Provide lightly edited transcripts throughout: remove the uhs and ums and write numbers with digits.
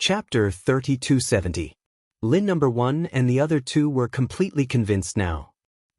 Chapter 3270. Lin number 1 and the other two were completely convinced now.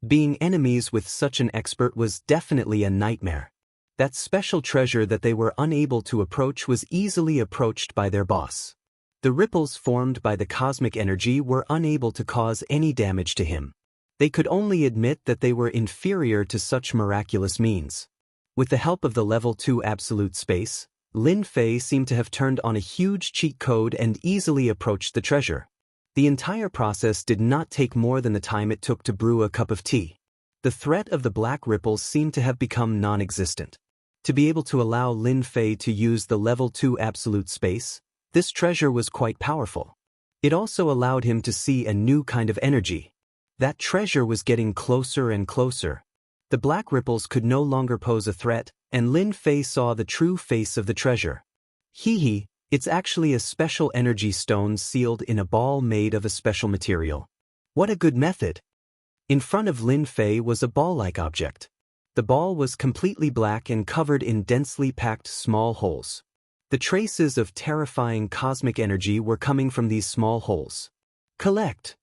Being enemies with such an expert was definitely a nightmare. That special treasure that they were unable to approach was easily approached by their boss. The ripples formed by the cosmic energy were unable to cause any damage to him. They could only admit that they were inferior to such miraculous means. With the help of the level 2 absolute space, Lin Fei seemed to have turned on a huge cheat code and easily approached the treasure. The entire process did not take more than the time it took to brew a cup of tea. The threat of the black ripples seemed to have become non-existent. To be able to allow Lin Fei to use the level 2 absolute space, this treasure was quite powerful. It also allowed him to see a new kind of energy. That treasure was getting closer and closer. The black ripples could no longer pose a threat, and Lin Fei saw the true face of the treasure. Hee, it's actually a special energy stone sealed in a ball made of a special material. What a good method! In front of Lin Fei was a ball-like object. The ball was completely black and covered in densely packed small holes. The traces of terrifying cosmic energy were coming from these small holes. Collect!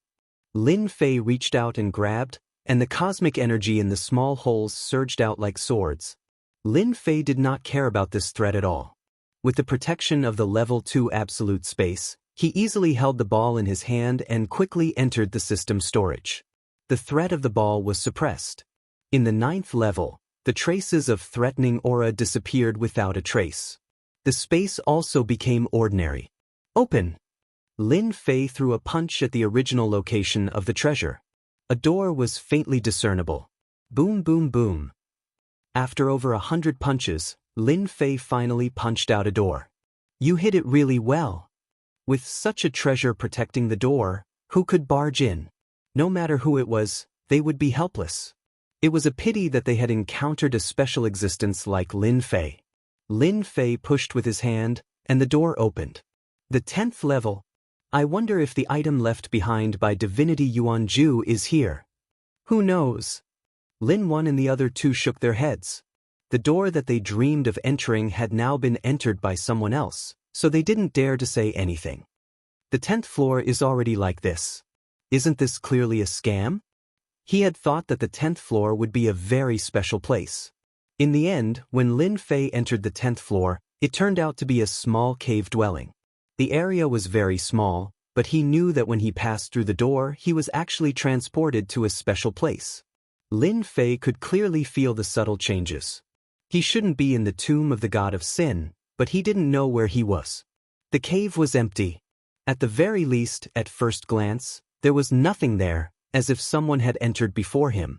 Lin Fei reached out and grabbed, and the cosmic energy in the small holes surged out like swords. Lin Fei did not care about this threat at all. With the protection of the level 2 absolute space, he easily held the ball in his hand and quickly entered the system storage. The threat of the ball was suppressed. In the 9th level, the traces of threatening aura disappeared without a trace. The space also became ordinary. Open! Lin Fei threw a punch at the original location of the treasure. A door was faintly discernible. Boom, boom, boom. After over 100 punches, Lin Fei finally punched out a door. You hit it really well. With such a treasure protecting the door, who could barge in? No matter who it was, they would be helpless. It was a pity that they had encountered a special existence like Lin Fei. Lin Fei pushed with his hand, and the door opened. The 10th level. I wonder if the item left behind by Divinity Yuanju is here. Who knows? Lin 1 and the other two shook their heads. The door that they dreamed of entering had now been entered by someone else, so they didn't dare to say anything. The 10th floor is already like this. Isn't this clearly a scam? He had thought that the 10th floor would be a very special place. In the end, when Lin Fei entered the 10th floor, it turned out to be a small cave dwelling. The area was very small, but he knew that when he passed through the door, he was actually transported to a special place. Lin Fei could clearly feel the subtle changes. He shouldn't be in the tomb of the god of sin, but he didn't know where he was. The cave was empty. At the very least, at first glance, there was nothing there, as if someone had entered before him.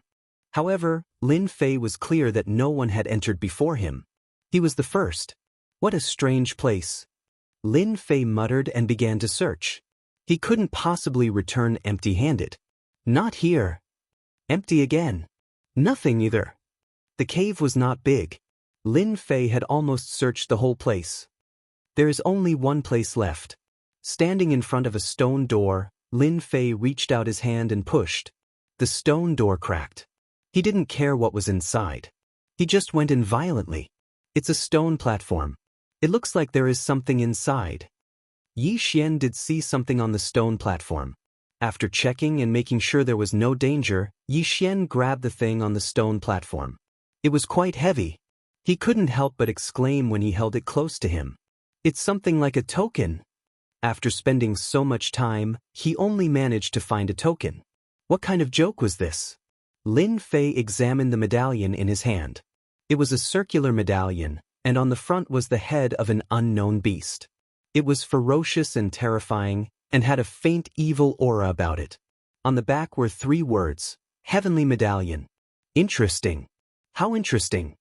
However, Lin Fei was clear that no one had entered before him. He was the first. What a strange place. Lin Fei muttered and began to search. He couldn't possibly return empty-handed. Not here. Empty again. Nothing either. The cave was not big. Lin Fei had almost searched the whole place. There is only one place left. Standing in front of a stone door, Lin Fei reached out his hand and pushed. The stone door cracked. He didn't care what was inside. He just went in violently. It's a stone platform. It looks like there is something inside. Yi Xian did see something on the stone platform. After checking and making sure there was no danger, Yi Xian grabbed the thing on the stone platform. It was quite heavy. He couldn't help but exclaim when he held it close to him. It's something like a token. After spending so much time, he only managed to find a token. What kind of joke was this? Lin Fei examined the medallion in his hand. It was a circular medallion, and on the front was the head of an unknown beast. It was ferocious and terrifying, and had a faint evil aura about it. On the back were 3 words, Heavenly Medallion. Interesting. How interesting.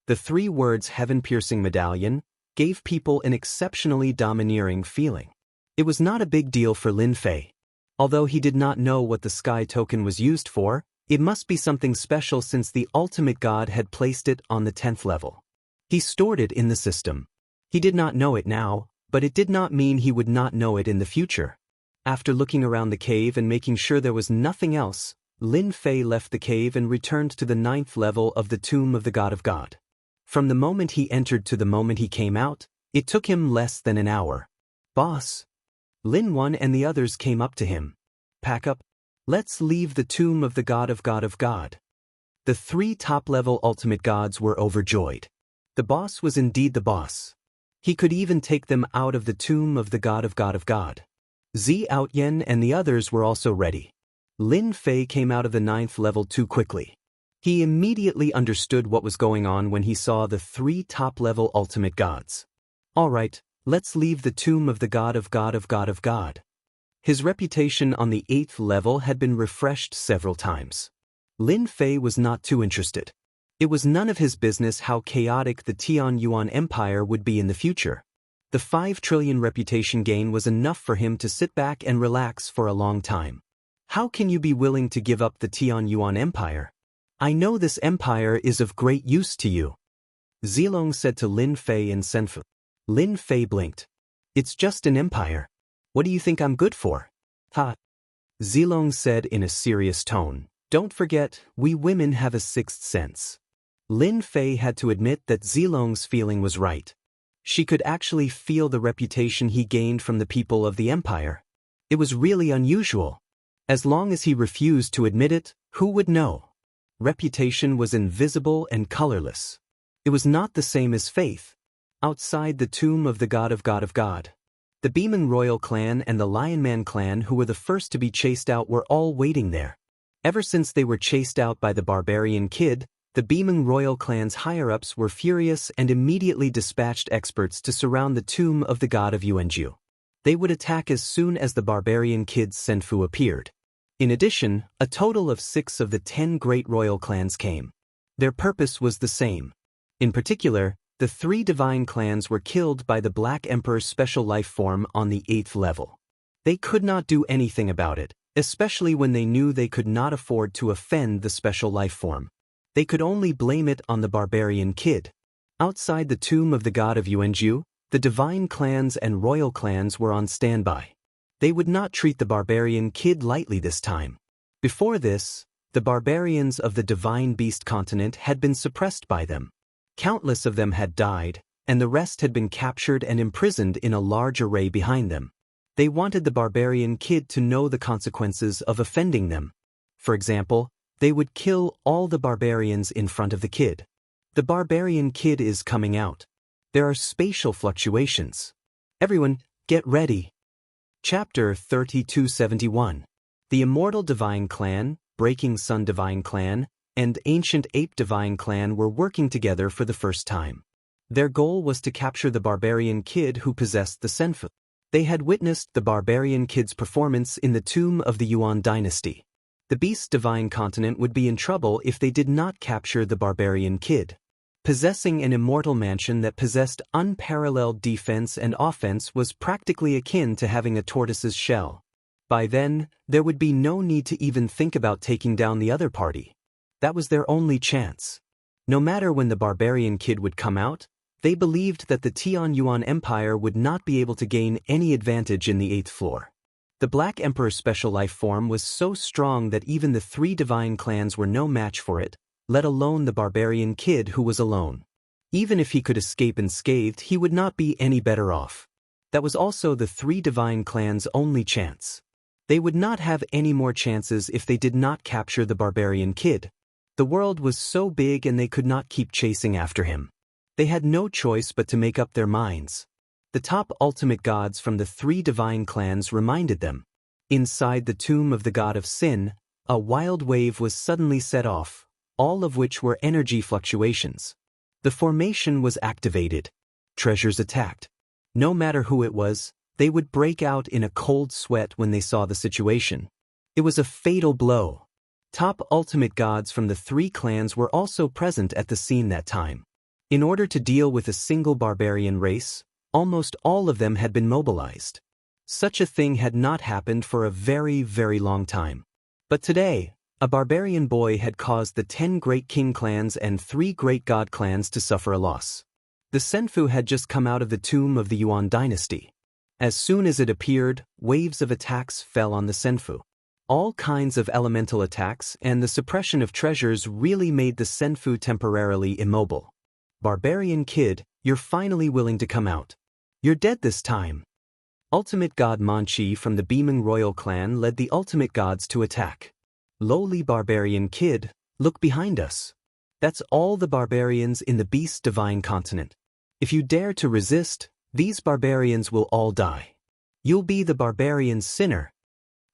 The 3 words Heaven-Piercing Medallion gave people an exceptionally domineering feeling. It was not a big deal for Lin Fei. Although he did not know what the sky token was used for, it must be something special since the ultimate god had placed it on the 10th level. He stored it in the system. He did not know it now, but it did not mean he would not know it in the future. After looking around the cave and making sure there was nothing else, Lin Fei left the cave and returned to the 9th level of the tomb of the god of God. From the moment he entered to the moment he came out, it took him less than an hour. Boss, Lin 1 and the others came up to him. Pack up. Let's leave the tomb of the God of God. The 3 top-level ultimate gods were overjoyed. The boss was indeed the boss. He could even take them out of the tomb of the God of God. Zi Outyen and the others were also ready. Lin Fei came out of the 9th level too quickly. He immediately understood what was going on when he saw the 3 top-level ultimate gods. Alright, let's leave the tomb of the God of God. His reputation on the 8th level had been refreshed several times. Lin Fei was not too interested. It was none of his business how chaotic the Tian Yuan Empire would be in the future. The 5 trillion reputation gain was enough for him to sit back and relax for a long time. How can you be willing to give up the Tian Yuan Empire? I know this empire is of great use to you. Zilong said to Lin Fei and Senfu. Lin Fei blinked. It's just an empire. What do you think I'm good for? Ha! Zilong said in a serious tone. Don't forget, we women have a 6th sense. Lin Fei had to admit that Zilong's feeling was right. She could actually feel the reputation he gained from the people of the empire. It was really unusual. As long as he refused to admit it, who would know? Reputation was invisible and colorless. It was not the same as faith. Outside the tomb of the God of God. The Beeman royal clan and the Lionman clan, who were the first to be chased out, were all waiting there. Ever since they were chased out by the barbarian kid, the Beeman royal clan's higher-ups were furious and immediately dispatched experts to surround the tomb of the god of Yuanju. They would attack as soon as the barbarian kid's Senfu appeared. In addition, a total of 6 of the 10 great royal clans came. Their purpose was the same. In particular, the 3 divine clans were killed by the Black Emperor's special life form on the 8th level. They could not do anything about it, especially when they knew they could not afford to offend the special life form. They could only blame it on the barbarian kid. Outside the tomb of the god of Yuanju, the divine clans and royal clans were on standby. They would not treat the barbarian kid lightly this time. Before this, the barbarians of the divine beast continent had been suppressed by them. Countless of them had died, and the rest had been captured and imprisoned in a large array behind them. They wanted the barbarian kid to know the consequences of offending them. For example, they would kill all the barbarians in front of the kid. The barbarian kid is coming out. There are spatial fluctuations. Everyone, get ready. Chapter 3271. The Immortal Divine Clan, Breaking Sun Divine Clan, and Ancient Ape Divine Clan were working together for the first time. Their goal was to capture the barbarian kid who possessed the Senfu. They had witnessed the barbarian kid's performance in the tomb of the Yuan dynasty. The beast's divine continent would be in trouble if they did not capture the barbarian kid. Possessing an immortal mansion that possessed unparalleled defense and offense was practically akin to having a tortoise's shell. By then, there would be no need to even think about taking down the other party. That was their only chance. No matter when the barbarian kid would come out, they believed that the Tian Yuan Empire would not be able to gain any advantage in the 8th floor. The Black Emperor's special life form was so strong that even the 3 divine clans were no match for it, let alone the barbarian kid who was alone. Even if he could escape unscathed, he would not be any better off. That was also the 3 divine clans' only chance. They would not have any more chances if they did not capture the barbarian kid. The world was so big and they could not keep chasing after him. They had no choice but to make up their minds. The top ultimate gods from the 3 divine clans reminded them. Inside the tomb of the god of sin, a wild wave was suddenly set off, all of which were energy fluctuations. The formation was activated. Treasures attacked. No matter who it was, they would break out in a cold sweat when they saw the situation. It was a fatal blow. Top ultimate gods from the 3 clans were also present at the scene that time. In order to deal with a single barbarian race, almost all of them had been mobilized. Such a thing had not happened for a very, very long time. But today, a barbarian boy had caused the 10 great king clans and 3 great god clans to suffer a loss. The Senfu had just come out of the tomb of the Yuan dynasty. As soon as it appeared, waves of attacks fell on the Senfu. All kinds of elemental attacks and the suppression of treasures really made the Senfu temporarily immobile. Barbarian kid, you're finally willing to come out. You're dead this time. Ultimate God Manchi from the Beaming Royal clan led the ultimate gods to attack. Lowly barbarian kid, look behind us. That's all the barbarians in the Beast Divine continent. If you dare to resist, these barbarians will all die. You'll be the barbarian sinner.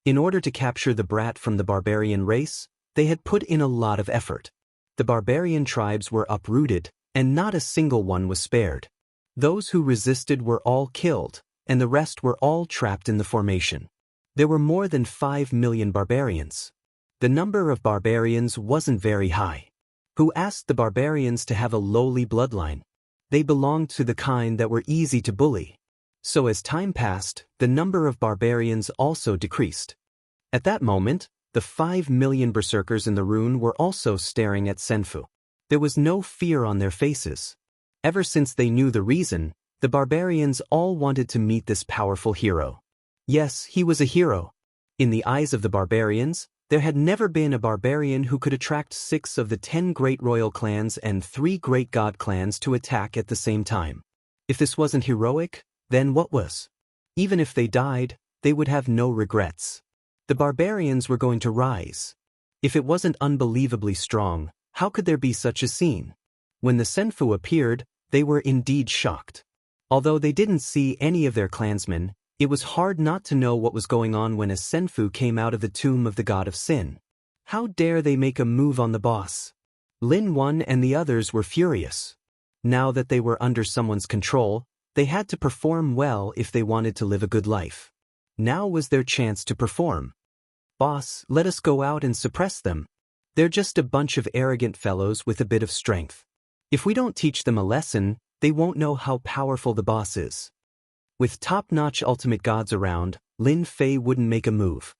In order to capture the brat from the barbarian race, they had put in a lot of effort. The barbarian tribes were uprooted, and not a single one was spared. Those who resisted were all killed, and the rest were all trapped in the formation. There were more than 5 million barbarians. The number of barbarians wasn't very high. Who asked the barbarians to have a lowly bloodline? They belonged to the kind that were easy to bully. So as time passed, the number of barbarians also decreased. At that moment, the 5 million berserkers in the rune were also staring at Senfu. There was no fear on their faces. Ever since they knew the reason, the barbarians all wanted to meet this powerful hero. Yes, he was a hero. In the eyes of the barbarians, there had never been a barbarian who could attract 6 of the 10 great royal clans and 3 great god clans to attack at the same time. If this wasn't heroic, then what was? Even if they died, they would have no regrets. The barbarians were going to rise. If it wasn't unbelievably strong, how could there be such a scene? When the Senfu appeared, they were indeed shocked. Although they didn't see any of their clansmen, it was hard not to know what was going on when a Senfu came out of the tomb of the god of sin. How dare they make a move on the boss? Lin 1 and the others were furious. Now that they were under someone's control, they had to perform well if they wanted to live a good life. Now was their chance to perform. Boss, let us go out and suppress them. They're just a bunch of arrogant fellows with a bit of strength. If we don't teach them a lesson, they won't know how powerful the boss is. With top-notch ultimate gods around, Lin Fei wouldn't make a move.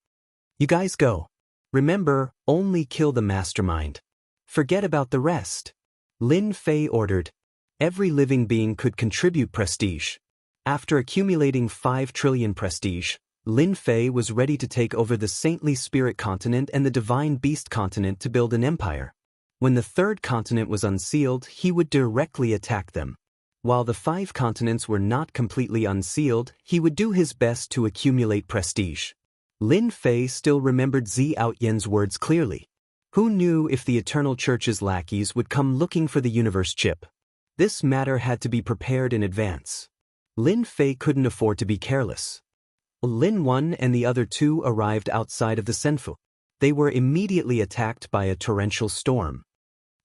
You guys go. Remember, only kill the mastermind. Forget about the rest. Lin Fei ordered. Every living being could contribute prestige. After accumulating 5 trillion prestige, Lin Fei was ready to take over the Saintly Spirit continent and the Divine Beast continent to build an empire. When the 3rd continent was unsealed, he would directly attack them. While the 5 continents were not completely unsealed, he would do his best to accumulate prestige. Lin Fei still remembered Zi Outyen's words clearly. Who knew if the Eternal Church's lackeys would come looking for the universe chip? This matter had to be prepared in advance. Lin Fei couldn't afford to be careless. Lin 1 and the other 2 arrived outside of the Senfu. They were immediately attacked by a torrential storm.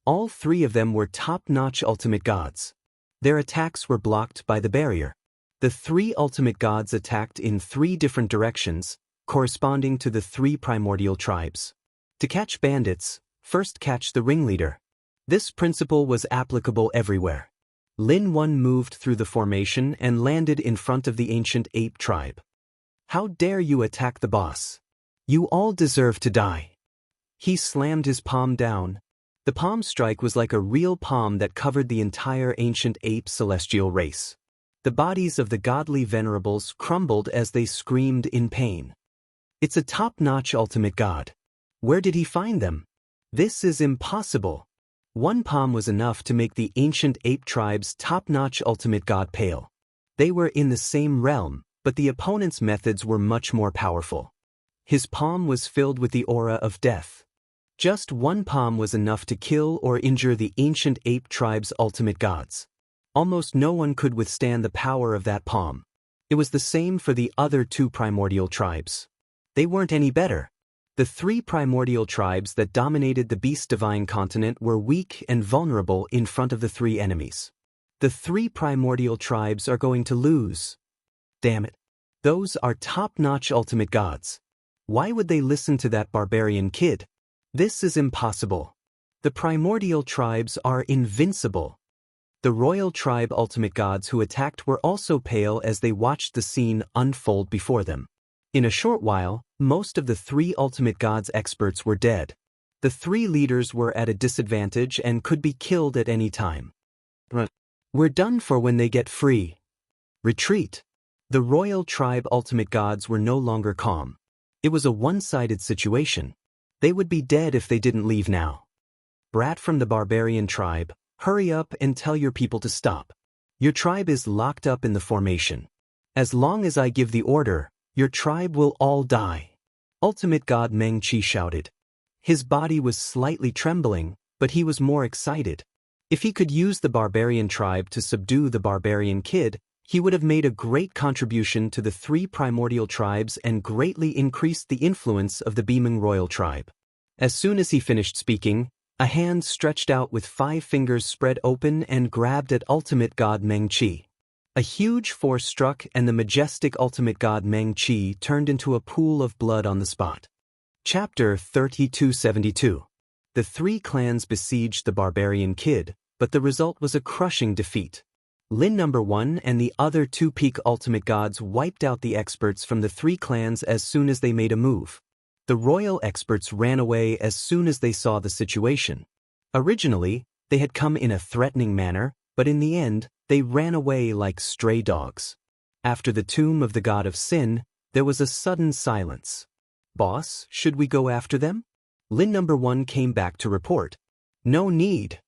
All 3 of them were top-notch ultimate gods. Their attacks were blocked by the barrier. The 3 ultimate gods attacked in 3 different directions, corresponding to the 3 primordial tribes. To catch bandits, first catch the ringleader. This principle was applicable everywhere. Lin 1 moved through the formation and landed in front of the ancient ape tribe. How dare you attack the boss? You all deserve to die. He slammed his palm down. The palm strike was like a real palm that covered the entire ancient ape celestial race. The bodies of the godly venerables crumbled as they screamed in pain. It's a top-notch ultimate god. Where did he find them? This is impossible. 1 palm was enough to make the ancient ape tribe's top-notch ultimate god pale. They were in the same realm, but the opponent's methods were much more powerful. His palm was filled with the aura of death. Just 1 palm was enough to kill or injure the ancient ape tribe's ultimate gods. Almost no one could withstand the power of that palm. It was the same for the other 2 primordial tribes. They weren't any better. The 3 primordial tribes that dominated the Beast Divine continent were weak and vulnerable in front of the 3 enemies. The 3 primordial tribes are going to lose. Damn it. Those are top-notch ultimate gods. Why would they listen to that barbarian kid? This is impossible. The primordial tribes are invincible. The royal tribe ultimate gods who attacked were also pale as they watched the scene unfold before them. In a short while, most of the 3 ultimate gods experts were dead. The 3 leaders were at a disadvantage and could be killed at any time. We're done for when they get free. Retreat. The royal tribe ultimate gods were no longer calm. It was a one-sided situation. They would be dead if they didn't leave now. Brat from the barbarian tribe, hurry up and tell your people to stop. Your tribe is locked up in the formation. As long as I give the order, your tribe will all die. Ultimate God Meng Qi shouted. His body was slightly trembling, but he was more excited. If he could use the barbarian tribe to subdue the barbarian kid, he would have made a great contribution to the 3 primordial tribes and greatly increased the influence of the Bimeng royal tribe. As soon as he finished speaking, a hand stretched out with 5 fingers spread open and grabbed at ultimate God Meng Qi. A huge force struck and the majestic ultimate God Meng Qi turned into a pool of blood on the spot. Chapter 3272. The 3 clans besieged the barbarian kid, but the result was a crushing defeat. Lin No. 1 and the other 2 peak ultimate gods wiped out the experts from the 3 clans as soon as they made a move. The royal experts ran away as soon as they saw the situation. Originally, they had come in a threatening manner, but in the end, they ran away like stray dogs. After the tomb of the god of sin, there was a sudden silence. Boss, should we go after them? Lin No. 1 came back to report. No need.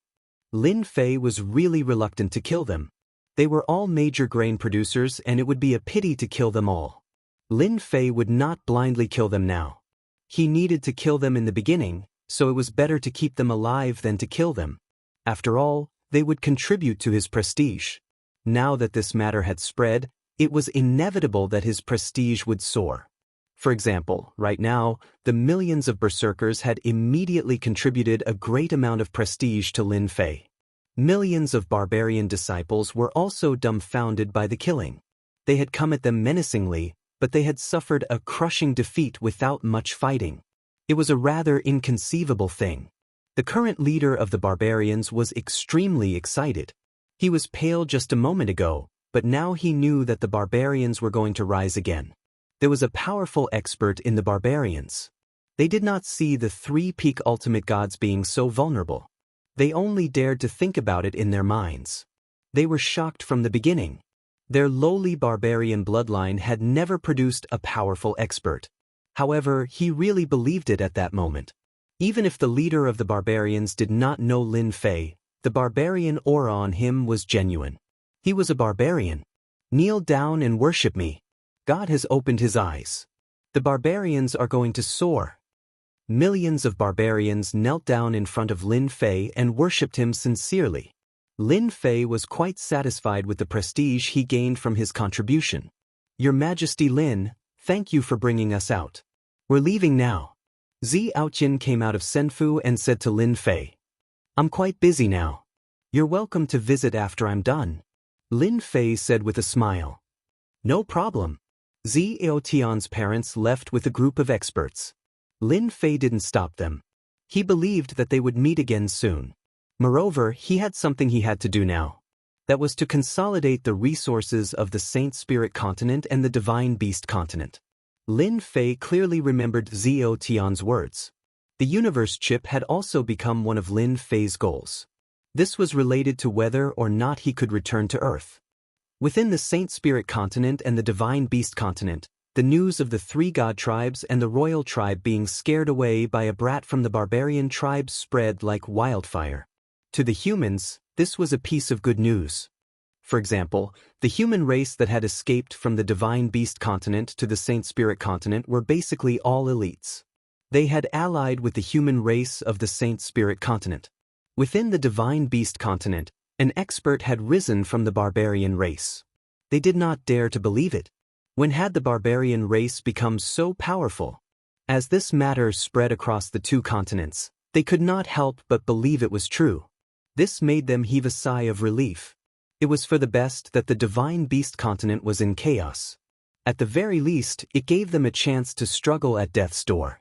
Lin Fei was really reluctant to kill them. They were all major grain producers and it would be a pity to kill them all. Lin Fei would not blindly kill them now. He needed to kill them in the beginning, so it was better to keep them alive than to kill them. After all, they would contribute to his prestige. Now that this matter had spread, it was inevitable that his prestige would soar. For example, right now, the millions of berserkers had immediately contributed a great amount of prestige to Lin Fei. Millions of barbarian disciples were also dumbfounded by the killing. They had come at them menacingly, but they had suffered a crushing defeat without much fighting. It was a rather inconceivable thing. The current leader of the barbarians was extremely excited. He was pale just a moment ago, but now he knew that the barbarians were going to rise again. There was a powerful expert in the barbarians. They did not see the 3 peak ultimate gods being so vulnerable. They only dared to think about it in their minds. They were shocked from the beginning. Their lowly barbarian bloodline had never produced a powerful expert. However, he really believed it at that moment. Even if the leader of the barbarians did not know Lin Fei, the barbarian aura on him was genuine. He was a barbarian. Kneel down and worship me. God has opened his eyes. The barbarians are going to soar. Millions of barbarians knelt down in front of Lin Fei and worshipped him sincerely. Lin Fei was quite satisfied with the prestige he gained from his contribution. Your Majesty Lin, thank you for bringing us out. We're leaving now. Zi Aoqian came out of Senfu and said to Lin Fei, I'm quite busy now. You're welcome to visit after I'm done. Lin Fei said with a smile. No problem. Zi Aoqian's parents left with a group of experts. Lin Fei didn't stop them. He believed that they would meet again soon. Moreover, he had something he had to do now. That was to consolidate the resources of the Saint Spirit continent and the Divine Beast continent. Lin Fei clearly remembered Zio Tian's words. The universe chip had also become one of Lin Fei's goals. This was related to whether or not he could return to Earth. Within the Saint Spirit continent and the Divine Beast continent, the news of the 3 god tribes and the royal tribe being scared away by a brat from the barbarian tribes spread like wildfire. To the humans, this was a piece of good news. For example, the human race that had escaped from the Divine Beast continent to the Saint Spirit continent were basically all elites. They had allied with the human race of the Saint Spirit continent. Within the Divine Beast continent, an expert had risen from the barbarian race. They did not dare to believe it. When had the barbarian race become so powerful? As this matter spread across the 2 continents, they could not help but believe it was true. This made them heave a sigh of relief. It was for the best that the Divine Beast continent was in chaos. At the very least, it gave them a chance to struggle at death's door.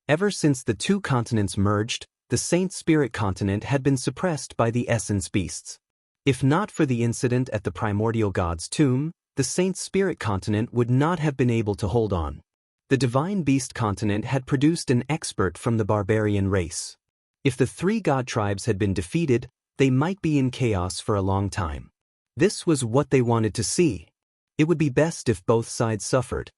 Ever since the 2 continents merged, the Saint Spirit continent had been suppressed by the essence beasts. If not for the incident at the primordial god's tomb, the Saint Spirit continent would not have been able to hold on. The Divine Beast continent had produced an expert from the barbarian race. If the 3 god tribes had been defeated, they might be in chaos for a long time. This was what they wanted to see. It would be best if both sides suffered.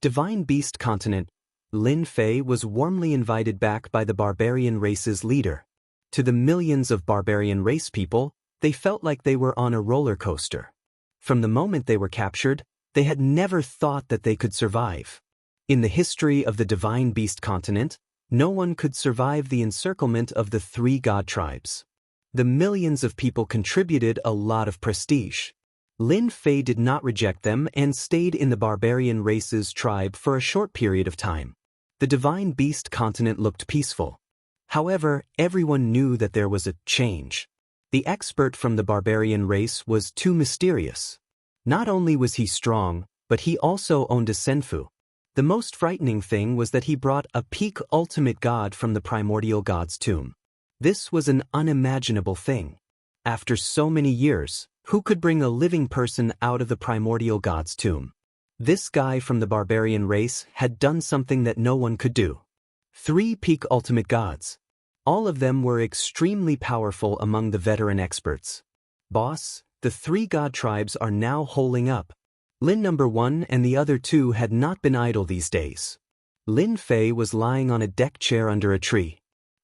Divine Beast continent, Lin Fei was warmly invited back by the barbarian race's leader. To the millions of barbarian race people, they felt like they were on a roller coaster. From the moment they were captured, They had never thought that they could survive. In the history of the Divine Beast continent, no one could survive the encirclement of the three god tribes. The millions of people contributed a lot of prestige. Lin Fei did not reject them and stayed in the barbarian race's tribe for a short period of time. The Divine Beast continent looked peaceful. However, everyone knew that there was a change. The expert from the barbarian race was too mysterious. Not only was he strong, but he also owned a senfu. The most frightening thing was that he brought a peak ultimate god from the primordial god's tomb. This was an unimaginable thing. After so many years, who could bring a living person out of the primordial god's tomb? This guy from the barbarian race had done something that no one could do. 3 peak ultimate gods. All of them were extremely powerful among the veteran experts. Boss, the 3 god tribes are now holding up. Lin number 1 and the other 2 had not been idle these days. Lin Fei was lying on a deck chair under a tree.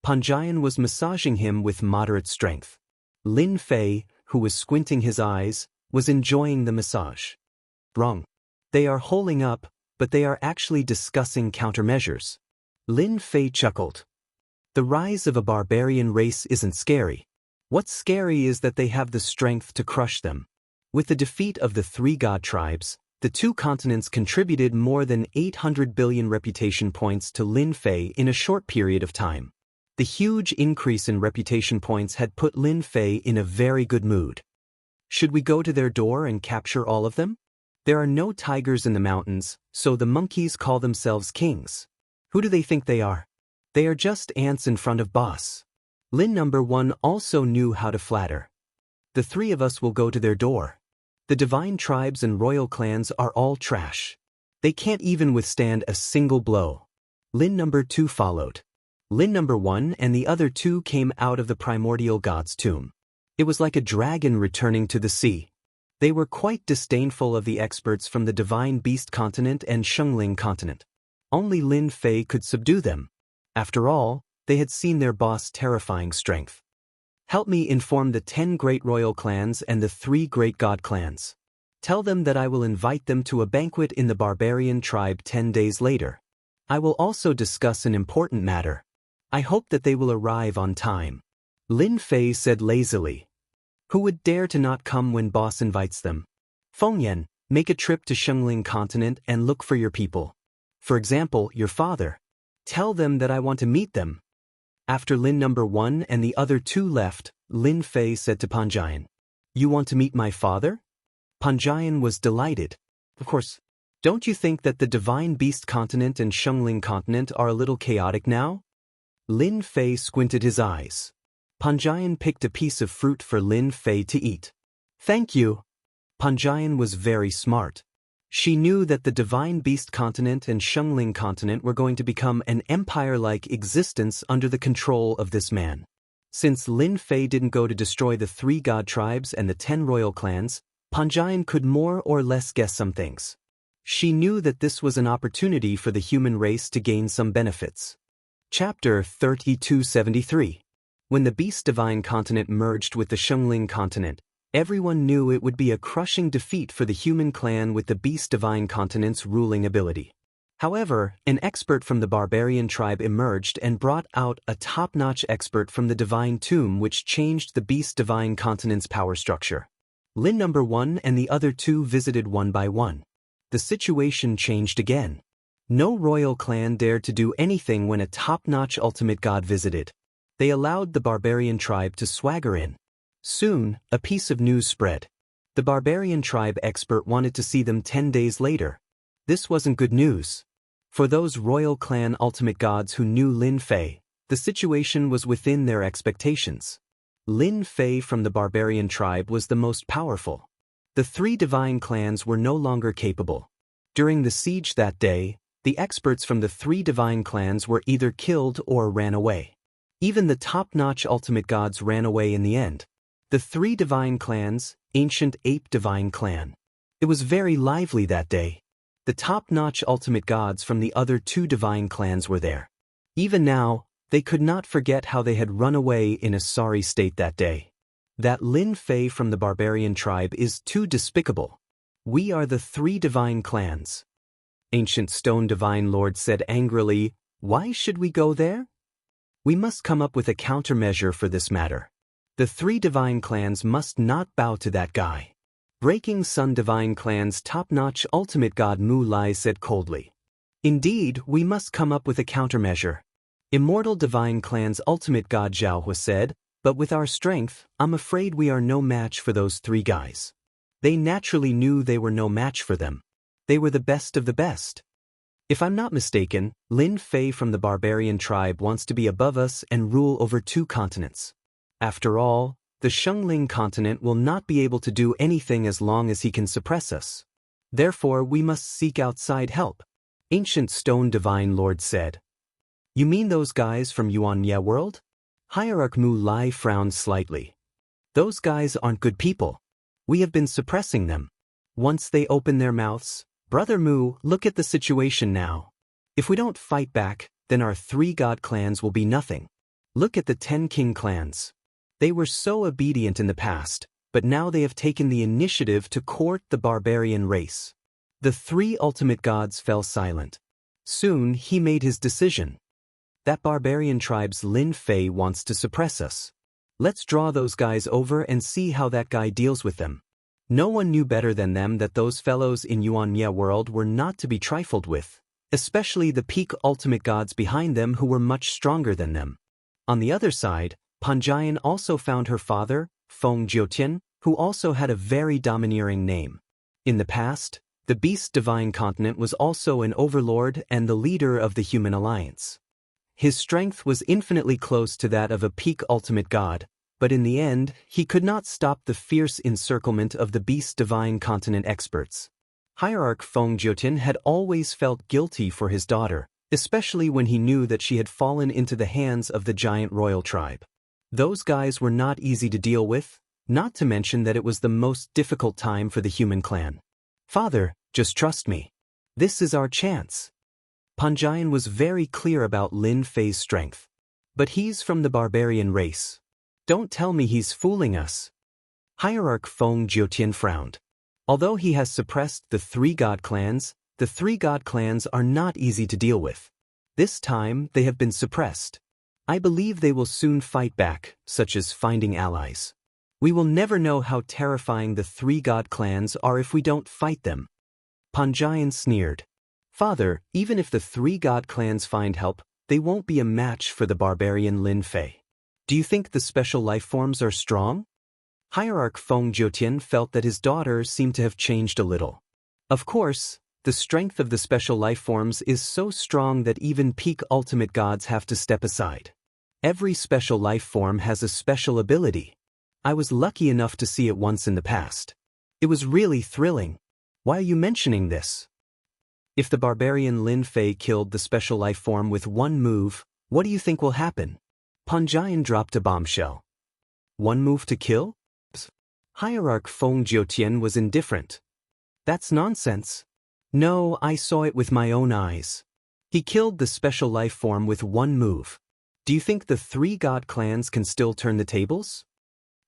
Panjian was massaging him with moderate strength. Lin Fei, who was squinting his eyes, was enjoying the massage. Wrong. They are holding up, but they are actually discussing countermeasures. Lin Fei chuckled. The rise of a barbarian race isn't scary. What's scary is that they have the strength to crush them. With the defeat of the 3 god tribes, the 2 continents contributed more than 800 billion reputation points to Lin Fei in a short period of time. The huge increase in reputation points had put Lin Fei in a very good mood. Should we go to their door and capture all of them? There are no tigers in the mountains, so the monkeys call themselves kings. Who do they think they are? They are just ants in front of boss. Lin number 1 also knew how to flatter. The 3 of us will go to their door. The divine tribes and royal clans are all trash. They can't even withstand a single blow. Lin number 2 followed. Lin number 1 and the other 2 came out of the primordial god's tomb. It was like a dragon returning to the sea. They were quite disdainful of the experts from the Divine Beast continent and Xianxia continent. Only Lin Fei could subdue them. After all, they had seen their boss' terrifying strength. Help me inform the 10 great royal clans and the 3 great god clans. Tell them that I will invite them to a banquet in the barbarian tribe 10 days later. I will also discuss an important matter. I hope that they will arrive on time. Lin Fei said lazily. Who would dare to not come when boss invites them? Fengyan, make a trip to Xianxia continent and look for your people. For example, your father. Tell them that I want to meet them. After Lin number 1 and the other 2 left, Lin Fei said to Panjian, You want to meet my father? Panjian was delighted. Of course. Don't you think that the Divine Beast continent and Xianxia continent are a little chaotic now? Lin Fei squinted his eyes. Panjian picked a piece of fruit for Lin Fei to eat. Thank you. Panjian was very smart. She knew that the Divine Beast continent and Xianxia continent were going to become an empire-like existence under the control of this man. Since Lin Fei didn't go to destroy the 3 god tribes and the 10 royal clans, Panjian could more or less guess some things. She knew that this was an opportunity for the human race to gain some benefits. Chapter 3273. When the Beast Divine continent merged with the Xianxia continent, everyone knew it would be a crushing defeat for the human clan with the Beast Divine continent's ruling ability. However, an expert from the barbarian tribe emerged and brought out a top-notch expert from the Divine Tomb which changed the Beast Divine continent's power structure. Lin number 1 and the other 2 visited one by one. The situation changed again. No royal clan dared to do anything when a top-notch ultimate god visited. They allowed the barbarian tribe to swagger in. Soon, a piece of news spread. The barbarian tribe expert wanted to see them 10 days later. This wasn't good news. For those royal clan ultimate gods who knew Lin Fei, the situation was within their expectations. Lin Fei from the barbarian tribe was the most powerful. The 3 divine clans were no longer capable. During the siege that day, the experts from the 3 divine clans were either killed or ran away. Even the top-notch ultimate gods ran away in the end. The 3 divine clans, Ancient Ape Divine Clan. It was very lively that day. The top-notch ultimate gods from the other 2 divine clans were there. Even now, they could not forget how they had run away in a sorry state that day. That Lin Fei from the barbarian tribe is too despicable. We are the three divine clans. Ancient Stone Divine Lord said angrily, "Why should we go there? We must come up with a countermeasure for this matter. The three divine clans must not bow to that guy." Breaking Sun Divine Clan's top-notch ultimate god Mu Lai said coldly. "Indeed, we must come up with a countermeasure." Immortal Divine Clan's ultimate god Zhao Hua said, "But with our strength, I'm afraid we are no match for those three guys." They naturally knew they were no match for them. They were the best of the best. If I'm not mistaken, Lin Fei from the barbarian tribe wants to be above us and rule over 2 continents. After all, the Shengling continent will not be able to do anything as long as he can suppress us. Therefore, we must seek outside help. Ancient Stone Divine Lord said. "You mean those guys from Yuanya world?" Hierarch Mu Lai frowned slightly. "Those guys aren't good people. We have been suppressing them. Once they open their mouths, Brother Mu, look at the situation now. If we don't fight back, then our 3 god clans will be nothing. Look at the 10 king clans. They were so obedient in the past, but now they have taken the initiative to court the barbarian race." The 3 ultimate gods fell silent. Soon he made his decision. "That barbarian tribe's Lin Fei wants to suppress us. Let's draw those guys over and see how that guy deals with them." No one knew better than them that those fellows in Yuanya world were not to be trifled with, especially the peak ultimate gods behind them who were much stronger than them. On the other side, Panjian also found her father, Feng Jiutian, who also had a very domineering name. In the past, the Beast Divine Continent was also an overlord and the leader of the human alliance. His strength was infinitely close to that of a peak ultimate god, but in the end, he could not stop the fierce encirclement of the Beast Divine Continent experts. Hierarch Feng Jiutian had always felt guilty for his daughter, especially when he knew that she had fallen into the hands of the giant royal tribe. Those guys were not easy to deal with, not to mention that it was the most difficult time for the human clan. "Father, just trust me. This is our chance." Panjian was very clear about Lin Fei's strength. "But he's from the barbarian race. Don't tell me he's fooling us." Hierarch Feng Jiutian frowned. Although he has suppressed the 3 god clans, the 3 god clans are not easy to deal with. This time, they have been suppressed. I believe they will soon fight back, such as finding allies. We will never know how terrifying the 3 god clans are if we don't fight them. Panjian sneered. "Father, even if the 3 god clans find help, they won't be a match for the barbarian Lin Fei. Do you think the special life forms are strong?" Hierarch Feng Jiutian felt that his daughter seemed to have changed a little. Of course, the strength of the special life forms is so strong that even peak ultimate gods have to step aside. Every special life form has a special ability. I was lucky enough to see it once in the past. It was really thrilling. Why are you mentioning this? If the barbarian Lin Fei killed the special life form with one move, what do you think will happen? Panjian dropped a bombshell. One move to kill? Hierarch Feng Jiutian was indifferent. That's nonsense. No, I saw it with my own eyes. He killed the special life form with one move. Do you think the 3 god clans can still turn the tables?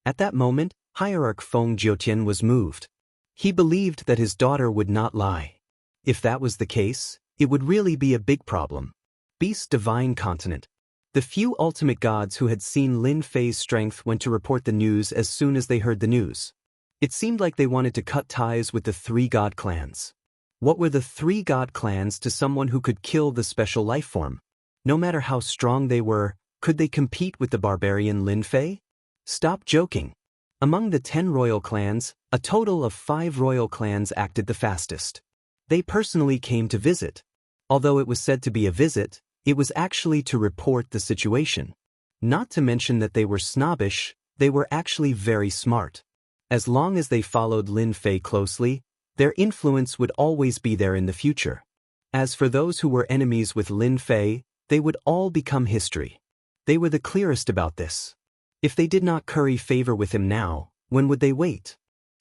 At that moment, Hierarch Feng Jiutian was moved. He believed that his daughter would not lie. If that was the case, it would really be a big problem. Beast Divine Continent. The few ultimate gods who had seen Lin Fei's strength went to report the news as soon as they heard the news. It seemed like they wanted to cut ties with the 3 god clans. What were the 3 god clans to someone who could kill the special life form? No matter how strong they were, could they compete with the barbarian Lin Fei? Stop joking. Among the 10 royal clans, a total of 5 royal clans acted the fastest. They personally came to visit. Although it was said to be a visit, it was actually to report the situation. Not to mention that they were snobbish, they were actually very smart. As long as they followed Lin Fei closely, their influence would always be there in the future. As for those who were enemies with Lin Fei, they would all become history. They were the clearest about this. If they did not curry favor with him now, when would they wait?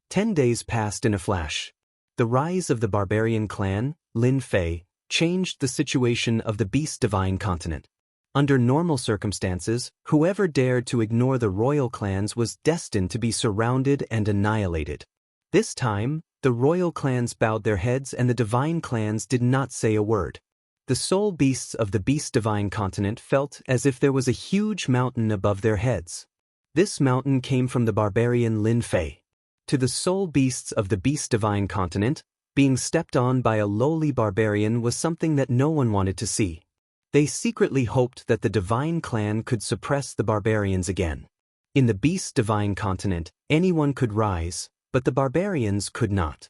10 days passed in a flash. The rise of the barbarian clan, Lin Fei, changed the situation of the Beast Divine Continent. Under normal circumstances, whoever dared to ignore the royal clans was destined to be surrounded and annihilated. This time, The royal clans bowed their heads and the divine clans did not say a word. The soul beasts of the beast divine continent felt as if there was a huge mountain above their heads. This mountain came from the barbarian Lin Fei. To the soul beasts of the beast divine continent, being stepped on by a lowly barbarian was something that no one wanted to see. They secretly hoped that the divine clan could suppress the barbarians again. In the beast divine continent, anyone could rise, but the barbarians could not.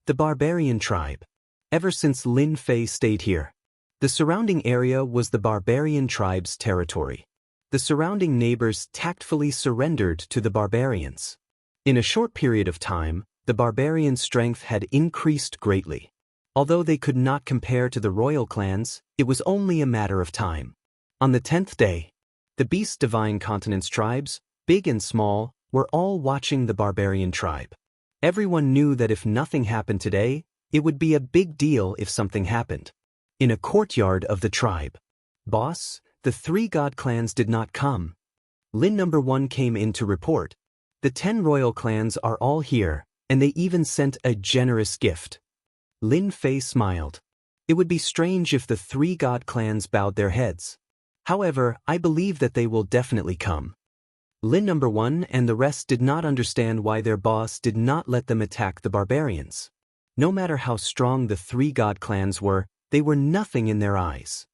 The barbarian tribe. Ever since Lin Fei stayed here, the surrounding area was the barbarian tribe's territory. The surrounding neighbors tactfully surrendered to the barbarians. In a short period of time, the barbarian strength had increased greatly. Although they could not compare to the royal clans, it was only a matter of time. On the 10th day, the beast divine continent's tribes, big and small, were all watching the barbarian tribe. Everyone knew that if nothing happened today, it would be a big deal if something happened. In a courtyard of the tribe. Boss, the 3 god clans did not come. Lin No. 1 came in to report. The 10 royal clans are all here, and they even sent a generous gift. Lin Fei smiled. It would be strange if the 3 god clans bowed their heads. However, I believe that they will definitely come. Lin No. 1 and the rest did not understand why their boss did not let them attack the barbarians. No matter how strong the 3 god clans were, they were nothing in their eyes.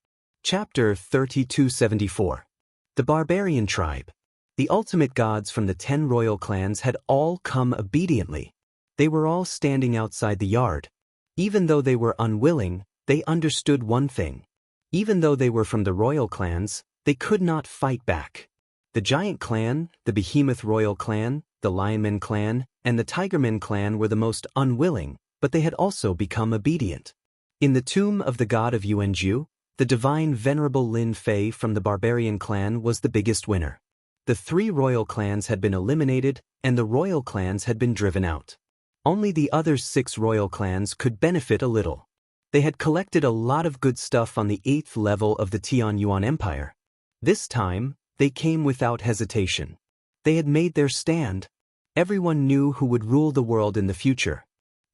Chapter 3274. The Barbarian Tribe. The ultimate gods from the 10 royal clans had all come obediently. They were all standing outside the yard. Even though they were unwilling, they understood one thing. Even though they were from the royal clans, they could not fight back. The Giant Clan, the Behemoth Royal Clan, the Lionman Clan, and the Tigerman Clan were the most unwilling, but they had also become obedient. In the tomb of the god of Yuanju, the divine venerable Lin Fei from the barbarian clan was the biggest winner. The 3 royal clans had been eliminated, and the royal clans had been driven out. Only the other 6 royal clans could benefit a little. They had collected a lot of good stuff on the 8th level of the Tian Yuan Empire. This time, they came without hesitation. They had made their stand. Everyone knew who would rule the world in the future.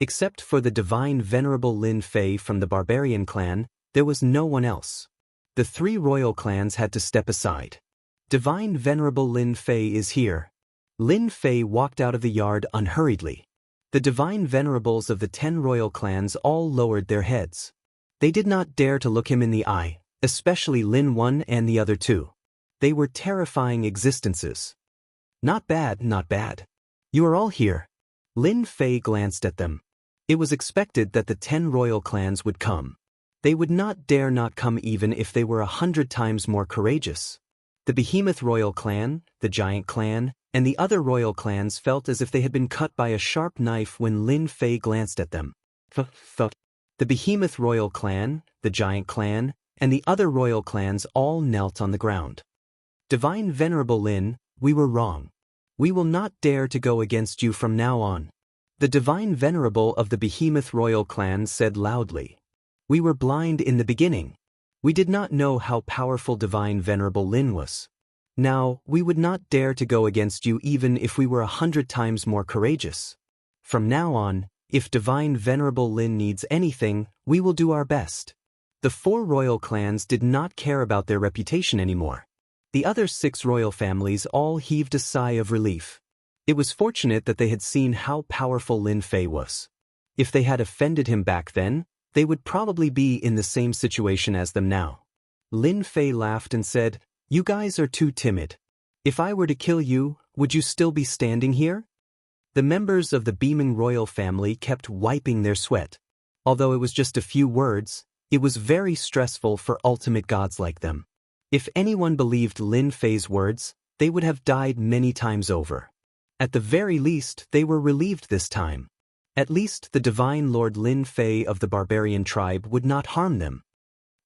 Except for the divine venerable Lin Fei from the barbarian clan, there was no one else. The 3 royal clans had to step aside. Divine venerable Lin Fei is here. Lin Fei walked out of the yard unhurriedly. The divine venerables of the 10 royal clans all lowered their heads. They did not dare to look him in the eye, especially Lin 1 and the other 2. They were terrifying existences. Not bad, not bad. You are all here. Lin Fei glanced at them. It was expected that the 10 royal clans would come. They would not dare not come even if they were 100 times more courageous. The Behemoth Royal Clan, the Giant Clan, and the other royal clans felt as if they had been cut by a sharp knife when Lin Fei glanced at them. The Behemoth Royal Clan, the Giant Clan, and the other royal clans all knelt on the ground. Divine Venerable Lin, we were wrong. We will not dare to go against you from now on. The Divine Venerable of the Behemoth Royal Clan said loudly. We were blind in the beginning. We did not know how powerful Divine Venerable Lin was. Now, we would not dare to go against you even if we were 100 times more courageous. From now on, if Divine Venerable Lin needs anything, we will do our best. The 4 royal clans did not care about their reputation anymore. The other 6 royal families all heaved a sigh of relief. It was fortunate that they had seen how powerful Lin Fei was. If they had offended him back then, they would probably be in the same situation as them now. Lin Fei laughed and said, You guys are too timid. If I were to kill you, would you still be standing here? The members of the beaming royal family kept wiping their sweat. Although it was just a few words, it was very stressful for ultimate gods like them. If anyone believed Lin Fei's words, they would have died many times over. At the very least, they were relieved this time. At least the divine Lord Lin Fei of the barbarian tribe would not harm them.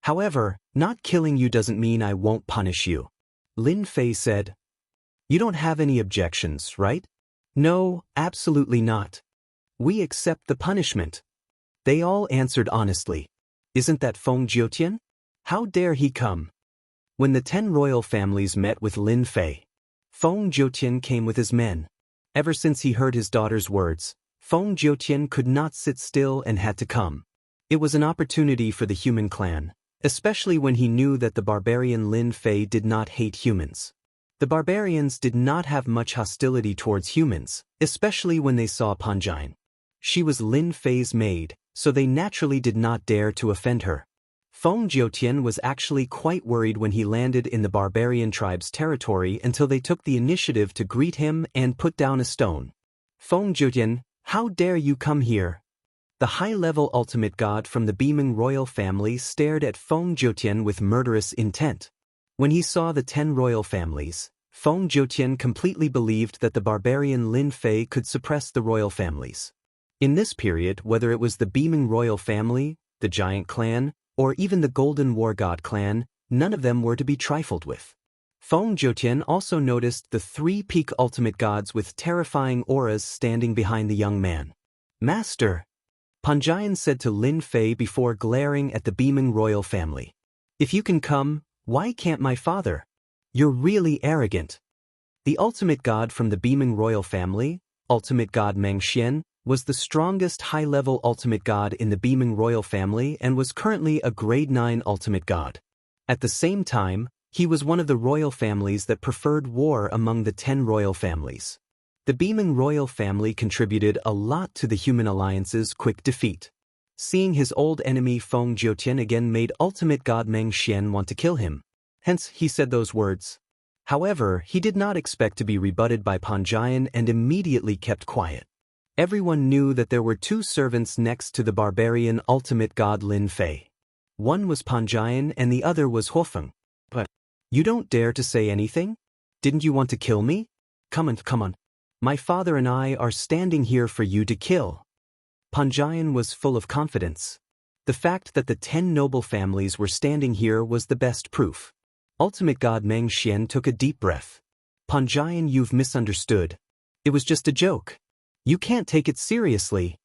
However, not killing you doesn't mean I won't punish you. Lin Fei said. You don't have any objections, right? No, absolutely not. We accept the punishment. They all answered honestly. Isn't that Feng Jiutian? How dare he come? When the 10 royal families met with Lin Fei, Feng Jiutian came with his men. Ever since he heard his daughter's words, Feng Jiutian could not sit still and had to come. It was an opportunity for the human clan, especially when he knew that the barbarian Lin Fei did not hate humans. The barbarians did not have much hostility towards humans, especially when they saw Panjine. She was Lin Fei's maid, so they naturally did not dare to offend her. Feng Jiutian was actually quite worried when he landed in the barbarian tribe's territory until they took the initiative to greet him and put down a stone. Feng Jiutian, how dare you come here? The high-level ultimate god from the beaming royal family stared at Feng Jiutian with murderous intent. When he saw the 10 royal families, Feng Jiutian completely believed that the barbarian Lin Fei could suppress the royal families. In this period, whether it was the beaming royal family, the giant clan, or even the golden war god clan, none of them were to be trifled with. Feng Jiutian also noticed the 3 peak ultimate gods with terrifying auras standing behind the young man. Master, Panjine said to Lin Fei before glaring at the beaming royal family. If you can come, why can't my father? You're really arrogant. The ultimate god from the beaming royal family, ultimate god Meng Xian, was the strongest high-level ultimate god in the beaming royal family and was currently a grade 9 ultimate god. At the same time, he was one of the royal families that preferred war among the 10 royal families. The beaming royal family contributed a lot to the human alliance's quick defeat. Seeing his old enemy Feng Jiutian again made ultimate god Meng Xian want to kill him. Hence, he said those words. However, he did not expect to be rebutted by Panjine and immediately kept quiet. Everyone knew that there were 2 servants next to the barbarian ultimate god Lin Fei. One was Panjine and the other was Huofeng. But, you don't dare to say anything? Didn't you want to kill me? Come on. My father and I are standing here for you to kill. Panjine was full of confidence. The fact that the 10 noble families were standing here was the best proof. Ultimate god Meng Xian took a deep breath. Panjine, you've misunderstood. It was just a joke. You can't take it seriously.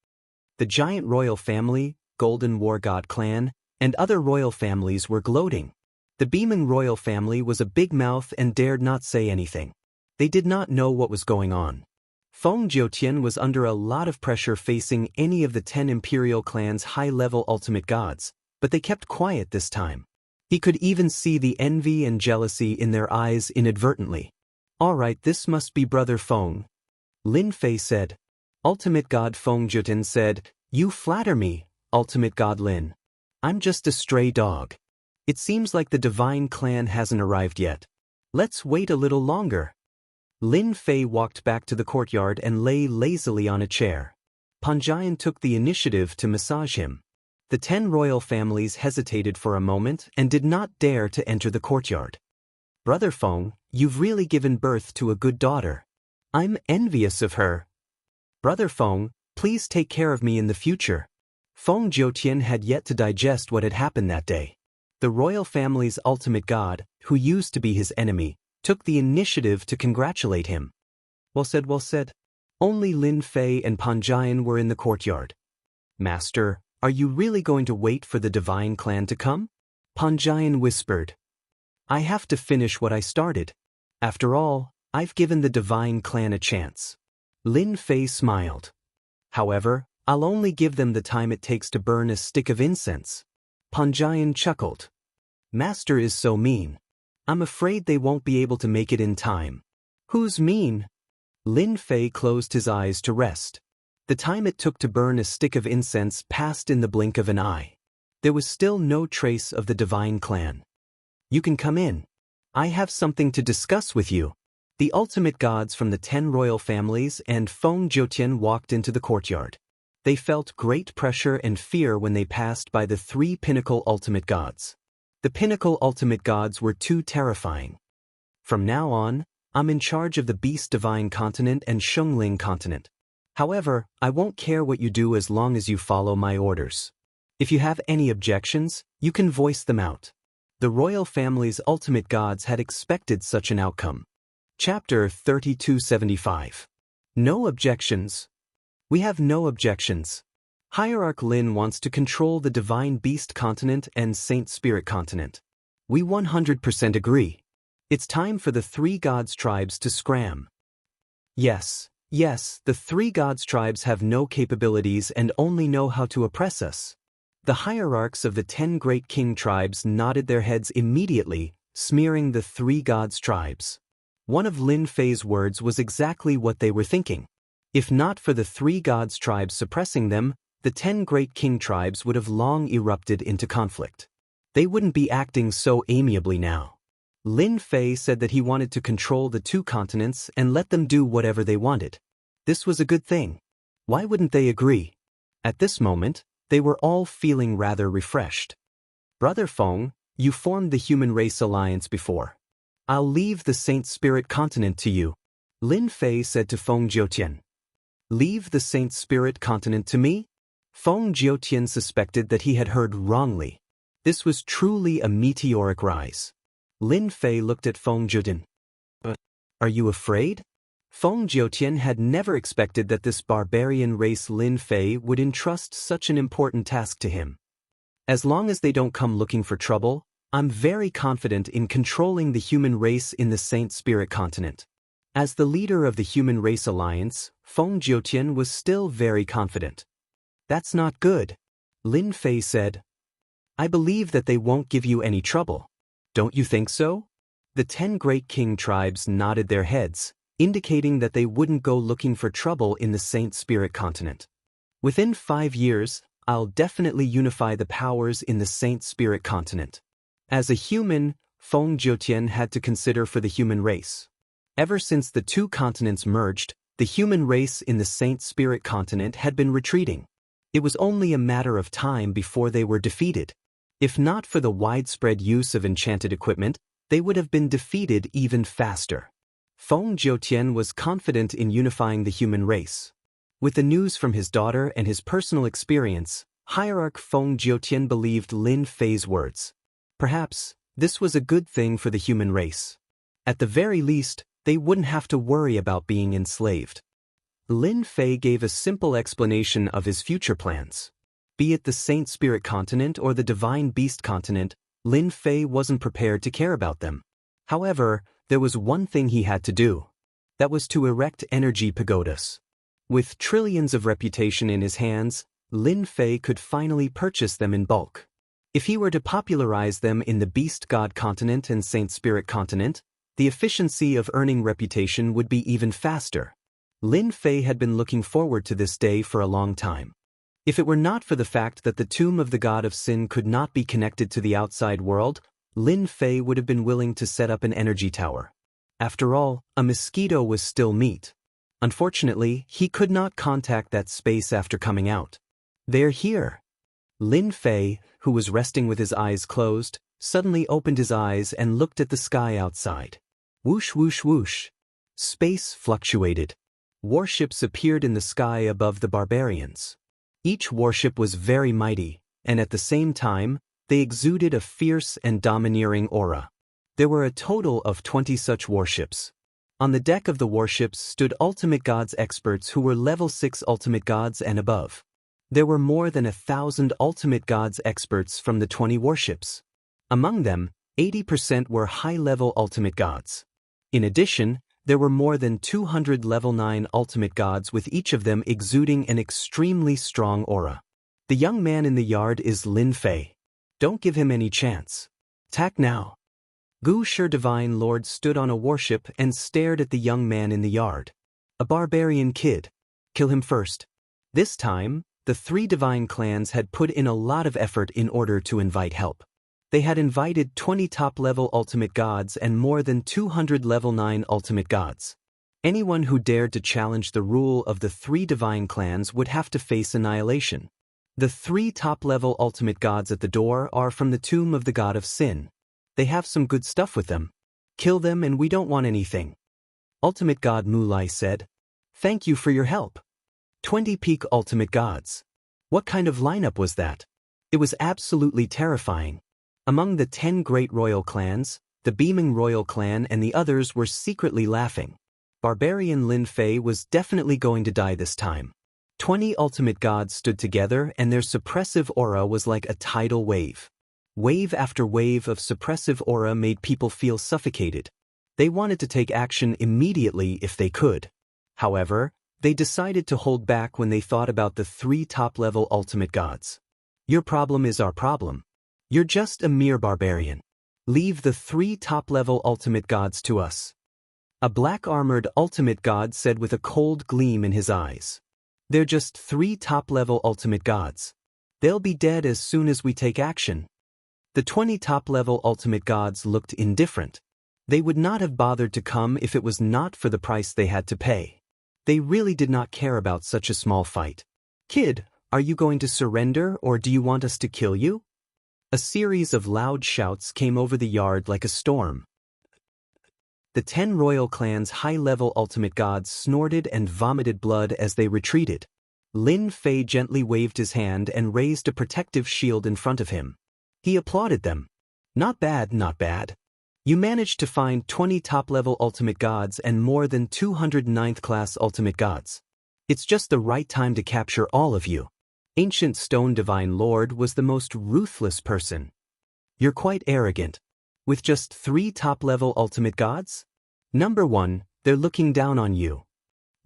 The giant royal family, golden war god clan, and other royal families were gloating. The beaming royal family was a big mouth and dared not say anything. They did not know what was going on. Feng Jiutian was under a lot of pressure facing any of the 10 imperial clans' high-level ultimate gods, but they kept quiet this time. He could even see the envy and jealousy in their eyes inadvertently. All right, this must be Brother Feng, Lin Fei said. Ultimate god Feng Jiutian said, you flatter me, ultimate god Lin. I'm just a stray dog. It seems like the divine clan hasn't arrived yet. Let's wait a little longer. Lin Fei walked back to the courtyard and lay lazily on a chair. Panjine took the initiative to massage him. The 10 royal families hesitated for a moment and did not dare to enter the courtyard. Brother Feng, you've really given birth to a good daughter. I'm envious of her. Brother Feng, please take care of me in the future. Feng Jiutian had yet to digest what had happened that day. The royal family's ultimate god, who used to be his enemy, took the initiative to congratulate him. Well said, well said. Only Lin Fei and Panjine were in the courtyard. Master, are you really going to wait for the divine clan to come? Panjine whispered. I have to finish what I started. After all, I've given the divine clan a chance. Lin Fei smiled. However, I'll only give them the time it takes to burn a stick of incense. Panjine chuckled. Master is so mean. I'm afraid they won't be able to make it in time. Who's mean? Lin Fei closed his eyes to rest. The time it took to burn a stick of incense passed in the blink of an eye. There was still no trace of the divine clan. You can come in. I have something to discuss with you. The ultimate gods from the 10 royal families and Feng Jiutian walked into the courtyard. They felt great pressure and fear when they passed by the 3 pinnacle ultimate gods. The pinnacle ultimate gods were too terrifying. From now on, I'm in charge of the Beast Divine Continent and Shungling Continent. However, I won't care what you do as long as you follow my orders. If you have any objections, you can voice them out. The royal family's ultimate gods had expected such an outcome. Chapter 3275. No objections. We have no objections. Hierarch Lin wants to control the Divine Beast Continent and Saint Spirit Continent. We 100% agree. It's time for the 3 gods tribes to scram. Yes, Yes, the three gods' tribes have no capabilities and only know how to oppress us. The hierarchs of the 10 great king tribes nodded their heads immediately, smearing the three gods' tribes. One of Lin Fei's words was exactly what they were thinking. If not for the three gods' tribes suppressing them, the 10 great king tribes would have long erupted into conflict. They wouldn't be acting so amiably now. Lin Fei said that he wanted to control the 2 continents and let them do whatever they wanted. This was a good thing. Why wouldn't they agree? At this moment, they were all feeling rather refreshed. Brother Feng, you formed the Human Race Alliance before. I'll leave the Saint Spirit continent to you, Lin Fei said to Feng Jiutian. Leave the Saint Spirit continent to me? Feng Jiutian suspected that he had heard wrongly. This was truly a meteoric rise. Lin Fei looked at Feng Jiutian. Are you afraid? Feng Jiutian had never expected that this barbarian race Lin Fei would entrust such an important task to him. As long as they don't come looking for trouble, I'm very confident in controlling the human race in the Saint Spirit continent. As the leader of the Human Race Alliance, Feng Jiutian was still very confident. That's not good, Lin Fei said. I believe that they won't give you any trouble. Don't you think so? The 10 great king tribes nodded their heads, indicating that they wouldn't go looking for trouble in the Saint Spirit continent. Within 5 years, I'll definitely unify the powers in the Saint Spirit continent. As a human, Feng Jiutian had to consider for the human race. Ever since the 2 continents merged, the human race in the Saint Spirit continent had been retreating. It was only a matter of time before they were defeated. If not for the widespread use of enchanted equipment, they would have been defeated even faster. Feng Jiutian was confident in unifying the human race. With the news from his daughter and his personal experience, Hierarch Feng Jiutian believed Lin Fei's words. Perhaps, this was a good thing for the human race. At the very least, they wouldn't have to worry about being enslaved. Lin Fei gave a simple explanation of his future plans. Be it the Saint Spirit continent or the Divine Beast continent, Lin Fei wasn't prepared to care about them. However, there was one thing he had to do. That was to erect energy pagodas. With trillions of reputation in his hands, Lin Fei could finally purchase them in bulk. If he were to popularize them in the Beast God continent and Saint Spirit continent, the efficiency of earning reputation would be even faster. Lin Fei had been looking forward to this day for a long time. If it were not for the fact that the tomb of the god of sin could not be connected to the outside world, Lin Fei would have been willing to set up an energy tower. After all, a mosquito was still meat. Unfortunately, he could not contact that space after coming out. They're here. Lin Fei, who was resting with his eyes closed, suddenly opened his eyes and looked at the sky outside. Whoosh whoosh whoosh. Space fluctuated. Warships appeared in the sky above the barbarians. Each warship was very mighty, and at the same time, they exuded a fierce and domineering aura. There were a total of 20 such warships. On the deck of the warships stood Ultimate Gods experts who were level 6 Ultimate Gods and above. There were more than 1,000 Ultimate Gods experts from the 20 warships. Among them, 80% were high-level Ultimate Gods. In addition, there were more than 200 level 9 Ultimate Gods with each of them exuding an extremely strong aura. The young man in the yard is Lin Fei. Don't give him any chance. Attack now. Gu Shi Divine Lord stood on a warship and stared at the young man in the yard. A barbarian kid. Kill him first. This time, the 3 divine clans had put in a lot of effort in order to invite help. They had invited 20 top-level Ultimate Gods and more than 200 level 9 Ultimate Gods. Anyone who dared to challenge the rule of the 3 divine clans would have to face annihilation. The 3 top-level Ultimate Gods at the door are from the tomb of the god of sin. They have some good stuff with them. Kill them and we don't want anything. Ultimate God Mulai said. Thank you for your help. 20 peak Ultimate Gods. What kind of lineup was that? It was absolutely terrifying. Among the 10 great royal clans, the Beaming Royal Clan and the others were secretly laughing. Barbarian Lin Fei was definitely going to die this time. 20 Ultimate Gods stood together and their suppressive aura was like a tidal wave. Wave after wave of suppressive aura made people feel suffocated. They wanted to take action immediately if they could. However, They decided to hold back when they thought about the 3 top-level ultimate gods. Your problem is our problem. You're just a mere barbarian. Leave the 3 top-level ultimate gods to us. A black-armored ultimate god said with a cold gleam in his eyes. They're just 3 top-level ultimate gods. They'll be dead as soon as we take action. The 20 top-level ultimate gods looked indifferent. They would not have bothered to come if it was not for the price they had to pay. They really did not care about such a small fight. Kid, are you going to surrender or do you want us to kill you? A series of loud shouts came over the yard like a storm. The 10 royal clan's high-level ultimate gods snorted and vomited blood as they retreated. Lin Fei gently waved his hand and raised a protective shield in front of him. He applauded them. Not bad, not bad. You managed to find 20 top-level ultimate gods and more than 200 9th-class ultimate gods. It's just the right time to capture all of you. Ancient Stone Divine Lord was the most ruthless person. You're quite arrogant. With just 3 top-level ultimate gods? Number 1, they're looking down on you.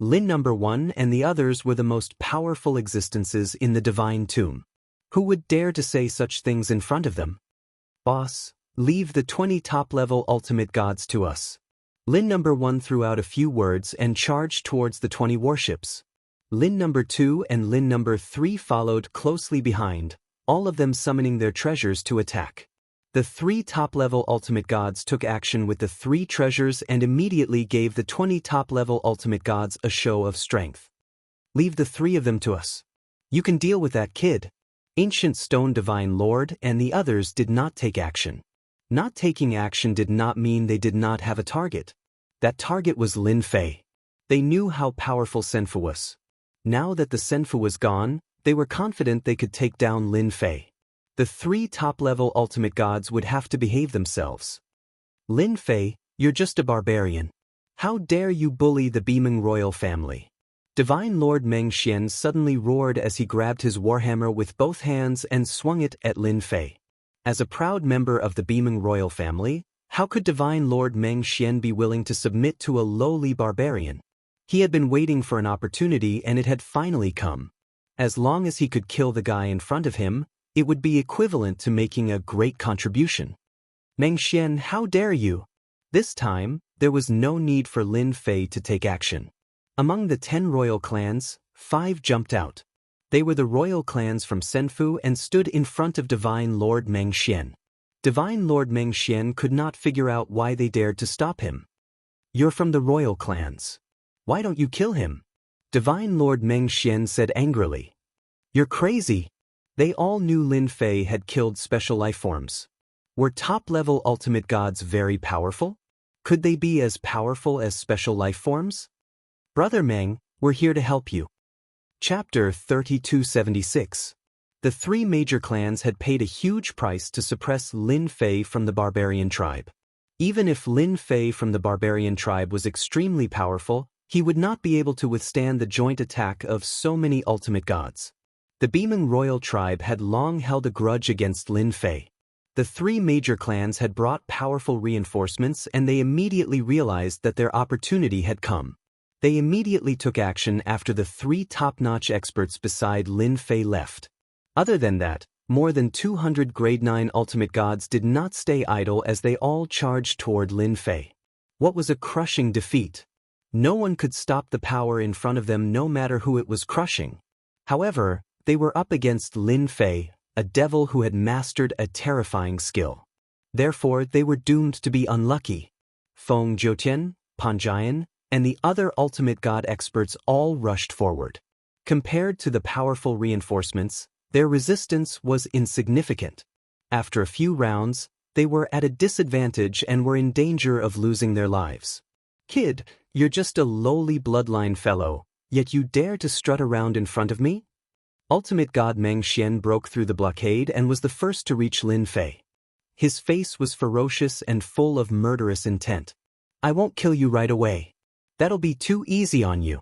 Lin Number 1 and the others were the most powerful existences in the Divine Tomb. Who would dare to say such things in front of them? Boss, leave the 20 top-level ultimate gods to us. Lin Number 1 threw out a few words and charged towards the 20 warships. Lin Number 2 and Lin Number 3 followed closely behind, all of them summoning their treasures to attack. The 3 top-level ultimate gods took action with the 3 treasures and immediately gave the 20 top-level ultimate gods a show of strength. Leave the 3 of them to us. You can deal with that, kid. Ancient Stone Divine Lord and the others did not take action. Not taking action did not mean they did not have a target. That target was Lin Fei. They knew how powerful Senfu was. Now that the Senfu was gone, they were confident they could take down Lin Fei. The 3 top-level ultimate gods would have to behave themselves. Lin Fei, you're just a barbarian. How dare you bully the Beaming royal family? Divine Lord Meng Xian suddenly roared as he grabbed his warhammer with both hands and swung it at Lin Fei. As a proud member of the Beaming royal family, how could Divine Lord Meng Xian be willing to submit to a lowly barbarian? He had been waiting for an opportunity and it had finally come. As long as he could kill the guy in front of him, it would be equivalent to making a great contribution. Meng Xian, how dare you? This time, there was no need for Lin Fei to take action. Among the 10 royal clans, 5 jumped out. They were the royal clans from Senfu and stood in front of Divine Lord Meng Xian. Divine Lord Meng Xian could not figure out why they dared to stop him. You're from the royal clans. Why don't you kill him? Divine Lord Meng Xian said angrily. You're crazy. They all knew Lin Fei had killed special life forms. Were top-level ultimate gods very powerful? Could they be as powerful as special life forms? Brother Meng, we're here to help you. Chapter 3276. The 3 major clans had paid a huge price to suppress Lin Fei from the barbarian tribe. Even if Lin Fei from the barbarian tribe was extremely powerful, he would not be able to withstand the joint attack of so many ultimate gods. The Beaming royal tribe had long held a grudge against Lin Fei. The 3 major clans had brought powerful reinforcements and they immediately realized that their opportunity had come. They immediately took action after the 3 top-notch experts beside Lin Fei left. Other than that, more than 200 grade 9 ultimate gods did not stay idle as they all charged toward Lin Fei. What was a crushing defeat. No one could stop the power in front of them no matter who it was crushing. However, they were up against Lin Fei, a devil who had mastered a terrifying skill. Therefore, they were doomed to be unlucky. Feng Jiutian, Pan Jian, and the other ultimate god experts all rushed forward. Compared to the powerful reinforcements, their resistance was insignificant. After a few rounds, they were at a disadvantage and were in danger of losing their lives. Kid, you're just a lowly bloodline fellow, yet you dare to strut around in front of me? Ultimate god Meng Xian broke through the blockade and was the first to reach Lin Fei. His face was ferocious and full of murderous intent. I won't kill you right away. That'll be too easy on you.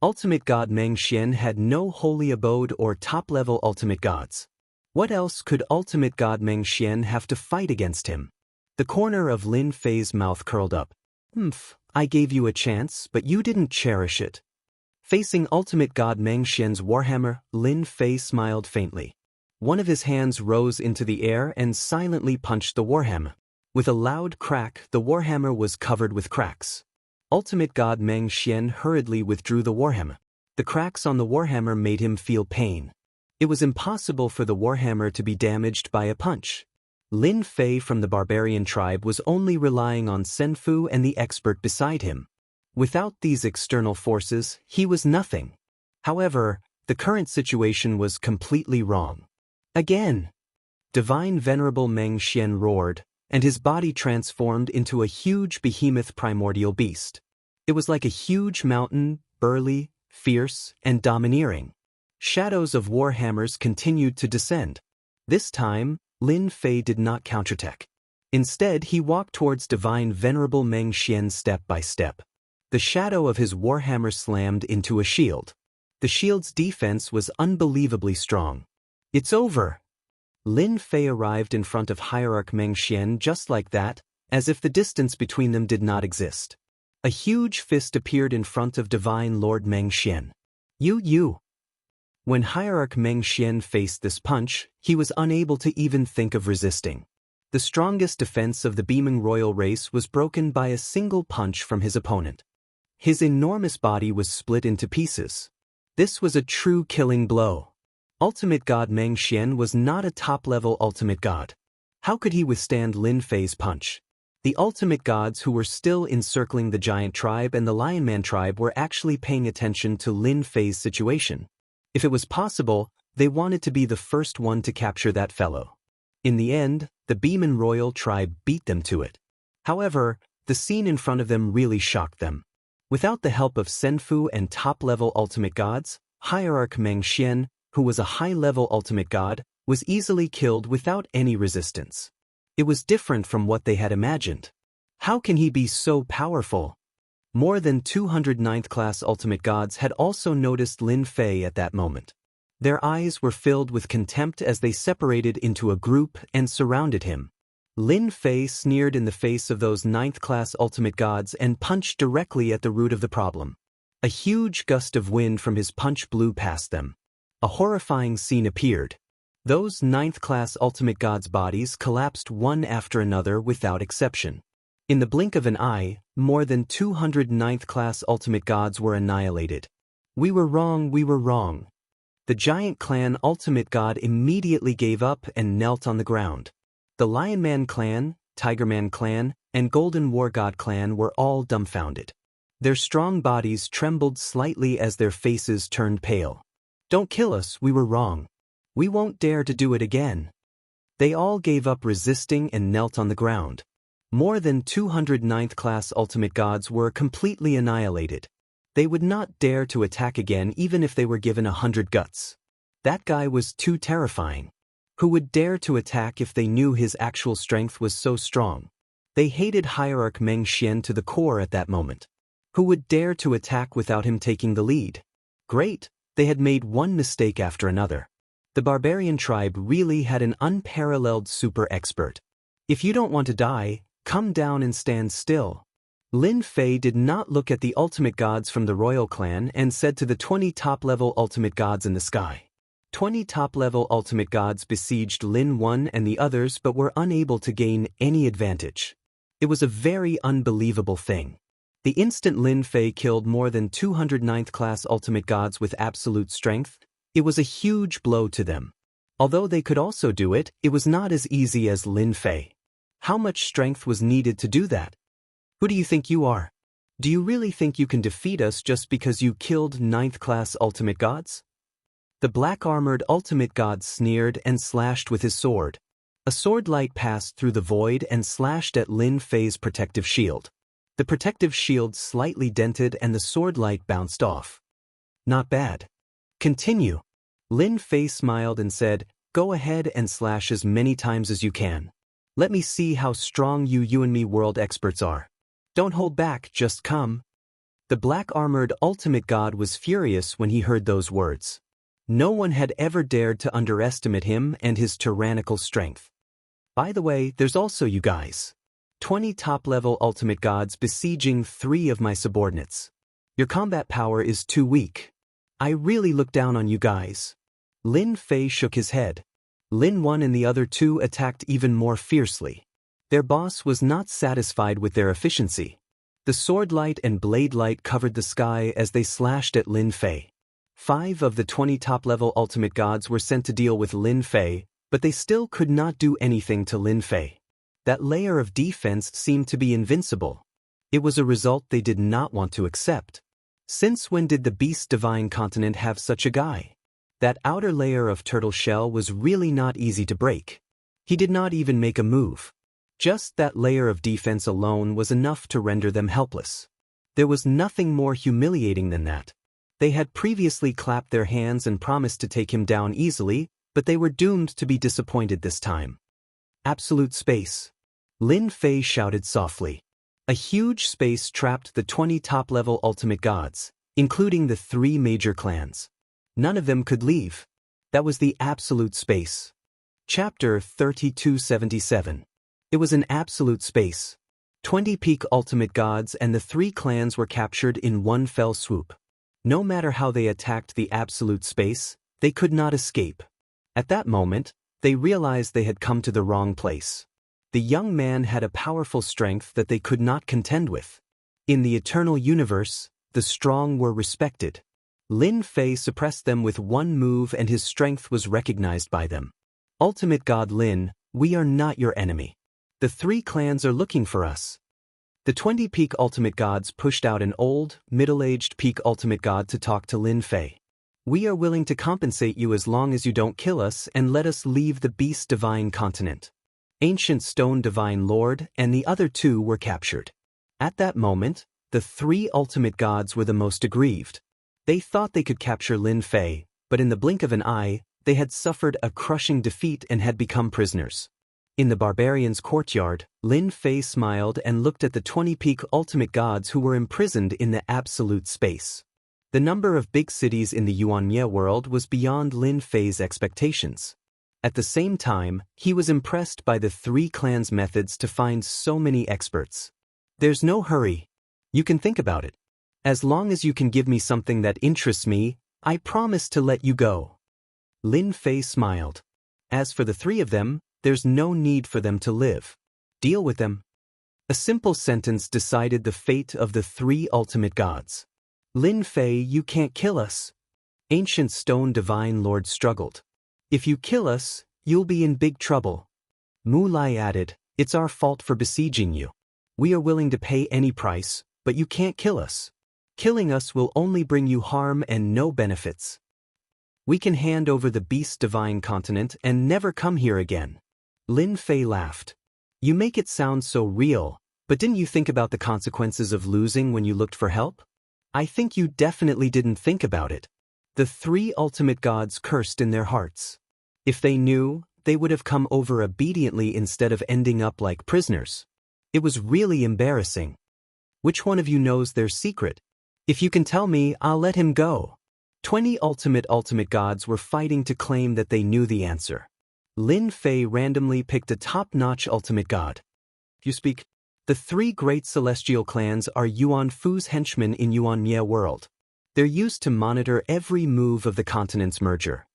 Ultimate god Meng Xian had no holy abode or top-level ultimate gods. What else could ultimate god Meng Xian have to fight against him? The corner of Lin Fei's mouth curled up. I gave you a chance, but you didn't cherish it. Facing ultimate god Meng Xian's warhammer, Lin Fei smiled faintly. One of his hands rose into the air and silently punched the warhammer. With a loud crack, the warhammer was covered with cracks. Ultimate god Meng Xian hurriedly withdrew the warhammer. The cracks on the warhammer made him feel pain. It was impossible for the warhammer to be damaged by a punch. Lin Fei from the barbarian tribe was only relying on Senfu and the expert beside him. Without these external forces, he was nothing. However, the current situation was completely wrong. Again! Divine Venerable Meng Xian roared, and his body transformed into a huge behemoth primordial beast. It was like a huge mountain, burly, fierce, and domineering. Shadows of warhammers continued to descend. This time, Lin Fei did not counterattack. Instead, he walked towards Divine Venerable Meng Xian step by step. The shadow of his warhammer slammed into a shield. The shield's defense was unbelievably strong. It's over! Lin Fei arrived in front of Hierarch Meng Xian just like that, as if the distance between them did not exist. A huge fist appeared in front of Divine Lord Meng Xian. You! When Hierarch Meng Xian faced this punch, he was unable to even think of resisting. The strongest defense of the beaming royal race was broken by a single punch from his opponent. His enormous body was split into pieces. This was a true killing blow. Ultimate God Meng Xian was not a top-level ultimate god. How could he withstand Lin Fei's punch? The ultimate gods who were still encircling the giant tribe and the Lionman tribe were actually paying attention to Lin Fei's situation. If it was possible, they wanted to be the first one to capture that fellow. In the end, the Beeman Royal tribe beat them to it. However, the scene in front of them really shocked them. Without the help of Senfu and top-level ultimate gods, Hierarch Meng Xian, who was a high-level ultimate god, was easily killed without any resistance. It was different from what they had imagined. How can he be so powerful? More than 200 ninth-class ultimate gods had also noticed Lin Fei at that moment. Their eyes were filled with contempt as they separated into a group and surrounded him. Lin Fei sneered in the face of those ninth-class ultimate gods and punched directly at the root of the problem. A huge gust of wind from his punch blew past them. A horrifying scene appeared. Those ninth-class ultimate gods' bodies collapsed one after another without exception. In the blink of an eye, more than 200 ninth-class ultimate gods were annihilated. We were wrong. The giant clan ultimate god immediately gave up and knelt on the ground. The Lionman clan, Tigerman clan, and Golden War God clan were all dumbfounded. Their strong bodies trembled slightly as their faces turned pale. Don't kill us, we were wrong. We won't dare to do it again. They all gave up resisting and knelt on the ground. More than 200 ninth-class ultimate gods were completely annihilated. They would not dare to attack again even if they were given 100 guts. That guy was too terrifying. Who would dare to attack if they knew his actual strength was so strong? They hated Hierarch Meng Xian to the core at that moment. Who would dare to attack without him taking the lead? Great, they had made one mistake after another. The barbarian tribe really had an unparalleled super expert. If you don't want to die, come down and stand still. Lin Fei did not look at the ultimate gods from the royal clan and said to the 20 top-level ultimate gods in the sky. 20 top-level ultimate gods besieged Lin 1 and the others but were unable to gain any advantage. It was a very unbelievable thing. The instant Lin Fei killed more than 200 ninth-class ultimate gods with absolute strength, it was a huge blow to them. Although they could also do it, it was not as easy as Lin Fei. How much strength was needed to do that? Who do you think you are? Do you really think you can defeat us just because you killed ninth-class ultimate gods? The black-armored ultimate god sneered and slashed with his sword. A sword light passed through the void and slashed at Lin Fei's protective shield. The protective shield slightly dented and the sword light bounced off. Not bad. Continue. Lin Fei smiled and said, "Go ahead and slash as many times as you can. Let me see how strong you and me world experts are. Don't hold back, just come." The black-armored ultimate god was furious when he heard those words. No one had ever dared to underestimate him and his tyrannical strength. By the way, there's also you guys. 20 top-level ultimate gods besieging 3 of my subordinates. Your combat power is too weak. I really look down on you guys. Lin Fei shook his head. Lin 1 and the other two attacked even more fiercely. Their boss was not satisfied with their efficiency. The sword light and blade light covered the sky as they slashed at Lin Fei. 5 of the 20 top-level ultimate gods were sent to deal with Lin Fei, but they still could not do anything to Lin Fei. That layer of defense seemed to be invincible. It was a result they did not want to accept. Since when did the Beast Divine Continent have such a guy? That outer layer of turtle shell was really not easy to break. He did not even make a move. Just that layer of defense alone was enough to render them helpless. There was nothing more humiliating than that. They had previously clapped their hands and promised to take him down easily, but they were doomed to be disappointed this time. Absolute space. Lin Fei shouted softly. A huge space trapped the 20 top-level ultimate gods, including the 3 major clans. None of them could leave. That was the absolute space. Chapter 3277. It was an absolute space. 20 peak ultimate gods and the 3 clans were captured in one fell swoop. No matter how they attacked the absolute space, they could not escape. At that moment, they realized they had come to the wrong place. The young man had a powerful strength that they could not contend with. In the eternal universe, the strong were respected. Lin Fei suppressed them with one move and his strength was recognized by them. Ultimate God Lin, we are not your enemy. The 3 clans are looking for us. The 20 peak ultimate gods pushed out an old, middle-aged peak ultimate god to talk to Lin Fei. We are willing to compensate you as long as you don't kill us and let us leave the Beast Divine Continent. Ancient Stone Divine Lord and the other 2 were captured. At that moment, the 3 ultimate gods were the most aggrieved. They thought they could capture Lin Fei, but in the blink of an eye, they had suffered a crushing defeat and had become prisoners. In the barbarian's courtyard, Lin Fei smiled and looked at the 20 peak ultimate gods who were imprisoned in the absolute space. The number of big cities in the Yuanmie world was beyond Lin Fei's expectations. At the same time, he was impressed by the 3 clans' methods to find so many experts. There's no hurry. You can think about it. As long as you can give me something that interests me, I promise to let you go. Lin Fei smiled. As for the 3 of them, there's no need for them to live. Deal with them. A simple sentence decided the fate of the 3 ultimate gods. Lin Fei, you can't kill us. Ancient Stone Divine Lord struggled. If you kill us, you'll be in big trouble. Mu Lai added, it's our fault for besieging you. We are willing to pay any price, but you can't kill us. Killing us will only bring you harm and no benefits. We can hand over the Beast Divine Continent and never come here again. Lin Fei laughed. You make it sound so real, but didn't you think about the consequences of losing when you looked for help? I think you definitely didn't think about it. The 3 ultimate gods cursed in their hearts. If they knew, they would have come over obediently instead of ending up like prisoners. It was really embarrassing. Which one of you knows their secret? If you can tell me, I'll let him go. 20 ultimate gods were fighting to claim that they knew the answer. Lin Fei randomly picked a top-notch ultimate god. You speak. The 3 great celestial clans are Yuan Fu's henchmen in Yuanmie world. They're used to monitor every move of the continent's merger.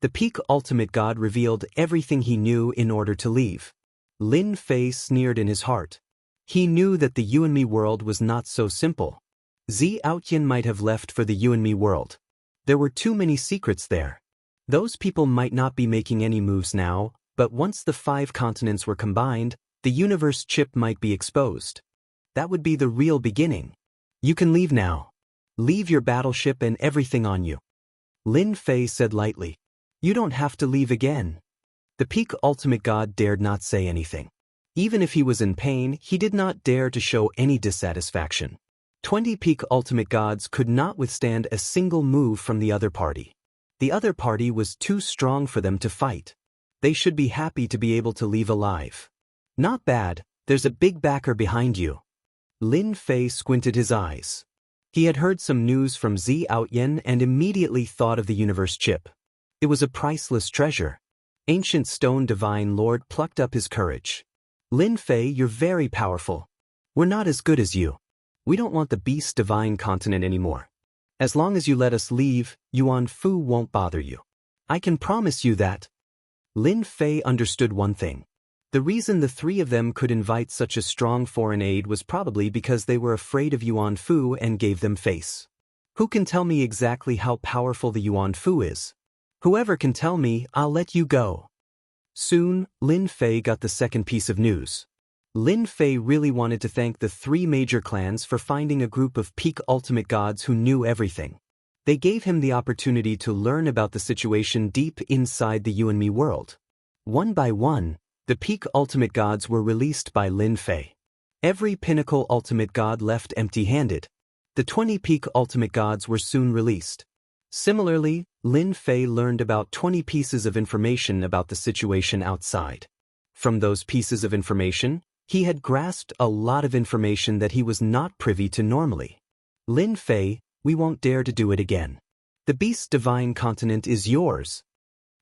The peak ultimate god revealed everything he knew in order to leave. Lin Fei sneered in his heart. He knew that the Yuanmie world was not so simple. Xiaoyan might have left for the Yuanmie world. There were too many secrets there. Those people might not be making any moves now, but once the 5 continents were combined, the universe chip might be exposed. That would be the real beginning. You can leave now. Leave your battleship and everything on you. Lin Fei said lightly. You don't have to leave again. The peak ultimate god dared not say anything. Even if he was in pain, he did not dare to show any dissatisfaction. 20 peak ultimate gods could not withstand a single move from the other party. The other party was too strong for them to fight. They should be happy to be able to leave alive. Not bad, there's a big backer behind you. Lin Fei squinted his eyes. He had heard some news from Xiaoyan and immediately thought of the universe chip. It was a priceless treasure. Ancient Stone Divine Lord plucked up his courage. Lin Fei, you're very powerful. We're not as good as you. We don't want the Beast Divine continent anymore. As long as you let us leave, Yuan Fu won't bother you. I can promise you that. Lin Fei understood one thing. The reason the three of them could invite such a strong foreign aid was probably because they were afraid of Yuan Fu and gave them face. Who can tell me exactly how powerful the Yuan Fu is? Whoever can tell me, I'll let you go. Soon, Lin Fei got the second piece of news. Lin Fei really wanted to thank the three major clans for finding a group of peak ultimate gods who knew everything. They gave him the opportunity to learn about the situation deep inside the You and Me world. One by one, the peak ultimate gods were released by Lin Fei. Every pinnacle ultimate god left empty-handed. The 20 peak ultimate gods were soon released. Similarly, Lin Fei learned about 20 pieces of information about the situation outside. From those pieces of information, he had grasped a lot of information that he was not privy to normally. Lin Fei, we won't dare to do it again. The Beast Divine continent is yours.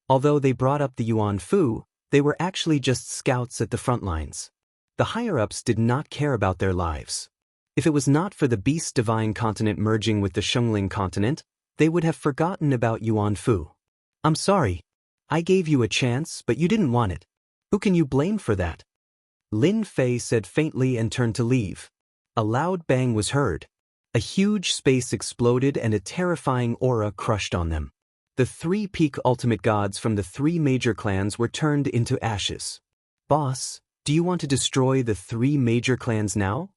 Although they brought up the Yuan Fu, they were actually just scouts at the front lines. The higher-ups did not care about their lives. If it was not for the Beast Divine continent merging with the Xiangling continent, they would have forgotten about Yuan Fu. I'm sorry. I gave you a chance, but you didn't want it. Who can you blame for that? Lin Fei said faintly and turned to leave. A loud bang was heard. A huge space exploded and a terrifying aura crushed on them. The three peak ultimate gods from the three major clans were turned into ashes. Boss, do you want to destroy the three major clans now?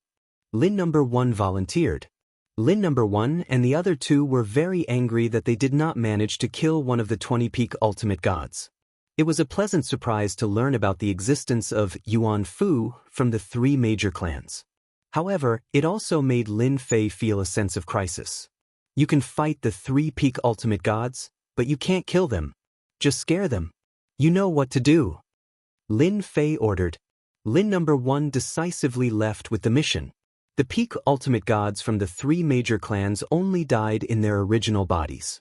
Lin number 1 volunteered. Lin number 1 and the other two were very angry that they did not manage to kill one of the 20 peak ultimate gods. It was a pleasant surprise to learn about the existence of Yuan Fu from the three major clans. However, it also made Lin Fei feel a sense of crisis. You can fight the three peak ultimate gods, but you can't kill them. Just scare them. You know what to do. Lin Fei ordered. Lin number 1 decisively left with the mission. The peak ultimate gods from the three major clans only died in their original bodies.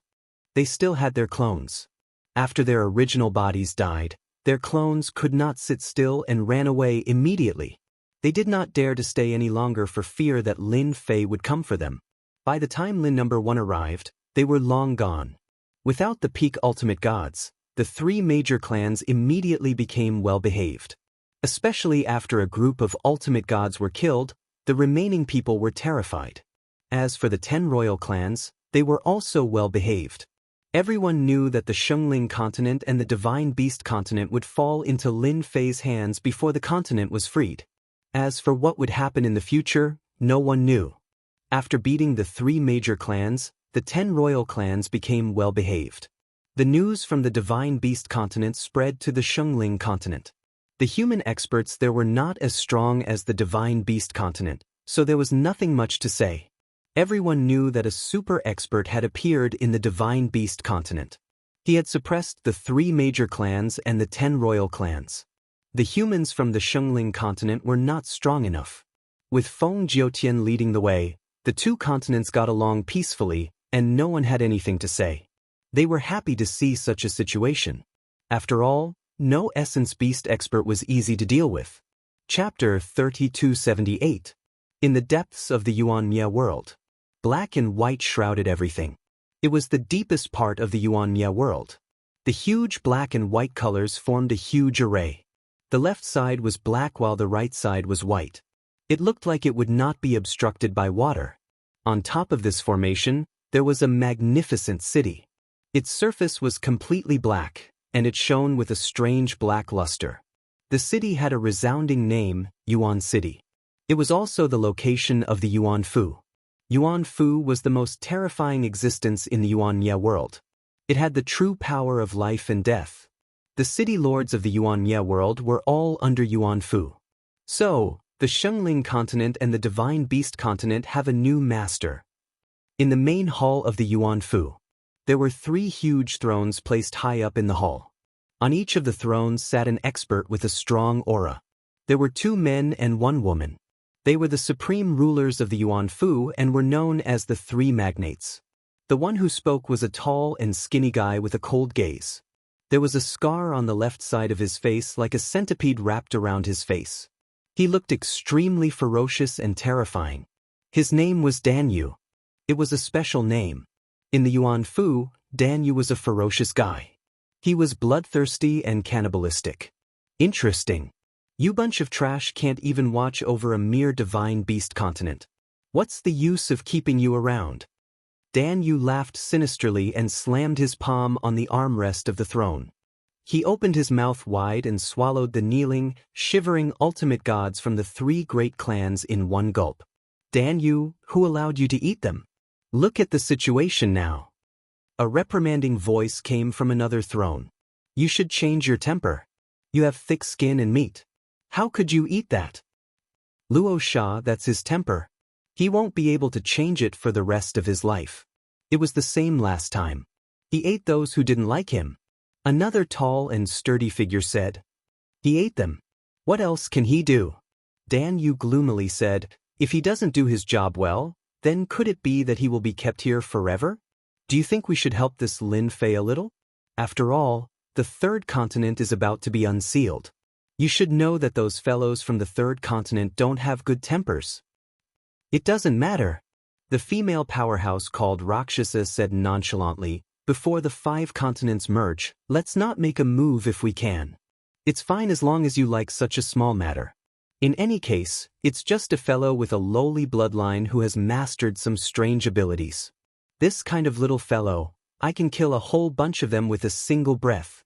They still had their clones. After their original bodies died, their clones could not sit still and ran away immediately. They did not dare to stay any longer for fear that Lin Fei would come for them. By the time Lin number 1 arrived, they were long gone. Without the peak ultimate gods, the three major clans immediately became well-behaved. Especially after a group of ultimate gods were killed, the remaining people were terrified. As for the 10 royal clans, they were also well-behaved. Everyone knew that the Xiangling continent and the Divine Beast continent would fall into Lin Fei's hands before the continent was freed. As for what would happen in the future, no one knew. After beating the three major clans, the 10 royal clans became well-behaved. The news from the Divine Beast continent spread to the Xiangling continent. The human experts there were not as strong as the Divine Beast continent, so there was nothing much to say. Everyone knew that a super expert had appeared in the Divine Beast continent. He had suppressed the three major clans and the 10 royal clans. The humans from the Xiangling continent were not strong enough. With Feng Jiutian leading the way, the two continents got along peacefully, and no one had anything to say. They were happy to see such a situation. After all, no essence beast expert was easy to deal with. Chapter 3278. In the depths of the Yuan-Mia world. Black and white shrouded everything. It was the deepest part of the Yuan-Mia world. The huge black and white colors formed a huge array. The left side was black while the right side was white. It looked like it would not be obstructed by water. On top of this formation, there was a magnificent city. Its surface was completely black, and it shone with a strange black luster. The city had a resounding name, Yuan City. It was also the location of the Yuan Fu. Yuan Fu was the most terrifying existence in the Yuan-Mia world. It had the true power of life and death. The city lords of the Yuan-Mia world were all under Yuan Fu. So, the Xiangling continent and the Divine Beast continent have a new master. In the main hall of the Yuan Fu, there were 3 huge thrones placed high up in the hall. On each of the thrones sat an expert with a strong aura. There were 2 men and 1 woman. They were the supreme rulers of the Yuan Fu and were known as the 3 magnates. The one who spoke was a tall and skinny guy with a cold gaze. There was a scar on the left side of his face like a centipede wrapped around his face. He looked extremely ferocious and terrifying. His name was Dan Yu. It was a special name. In the Yuan Fu, Dan Yu was a ferocious guy. He was bloodthirsty and cannibalistic. Interesting. You bunch of trash can't even watch over a mere divine beast continent. What's the use of keeping you around? Dan Yu laughed sinisterly and slammed his palm on the armrest of the throne. He opened his mouth wide and swallowed the kneeling, shivering ultimate gods from the 3 great clans in one gulp. Dan Yu, who allowed you to eat them? Look at the situation now. A reprimanding voice came from another throne. You should change your temper. You have thick skin and meat. How could you eat that? Luo Sha, that's his temper. He won't be able to change it for the rest of his life. It was the same last time. He ate those who didn't like him. Another tall and sturdy figure said. He ate them. What else can he do? Dan Yu gloomily said, if he doesn't do his job well, then could it be that he will be kept here forever? Do you think we should help this Lin Fei a little? After all, the 3rd continent is about to be unsealed. You should know that those fellows from the 3rd continent don't have good tempers. It doesn't matter. The female powerhouse called Rakshasa said nonchalantly, before the 5 continents merge, let's not make a move if we can. It's fine as long as you like such a small matter. In any case, it's just a fellow with a lowly bloodline who has mastered some strange abilities. This kind of little fellow, I can kill a whole bunch of them with a single breath.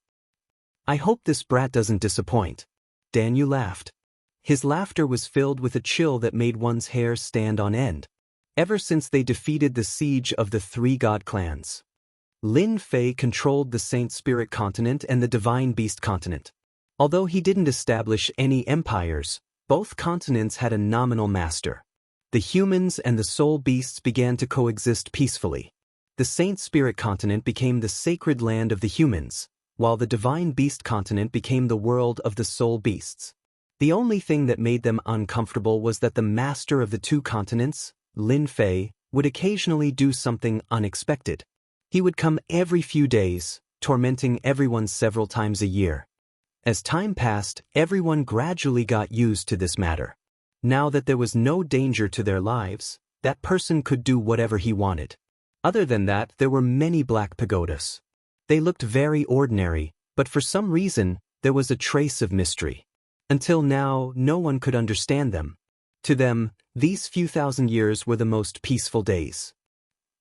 I hope this brat doesn't disappoint. Dan Yu laughed. His laughter was filled with a chill that made one's hair stand on end. Ever since they defeated the siege of the 3 god clans, Lin Fei controlled the Saint Spirit continent and the Divine Beast continent. Although he didn't establish any empires, both continents had a nominal master. The humans and the soul beasts began to coexist peacefully. The Saint Spirit continent became the sacred land of the humans, while the Divine Beast continent became the world of the soul beasts. The only thing that made them uncomfortable was that the master of the 2 continents, Lin Fei, would occasionally do something unexpected. He would come every few days, tormenting everyone several times a year. As time passed, everyone gradually got used to this matter. Now that there was no danger to their lives, that person could do whatever he wanted. Other than that, there were many black pagodas. They looked very ordinary, but for some reason, there was a trace of mystery. Until now, no one could understand them. To them, these few thousand years were the most peaceful days.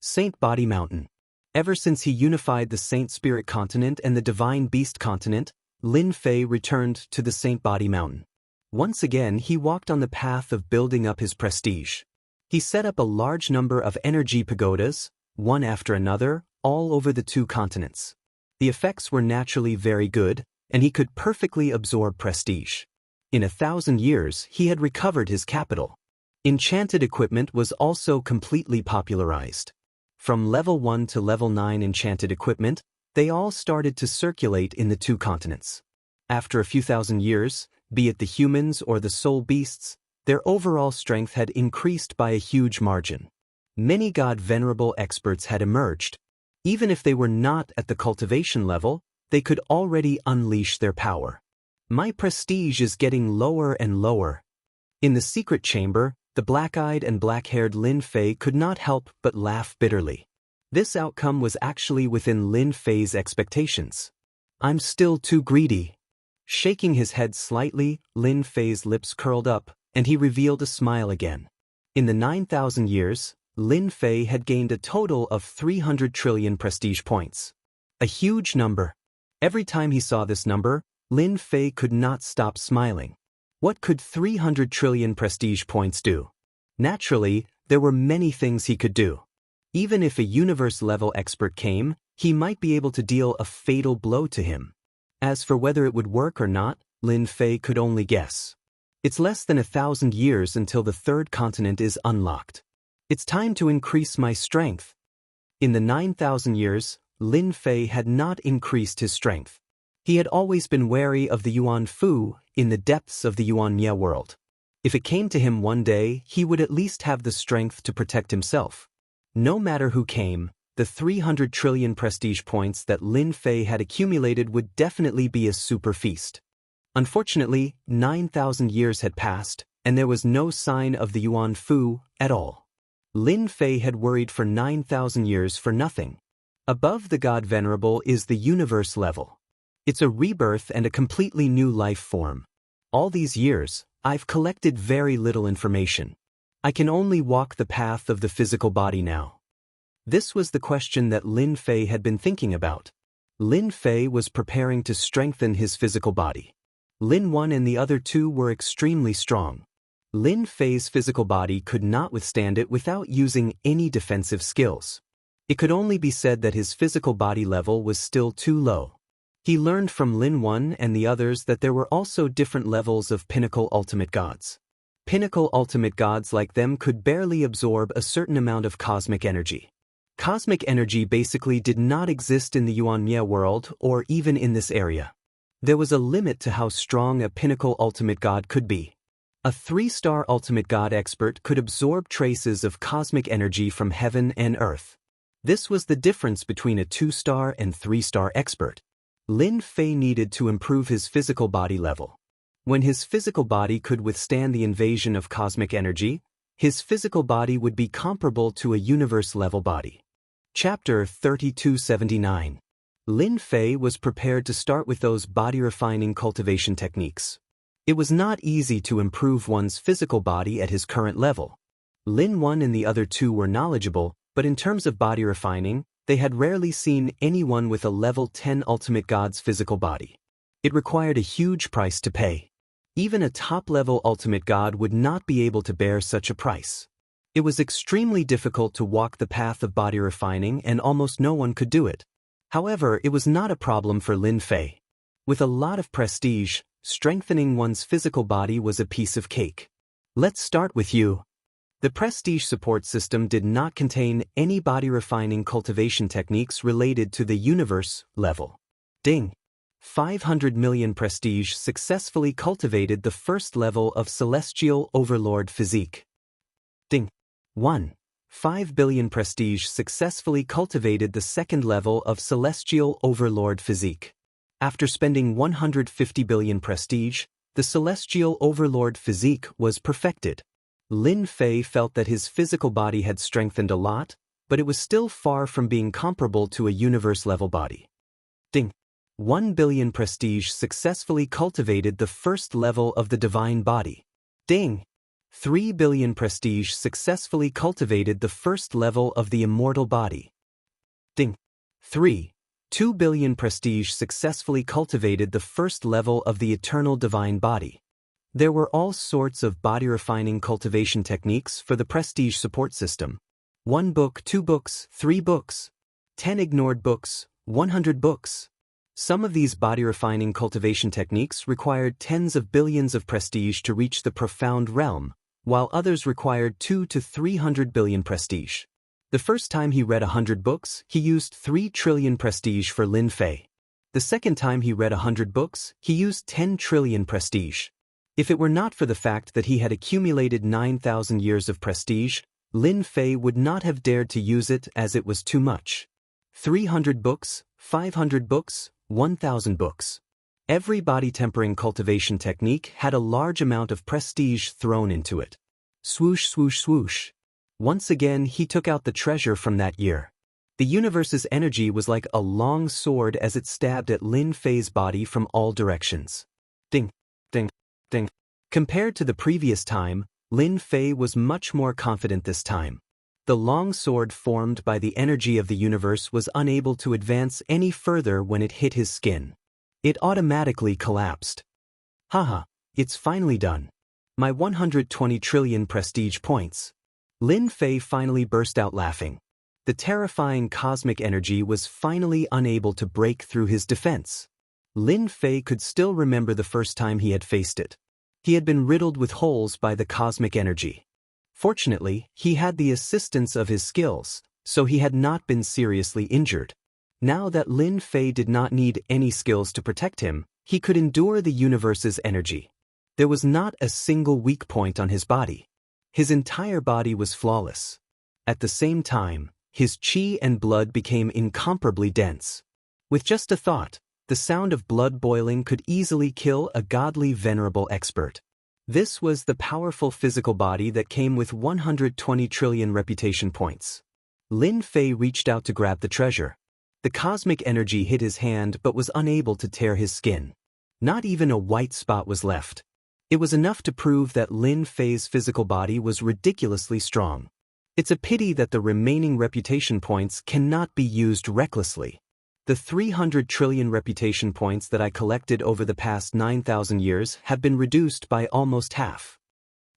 Saint Body Mountain. Ever since he unified the Saint Spirit continent and the Divine Beast continent, Lin Fei returned to the Saint Body Mountain. Once again, he walked on the path of building up his prestige. He set up a large number of energy pagodas, one after another, all over the 2 continents. The effects were naturally very good, and he could perfectly absorb prestige. In 1,000 years, he had recovered his capital. Enchanted equipment was also completely popularized. From level 1 to level 9 enchanted equipment, they all started to circulate in the 2 continents. After a few thousand years, be it the humans or the soul beasts, their overall strength had increased by a huge margin. Many god-venerable experts had emerged. Even if they were not at the cultivation level, they could already unleash their power. My prestige is getting lower and lower. In the secret chamber, the black-eyed and black-haired Lin Fei could not help but laugh bitterly. This outcome was actually within Lin Fei's expectations. I'm still too greedy. Shaking his head slightly, Lin Fei's lips curled up, and he revealed a smile again. In the 9,000 years, Lin Fei had gained a total of 300 trillion prestige points. A huge number. Every time he saw this number, Lin Fei could not stop smiling. What could 300 trillion prestige points do? Naturally, there were many things he could do. Even if a universe-level expert came, he might be able to deal a fatal blow to him. As for whether it would work or not, Lin Fei could only guess. It's less than 1,000 years until the 3rd continent is unlocked. It's time to increase my strength. In the 9,000 years, Lin Fei had not increased his strength. He had always been wary of the Yuan Fu in the depths of the Yuan Ye world. If it came to him one day, he would at least have the strength to protect himself. No matter who came, the 300 trillion prestige points that Lin Fei had accumulated would definitely be a super feast. Unfortunately, 9,000 years had passed, and there was no sign of the Yuan Fu at all. Lin Fei had worried for 9,000 years for nothing. Above the God Venerable is the universe level. It's a rebirth and a completely new life form. All these years, I've collected very little information. I can only walk the path of the physical body now. This was the question that Lin Fei had been thinking about. Lin Fei was preparing to strengthen his physical body. Lin 1 and the other two were extremely strong. Lin Fei's physical body could not withstand it without using any defensive skills. It could only be said that his physical body level was still too low. He learned from Lin 1 and the others that there were also different levels of pinnacle ultimate gods. Pinnacle ultimate gods like them could barely absorb a certain amount of cosmic energy. Cosmic energy basically did not exist in the Yuanmie world or even in this area. There was a limit to how strong a pinnacle ultimate god could be. A 3-star ultimate god expert could absorb traces of cosmic energy from heaven and earth. This was the difference between a 2-star and 3-star expert. Lin Fei needed to improve his physical body level. When his physical body could withstand the invasion of cosmic energy, his physical body would be comparable to a universe-level body. Chapter 3279. Lin Fei was prepared to start with those body-refining cultivation techniques. It was not easy to improve one's physical body at his current level. Lin 1 and the other two were knowledgeable, but in terms of body refining, they had rarely seen anyone with a level 10 ultimate god's physical body. It required a huge price to pay. Even a top-level ultimate god would not be able to bear such a price. It was extremely difficult to walk the path of body refining and almost no one could do it. However, it was not a problem for Lin Fei. With a lot of prestige, strengthening one's physical body was a piece of cake. Let's start with you. The prestige support system did not contain any body-refining cultivation techniques related to the universe level. Ding! 500 million prestige successfully cultivated the first level of celestial overlord physique. Ding! 5 billion prestige successfully cultivated the second level of celestial overlord physique. After spending 150 billion prestige, the celestial overlord physique was perfected. Lin Fei felt that his physical body had strengthened a lot, but it was still far from being comparable to a universe-level body. Ding! 1 billion prestige successfully cultivated the first level of the divine body. Ding! 3 billion prestige successfully cultivated the first level of the immortal body. Ding! 2 billion prestige successfully cultivated the first level of the eternal divine body. There were all sorts of body-refining cultivation techniques for the prestige support system. 1 book, 2 books, 3 books, 10 ignored books, 100 books. Some of these body-refining cultivation techniques required tens of billions of prestige to reach the profound realm, while others required 2 to 300 billion prestige. The first time he read 100 books, he used 3 trillion prestige for Lin Fei. The second time he read 100 books, he used 10 trillion prestige. If it were not for the fact that he had accumulated 9,000 years of prestige, Lin Fei would not have dared to use it as it was too much. 300 books, 500 books, 1,000 books. Every body-tempering cultivation technique had a large amount of prestige thrown into it. Swoosh, swoosh, swoosh. Once again, he took out the treasure from that year. The universe's energy was like a long sword as it stabbed at Lin Fei's body from all directions. Ding, ding, ding. Compared to the previous time, Lin Fei was much more confident this time. The long sword formed by the energy of the universe was unable to advance any further when it hit his skin. It automatically collapsed. Haha, it's finally done. My 120 trillion prestige points. Lin Fei finally burst out laughing. The terrifying cosmic energy was finally unable to break through his defense. Lin Fei could still remember the first time he had faced it. He had been riddled with holes by the cosmic energy. Fortunately, he had the assistance of his skills, so he had not been seriously injured. Now that Lin Fei did not need any skills to protect him, he could endure the universe's energy. There was not a single weak point on his body. His entire body was flawless. At the same time, his qi and blood became incomparably dense. With just a thought, the sound of blood boiling could easily kill a godly venerable expert. This was the powerful physical body that came with 120 trillion reputation points. Lin Fei reached out to grab the treasure. The cosmic energy hit his hand but was unable to tear his skin. Not even a white spot was left. It was enough to prove that Lin Fei's physical body was ridiculously strong. It's a pity that the remaining reputation points cannot be used recklessly. The 300 trillion reputation points that I collected over the past 9,000 years have been reduced by almost half.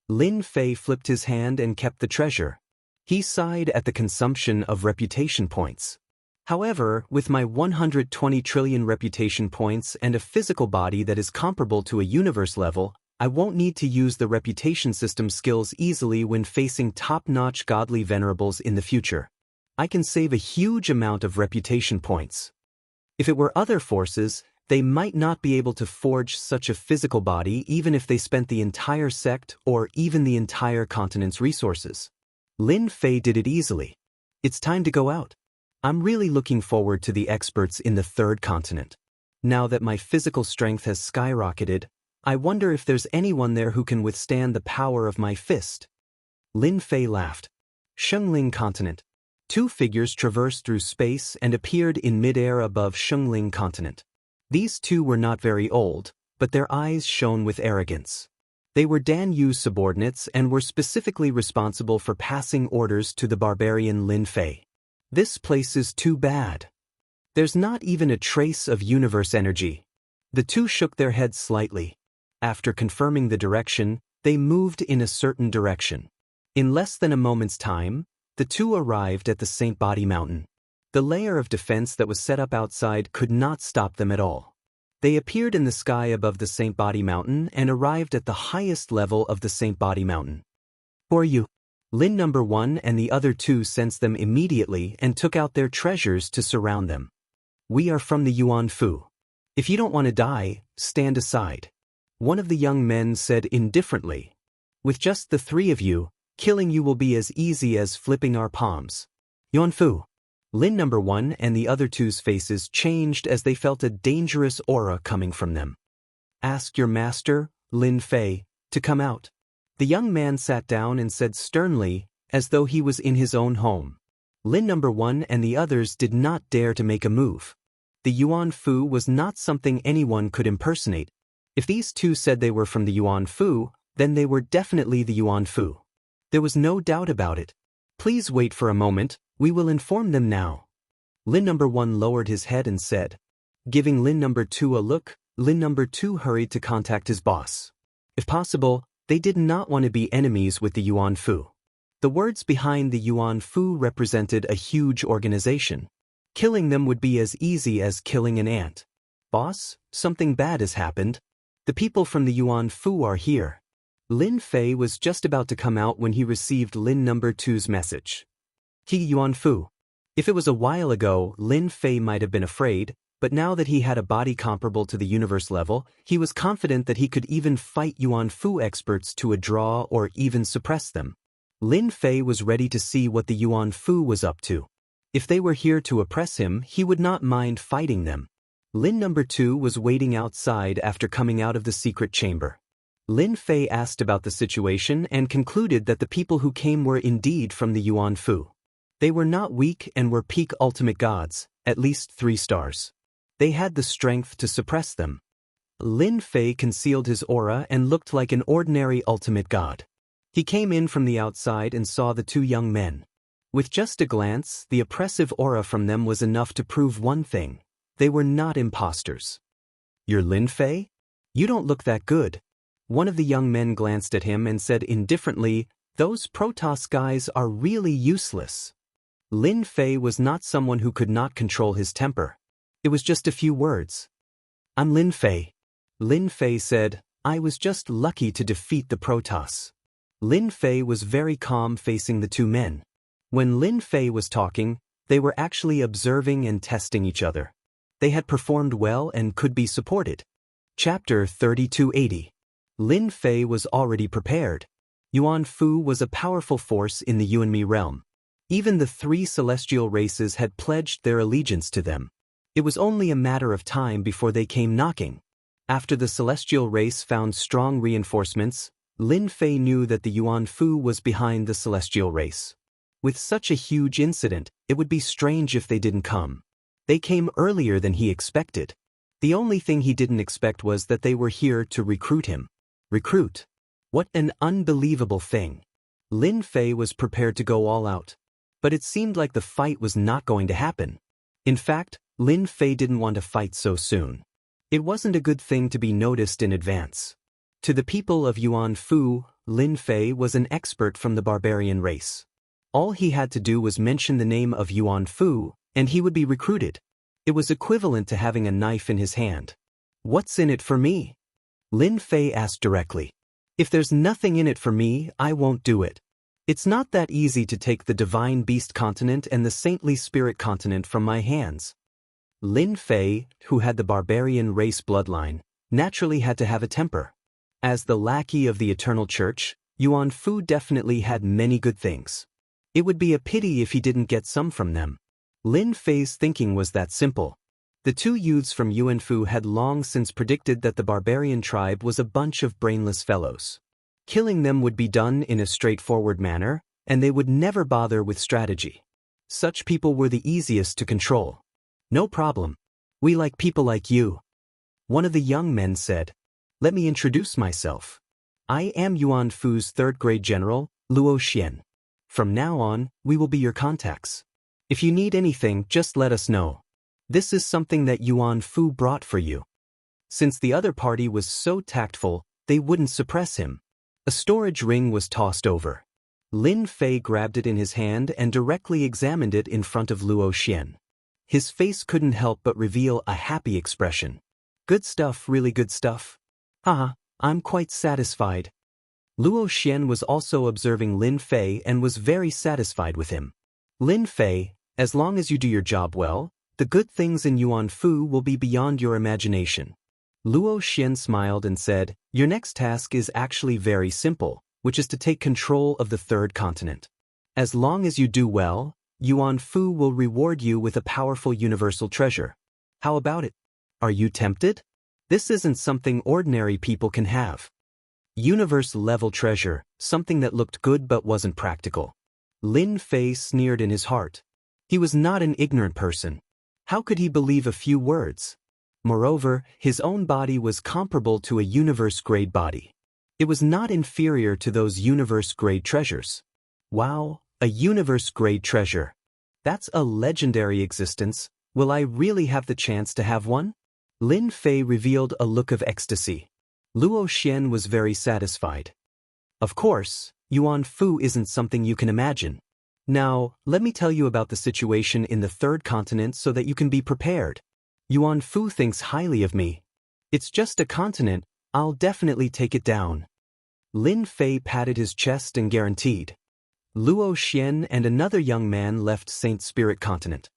Lin Fei flipped his hand and kept the treasure. He sighed at the consumption of reputation points. However, with my 120 trillion reputation points and a physical body that is comparable to a universe level, I won't need to use the reputation system skills easily when facing top-notch godly venerables in the future. I can save a huge amount of reputation points. If it were other forces, they might not be able to forge such a physical body even if they spent the entire sect or even the entire continent's resources. Lin Fei did it easily. It's time to go out. I'm really looking forward to the experts in the third continent. Now that my physical strength has skyrocketed, I wonder if there's anyone there who can withstand the power of my fist. Lin Fei laughed. Shengling continent. Two figures traversed through space and appeared in midair above Shengling continent. These two were not very old, but their eyes shone with arrogance. They were Dan Yu's subordinates and were specifically responsible for passing orders to the barbarian Lin Fei. This place is too bad. There's not even a trace of universe energy. The two shook their heads slightly. After confirming the direction, they moved in a certain direction. In less than a moment's time, the two arrived at the Saint Body Mountain. The layer of defense that was set up outside could not stop them at all. They appeared in the sky above the Saint Body Mountain and arrived at the highest level of the Saint Body Mountain. Who are you? Lin No. 1 and the other two sensed them immediately and took out their treasures to surround them. We are from the Yuan Fu. If you don't want to die, stand aside. One of the young men said indifferently. With just the three of you, killing you will be as easy as flipping our palms. Yuan Fu. Lin No. 1 and the other two's faces changed as they felt a dangerous aura coming from them. Ask your master, Lin Fei, to come out. The young man sat down and said sternly, as though he was in his own home. Lin No. 1 and the others did not dare to make a move. The Yuan Fu was not something anyone could impersonate. If these two said they were from the Yuan Fu, then they were definitely the Yuan Fu. There was no doubt about it. Please wait for a moment, we will inform them now. Lin No. 1 lowered his head and said. Giving Lin No. 2 a look, Lin No. 2 hurried to contact his boss. If possible, they did not want to be enemies with the Yuan Fu. The words behind the Yuan Fu represented a huge organization. Killing them would be as easy as killing an ant. Boss, something bad has happened. The people from the Yuan Fu are here. Lin Fei was just about to come out when he received Lin No. 2's message. He Yuan Fu. If it was a while ago, Lin Fei might have been afraid, but now that he had a body comparable to the universe level, he was confident that he could even fight Yuan Fu experts to a draw or even suppress them. Lin Fei was ready to see what the Yuan Fu was up to. If they were here to oppress him, he would not mind fighting them. Lin No. 2 was waiting outside after coming out of the secret chamber. Lin Fei asked about the situation and concluded that the people who came were indeed from the Yuan Fu. They were not weak and were peak ultimate gods, at least 3 stars. They had the strength to suppress them. Lin Fei concealed his aura and looked like an ordinary ultimate god. He came in from the outside and saw the two young men. With just a glance, the oppressive aura from them was enough to prove one thing. They were not imposters. You're Lin Fei? You don't look that good. One of the young men glanced at him and said indifferently, those Protoss guys are really useless. Lin Fei was not someone who could not control his temper. It was just a few words. I'm Lin Fei. Lin Fei said, I was just lucky to defeat the Protoss. Lin Fei was very calm facing the two men. When Lin Fei was talking, they were actually observing and testing each other. They had performed well and could be supported. Chapter 3280. Lin Fei was already prepared. Yuan Fu was a powerful force in the Yuanmi realm. Even the 3 celestial races had pledged their allegiance to them. It was only a matter of time before they came knocking. After the celestial race found strong reinforcements, Lin Fei knew that the Yuan Fu was behind the celestial race. With such a huge incident, it would be strange if they didn't come. They came earlier than he expected. The only thing he didn't expect was that they were here to recruit him. Recruit? What an unbelievable thing. Lin Fei was prepared to go all out. But it seemed like the fight was not going to happen. In fact, Lin Fei didn't want to fight so soon. It wasn't a good thing to be noticed in advance. To the people of Yuan Fu, Lin Fei was an expert from the barbarian race. All he had to do was mention the name of Yuan Fu, and he would be recruited. It was equivalent to having a knife in his hand. What's in it for me? Lin Fei asked directly. If there's nothing in it for me, I won't do it. It's not that easy to take the divine beast continent and the saintly spirit continent from my hands. Lin Fei, who had the barbarian race bloodline, naturally had to have a temper. As the lackey of the Eternal Church, Yuan Fu definitely had many good things. It would be a pity if he didn't get some from them. Lin Fei's thinking was that simple. The two youths from Yuan Fu had long since predicted that the barbarian tribe was a bunch of brainless fellows. Killing them would be done in a straightforward manner, and they would never bother with strategy. Such people were the easiest to control. No problem. We like people like you. One of the young men said. Let me introduce myself. I am Yuan Fu's third-grade general, Luo Xian. From now on, we will be your contacts. If you need anything, just let us know. This is something that Yuan Fu brought for you. Since the other party was so tactful, they wouldn't suppress him. A storage ring was tossed over. Lin Fei grabbed it in his hand and directly examined it in front of Luo Xian. His face couldn't help but reveal a happy expression. Good stuff, really good stuff. Haha, I'm quite satisfied. Luo Xian was also observing Lin Fei and was very satisfied with him. Lin Fei, as long as you do your job well, the good things in Yuan Fu will be beyond your imagination. Luo Xian smiled and said, your next task is actually very simple, which is to take control of the third continent. As long as you do well, Yuan Fu will reward you with a powerful universal treasure. How about it? Are you tempted? This isn't something ordinary people can have. Universe-level treasure, something that looked good but wasn't practical. Lin Fei sneered in his heart. He was not an ignorant person. How could he believe a few words? Moreover, his own body was comparable to a universe-grade body. It was not inferior to those universe-grade treasures. Wow, a universe-grade treasure. That's a legendary existence. Will I really have the chance to have one? Lin Fei revealed a look of ecstasy. Luo Xian was very satisfied. Of course, Yuan Fu isn't something you can imagine. Now, let me tell you about the situation in the third continent so that you can be prepared. Yuan Fu thinks highly of me. It's just a continent, I'll definitely take it down. Lin Fei patted his chest and guaranteed. Luo Xian and another young man left Saint Spirit Continent.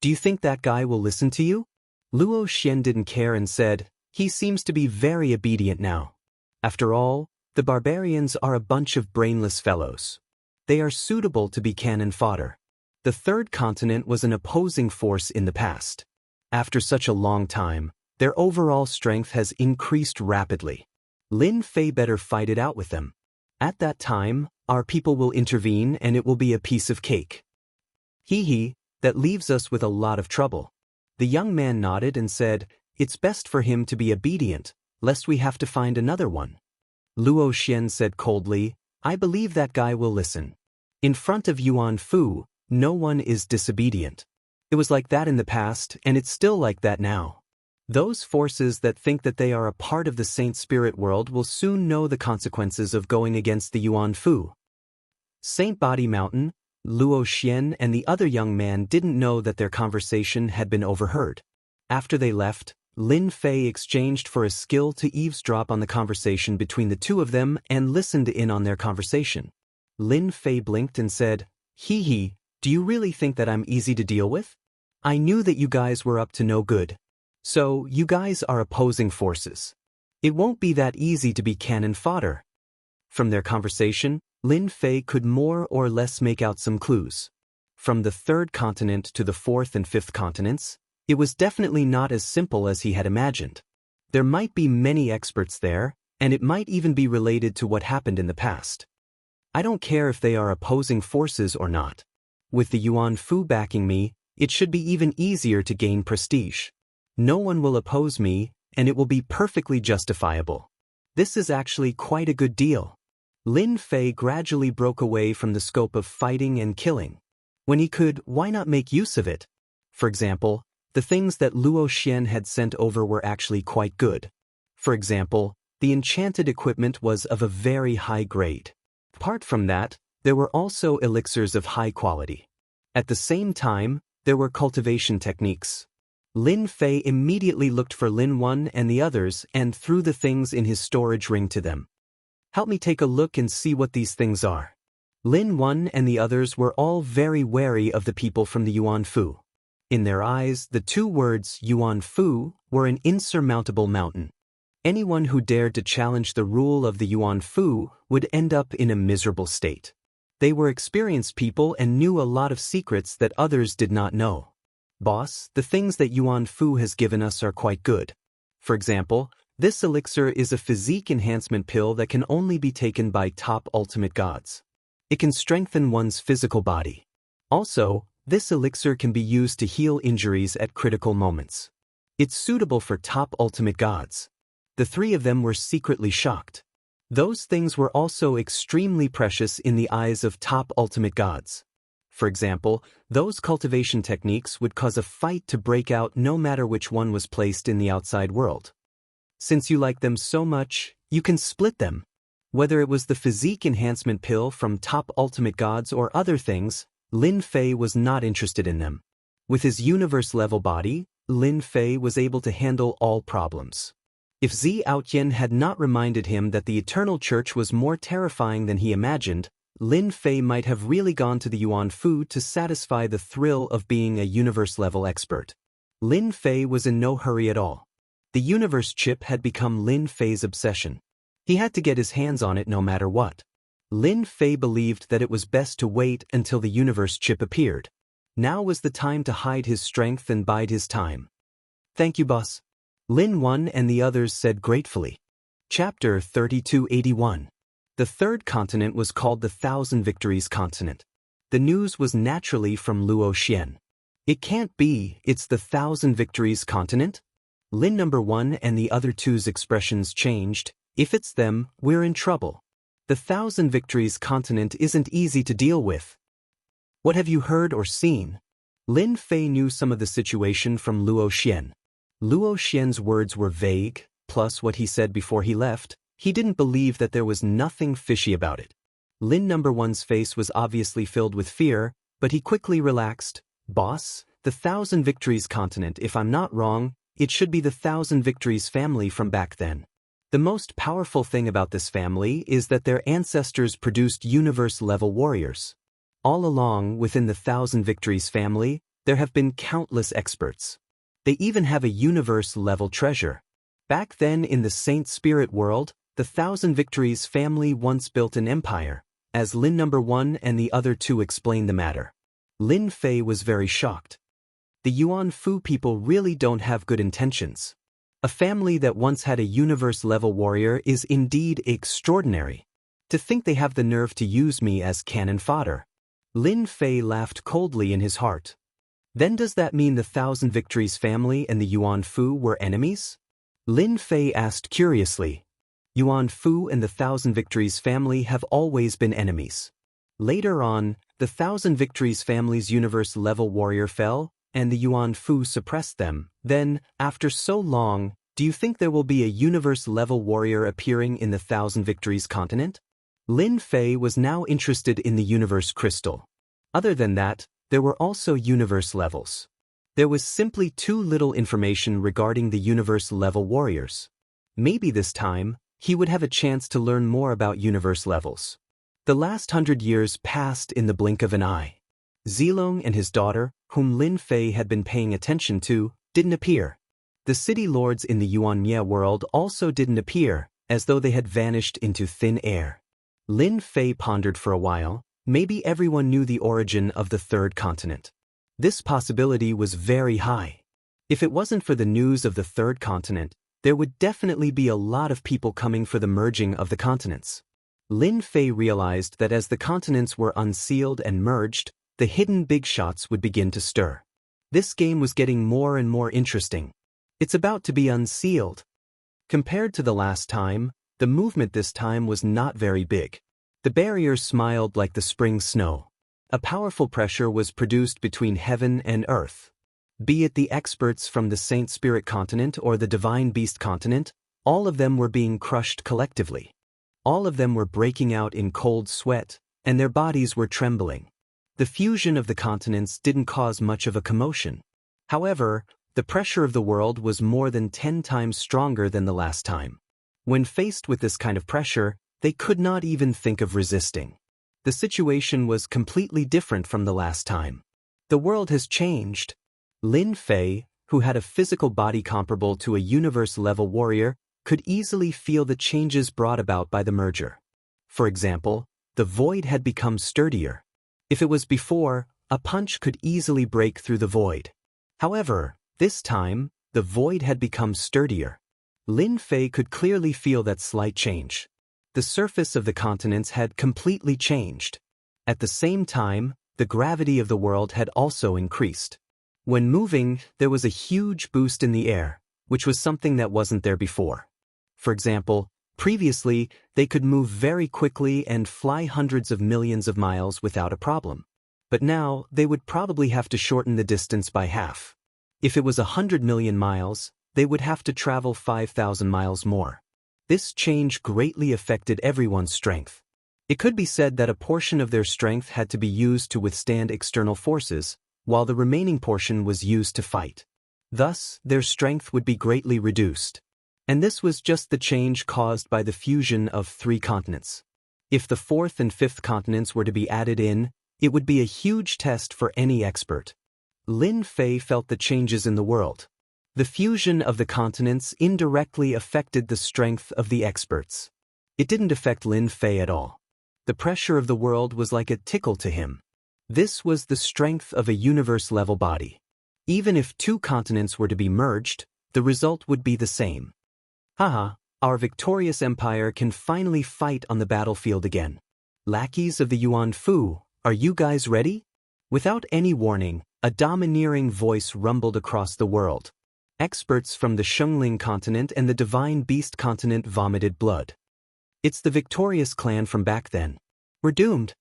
Do you think that guy will listen to you? Luo Xian didn't care and said, he seems to be very obedient now. After all, the barbarians are a bunch of brainless fellows. They are suitable to be cannon fodder. The third continent was an opposing force in the past. After such a long time, their overall strength has increased rapidly. Lin Fei better fight it out with them. At that time, our people will intervene and it will be a piece of cake. Hee, that leaves us with a lot of trouble. The young man nodded and said, it's best for him to be obedient, lest we have to find another one. Luo Xian said coldly, I believe that guy will listen. In front of Yuan Fu, no one is disobedient. It was like that in the past, and it's still like that now. Those forces that think that they are a part of the Saint Spirit world will soon know the consequences of going against the Yuan Fu. Saint Body Mountain, Luo Xian and the other young man didn't know that their conversation had been overheard. After they left, Lin Fei exchanged for a skill to eavesdrop on the conversation between the two of them and listened in on their conversation. Lin Fei blinked and said, Hee, do you really think that I'm easy to deal with? I knew that you guys were up to no good. So, you guys are opposing forces. It won't be that easy to be cannon fodder. From their conversation, Lin Fei could more or less make out some clues. From the third continent to the fourth and fifth continents, it was definitely not as simple as he had imagined. There might be many experts there, and it might even be related to what happened in the past. I don't care if they are opposing forces or not. With the Yuan Fu backing me, it should be even easier to gain prestige. No one will oppose me, and it will be perfectly justifiable. This is actually quite a good deal. Lin Fei gradually broke away from the scope of fighting and killing. When he could, why not make use of it? For example, the things that Luo Xian had sent over were actually quite good. For example, the enchanted equipment was of a very high grade. Apart from that, there were also elixirs of high quality. At the same time, there were cultivation techniques. Lin Fei immediately looked for Lin Wan and the others and threw the things in his storage ring to them. Help me take a look and see what these things are. Lin Wan and the others were all very wary of the people from the Yuan Fu. In their eyes, the two words Yuan Fu were an insurmountable mountain. Anyone who dared to challenge the rule of the Yuan Fu would end up in a miserable state. They were experienced people and knew a lot of secrets that others did not know. Boss, the things that Yuan Fu has given us are quite good. For example, this elixir is a physique enhancement pill that can only be taken by top ultimate gods. It can strengthen one's physical body. Also, this elixir can be used to heal injuries at critical moments. It's suitable for top ultimate gods. The three of them were secretly shocked. Those things were also extremely precious in the eyes of top ultimate gods. For example, those cultivation techniques would cause a fight to break out no matter which one was placed in the outside world. Since you like them so much, you can split them. Whether it was the physique enhancement pill from top ultimate gods or other things, Lin Fei was not interested in them. With his universe-level body, Lin Fei was able to handle all problems. If Zi Outyan had not reminded him that the Eternal Church was more terrifying than he imagined, Lin Fei might have really gone to the Yuan Fu to satisfy the thrill of being a universe-level expert. Lin Fei was in no hurry at all. The universe chip had become Lin Fei's obsession. He had to get his hands on it no matter what. Lin Fei believed that it was best to wait until the universe chip appeared. Now was the time to hide his strength and bide his time. Thank you, boss. Lin Wan and the others said gratefully. Chapter 3281. The third continent was called the Thousand Victories Continent. The news was naturally from Luo Xian. It can't be, it's the Thousand Victories Continent? Lin No. 1 and the other two's expressions changed. If it's them, we're in trouble. The Thousand Victories Continent isn't easy to deal with. What have you heard or seen? Lin Fei knew some of the situation from Luo Xian. Luo Xian's words were vague, plus what he said before he left. He didn't believe that there was nothing fishy about it. Lin No. 1's face was obviously filled with fear, but he quickly relaxed. Boss, the Thousand Victories Continent, if I'm not wrong, it should be the Thousand Victories family from back then. The most powerful thing about this family is that their ancestors produced universe-level warriors. All along, within the Thousand Victories family, there have been countless experts. They even have a universe-level treasure. Back then in the Saint Spirit world, the Thousand Victories family once built an empire, as Lin No. 1 and the other two explained the matter. Lin Fei was very shocked. The Yuan Fu people really don't have good intentions. A family that once had a universe-level warrior is indeed extraordinary. To think they have the nerve to use me as cannon fodder. Lin Fei laughed coldly in his heart. Then does that mean the Thousand Victories family and the Yuan Fu were enemies? Lin Fei asked curiously. Yuan Fu and the Thousand Victories family have always been enemies. Later on, the Thousand Victories family's universe-level warrior fell, and the Yuan Fu suppressed them. Then, after so long, do you think there will be a universe-level warrior appearing in the Thousand Victories continent? Lin Fei was now interested in the universe crystal. Other than that, there were also universe levels. There was simply too little information regarding the universe-level warriors. Maybe this time, he would have a chance to learn more about universe levels. The last 100 years passed in the blink of an eye. Zilong and his daughter, whom Lin Fei had been paying attention to, didn't appear. The city lords in the Yuanmie world also didn't appear, as though they had vanished into thin air. Lin Fei pondered for a while. Maybe everyone knew the origin of the third continent. This possibility was very high. If it wasn't for the news of the third continent, there would definitely be a lot of people coming for the merging of the continents. Lin Fei realized that as the continents were unsealed and merged, the hidden big shots would begin to stir. This game was getting more and more interesting. It's about to be unsealed. Compared to the last time, the movement this time was not very big. The barriers smiled like the spring snow. A powerful pressure was produced between heaven and earth. Be it the experts from the Saint Spirit continent or the Divine Beast continent, all of them were being crushed collectively. All of them were breaking out in cold sweat, and their bodies were trembling. The fusion of the continents didn't cause much of a commotion. However, the pressure of the world was more than 10 times stronger than the last time. When faced with this kind of pressure, they could not even think of resisting. The situation was completely different from the last time. The world has changed. Lin Fei, who had a physical body comparable to a universe-level warrior, could easily feel the changes brought about by the merger. For example, the void had become sturdier. If it was before, a punch could easily break through the void. However, this time, the void had become sturdier. Lin Fei could clearly feel that slight change. The surface of the continents had completely changed. At the same time, the gravity of the world had also increased. When moving, there was a huge boost in the air, which was something that wasn't there before. For example, previously, they could move very quickly and fly hundreds of millions of miles without a problem. But now, they would probably have to shorten the distance by half. If it was 100 million miles, they would have to travel 5,000 miles more. This change greatly affected everyone's strength. It could be said that a portion of their strength had to be used to withstand external forces, while the remaining portion was used to fight. Thus, their strength would be greatly reduced. And this was just the change caused by the fusion of 3 continents. If the 4th and 5th continents were to be added in, it would be a huge test for any expert. Lin Fei felt the changes in the world. The fusion of the continents indirectly affected the strength of the experts. It didn't affect Lin Fei at all. The pressure of the world was like a tickle to him. This was the strength of a universe-level body. Even if 2 continents were to be merged, the result would be the same. Haha, our victorious empire can finally fight on the battlefield again. Lackeys of the Yuan Fu, are you guys ready? Without any warning, a domineering voice rumbled across the world. Experts from the Shengling continent and the Divine Beast continent vomited blood. It's the victorious clan from back then. We're doomed.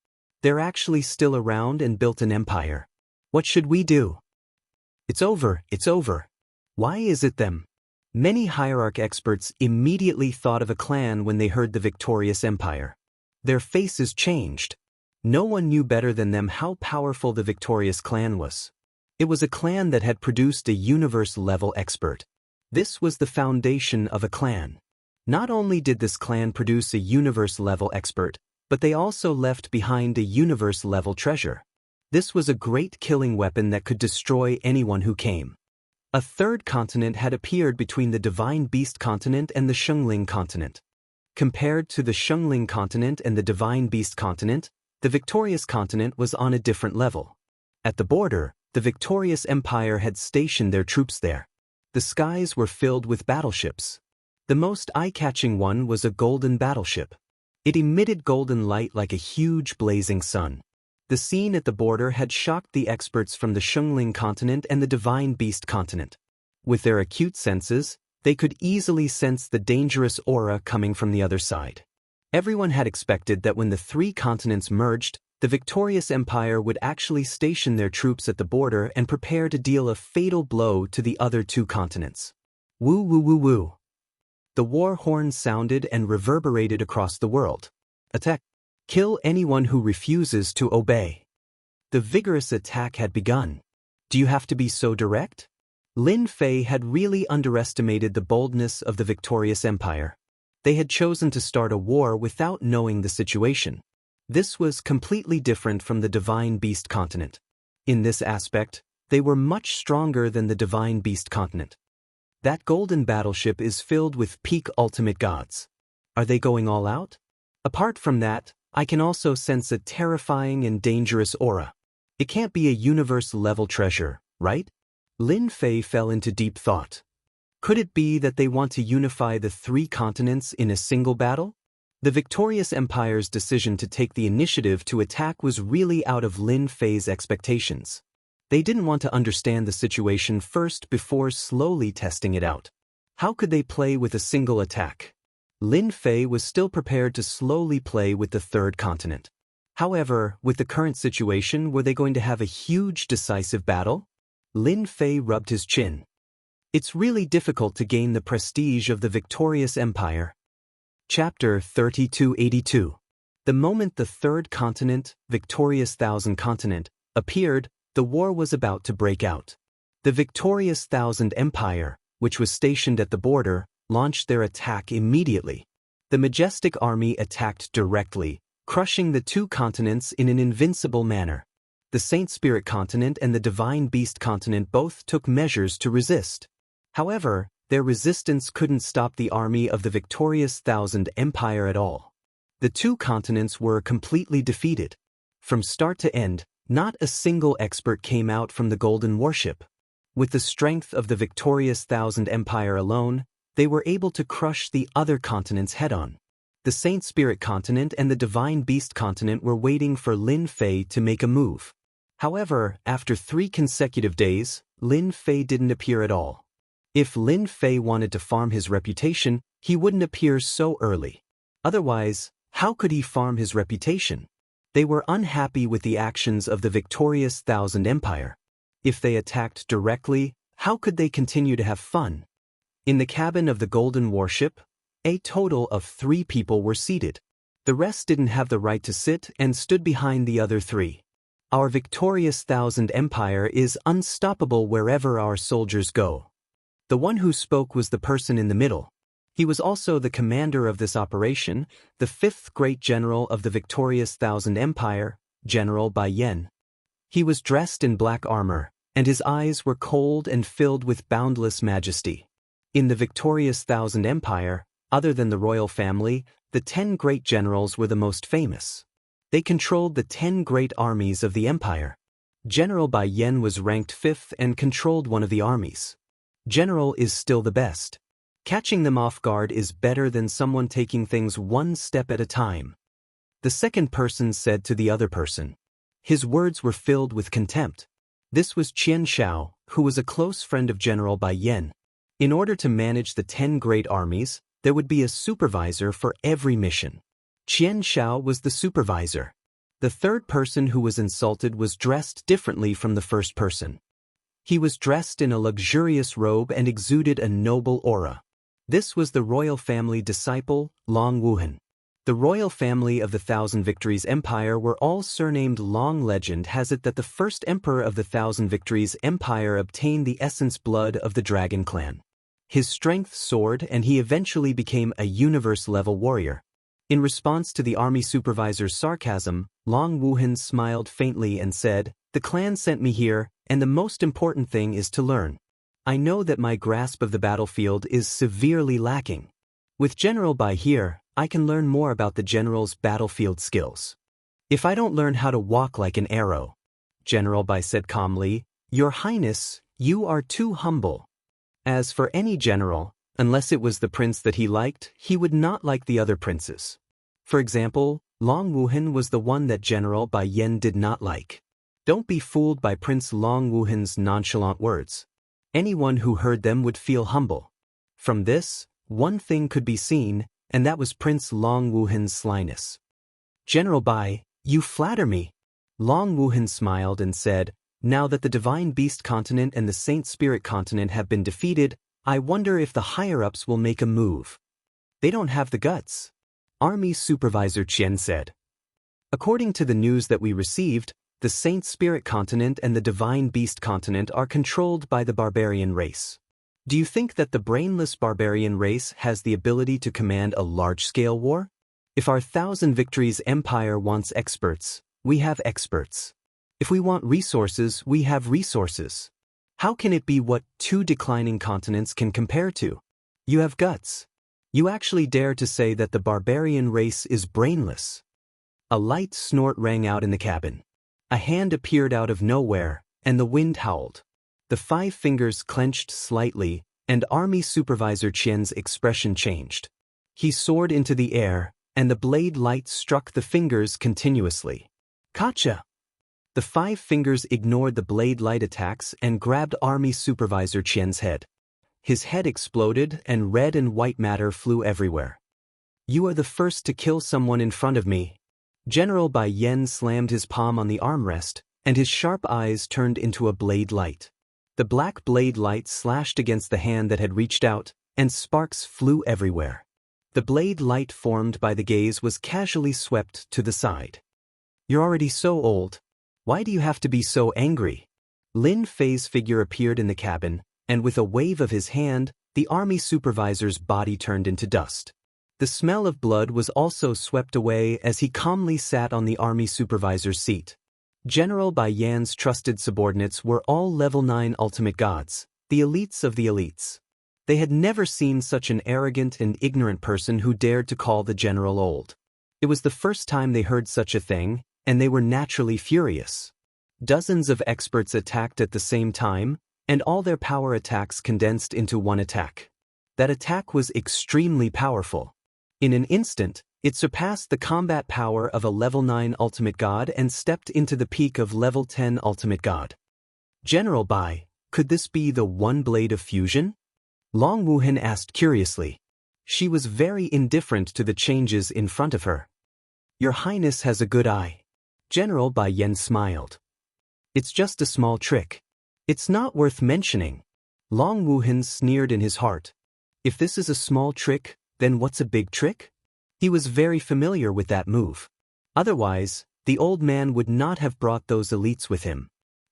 They're actually still around and built an empire. What should we do? It's over, it's over. Why is it them? Many hierarch experts immediately thought of a clan when they heard the victorious empire. Their faces changed. No one knew better than them how powerful the victorious clan was. It was a clan that had produced a universe-level expert. This was the foundation of a clan. Not only did this clan produce a universe-level expert, but they also left behind a universe-level treasure. This was a great killing weapon that could destroy anyone who came. A 3rd continent had appeared between the Divine Beast continent and the Shengling continent. Compared to the Shengling continent and the Divine Beast continent, the victorious continent was on a different level. At the border, the victorious empire had stationed their troops there. The skies were filled with battleships. The most eye-catching one was a golden battleship. It emitted golden light like a huge blazing sun. The scene at the border had shocked the experts from the Shengling continent and the Divine Beast continent. With their acute senses, they could easily sense the dangerous aura coming from the other side. Everyone had expected that when the 3 continents merged, the victorious empire would actually station their troops at the border and prepare to deal a fatal blow to the other 2 continents. Woo woo woo woo. The war horn sounded and reverberated across the world. Attack! Kill anyone who refuses to obey. The vigorous attack had begun. Do you have to be so direct? Lin Fei had really underestimated the boldness of the victorious empire. They had chosen to start a war without knowing the situation. This was completely different from the Divine Beast continent. In this aspect, they were much stronger than the Divine Beast continent. That golden battleship is filled with peak ultimate gods. Are they going all out? Apart from that, I can also sense a terrifying and dangerous aura. It can't be a universe-level treasure, right? Lin Fei fell into deep thought. Could it be that they want to unify the three continents in a single battle? The victorious empire's decision to take the initiative to attack was really out of Lin Fei's expectations. They didn't want to understand the situation first before slowly testing it out. How could they play with a single attack? Lin Fei was still prepared to slowly play with the third continent. However, with the current situation, were they going to have a huge decisive battle? Lin Fei rubbed his chin. It's really difficult to gain the prestige of the victorious empire. Chapter 3282. The moment the third continent, victorious Thousand Continent, appeared, the war was about to break out. The victorious Thousand Empire, which was stationed at the border, launched their attack immediately. The majestic army attacked directly, crushing the two continents in an invincible manner. The Saint Spirit continent and the Divine Beast continent both took measures to resist. However, their resistance couldn't stop the army of the victorious Thousand Empire at all. The two continents were completely defeated. From start to end, not a single expert came out from the Golden Warship. With the strength of the victorious Thousand Empire alone, they were able to crush the other continents head-on. The Saint Spirit continent and the Divine Beast continent were waiting for Lin Fei to make a move. However, after 3 consecutive days, Lin Fei didn't appear at all. If Lin Fei wanted to farm his reputation, he wouldn't appear so early. Otherwise, how could he farm his reputation? They were unhappy with the actions of the victorious Thousand Empire. If they attacked directly, how could they continue to have fun? In the cabin of the Golden Warship, a total of 3 people were seated. The rest didn't have the right to sit and stood behind the other 3. Our victorious Thousand Empire is unstoppable wherever our soldiers go. The one who spoke was the person in the middle. He was also the commander of this operation, the 5th great general of the victorious Thousand Empire, General Bai Yan. He was dressed in black armor, and his eyes were cold and filled with boundless majesty. In the victorious Thousand Empire, other than the royal family, the 10 great generals were the most famous. They controlled the 10 great armies of the empire. General Bai Yan was ranked 5th and controlled one of the armies. General is still the best. Catching them off guard is better than someone taking things one step at a time. The second person said to the other person. His words were filled with contempt. This was Xianxia, who was a close friend of General Bai Yan. In order to manage the 10 great armies, there would be a supervisor for every mission. Xianxia was the supervisor. The third person who was insulted was dressed differently from the first person. He was dressed in a luxurious robe and exuded a noble aura. This was the royal family disciple, Long Wuhan. The royal family of the Thousand Victories Empire were all surnamed Long. Legend has it that the first emperor of the Thousand Victories Empire obtained the essence blood of the Dragon Clan. His strength soared and he eventually became a universe-level warrior. In response to the army supervisor's sarcasm, Long Wuhan smiled faintly and said, "The clan sent me here, and the most important thing is to learn. I know that my grasp of the battlefield is severely lacking. With General Bai here, I can learn more about the general's battlefield skills. If I don't learn how to walk like an arrow," General Bai said calmly, "Your Highness, you are too humble." As for any general, unless it was the prince that he liked, he would not like the other princes. For example, Long Wuhan was the one that General Bai Yan did not like. Don't be fooled by Prince Long Wuhan's nonchalant words. Anyone who heard them would feel humble. From this, one thing could be seen, and that was Prince Long Wuhan's slyness. "General Bai, you flatter me." Long Wuhan smiled and said, "Now that the Divine Beast continent and the Saint Spirit continent have been defeated, I wonder if the higher-ups will make a move. They don't have the guts." Army Supervisor Qian said. "According to the news that we received, the Saint Spirit continent and the Divine Beast continent are controlled by the barbarian race. Do you think that the brainless barbarian race has the ability to command a large-scale war? If our Thousand Victories Empire wants experts, we have experts. If we want resources, we have resources. How can it be what 2 declining continents can compare to? You have guts. You actually dare to say that the barbarian race is brainless." A light snort rang out in the cabin. A hand appeared out of nowhere, and the wind howled. The 5 fingers clenched slightly, and Army Supervisor Qian's expression changed. He soared into the air, and the blade light struck the fingers continuously. Gotcha! The 5 fingers ignored the blade light attacks and grabbed Army Supervisor Qian's head. His head exploded and red and white matter flew everywhere. You are the first to kill someone in front of me. General Bai Yan slammed his palm on the armrest, and his sharp eyes turned into a blade light. The black blade light slashed against the hand that had reached out, and sparks flew everywhere. The blade light formed by the gaze was casually swept to the side. You're already so old. Why do you have to be so angry? Lin Fei's figure appeared in the cabin, and with a wave of his hand, the army supervisor's body turned into dust. The smell of blood was also swept away as he calmly sat on the army supervisor's seat. General Bai Yan's trusted subordinates were all level 9 ultimate gods, the elites of the elites. They had never seen such an arrogant and ignorant person who dared to call the general old. It was the first time they heard such a thing, and they were naturally furious. Dozens of experts attacked at the same time, and all their power attacks condensed into one attack. That attack was extremely powerful. In an instant, it surpassed the combat power of a level 9 ultimate god and stepped into the peak of level 10 ultimate god. General Bai, could this be the one blade of fusion? Long Wuhan asked curiously. She was very indifferent to the changes in front of her. Your Highness has a good eye. General Bai Yan smiled. It's just a small trick. It's not worth mentioning. Long Wuhan sneered in his heart. If this is a small trick, then what's a big trick? He was very familiar with that move. Otherwise, the old man would not have brought those elites with him.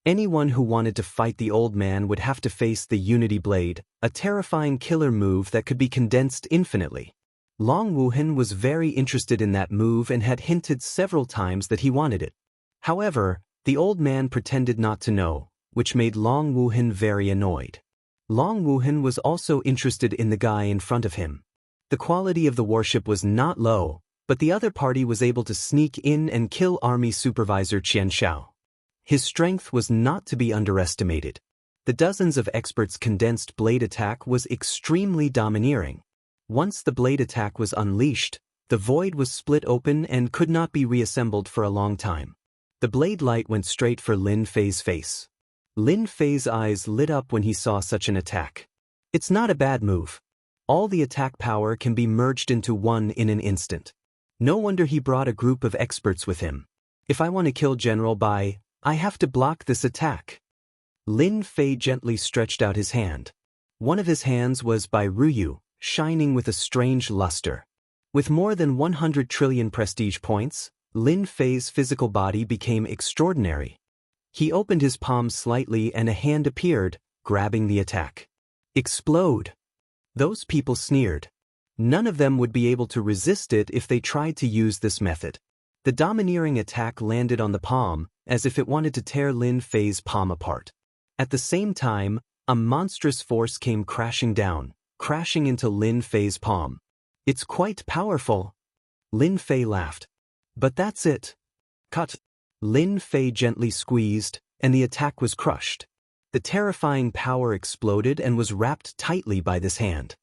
Anyone who wanted to fight the old man would have to face the Unity Blade, a terrifying killer move that could be condensed infinitely. Long Wuhan was very interested in that move and had hinted several times that he wanted it. However, the old man pretended not to know, which made Long Wuhan very annoyed. Long Wuhan was also interested in the guy in front of him. The quality of the warship was not low, but the other party was able to sneak in and kill Army Supervisor Xianxia. His strength was not to be underestimated. The dozens of experts' condensed blade attack was extremely domineering. Once the blade attack was unleashed, the void was split open and could not be reassembled for a long time. The blade light went straight for Lin Fei's face. Lin Fei's eyes lit up when he saw such an attack. It's not a bad move. All the attack power can be merged into one in an instant. No wonder he brought a group of experts with him. If I want to kill General Bai, I have to block this attack. Lin Fei gently stretched out his hand. One of his hands was by Ruyu, shining with a strange luster. With more than 100 trillion prestige points, Lin Fei's physical body became extraordinary. He opened his palm slightly and a hand appeared, grabbing the attack. Explode! Those people sneered. None of them would be able to resist it if they tried to use this method. The domineering attack landed on the palm, as if it wanted to tear Lin Fei's palm apart. At the same time, a monstrous force came crashing down, crashing into Lin Fei's palm. It's quite powerful. Lin Fei laughed. But that's it. Cut. Lin Fei gently squeezed, and the attack was crushed. The terrifying power exploded and was wrapped tightly by this hand.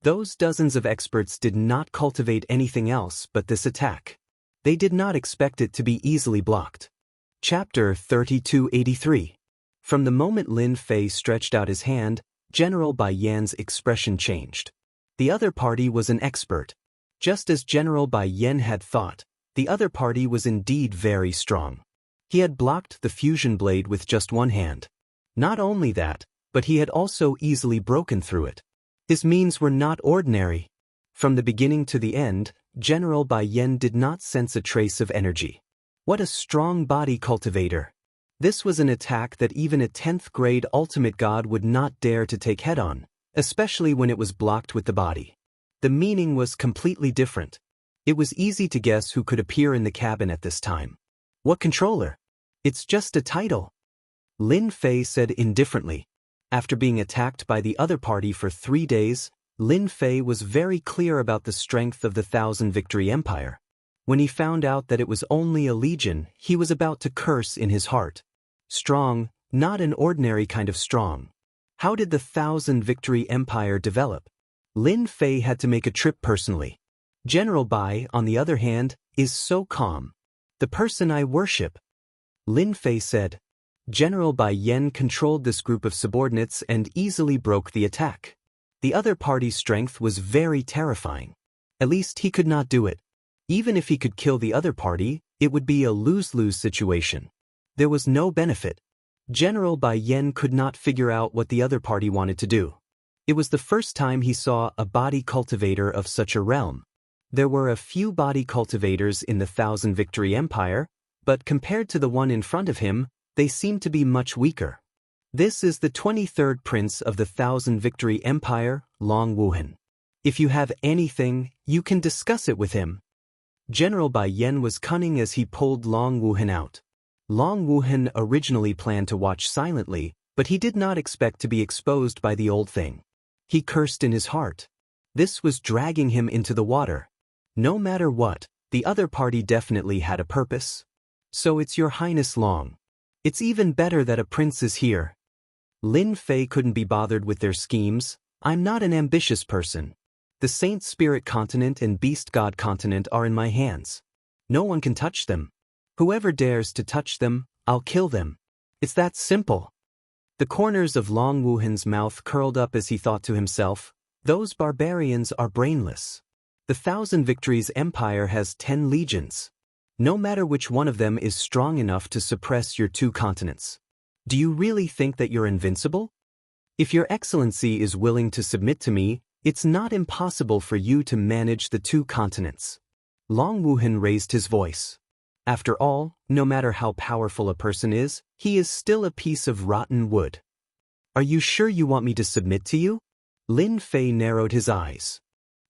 Those dozens of experts did not cultivate anything else but this attack. They did not expect it to be easily blocked. Chapter 3283. From the moment Lin Fei stretched out his hand, General Bai Yan's expression changed. The other party was an expert. Just as General Bai Yan had thought, the other party was indeed very strong. He had blocked the fusion blade with just one hand. Not only that, but he had also easily broken through it. His means were not ordinary. From the beginning to the end, General Bai Yan did not sense a trace of energy. What a strong body cultivator! This was an attack that even a 10th grade ultimate god would not dare to take head-on, especially when it was blocked with the body. The meaning was completely different. It was easy to guess who could appear in the cabin at this time. What controller? It's just a title. Lin Fei said indifferently. After being attacked by the other party for 3 days, Lin Fei was very clear about the strength of the Thousand Victory Empire. When he found out that it was only a legion, he was about to curse in his heart. Strong, not an ordinary kind of strong. How did the Thousand Victory Empire develop? Lin Fei had to make a trip personally. General Bai, on the other hand, is so calm. The person I worship. Lin Fei said. General Bai Yan controlled this group of subordinates and easily broke the attack. The other party's strength was very terrifying. At least he could not do it. Even if he could kill the other party, it would be a lose-lose situation. There was no benefit. General Bai Yan could not figure out what the other party wanted to do. It was the first time he saw a body cultivator of such a realm. There were a few body cultivators in the Thousand Victory Empire, but compared to the one in front of him, they seemed to be much weaker. This is the 23rd prince of the Thousand Victory Empire, Long Wuhan. If you have anything, you can discuss it with him. General Bai Yan was cunning as he pulled Long Wuhan out. Long Wuhan originally planned to watch silently, but he did not expect to be exposed by the old thing. He cursed in his heart. This was dragging him into the water. No matter what, the other party definitely had a purpose. So it's Your Highness Long. It's even better that a prince is here. Lin Fei couldn't be bothered with their schemes. I'm not an ambitious person. The Saint Spirit Continent and Beast God Continent are in my hands. No one can touch them. Whoever dares to touch them, I'll kill them. It's that simple. The corners of Long Wuhan's mouth curled up as he thought to himself, those barbarians are brainless. The Thousand Victories Empire has 10 legions. No matter which one of them is strong enough to suppress your 2 continents. Do you really think that you're invincible? If Your Excellency is willing to submit to me, it's not impossible for you to manage the 2 continents. Long Wuhan raised his voice. After all, no matter how powerful a person is, he is still a piece of rotten wood. Are you sure you want me to submit to you? Lin Fei narrowed his eyes.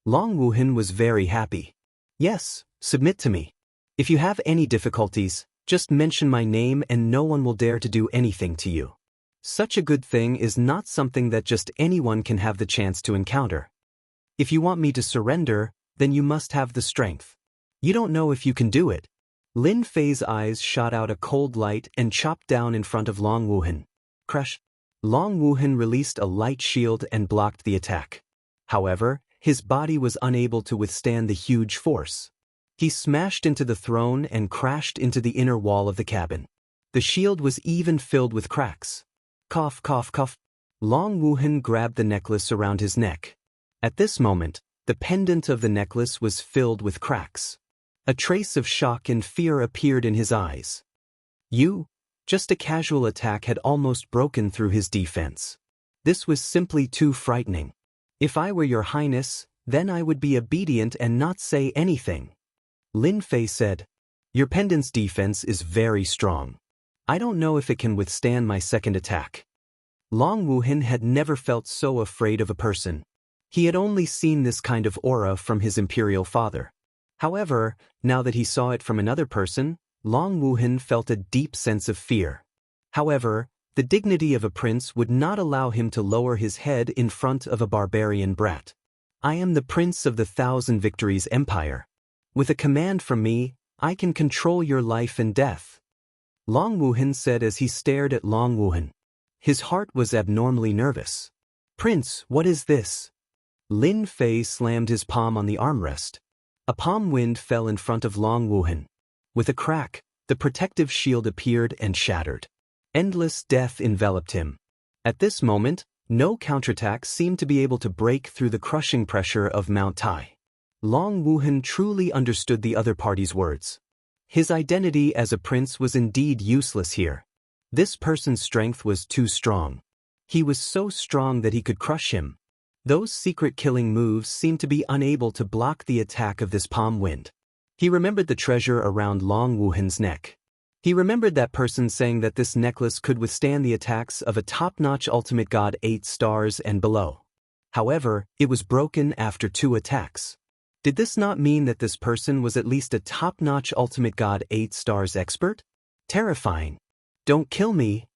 Long Wuhan was very happy. Yes, submit to me. If you have any difficulties, just mention my name and no one will dare to do anything to you. Such a good thing is not something that just anyone can have the chance to encounter. If you want me to surrender, then you must have the strength. You don't know if you can do it. Lin Fei's eyes shot out a cold light and chopped down in front of Long Wuhan. Crush. Long Wuhan released a light shield and blocked the attack. However, his body was unable to withstand the huge force. He smashed into the throne and crashed into the inner wall of the cabin. The shield was even filled with cracks. Cough, cough, cough. Long Wuhan grabbed the necklace around his neck. At this moment, the pendant of the necklace was filled with cracks. A trace of shock and fear appeared in his eyes. Just a casual attack had almost broken through his defense. This was simply too frightening. If I were Your Highness, then I would be obedient and not say anything. Lin Fei said, Your pendant's defense is very strong. I don't know if it can withstand my second attack. Long Wuhan had never felt so afraid of a person. He had only seen this kind of aura from his imperial father. However, now that he saw it from another person, Long Wuhan felt a deep sense of fear. However, the dignity of a prince would not allow him to lower his head in front of a barbarian brat. I am the prince of the Thousand Victories Empire. With a command from me, I can control your life and death. Long Wuhan said as he stared at Long Wuhan. His heart was abnormally nervous. Prince, what is this? Lin Fei slammed his palm on the armrest. A palm wind fell in front of Long Wuhan. With a crack, the protective shield appeared and shattered. Endless death enveloped him. At this moment, no counterattack seemed to be able to break through the crushing pressure of Mount Tai. Long Wuhan truly understood the other party's words. His identity as a prince was indeed useless here. This person's strength was too strong. He was so strong that he could crush him. Those secret killing moves seemed to be unable to block the attack of this palm wind. He remembered the treasure around Long Wuhan's neck. He remembered that person saying that this necklace could withstand the attacks of a top-notch ultimate god 8 stars and below. However, it was broken after 2 attacks. Did this not mean that this person was at least a top-notch ultimate god 8 stars expert? Terrifying. Don't kill me.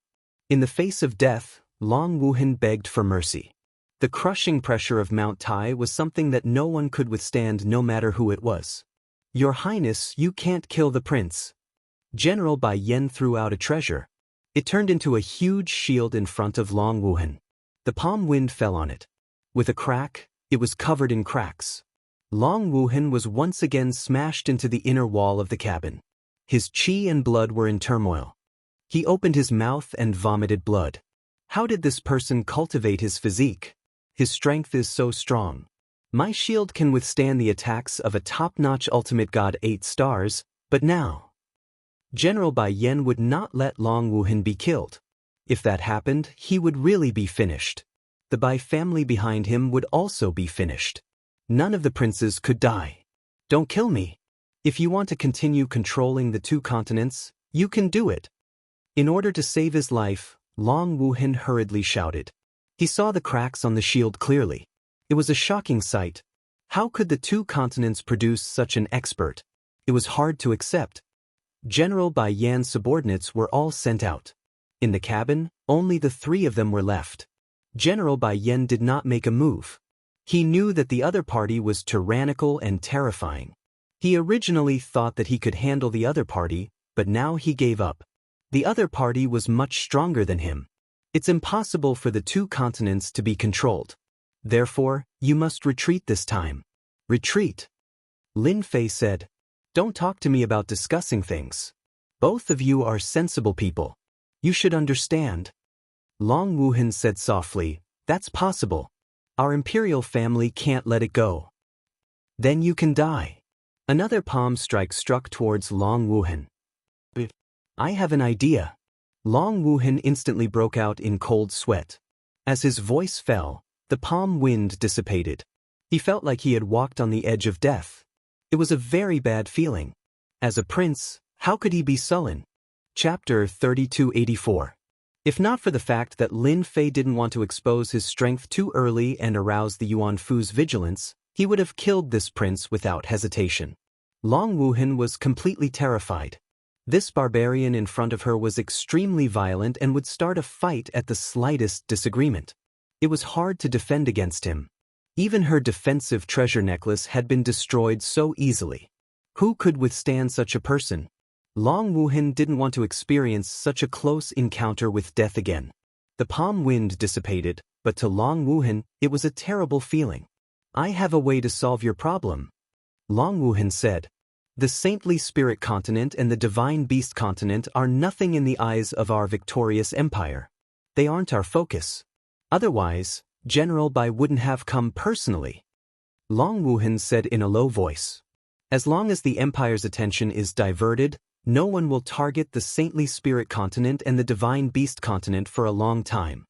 In the face of death, Long Wuhan begged for mercy. The crushing pressure of Mount Tai was something that no one could withstand no matter who it was. Your Highness, you can't kill the prince. General Bai Yan threw out a treasure. It turned into a huge shield in front of Long Wuhan. The The palm wind fell on it. With a crack, it was covered in cracks. Long Wuhan was once again smashed into the inner wall of the cabin. His qi and blood were in turmoil. He opened his mouth and vomited blood. How did this person cultivate his physique? His strength is so strong. My shield can withstand the attacks of a top-notch ultimate god 8 stars, but now. General Bai Yan would not let Long Wuhan be killed. If that happened, he would really be finished. The Bai family behind him would also be finished. None of the princes could die. Don't kill me. If you want to continue controlling the 2 continents, you can do it. In order to save his life, Long Wuhan hurriedly shouted. He saw the cracks on the shield clearly. It was a shocking sight. How could the 2 continents produce such an expert? It was hard to accept. General Bai Yan's subordinates were all sent out. In the cabin, only the 3 of them were left. General Bai Yan did not make a move. He knew that the other party was tyrannical and terrifying. He originally thought that he could handle the other party, but now he gave up. The other party was much stronger than him. It's impossible for the 2 continents to be controlled. Therefore, you must retreat this time. Retreat. Lin Fei said. Don't talk to me about discussing things. Both of you are sensible people. You should understand. Long Wuhan said softly, that's possible. Our imperial family can't let it go. Then you can die. Another palm strike struck towards Long Wuhan. I have an idea. Long Wuhan instantly broke out in cold sweat. As his voice fell, the palm wind dissipated. He felt like he had walked on the edge of death. It was a very bad feeling. As a prince, how could he be sullen? Chapter 3284. If not for the fact that Lin Fei didn't want to expose his strength too early and arouse the Yuan Fu's vigilance, he would have killed this prince without hesitation. Long Wuhan was completely terrified. This barbarian in front of her was extremely violent and would start a fight at the slightest disagreement. It was hard to defend against him. Even her defensive treasure necklace had been destroyed so easily. Who could withstand such a person? Long Wuhan didn't want to experience such a close encounter with death again. The palm wind dissipated, but to Long Wuhan, it was a terrible feeling. I have a way to solve your problem. Long Wuhan said. The saintly spirit continent and the divine beast continent are nothing in the eyes of our victorious empire. They aren't our focus. Otherwise, General Bai wouldn't have come personally. Long Wuhan said in a low voice. As long as the empire's attention is diverted, no one will target the saintly spirit continent and the divine beast continent for a long time.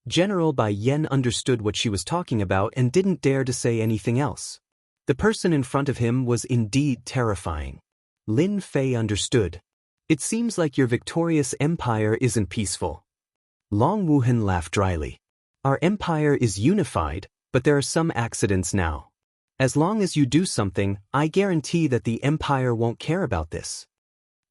General Bai Yan understood what she was talking about and didn't dare to say anything else. The person in front of him was indeed terrifying. Lin Fei understood. It seems like your victorious empire isn't peaceful. Long Wuhan laughed dryly. Our empire is unified, but there are some accidents now. As long as you do something, I guarantee that the empire won't care about this.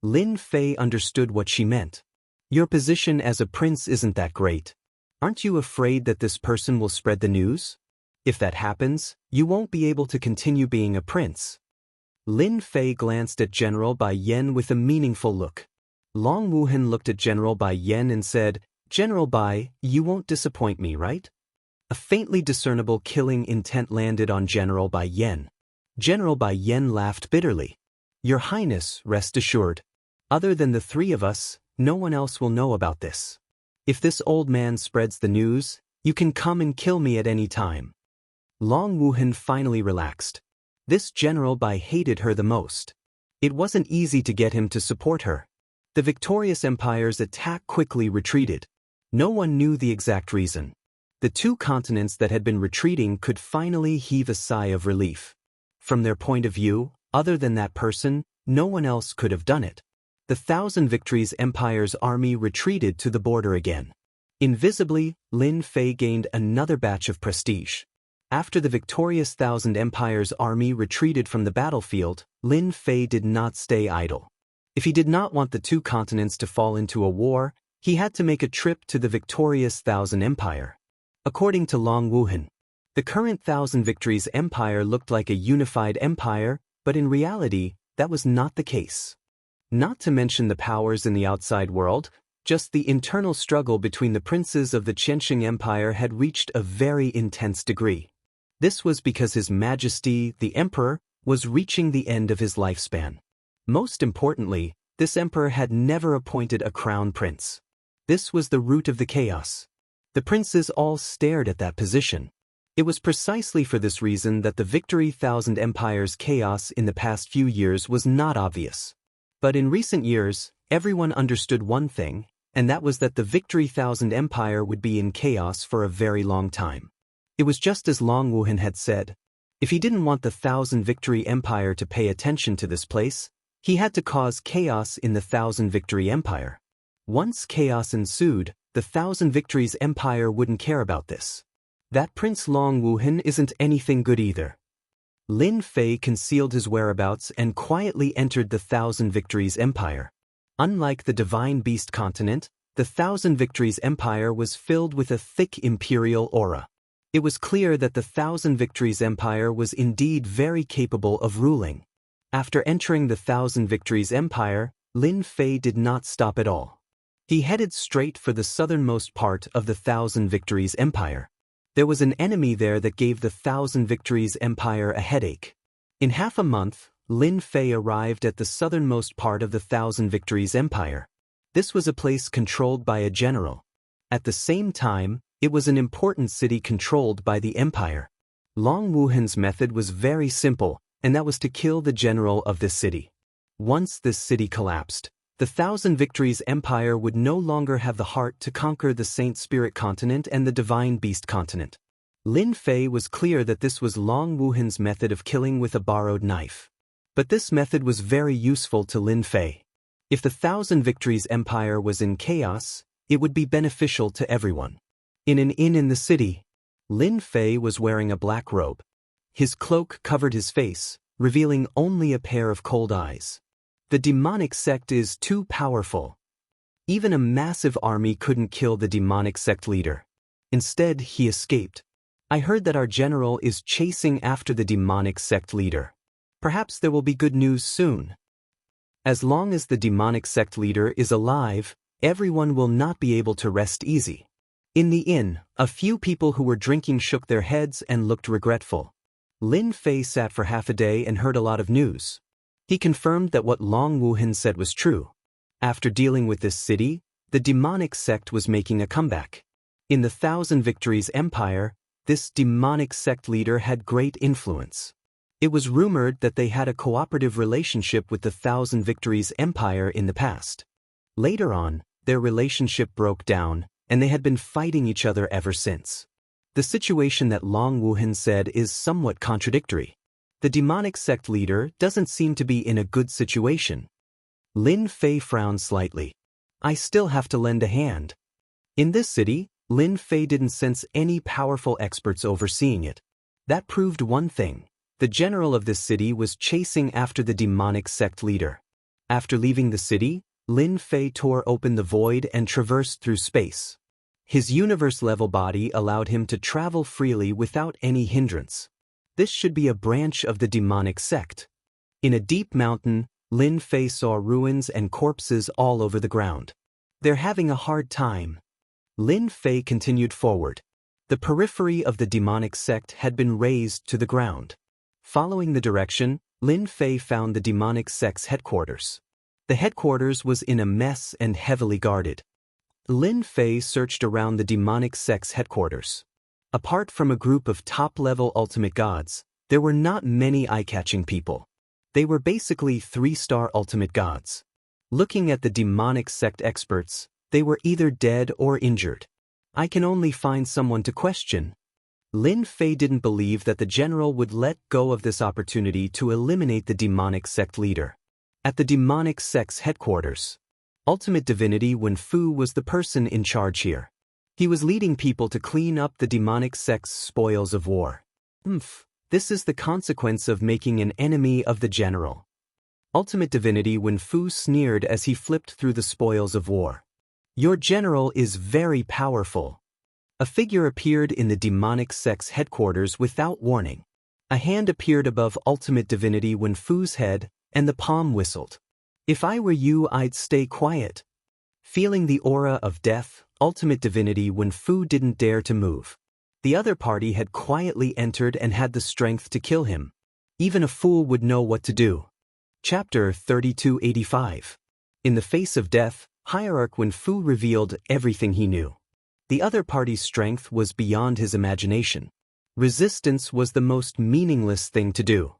Lin Fei understood what she meant. Your position as a prince isn't that great. Aren't you afraid that this person will spread the news? If that happens, you won't be able to continue being a prince. Lin Fei glanced at General Bai Yan with a meaningful look. Long Wuhan looked at General Bai Yan and said, General Bai, you won't disappoint me, right? A faintly discernible killing intent landed on General Bai Yan. General Bai Yan laughed bitterly. Your Highness, rest assured. Other than the 3 of us, no one else will know about this. If this old man spreads the news, you can come and kill me at any time. Long Wuhan finally relaxed. This General Bai hated her the most. It wasn't easy to get him to support her. The victorious empire's attack quickly retreated. No one knew the exact reason. The 2 continents that had been retreating could finally heave a sigh of relief. From their point of view, other than that person, no one else could have done it. The 1,000 Victories Empire's army retreated to the border again. Invisibly, Lin Fei gained another batch of prestige. After the victorious 1,000 Empire's army retreated from the battlefield, Lin Fei did not stay idle. If he did not want the 2 continents to fall into a war, he had to make a trip to the victorious 1,000 Empire. According to Long Wuhan, the current 1,000 Victories Empire looked like a unified empire, but in reality, that was not the case. Not to mention the powers in the outside world, Just the internal struggle between the princes of the Qianxing Empire had reached a very intense degree. This was because His Majesty, the Emperor, was reaching the end of his lifespan. Most importantly, this emperor had never appointed a crown prince. This was the root of the chaos. The princes all stared at that position. It was precisely for this reason that the Victory Thousand Empire's chaos in the past few years was not obvious. But in recent years, everyone understood one thing, and that was that the Victory Thousand Empire would be in chaos for a very long time. It was just as Long Wuhan had said. If he didn't want the Thousand Victory Empire to pay attention to this place, he had to cause chaos in the Thousand Victory Empire. Once chaos ensued, the Thousand Victories Empire wouldn't care about this. That Prince Long Wuhan isn't anything good either. Lin Fei concealed his whereabouts and quietly entered the Thousand Victories Empire. Unlike the Divine Beast continent, the Thousand Victories Empire was filled with a thick imperial aura. It was clear that the Thousand Victories Empire was indeed very capable of ruling. After entering the Thousand Victories Empire, Lin Fei did not stop at all. He headed straight for the southernmost part of the Thousand Victories Empire. There was an enemy there that gave the Thousand Victories Empire a headache. In half a month, Lin Fei arrived at the southernmost part of the Thousand Victories Empire. This was a place controlled by a general. At the same time, it was an important city controlled by the empire. Long Wuhan's method was very simple, and that was to kill the general of this city. Once this city collapsed, the Thousand Victories Empire would no longer have the heart to conquer the Saint Spirit continent and the Divine Beast continent. Lin Fei was clear that this was Long Wuhan's method of killing with a borrowed knife. But this method was very useful to Lin Fei. If the Thousand Victories Empire was in chaos, it would be beneficial to everyone. In an inn in the city, Lin Fei was wearing a black robe. His cloak covered his face, revealing only a pair of cold eyes. The demonic sect is too powerful. Even a massive army couldn't kill the demonic sect leader. Instead, he escaped. I heard that our general is chasing after the demonic sect leader. Perhaps there will be good news soon. As long as the demonic sect leader is alive, everyone will not be able to rest easy. In the inn, a few people who were drinking shook their heads and looked regretful. Lin Fei sat for half a day and heard a lot of news. He confirmed that what Long Wuhan said was true. After dealing with this city, the demonic sect was making a comeback. In the Thousand Victories Empire, this demonic sect leader had great influence. It was rumored that they had a cooperative relationship with the Thousand Victories Empire in the past. Later on, their relationship broke down, and they had been fighting each other ever since. The situation that Long Wuhan said is somewhat contradictory. The demonic sect leader doesn't seem to be in a good situation. Lin Fei frowned slightly. I still have to lend a hand. In this city, Lin Fei didn't sense any powerful experts overseeing it. That proved one thing. The general of this city was chasing after the demonic sect leader. After leaving the city, Lin Fei tore open the void and traversed through space. His universe-level body allowed him to travel freely without any hindrance. This should be a branch of the demonic sect. In a deep mountain, Lin Fei saw ruins and corpses all over the ground. They're having a hard time. Lin Fei continued forward. The periphery of the demonic sect had been razed to the ground. Following the direction, Lin Fei found the demonic sect's headquarters. The headquarters was in a mess and heavily guarded. Lin Fei searched around the demonic sect's headquarters. Apart from a group of top-level ultimate gods, there were not many eye-catching people. They were basically 3-star ultimate gods. Looking at the demonic sect experts, they were either dead or injured. I can only find someone to question. Lin Fei didn't believe that the general would let go of this opportunity to eliminate the demonic sect leader. At the demonic sect's headquarters, Ultimate Divinity Wen Fu was the person in charge here. He was leading people to clean up the demonic sect's spoils of war. This is the consequence of making an enemy of the general. Ultimate Divinity Wen Fu sneered as he flipped through the spoils of war. Your general is very powerful. A figure appeared in the demonic sect's headquarters without warning. A hand appeared above Ultimate Divinity Wen Fu's head, and the palm whistled. If I were you, I'd stay quiet. feeling the aura of death, ultimate divinity when Fu didn't dare to move. The other party had quietly entered and had the strength to kill him. Even a fool would know what to do. Chapter 3285. In the face of death, Hierarch when Fu revealed everything he knew. The other party's strength was beyond his imagination. Resistance was the most meaningless thing to do.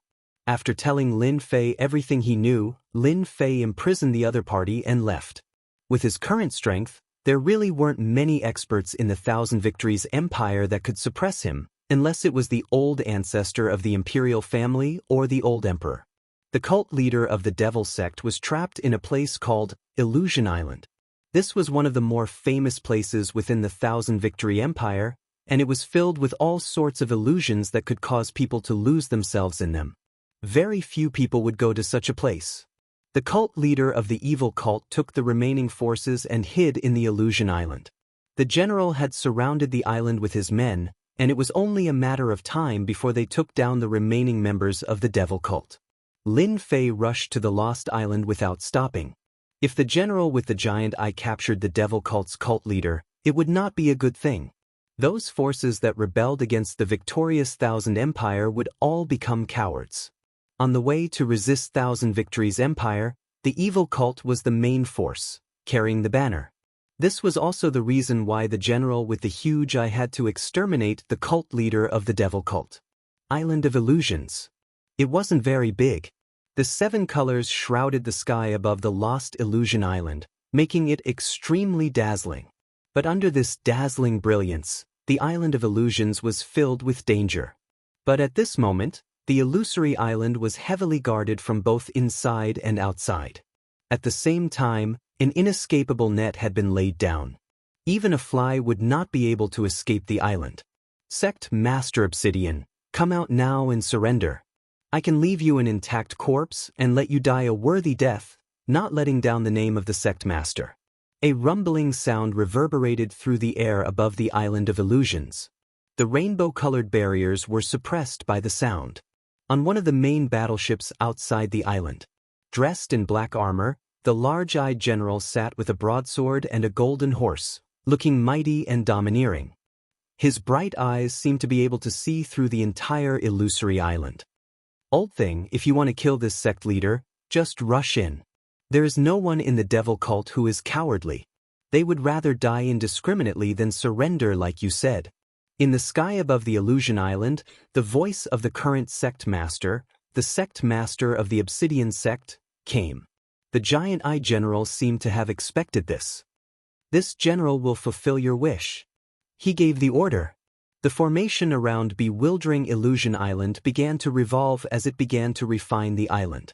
After telling Lin Fei everything he knew, Lin Fei imprisoned the other party and left. With his current strength, there really weren't many experts in the Thousand Victories Empire that could suppress him, unless it was the old ancestor of the imperial family or the old emperor. The cult leader of the Devil sect was trapped in a place called Illusion Island. This was one of the more famous places within the Thousand Victory Empire, and it was filled with all sorts of illusions that could cause people to lose themselves in them. Very few people would go to such a place. The cult leader of the evil cult took the remaining forces and hid in the Illusion Island. The general had surrounded the island with his men, and it was only a matter of time before they took down the remaining members of the devil cult. Lin Fei rushed to the Lost Island without stopping. If the general with the giant eye captured the devil cult's cult leader, it would not be a good thing. Those forces that rebelled against the victorious Thousand Empire would all become cowards. On the way to resist Thousand Victories Empire, the evil cult was the main force, carrying the banner. This was also the reason why the general with the huge eye had to exterminate the cult leader of the devil cult. Island of Illusions. It wasn't very big. The 7 colors shrouded the sky above the lost Illusion Island, making it extremely dazzling. But under this dazzling brilliance, the Island of Illusions was filled with danger. But at this moment, the illusory island was heavily guarded from both inside and outside. At the same time, an inescapable net had been laid down. Even a fly would not be able to escape the island. Sect Master Obsidian, come out now and surrender. I can leave you an intact corpse and let you die a worthy death, not letting down the name of the Sect Master. A rumbling sound reverberated through the air above the Island of Illusions. The rainbow-colored barriers were suppressed by the sound. On one of the main battleships outside the island, dressed in black armor, the large-eyed general sat with a broadsword and a golden horse, looking mighty and domineering. His bright eyes seemed to be able to see through the entire illusory island. Old thing, if you want to kill this sect leader, just rush in. There is no one in the devil cult who is cowardly. They would rather die indiscriminately than surrender like you said. In the sky above the Illusion Island, the voice of the current sect master, the sect master of the Obsidian sect, came. The giant-eye general seemed to have expected this. This general will fulfill your wish. He gave the order. The formation around bewildering Illusion Island began to revolve as it began to refine the island.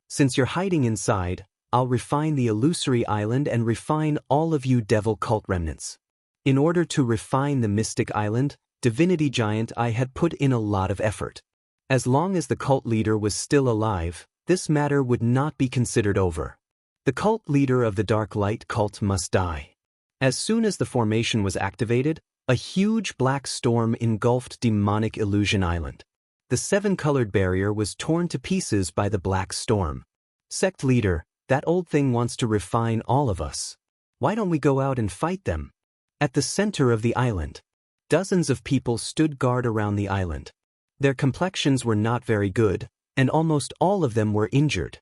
Since you're hiding inside, I'll refine the illusory island and refine all of you devil cult remnants. In order to refine the mystic island, Divinity Giant I had put in a lot of effort. As long as the cult leader was still alive, this matter would not be considered over. The cult leader of the Dark Light cult must die. As soon as the formation was activated, a huge black storm engulfed demonic Illusion Island. The 7-colored barrier was torn to pieces by the black storm. Sect leader, that old thing wants to refine all of us. Why don't we go out and fight them? At the center of the island, dozens of people stood guard around the island. Their complexions were not very good, and almost all of them were injured.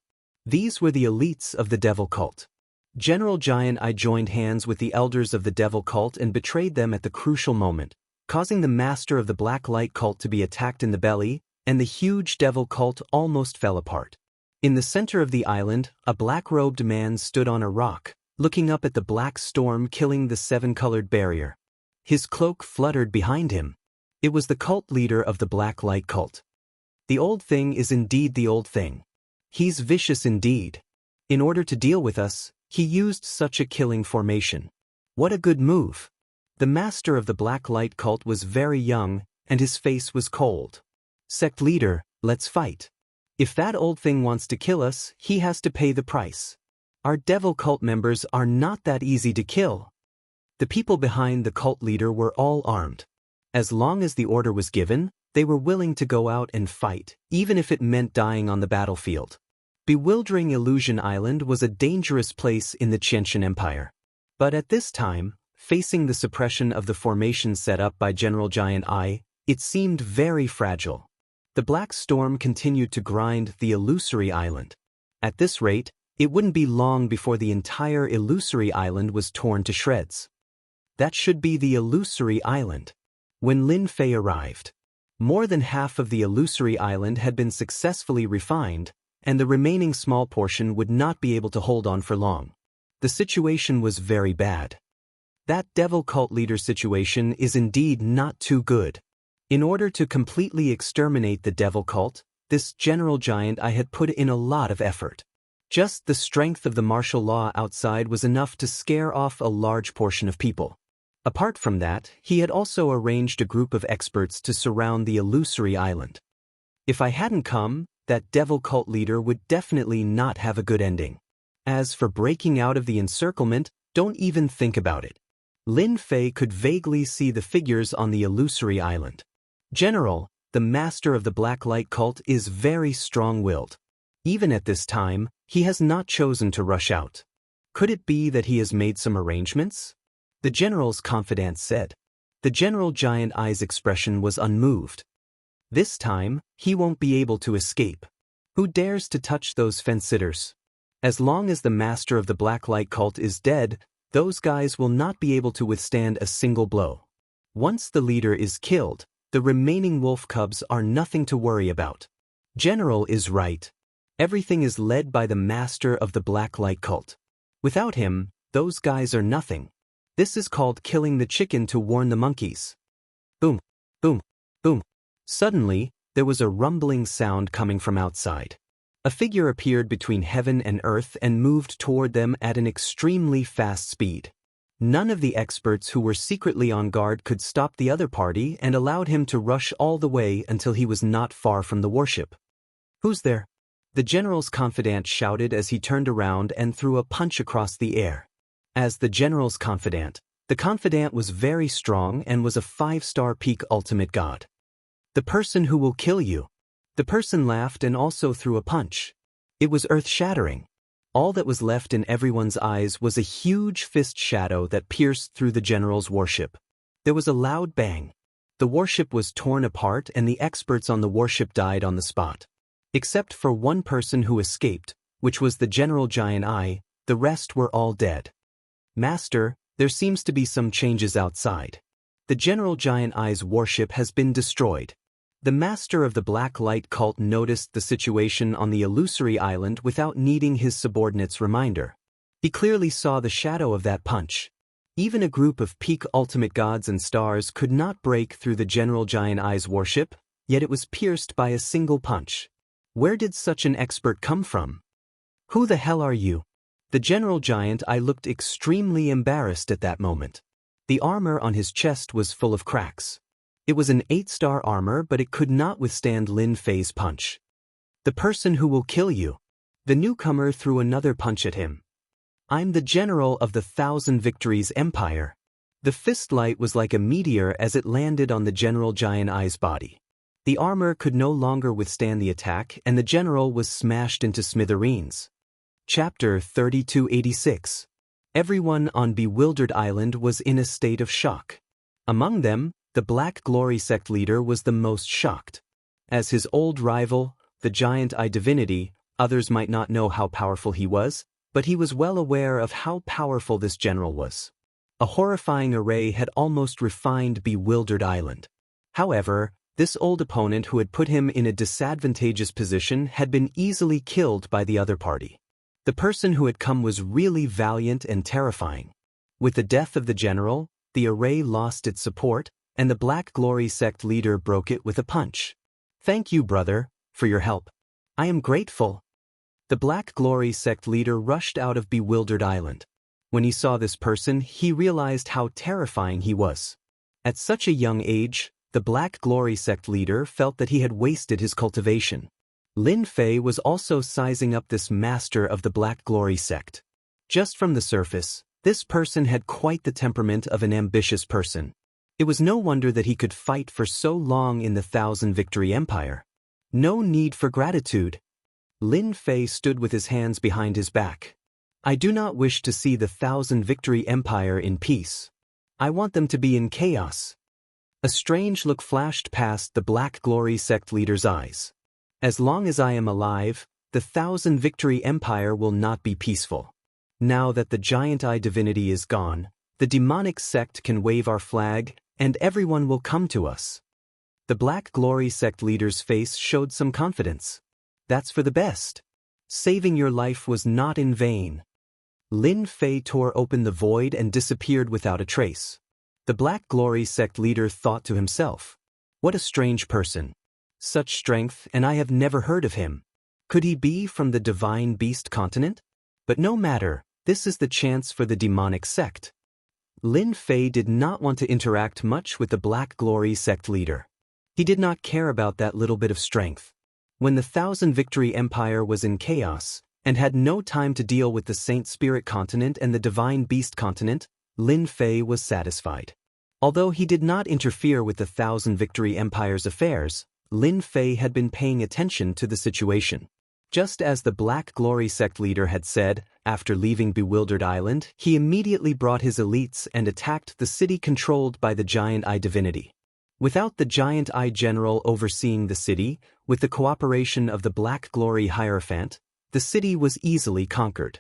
These were the elites of the devil cult. General Giant I joined hands with the elders of the devil cult and betrayed them at the crucial moment, causing the master of the black light cult to be attacked in the belly, and the huge devil cult almost fell apart. In the center of the island, a black-robed man stood on a rock, looking up at the black storm killing the 7-colored barrier. His cloak fluttered behind him. It was the cult leader of the black light cult. The old thing is indeed the old thing. He's vicious indeed. In order to deal with us, he used such a killing formation. What a good move. The master of the black light cult was very young, and his face was cold. Sect leader, let's fight. If that old thing wants to kill us, he has to pay the price. Our devil cult members are not that easy to kill. The people behind the cult leader were all armed. As long as the order was given, they were willing to go out and fight, even if it meant dying on the battlefield. Bewildering Illusion Island was a dangerous place in the Qianxian Empire. But at this time, facing the suppression of the formation set up by General Giant Eye, it seemed very fragile. The black storm continued to grind the illusory island. At this rate, it wouldn't be long before the entire illusory island was torn to shreds. That should be the illusory island. When Lin Fei arrived, more than half of the illusory island had been successfully refined, and the remaining small portion would not be able to hold on for long. The situation was very bad. That devil cult leader situation is indeed not too good. In order to completely exterminate the devil cult, this General Giant I had put in a lot of effort. Just the strength of the martial law outside was enough to scare off a large portion of people. Apart from that, he had also arranged a group of experts to surround the illusory island. If I hadn't come, that devil cult leader would definitely not have a good ending. As for breaking out of the encirclement, don't even think about it. Lin Fei could vaguely see the figures on the illusory island. General, the master of the Black Light cult, is very strong-willed. Even at this time, he has not chosen to rush out. Could it be that he has made some arrangements? The general's confidant said. The General Giant Eye's expression was unmoved. This time, he won't be able to escape. Who dares to touch those fence-sitters? As long as the master of the Black Light cult is dead, those guys will not be able to withstand a single blow. Once the leader is killed, the remaining wolf cubs are nothing to worry about. General is right. Everything is led by the master of the Black Light cult. Without him, those guys are nothing. This is called killing the chicken to warn the monkeys. Boom, boom, boom. Suddenly, there was a rumbling sound coming from outside. A figure appeared between heaven and earth and moved toward them at an extremely fast speed. None of the experts who were secretly on guard could stop the other party and allowed him to rush all the way until he was not far from the warship. Who's there? The general's confidant shouted as he turned around and threw a punch across the air. As the general's confidant, the confidant was very strong and was a 5-star peak ultimate god. The person who will kill you. The person laughed and also threw a punch. It was earth-shattering. All that was left in everyone's eyes was a huge fist shadow that pierced through the general's warship. There was a loud bang. The warship was torn apart and the experts on the warship died on the spot. Except for one person who escaped, which was the General Giant Eye, the rest were all dead. Master, there seems to be some changes outside. The General Giant Eye's warship has been destroyed. The master of the Black Light cult noticed the situation on the illusory island without needing his subordinate's reminder. He clearly saw the shadow of that punch. Even a group of peak ultimate gods and stars could not break through the General Giant Eye's warship, yet it was pierced by a single punch. Where did such an expert come from? Who the hell are you? The General Giant Eye looked extremely embarrassed at that moment. The armor on his chest was full of cracks. It was an 8-star armor, but it could not withstand Lin Fei's punch. The person who will kill you. The newcomer threw another punch at him. I'm the general of the 1,000 Victories Empire. The fist light was like a meteor as it landed on the General Giant Eye's body. The armor could no longer withstand the attack, and the general was smashed into smithereens. Chapter 3286. Everyone on Bewildered Island was in a state of shock. Among them, the Black Glory sect leader was the most shocked. As his old rival, the Giant Eye divinity, others might not know how powerful he was, but he was well aware of how powerful this general was. A horrifying array had almost refined Bewildered Island. However, this old opponent who had put him in a disadvantageous position had been easily killed by the other party. The person who had come was really valiant and terrifying. With the death of the general, the array lost its support, and the Black Glory sect leader broke it with a punch. Thank you, brother, for your help. I am grateful. The Black Glory sect leader rushed out of Bewildered Island. When he saw this person, he realized how terrifying he was. At such a young age, the Black Glory sect leader felt that he had wasted his cultivation. Lin Fei was also sizing up this master of the Black Glory sect. Just from the surface, this person had quite the temperament of an ambitious person. It was no wonder that he could fight for so long in the 1,000 Victory Empire. No need for gratitude. Lin Fei stood with his hands behind his back. I do not wish to see the Thousand Victory Empire in peace. I want them to be in chaos. A strange look flashed past the Black Glory sect leader's eyes. As long as I am alive, the Thousand Victory Empire will not be peaceful. Now that the giant eye divinity is gone, the demonic sect can wave our flag, and everyone will come to us. The Black Glory sect leader's face showed some confidence. That's for the best. Saving your life was not in vain. Lin Fei tore open the void and disappeared without a trace. The Black Glory sect leader thought to himself, what a strange person. Such strength, and I have never heard of him. Could he be from the Divine Beast continent? But no matter, this is the chance for the demonic sect. Lin Fei did not want to interact much with the Black Glory sect leader. He did not care about that little bit of strength. When the Thousand Victory Empire was in chaos, and had no time to deal with the Saint Spirit continent and the Divine Beast continent, Lin Fei was satisfied. Although he did not interfere with the Thousand Victory Empire's affairs, Lin Fei had been paying attention to the situation. Just as the Black Glory sect leader had said, after leaving Bewildered Island, he immediately brought his elites and attacked the city controlled by the Giant Eye divinity. Without the Giant Eye general overseeing the city, with the cooperation of the Black Glory Hierophant, the city was easily conquered.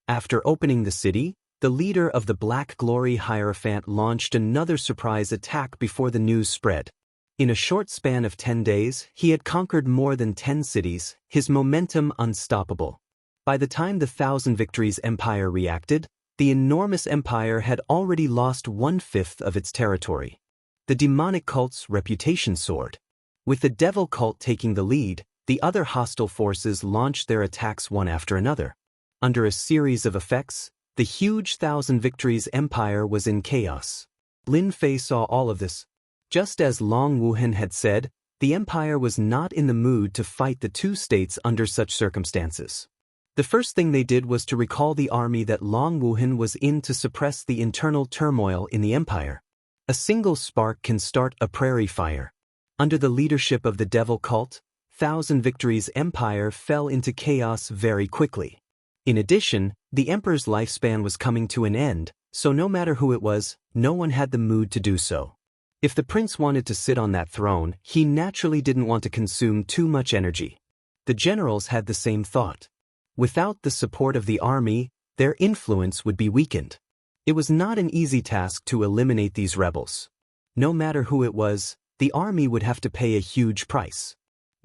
After opening the city, the leader of the Black Glory Hierophant launched another surprise attack before the news spread. In a short span of 10 days, he had conquered more than 10 cities, his momentum unstoppable. By the time the Thousand Victories Empire reacted, the enormous empire had already lost 1/5 of its territory. The demonic cult's reputation soared. With the devil cult taking the lead, the other hostile forces launched their attacks one after another. Under a series of effects, the huge Thousand Victories Empire was in chaos. Lin Fei saw all of this. Just as Long Wuhan had said, the empire was not in the mood to fight the two states under such circumstances. The first thing they did was to recall the army that Long Wuhan was in to suppress the internal turmoil in the empire. A single spark can start a prairie fire. Under the leadership of the devil cult, Thousand Victories Empire fell into chaos very quickly. In addition, the emperor's lifespan was coming to an end, so no matter who it was, no one had the mood to do so. If the prince wanted to sit on that throne, he naturally didn't want to consume too much energy. The generals had the same thought. Without the support of the army, their influence would be weakened. It was not an easy task to eliminate these rebels. No matter who it was, the army would have to pay a huge price.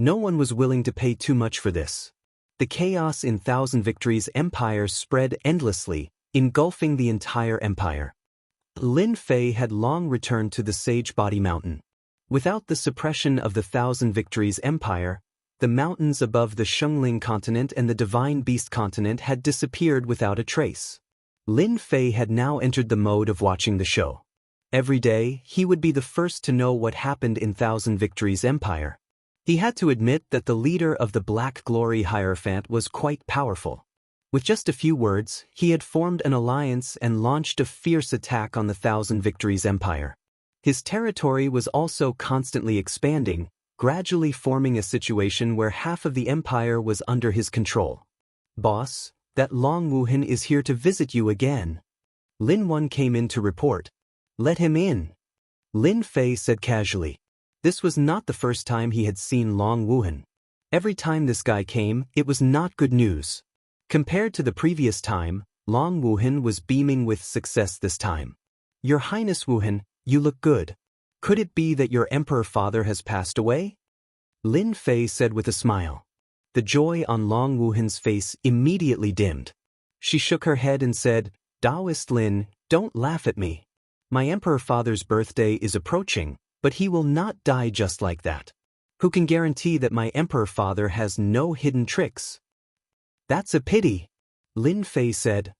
No one was willing to pay too much for this. The chaos in Thousand Victories Empire spread endlessly, engulfing the entire empire. Lin Fei had long returned to the Sage Body Mountain. Without the suppression of the Thousand Victories Empire, the mountains above the Shengling continent and the Divine Beast continent had disappeared without a trace. Lin Fei had now entered the mode of watching the show. Every day, he would be the first to know what happened in Thousand Victories Empire. He had to admit that the leader of the Black Glory Hierophant was quite powerful. With just a few words, he had formed an alliance and launched a fierce attack on the Thousand Victories Empire. His territory was also constantly expanding, gradually forming a situation where half of the empire was under his control. "Boss, that Long Wuhan is here to visit you again." Lin Wen came in to report. "Let him in," Lin Fei said casually. This was not the first time he had seen Long Wuhan. Every time this guy came, it was not good news. Compared to the previous time, Long Wuhan was beaming with success this time. "Your Highness Wuhan, you look good. Could it be that your emperor father has passed away?" Lin Fei said with a smile. The joy on Long Wuhan's face immediately dimmed. She shook her head and said, "Daoist Lin, don't laugh at me. My emperor father's birthday is approaching, but he will not die just like that. Who can guarantee that my emperor father has no hidden tricks?" "That's a pity," Lin Fei said.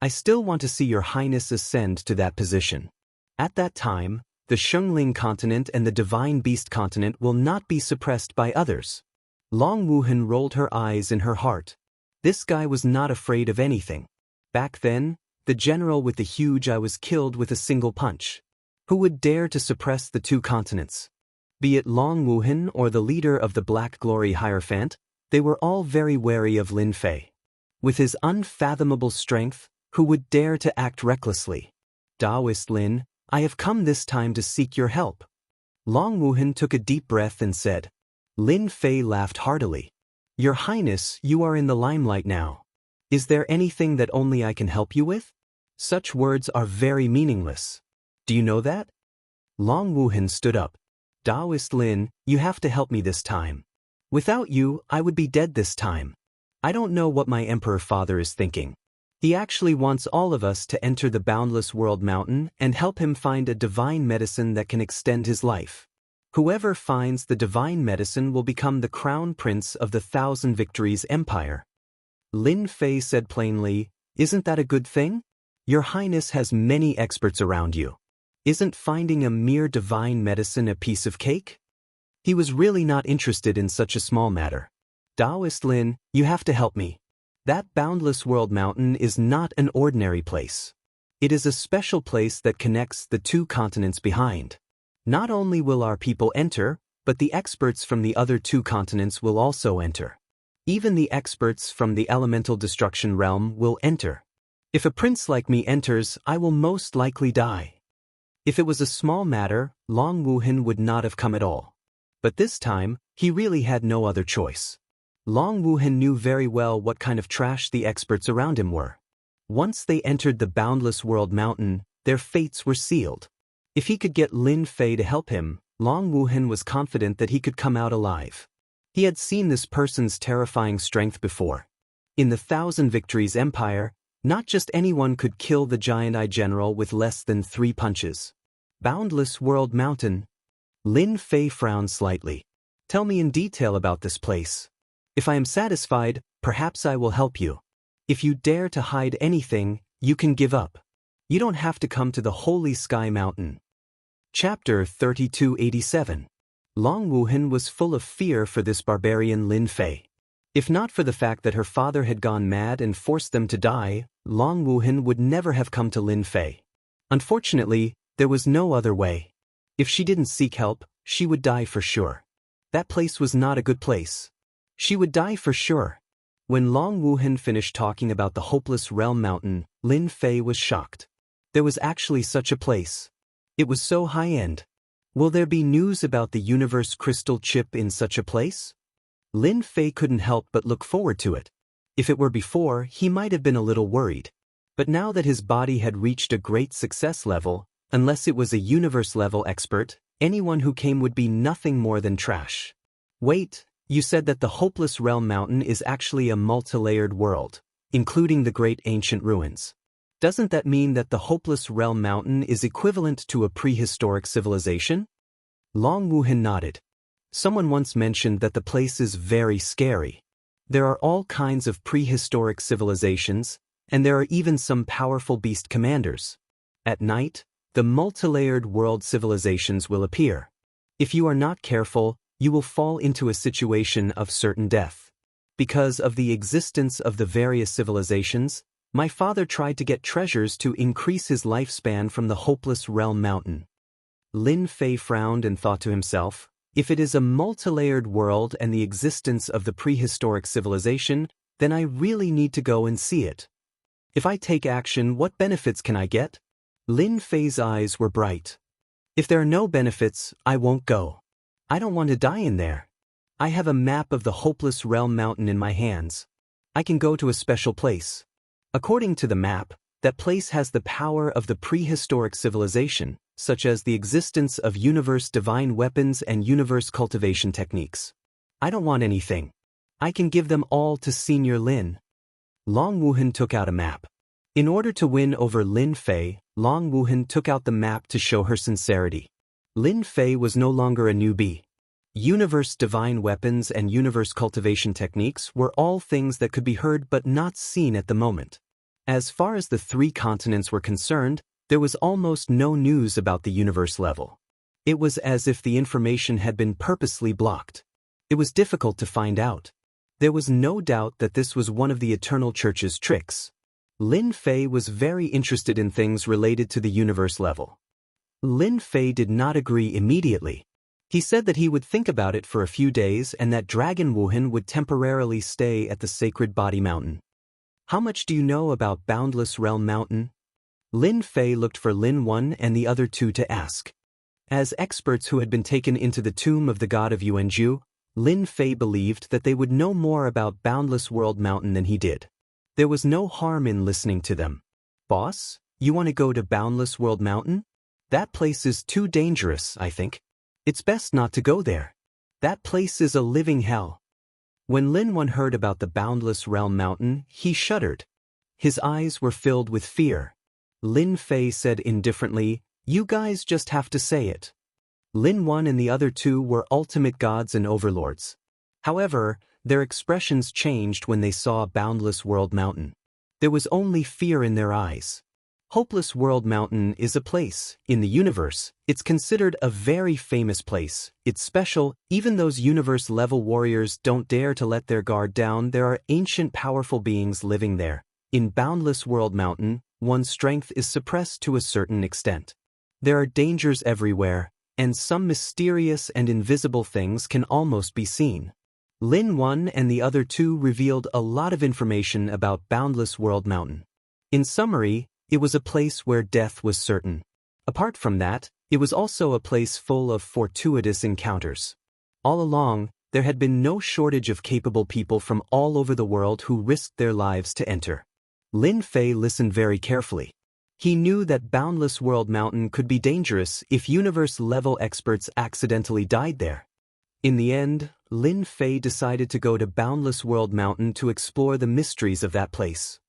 "I still want to see your highness ascend to that position. At that time, the Shengling continent and the Divine Beast continent will not be suppressed by others." Long Wuhan rolled her eyes in her heart. This guy was not afraid of anything. Back then, the general with the huge eye was killed with a single punch. Who would dare to suppress the two continents? Be it Long Wuhan or the leader of the Black Glory Hierophant, they were all very wary of Lin Fei. With his unfathomable strength, who would dare to act recklessly? Daoist Lin, I have come this time to seek your help. Long Wuhan took a deep breath and said. Lin Fei laughed heartily. Your Highness, you are in the limelight now. Is there anything that only I can help you with? Such words are very meaningless. Do you know that? Long Wuhan stood up. Daoist Lin, you have to help me this time. Without you, I would be dead this time. I don't know what my Emperor Father is thinking. He actually wants all of us to enter the boundless world mountain and help him find a divine medicine that can extend his life. Whoever finds the divine medicine will become the crown prince of the Thousand Victories Empire. Lin Fei said plainly, isn't that a good thing? Your Highness has many experts around you. Isn't finding a mere divine medicine a piece of cake? He was really not interested in such a small matter. Daoist Lin, you have to help me. That boundless world mountain is not an ordinary place. It is a special place that connects the two continents behind. Not only will our people enter, but the experts from the other two continents will also enter. Even the experts from the elemental destruction realm will enter. If a prince like me enters, I will most likely die. If it was a small matter, Long Wuhan would not have come at all. But this time, he really had no other choice. Long Wuhan knew very well what kind of trash the experts around him were. Once they entered the boundless world mountain, their fates were sealed. If he could get Lin Fei to help him, Long Wuhan was confident that he could come out alive. He had seen this person's terrifying strength before. In the Thousand Victories Empire, not just anyone could kill the giant eye general with less than 3 punches. Boundless World Mountain. Lin Fei frowned slightly. Tell me in detail about this place. If I am satisfied, perhaps I will help you. If you dare to hide anything, you can give up. You don't have to come to the Holy Sky Mountain. Chapter 3287. Long Wuhan was full of fear for this barbarian Lin Fei. If not for the fact that her father had gone mad and forced them to die, Long Wuhan would never have come to Lin Fei. Unfortunately, there was no other way. If she didn't seek help, she would die for sure. That place was not a good place. She would die for sure. When Long Wuhan finished talking about the hopeless realm mountain, Lin Fei was shocked. There was actually such a place. It was so high-end. Will there be news about the universe crystal chip in such a place? Lin Fei couldn't help but look forward to it. If it were before, he might have been a little worried. But now that his body had reached a great success level, unless it was a universe-level expert, anyone who came would be nothing more than trash. Wait. You said that the hopeless realm mountain is actually a multi-layered world, including the great ancient ruins. Doesn't that mean that the hopeless realm mountain is equivalent to a prehistoric civilization? Long Wuhan nodded. Someone once mentioned that the place is very scary. There are all kinds of prehistoric civilizations, and there are even some powerful beast commanders. At night, the multi-layered world civilizations will appear. If you are not careful, you will fall into a situation of certain death. Because of the existence of the various civilizations, my father tried to get treasures to increase his lifespan from the hopeless realm mountain. Lin Fei frowned and thought to himself, if it is a multi-layered world and the existence of the prehistoric civilization, then I really need to go and see it. If I take action, what benefits can I get? Lin Fei's eyes were bright. If there are no benefits, I won't go. I don't want to die in there. I have a map of the hopeless realm mountain in my hands. I can go to a special place. According to the map, that place has the power of the prehistoric civilization, such as the existence of universe divine weapons and universe cultivation techniques. I don't want anything. I can give them all to Senior Lin. Long Wuhan took out a map. In order to win over Lin Fei, Long Wuhan took out the map to show her sincerity. Lin Fei was no longer a newbie. Universe divine weapons and universe cultivation techniques were all things that could be heard but not seen at the moment. As far as the 3 continents were concerned, there was almost no news about the universe level. It was as if the information had been purposely blocked. It was difficult to find out. There was no doubt that this was one of the Eternal Church's tricks. Lin Fei was very interested in things related to the universe level. Lin Fei did not agree immediately. He said that he would think about it for a few days and that Dragon Wuhan would temporarily stay at the Sacred Body Mountain. How much do you know about Boundless Realm Mountain? Lin Fei looked for Lin 1 and the other two to ask. As experts who had been taken into the tomb of the god of Yuanju, Lin Fei believed that they would know more about Boundless World Mountain than he did. There was no harm in listening to them. Boss, you want to go to Boundless World Mountain? That place is too dangerous, I think. It's best not to go there. That place is a living hell. When Lin 1 heard about the Boundless Realm Mountain, he shuddered. His eyes were filled with fear. Lin Fei said indifferently, "You guys just have to say it." Lin 1 and the other two were ultimate gods and overlords. However, their expressions changed when they saw Boundless World Mountain. There was only fear in their eyes. Hopeless World Mountain is a place, in the universe. It's considered a very famous place. It's special, even those universe-level warriors don't dare to let their guard down. There are ancient powerful beings living there. In Boundless World Mountain, one's strength is suppressed to a certain extent. There are dangers everywhere, and some mysterious and invisible things can almost be seen. Lin 1 and the other two revealed a lot of information about Boundless World Mountain. In summary, it was a place where death was certain. Apart from that, it was also a place full of fortuitous encounters. All along, there had been no shortage of capable people from all over the world who risked their lives to enter. Lin Fei listened very carefully. He knew that Boundless World Mountain could be dangerous if universe-level experts accidentally died there. In the end, Lin Fei decided to go to Boundless World Mountain to explore the mysteries of that place.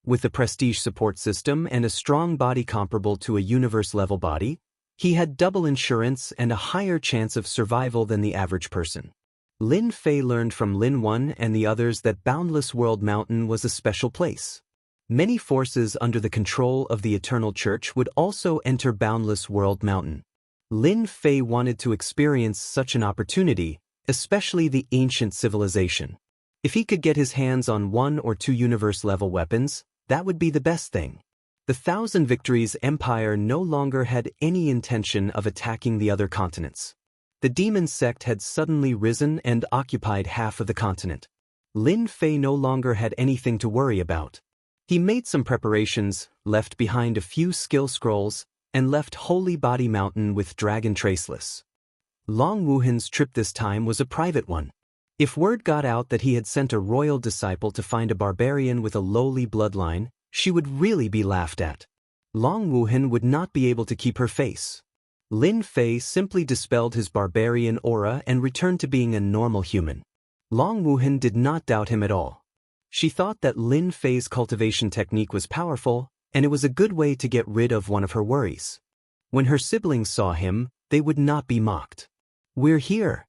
With a prestige support system and a strong body comparable to a universe-level body, he had double insurance and a higher chance of survival than the average person. Lin Fei learned from Lin 1 and the others that Boundless World Mountain was a special place. Many forces under the control of the Eternal Church would also enter Boundless World Mountain. Lin Fei wanted to experience such an opportunity, especially the ancient civilization. If he could get his hands on 1 or 2 universe-level weapons, that would be the best thing. The Thousand Victories Empire no longer had any intention of attacking the other continents. The demon sect had suddenly risen and occupied half of the continent. Lin Fei no longer had anything to worry about. He made some preparations, left behind a few skill scrolls, and left Holy Body Mountain with Dragon Traceless. Long Wuhan's trip this time was a private one. If word got out that he had sent a royal disciple to find a barbarian with a lowly bloodline, she would really be laughed at. Long Wuhan would not be able to keep her face. Lin Fei simply dispelled his barbarian aura and returned to being a normal human. Long Wuhan did not doubt him at all. She thought that Lin Fei's cultivation technique was powerful, and it was a good way to get rid of one of her worries. When her siblings saw him, they would not be mocked. "We're here."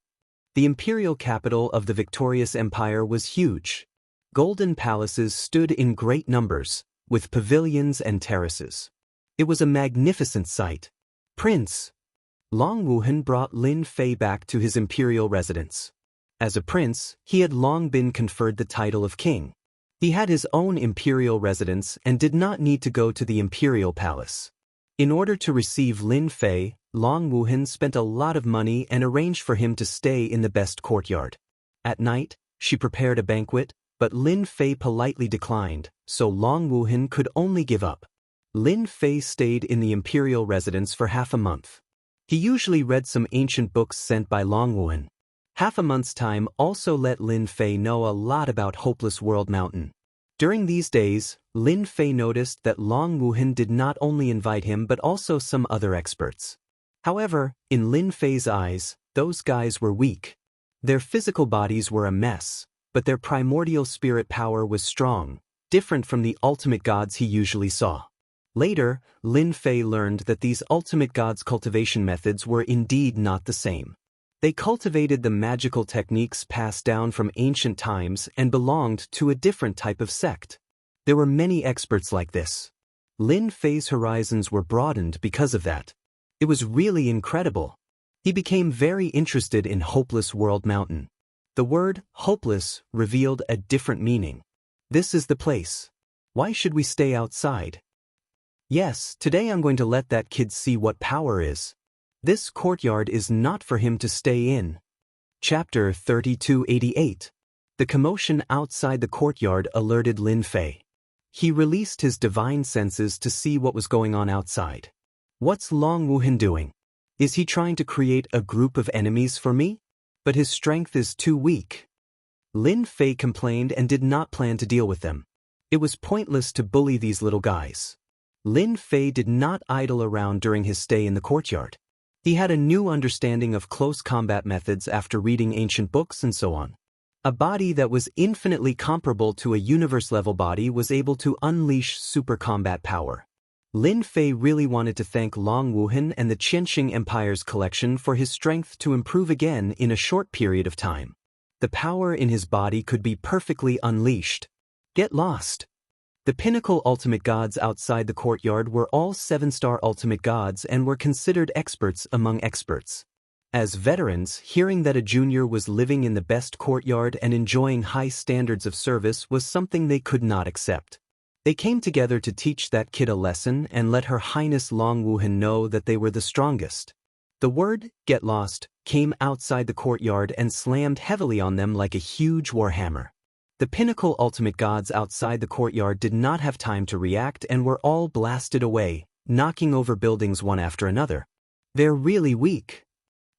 The imperial capital of the victorious empire was huge. Golden palaces stood in great numbers, with pavilions and terraces. It was a magnificent sight. "Prince." Long Wuhan brought Lin Fei back to his imperial residence. As a prince, he had long been conferred the title of king. He had his own imperial residence and did not need to go to the imperial palace. In order to receive Lin Fei, Long Wuhan spent a lot of money and arranged for him to stay in the best courtyard. At night, she prepared a banquet, but Lin Fei politely declined, so Long Wuhan could only give up. Lin Fei stayed in the imperial residence for half a month. He usually read some ancient books sent by Long Wuhan. Half a month's time also let Lin Fei know a lot about Hopeless World Mountain. During these days, Lin Fei noticed that Long Wuhan did not only invite him but also some other experts. However, in Lin Fei's eyes, those guys were weak. Their physical bodies were a mess, but their primordial spirit power was strong, different from the ultimate gods he usually saw. Later, Lin Fei learned that these ultimate gods' cultivation methods were indeed not the same. They cultivated the magical techniques passed down from ancient times and belonged to a different type of sect. There were many experts like this. Lin Fei's horizons were broadened because of that. It was really incredible. He became very interested in Hopeless World Mountain. The word hopeless revealed a different meaning. This is the place. Why should we stay outside? Yes, today I'm going to let that kid see what power is. This courtyard is not for him to stay in. Chapter 3288. The commotion outside the courtyard alerted Lin Fei. He released his divine senses to see what was going on outside. What's Long Wuhan doing? Is he trying to create a group of enemies for me? But his strength is too weak. Lin Fei complained and did not plan to deal with them. It was pointless to bully these little guys. Lin Fei did not idle around during his stay in the courtyard. He had a new understanding of close combat methods after reading ancient books and so on. A body that was infinitely comparable to a universe-level body was able to unleash super combat power. Lin Fei really wanted to thank Long Wuhan and the Qianxing Empire's collection for his strength to improve again in a short period of time. The power in his body could be perfectly unleashed. Get lost. The pinnacle ultimate gods outside the courtyard were all 7-star ultimate gods and were considered experts among experts. As veterans, hearing that a junior was living in the best courtyard and enjoying high standards of service was something they could not accept. They came together to teach that kid a lesson and let Her Highness Long Wuhan know that they were the strongest. The word, "get lost," came outside the courtyard and slammed heavily on them like a huge warhammer. The pinnacle ultimate gods outside the courtyard did not have time to react and were all blasted away, knocking over buildings one after another. They're really weak.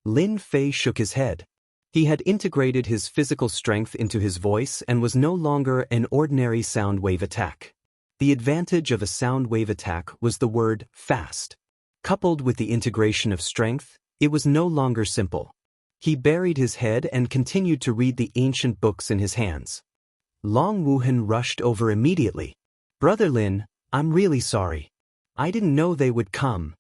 Lin Fei shook his head. He had integrated his physical strength into his voice and was no longer an ordinary sound wave attack. The advantage of a sound wave attack was the word fast. Coupled with the integration of strength, it was no longer simple. He buried his head and continued to read the ancient books in his hands. Long Wuhan rushed over immediately. "Brother Lin, I'm really sorry. I didn't know they would come."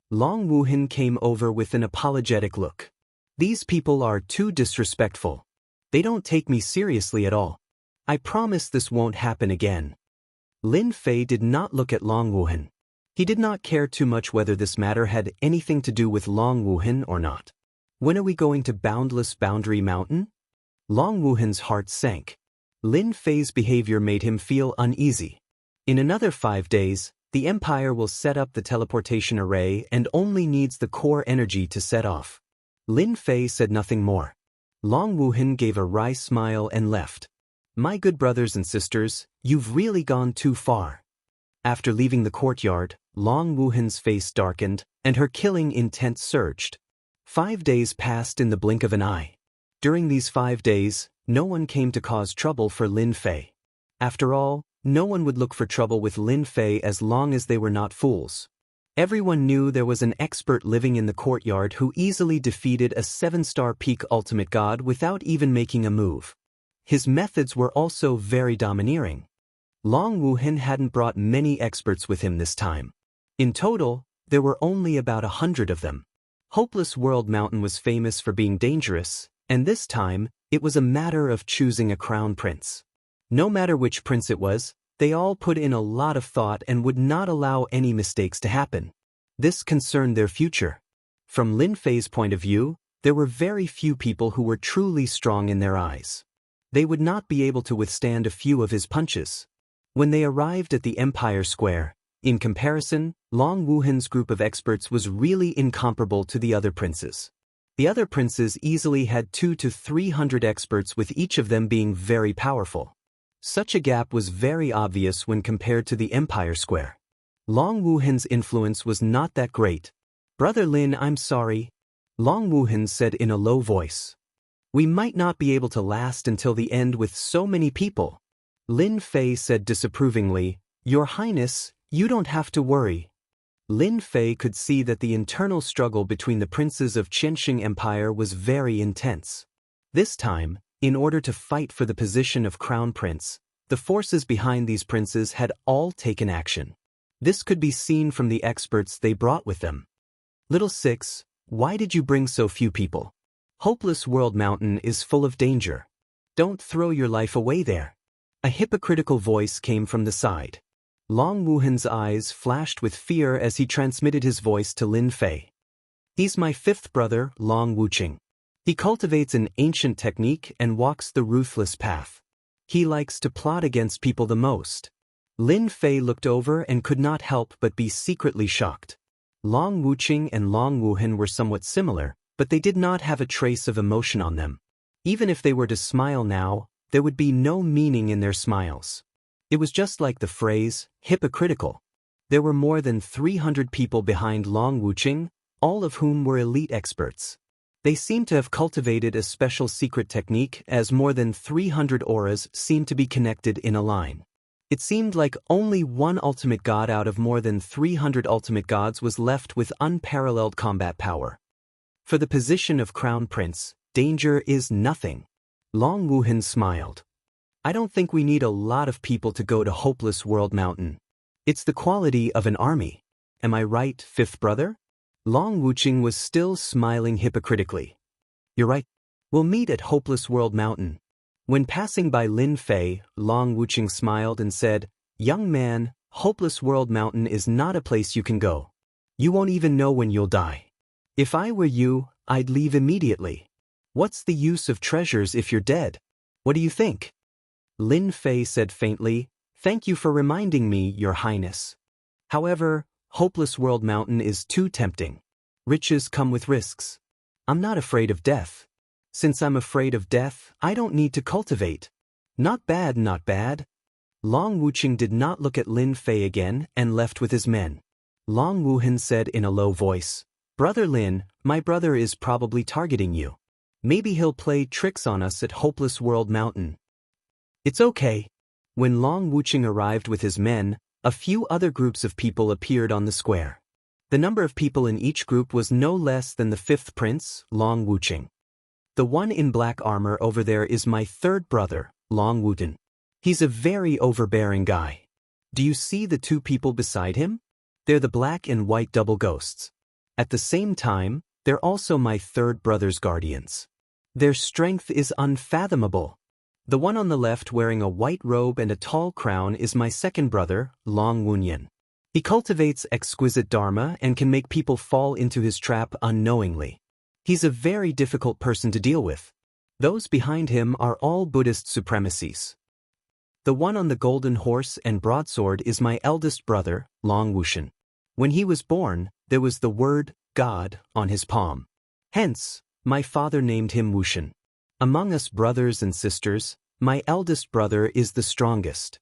Long Wuhan came over with an apologetic look. "These people are too disrespectful. They don't take me seriously at all. I promise this won't happen again." Lin Fei did not look at Long Wuhan. He did not care too much whether this matter had anything to do with Long Wuhan or not. "When are we going to Boundless Boundary Mountain?" Long Wuhan's heart sank. Lin Fei's behavior made him feel uneasy. In another 5 days, the Empire will set up the teleportation array and only needs the core energy to set off. Lin Fei said nothing more. Long Wuhan gave a wry smile and left. "My good brothers and sisters, you've really gone too far." After leaving the courtyard, Long Wuhan's face darkened, and her killing intent surged. 5 days passed in the blink of an eye. During these 5 days, no one came to cause trouble for Lin Fei. After all, no one would look for trouble with Lin Fei as long as they were not fools. Everyone knew there was an expert living in the courtyard who easily defeated a 7-star peak ultimate god without even making a move. His methods were also very domineering. Long Wuhan hadn't brought many experts with him this time. In total, there were only about 100 of them. Hopeless World Mountain was famous for being dangerous, and this time, it was a matter of choosing a crown prince. No matter which prince it was, they all put in a lot of thought and would not allow any mistakes to happen. This concerned their future. From Lin Fei's point of view, there were very few people who were truly strong in their eyes. They would not be able to withstand a few of his punches. When they arrived at the Empire Square, in comparison, Long Wuhan's group of experts was really incomparable to the other princes. The other princes easily had 200 to 300 experts, with each of them being very powerful. Such a gap was very obvious when compared to the Empire Square. Long Wuhan's influence was not that great. "Brother Lin, I'm sorry," Long Wuhan said in a low voice. "We might not be able to last until the end with so many people." Lin Fei said disapprovingly, "Your Highness, you don't have to worry." Lin Fei could see that the internal struggle between the princes of Qianxing Empire was very intense. This time, in order to fight for the position of crown prince, the forces behind these princes had all taken action. This could be seen from the experts they brought with them. "Little Six, why did you bring so few people? Hopeless World Mountain is full of danger. Don't throw your life away there." A hypocritical voice came from the side. Long Wuhan's eyes flashed with fear as he transmitted his voice to Lin Fei. "He's my 5th brother, Long Wuqing. He cultivates an ancient technique and walks the ruthless path. He likes to plot against people the most." Lin Fei looked over and could not help but be secretly shocked. Long Wuqing and Long Wuhan were somewhat similar, but they did not have a trace of emotion on them. Even if they were to smile now, there would be no meaning in their smiles. It was just like the phrase, hypocritical. There were more than 300 people behind Long Wuxing, all of whom were elite experts. They seemed to have cultivated a special secret technique, as more than 300 auras seemed to be connected in a line. It seemed like only one ultimate god out of more than 300 ultimate gods was left with unparalleled combat power. For the position of Crown Prince, danger is nothing. Long Wuhan smiled. I don't think we need a lot of people to go to Hopeless World Mountain. It's the quality of an army. Am I right, fifth brother? Long Wuxing was still smiling hypocritically. You're right. We'll meet at Hopeless World Mountain. When passing by Lin Fei, Long Wuxing smiled and said, Young man, Hopeless World Mountain is not a place you can go. You won't even know when you'll die. If I were you, I'd leave immediately. What's the use of treasures if you're dead? What do you think? Lin Fei said faintly, Thank you for reminding me, Your Highness. However, Hopeless World Mountain is too tempting. Riches come with risks. I'm not afraid of death. Since I'm afraid of death, I don't need to cultivate. Not bad, not bad. Long Wuxing did not look at Lin Fei again and left with his men. Long Wuhan said in a low voice, Brother Lin, my brother is probably targeting you. Maybe he'll play tricks on us at Hopeless World Mountain. It's okay. When Long Wuxing arrived with his men, a few other groups of people appeared on the square. The number of people in each group was no less than the fifth prince, Long Wuxing. The one in black armor over there is my third brother, Long Wudan. He's a very overbearing guy. Do you see the two people beside him? They're the black and white double ghosts. At the same time, they're also my third brother's guardians. Their strength is unfathomable. The one on the left wearing a white robe and a tall crown is my second brother, Long Wunyan. He cultivates exquisite dharma and can make people fall into his trap unknowingly. He's a very difficult person to deal with. Those behind him are all Buddhist supremacies. The one on the golden horse and broadsword is my eldest brother, Long Wushan. When he was born, there was the word, God, on his palm. Hence, my father named him Wushan. Among us brothers and sisters, my eldest brother is the strongest.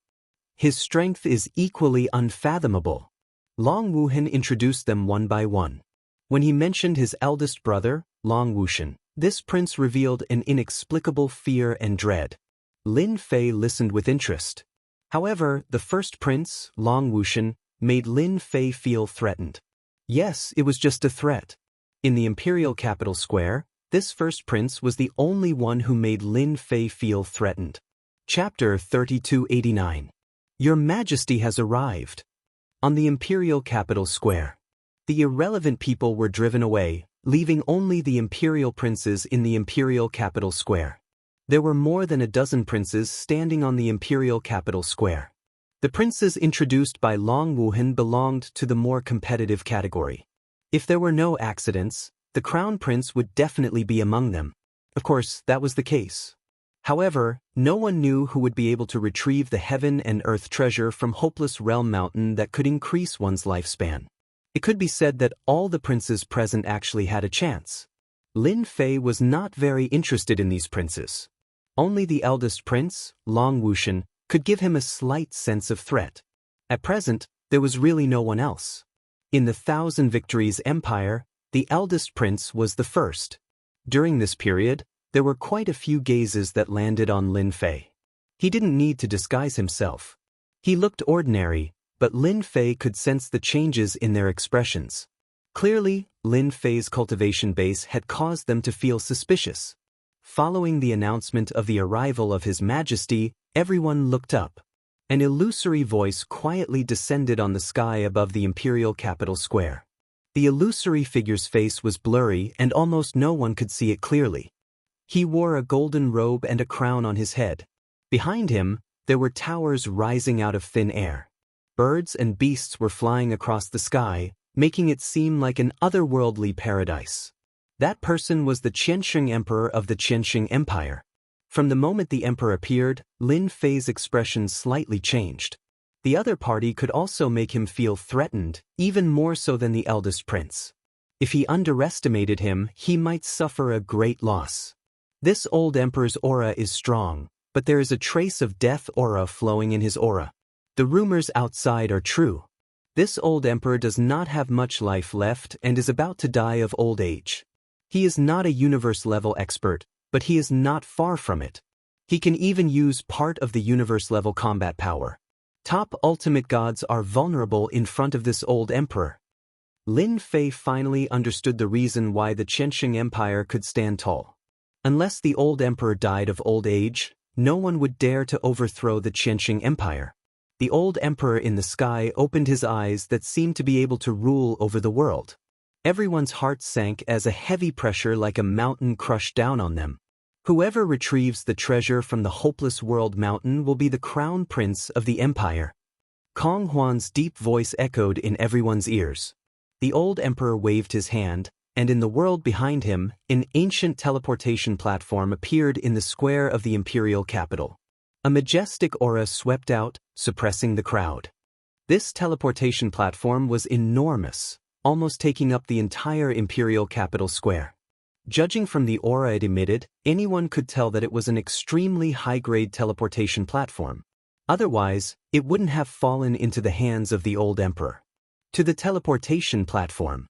His strength is equally unfathomable. Long Wuhan introduced them one by one. When he mentioned his eldest brother, Long Wushan, this prince revealed an inexplicable fear and dread. Lin Fei listened with interest. However, the first prince, Long Wushan, made Lin Fei feel threatened. Yes, it was just a threat. In the imperial capital square, this first prince was the only one who made Lin Fei feel threatened. Chapter 3289. Your Majesty has arrived. On the imperial capital square, the irrelevant people were driven away, leaving only the imperial princes in the imperial capital square. There were more than a dozen princes standing on the imperial capital square. The princes introduced by Long Wuhan belonged to the more competitive category. If there were no accidents, the crown prince would definitely be among them. Of course, that was the case. However, no one knew who would be able to retrieve the heaven and earth treasure from Hopeless Realm Mountain that could increase one's lifespan. It could be said that all the princes present actually had a chance. Lin Fei was not very interested in these princes. Only the eldest prince, Long Wushan, could give him a slight sense of threat. At present, there was really no one else. In the Thousand Victories Empire, the eldest prince was the first. During this period, there were quite a few gazes that landed on Lin Fei. He didn't need to disguise himself. He looked ordinary, but Lin Fei could sense the changes in their expressions. Clearly, Lin Fei's cultivation base had caused them to feel suspicious. Following the announcement of the arrival of His Majesty, everyone looked up. An illusory voice quietly descended on the sky above the imperial capital square. The illusory figure's face was blurry and almost no one could see it clearly. He wore a golden robe and a crown on his head. Behind him, there were towers rising out of thin air. Birds and beasts were flying across the sky, making it seem like an otherworldly paradise. That person was the Qianxing Emperor of the Qianxing Empire. From the moment the emperor appeared, Lin Fei's expression slightly changed. The other party could also make him feel threatened, even more so than the eldest prince. If he underestimated him, he might suffer a great loss. This old emperor's aura is strong, but there is a trace of death aura flowing in his aura. The rumors outside are true. This old emperor does not have much life left and is about to die of old age. He is not a universe-level expert, but he is not far from it. He can even use part of the universe-level combat power. Top ultimate gods are vulnerable in front of this old emperor. Lin Fei finally understood the reason why the Qianxia Empire could stand tall. Unless the old emperor died of old age, no one would dare to overthrow the Qianxia Empire. The old emperor in the sky opened his eyes that seemed to be able to rule over the world. Everyone's heart sank as a heavy pressure like a mountain crushed down on them. Whoever retrieves the treasure from the hopeless world mountain will be the crown prince of the empire. Kong Huan's deep voice echoed in everyone's ears. The old emperor waved his hand, and in the world behind him, an ancient teleportation platform appeared in the square of the imperial capital. A majestic aura swept out, suppressing the crowd. This teleportation platform was enormous, almost taking up the entire imperial capital square. Judging from the aura it emitted, anyone could tell that it was an extremely high-grade teleportation platform. Otherwise, it wouldn't have fallen into the hands of the old emperor. To the teleportation platform.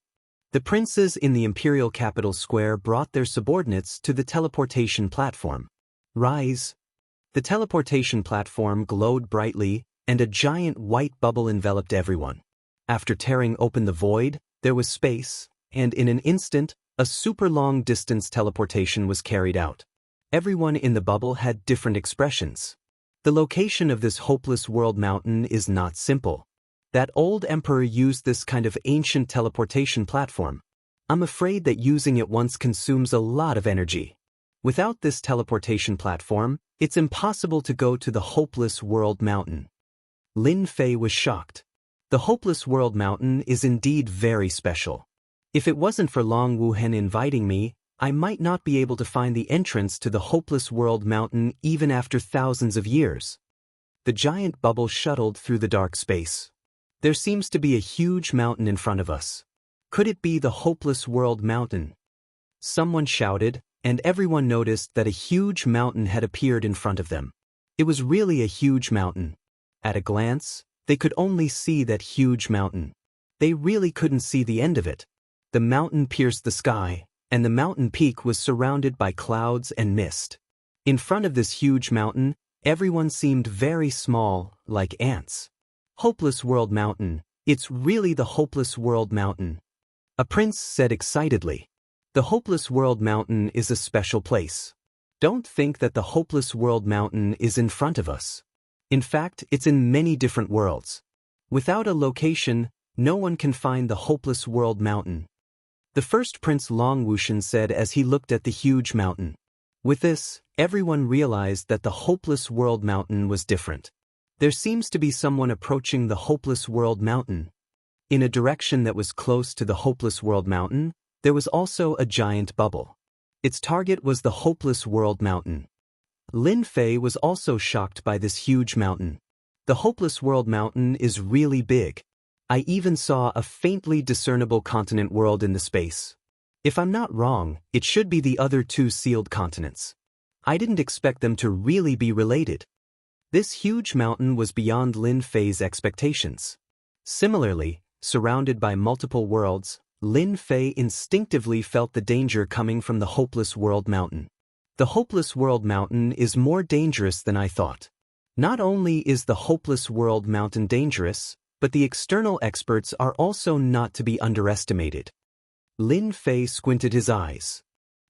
The princes in the imperial capital square brought their subordinates to the teleportation platform. Rise. The teleportation platform glowed brightly, and a giant white bubble enveloped everyone. After tearing open the void, there was space, and in an instant, a super long-distance teleportation was carried out. Everyone in the bubble had different expressions. The location of this hopeless world mountain is not simple. That old emperor used this kind of ancient teleportation platform. I'm afraid that using it once consumes a lot of energy. Without this teleportation platform, it's impossible to go to the hopeless world mountain. Lin Fei was shocked. The hopeless world mountain is indeed very special. If it wasn't for Long Wuhen inviting me, I might not be able to find the entrance to the hopeless world mountain even after thousands of years. The giant bubble shuttled through the dark space. There seems to be a huge mountain in front of us. Could it be the hopeless world mountain? Someone shouted, and everyone noticed that a huge mountain had appeared in front of them. It was really a huge mountain. At a glance, they could only see that huge mountain. They really couldn't see the end of it. The mountain pierced the sky, and the mountain peak was surrounded by clouds and mist. In front of this huge mountain, everyone seemed very small, like ants. Hopeless World Mountain, it's really the Hopeless World Mountain. A prince said excitedly. The Hopeless World Mountain is a special place. Don't think that the Hopeless World Mountain is in front of us. In fact, it's in many different worlds. Without a location, no one can find the Hopeless World Mountain. The first Prince Long Wuxian said as he looked at the huge mountain. With this, everyone realized that the Hopeless World Mountain was different. There seems to be someone approaching the Hopeless World Mountain. In a direction that was close to the Hopeless World Mountain, there was also a giant bubble. Its target was the Hopeless World Mountain. Lin Fei was also shocked by this huge mountain. The Hopeless World Mountain is really big. I even saw a faintly discernible continent world in the space. If I'm not wrong, it should be the other two sealed continents. I didn't expect them to really be related. This huge mountain was beyond Lin Fei's expectations. Similarly, surrounded by multiple worlds, Lin Fei instinctively felt the danger coming from the Hopeless World Mountain. The Hopeless World Mountain is more dangerous than I thought. Not only is the Hopeless World Mountain dangerous, but the external experts are also not to be underestimated. Lin Fei squinted his eyes.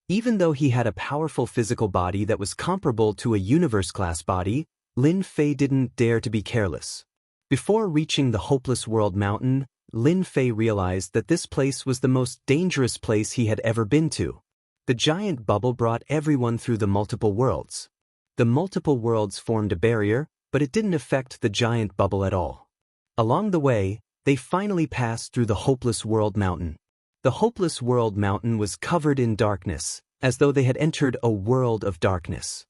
Even though he had a powerful physical body that was comparable to a universe-class body, Lin Fei didn't dare to be careless. Before reaching the Hopeless World Mountain, Lin Fei realized that this place was the most dangerous place he had ever been to. The giant bubble brought everyone through the multiple worlds. The multiple worlds formed a barrier, but it didn't affect the giant bubble at all. Along the way, they finally passed through the Hopeless World Mountain. The Hopeless World Mountain was covered in darkness, as though they had entered a world of darkness.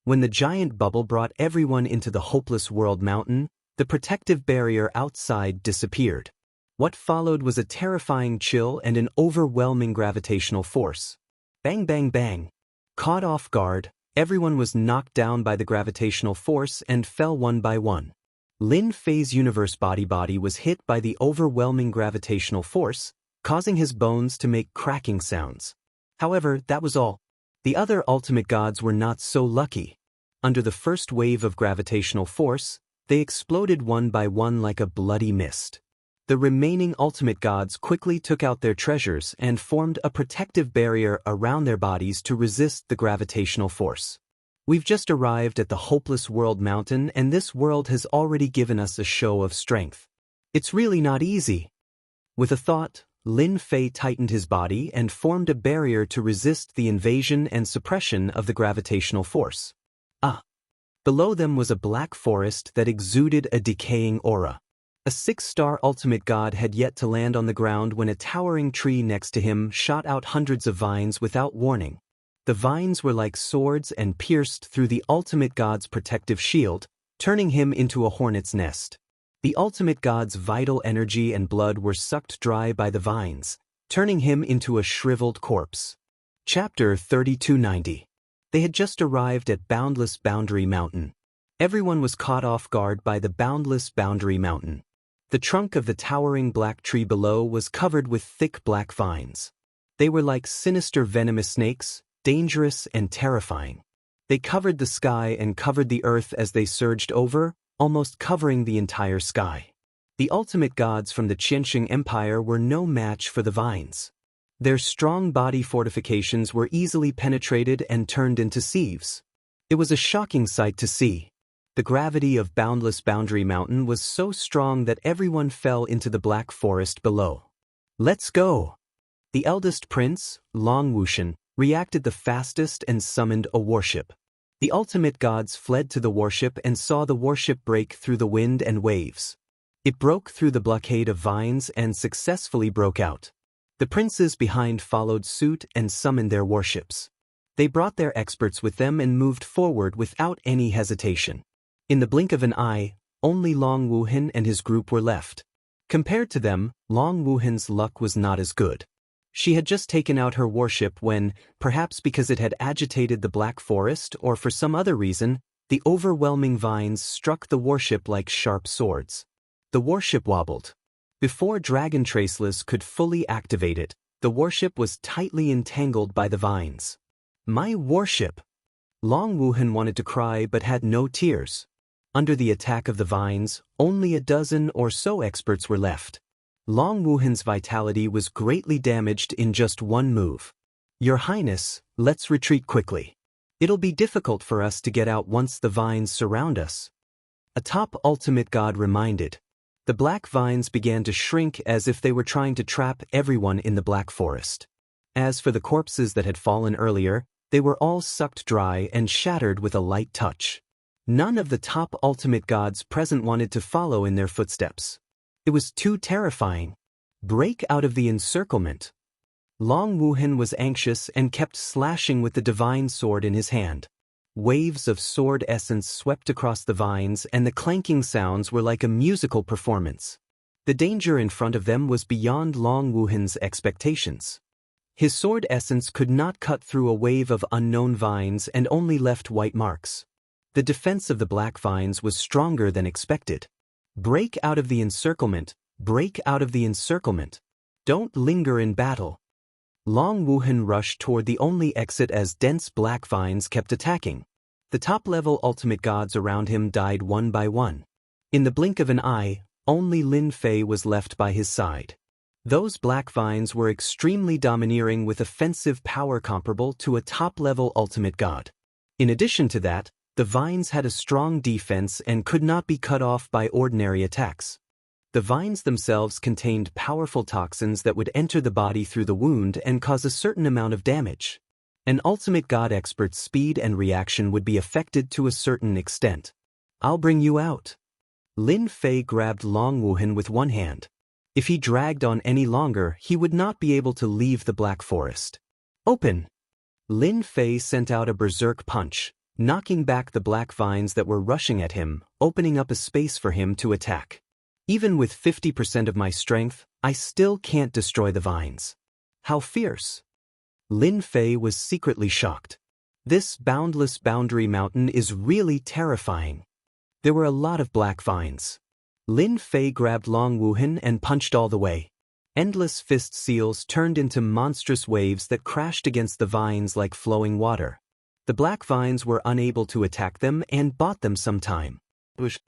When the giant bubble brought everyone into the Hopeless World Mountain, the protective barrier outside disappeared. What followed was a terrifying chill and an overwhelming gravitational force. Bang bang bang. Caught off guard, Everyone was knocked down by the gravitational force and fell one by one. Lin Fei's universe body was hit by the overwhelming gravitational force, causing his bones to make cracking sounds. However, that was all. The other ultimate gods were not so lucky. Under the first wave of gravitational force, they exploded one by one like a bloody mist. The remaining ultimate gods quickly took out their treasures and formed a protective barrier around their bodies to resist the gravitational force. We've just arrived at the hopeless world mountain, and this world has already given us a show of strength. It's really not easy. With a thought, Lin Fei tightened his body and formed a barrier to resist the invasion and suppression of the gravitational force. Below them was a black forest that exuded a decaying aura. A 6-star ultimate god had yet to land on the ground when a towering tree next to him shot out hundreds of vines without warning. The vines were like swords and pierced through the ultimate god's protective shield, turning him into a hornet's nest. The ultimate god's vital energy and blood were sucked dry by the vines, turning him into a shriveled corpse. Chapter 3290. They had just arrived at Boundless Boundary Mountain. Everyone was caught off guard by the Boundless Boundary Mountain. The trunk of the towering black tree below was covered with thick black vines. They were like sinister venomous snakes, dangerous and terrifying. They covered the sky and covered the earth as they surged over, almost covering the entire sky. The ultimate gods from the Qianxia Empire were no match for the vines. Their strong body fortifications were easily penetrated and turned into sieves. It was a shocking sight to see. The gravity of Boundless Boundary Mountain was so strong that everyone fell into the black forest below. Let's go! The eldest prince, Wuxia, reacted the fastest and summoned a warship. The ultimate gods fled to the warship and saw the warship break through the wind and waves. It broke through the blockade of vines and successfully broke out. The princes behind followed suit and summoned their warships. They brought their experts with them and moved forward without any hesitation. In the blink of an eye, only Wuxia and his group were left. Compared to them, Wuxia's luck was not as good. She had just taken out her warship when, perhaps because it had agitated the Black Forest or for some other reason, the overwhelming vines struck the warship like sharp swords. The warship wobbled. Before Dragon Traceless could fully activate it, the warship was tightly entangled by the vines. My warship! Wuxia wanted to cry but had no tears. Under the attack of the vines, only a dozen or so experts were left. Wuxia's vitality was greatly damaged in just one move. Your Highness, let's retreat quickly. It'll be difficult for us to get out once the vines surround us. A top ultimate god reminded. The black vines began to shrink as if they were trying to trap everyone in the Black Forest. As for the corpses that had fallen earlier, they were all sucked dry and shattered with a light touch. None of the top ultimate gods present wanted to follow in their footsteps. It was too terrifying. Break out of the encirclement. Wuxia was anxious and kept slashing with the divine sword in his hand. Waves of sword essence swept across the vines and the clanking sounds were like a musical performance. The danger in front of them was beyond Wuxia's expectations. His sword essence could not cut through a wave of unknown vines and only left white marks. The defense of the black vines was stronger than expected. Break out of the encirclement, break out of the encirclement. Don't linger in battle. Wuxia rushed toward the only exit as dense black vines kept attacking. The top-level ultimate gods around him died one by one. In the blink of an eye, only Lin Fei was left by his side. Those black vines were extremely domineering with offensive power comparable to a top-level ultimate god. In addition to that, the vines had a strong defense and could not be cut off by ordinary attacks. The vines themselves contained powerful toxins that would enter the body through the wound and cause a certain amount of damage. An ultimate god expert's speed and reaction would be affected to a certain extent. I'll bring you out. Lin Fei grabbed Wuxia with one hand. If he dragged on any longer, he would not be able to leave the Black Forest. Open! Lin Fei sent out a berserk punch, knocking back the black vines that were rushing at him, opening up a space for him to attack. Even with 50% of my strength, I still can't destroy the vines. How fierce! Lin Fei was secretly shocked. This boundless boundary mountain is really terrifying. There were a lot of black vines. Lin Fei grabbed Long Wuhan and punched all the way. Endless fist seals turned into monstrous waves that crashed against the vines like flowing water. The black vines were unable to attack them and bought them some time. Bush.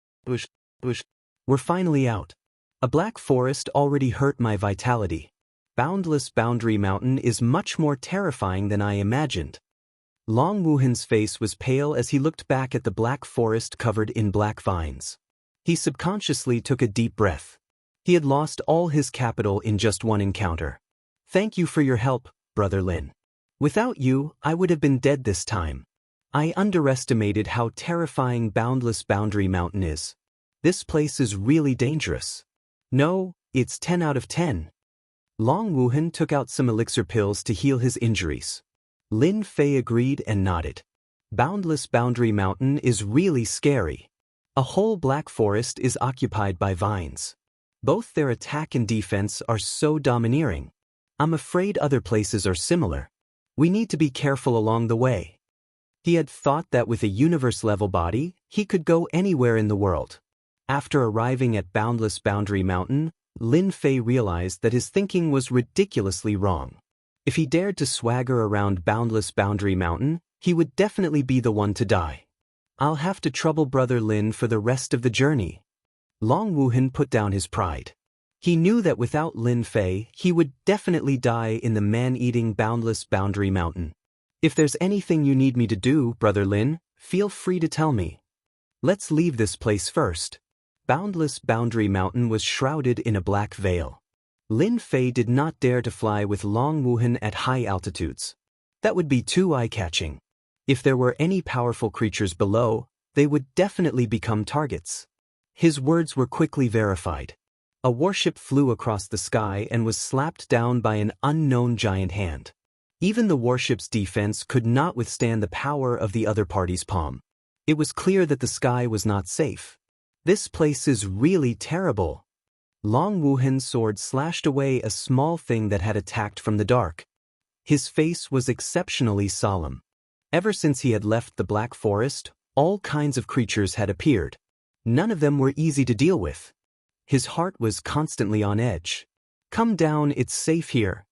We're finally out. A black forest already hurt my vitality. Boundless Boundary Mountain is much more terrifying than I imagined. Long Wuhan's face was pale as he looked back at the black forest covered in black vines. He subconsciously took a deep breath. He had lost all his capital in just one encounter. Thank you for your help, Brother Lin. Without you, I would have been dead this time. I underestimated how terrifying Boundless Boundary Mountain is. This place is really dangerous. No, it's 10 out of 10. Long Wuhan took out some elixir pills to heal his injuries. Lin Fei agreed and nodded. Boundless Boundary Mountain is really scary. A whole black forest is occupied by vines. Both their attack and defense are so domineering. I'm afraid other places are similar. We need to be careful along the way. He had thought that with a universe-level body, he could go anywhere in the world. After arriving at Boundless Boundary Mountain, Lin Fei realized that his thinking was ridiculously wrong. If he dared to swagger around Boundless Boundary Mountain, he would definitely be the one to die. I'll have to trouble Brother Lin for the rest of the journey. Long Wuhan put down his pride. He knew that without Lin Fei, he would definitely die in the man-eating Boundless Boundary Mountain. If there's anything you need me to do, Brother Lin, feel free to tell me. Let's leave this place first. Boundless Boundary Mountain was shrouded in a black veil. Lin Fei did not dare to fly with Long Wuhan at high altitudes. That would be too eye-catching. If there were any powerful creatures below, they would definitely become targets. His words were quickly verified. A warship flew across the sky and was slapped down by an unknown giant hand. Even the warship's defense could not withstand the power of the other party's palm. It was clear that the sky was not safe. This place is really terrible. Long Wuhan's sword slashed away a small thing that had attacked from the dark. His face was exceptionally solemn. Ever since he had left the Black Forest, all kinds of creatures had appeared. None of them were easy to deal with. His heart was constantly on edge. Come down, it's safe here.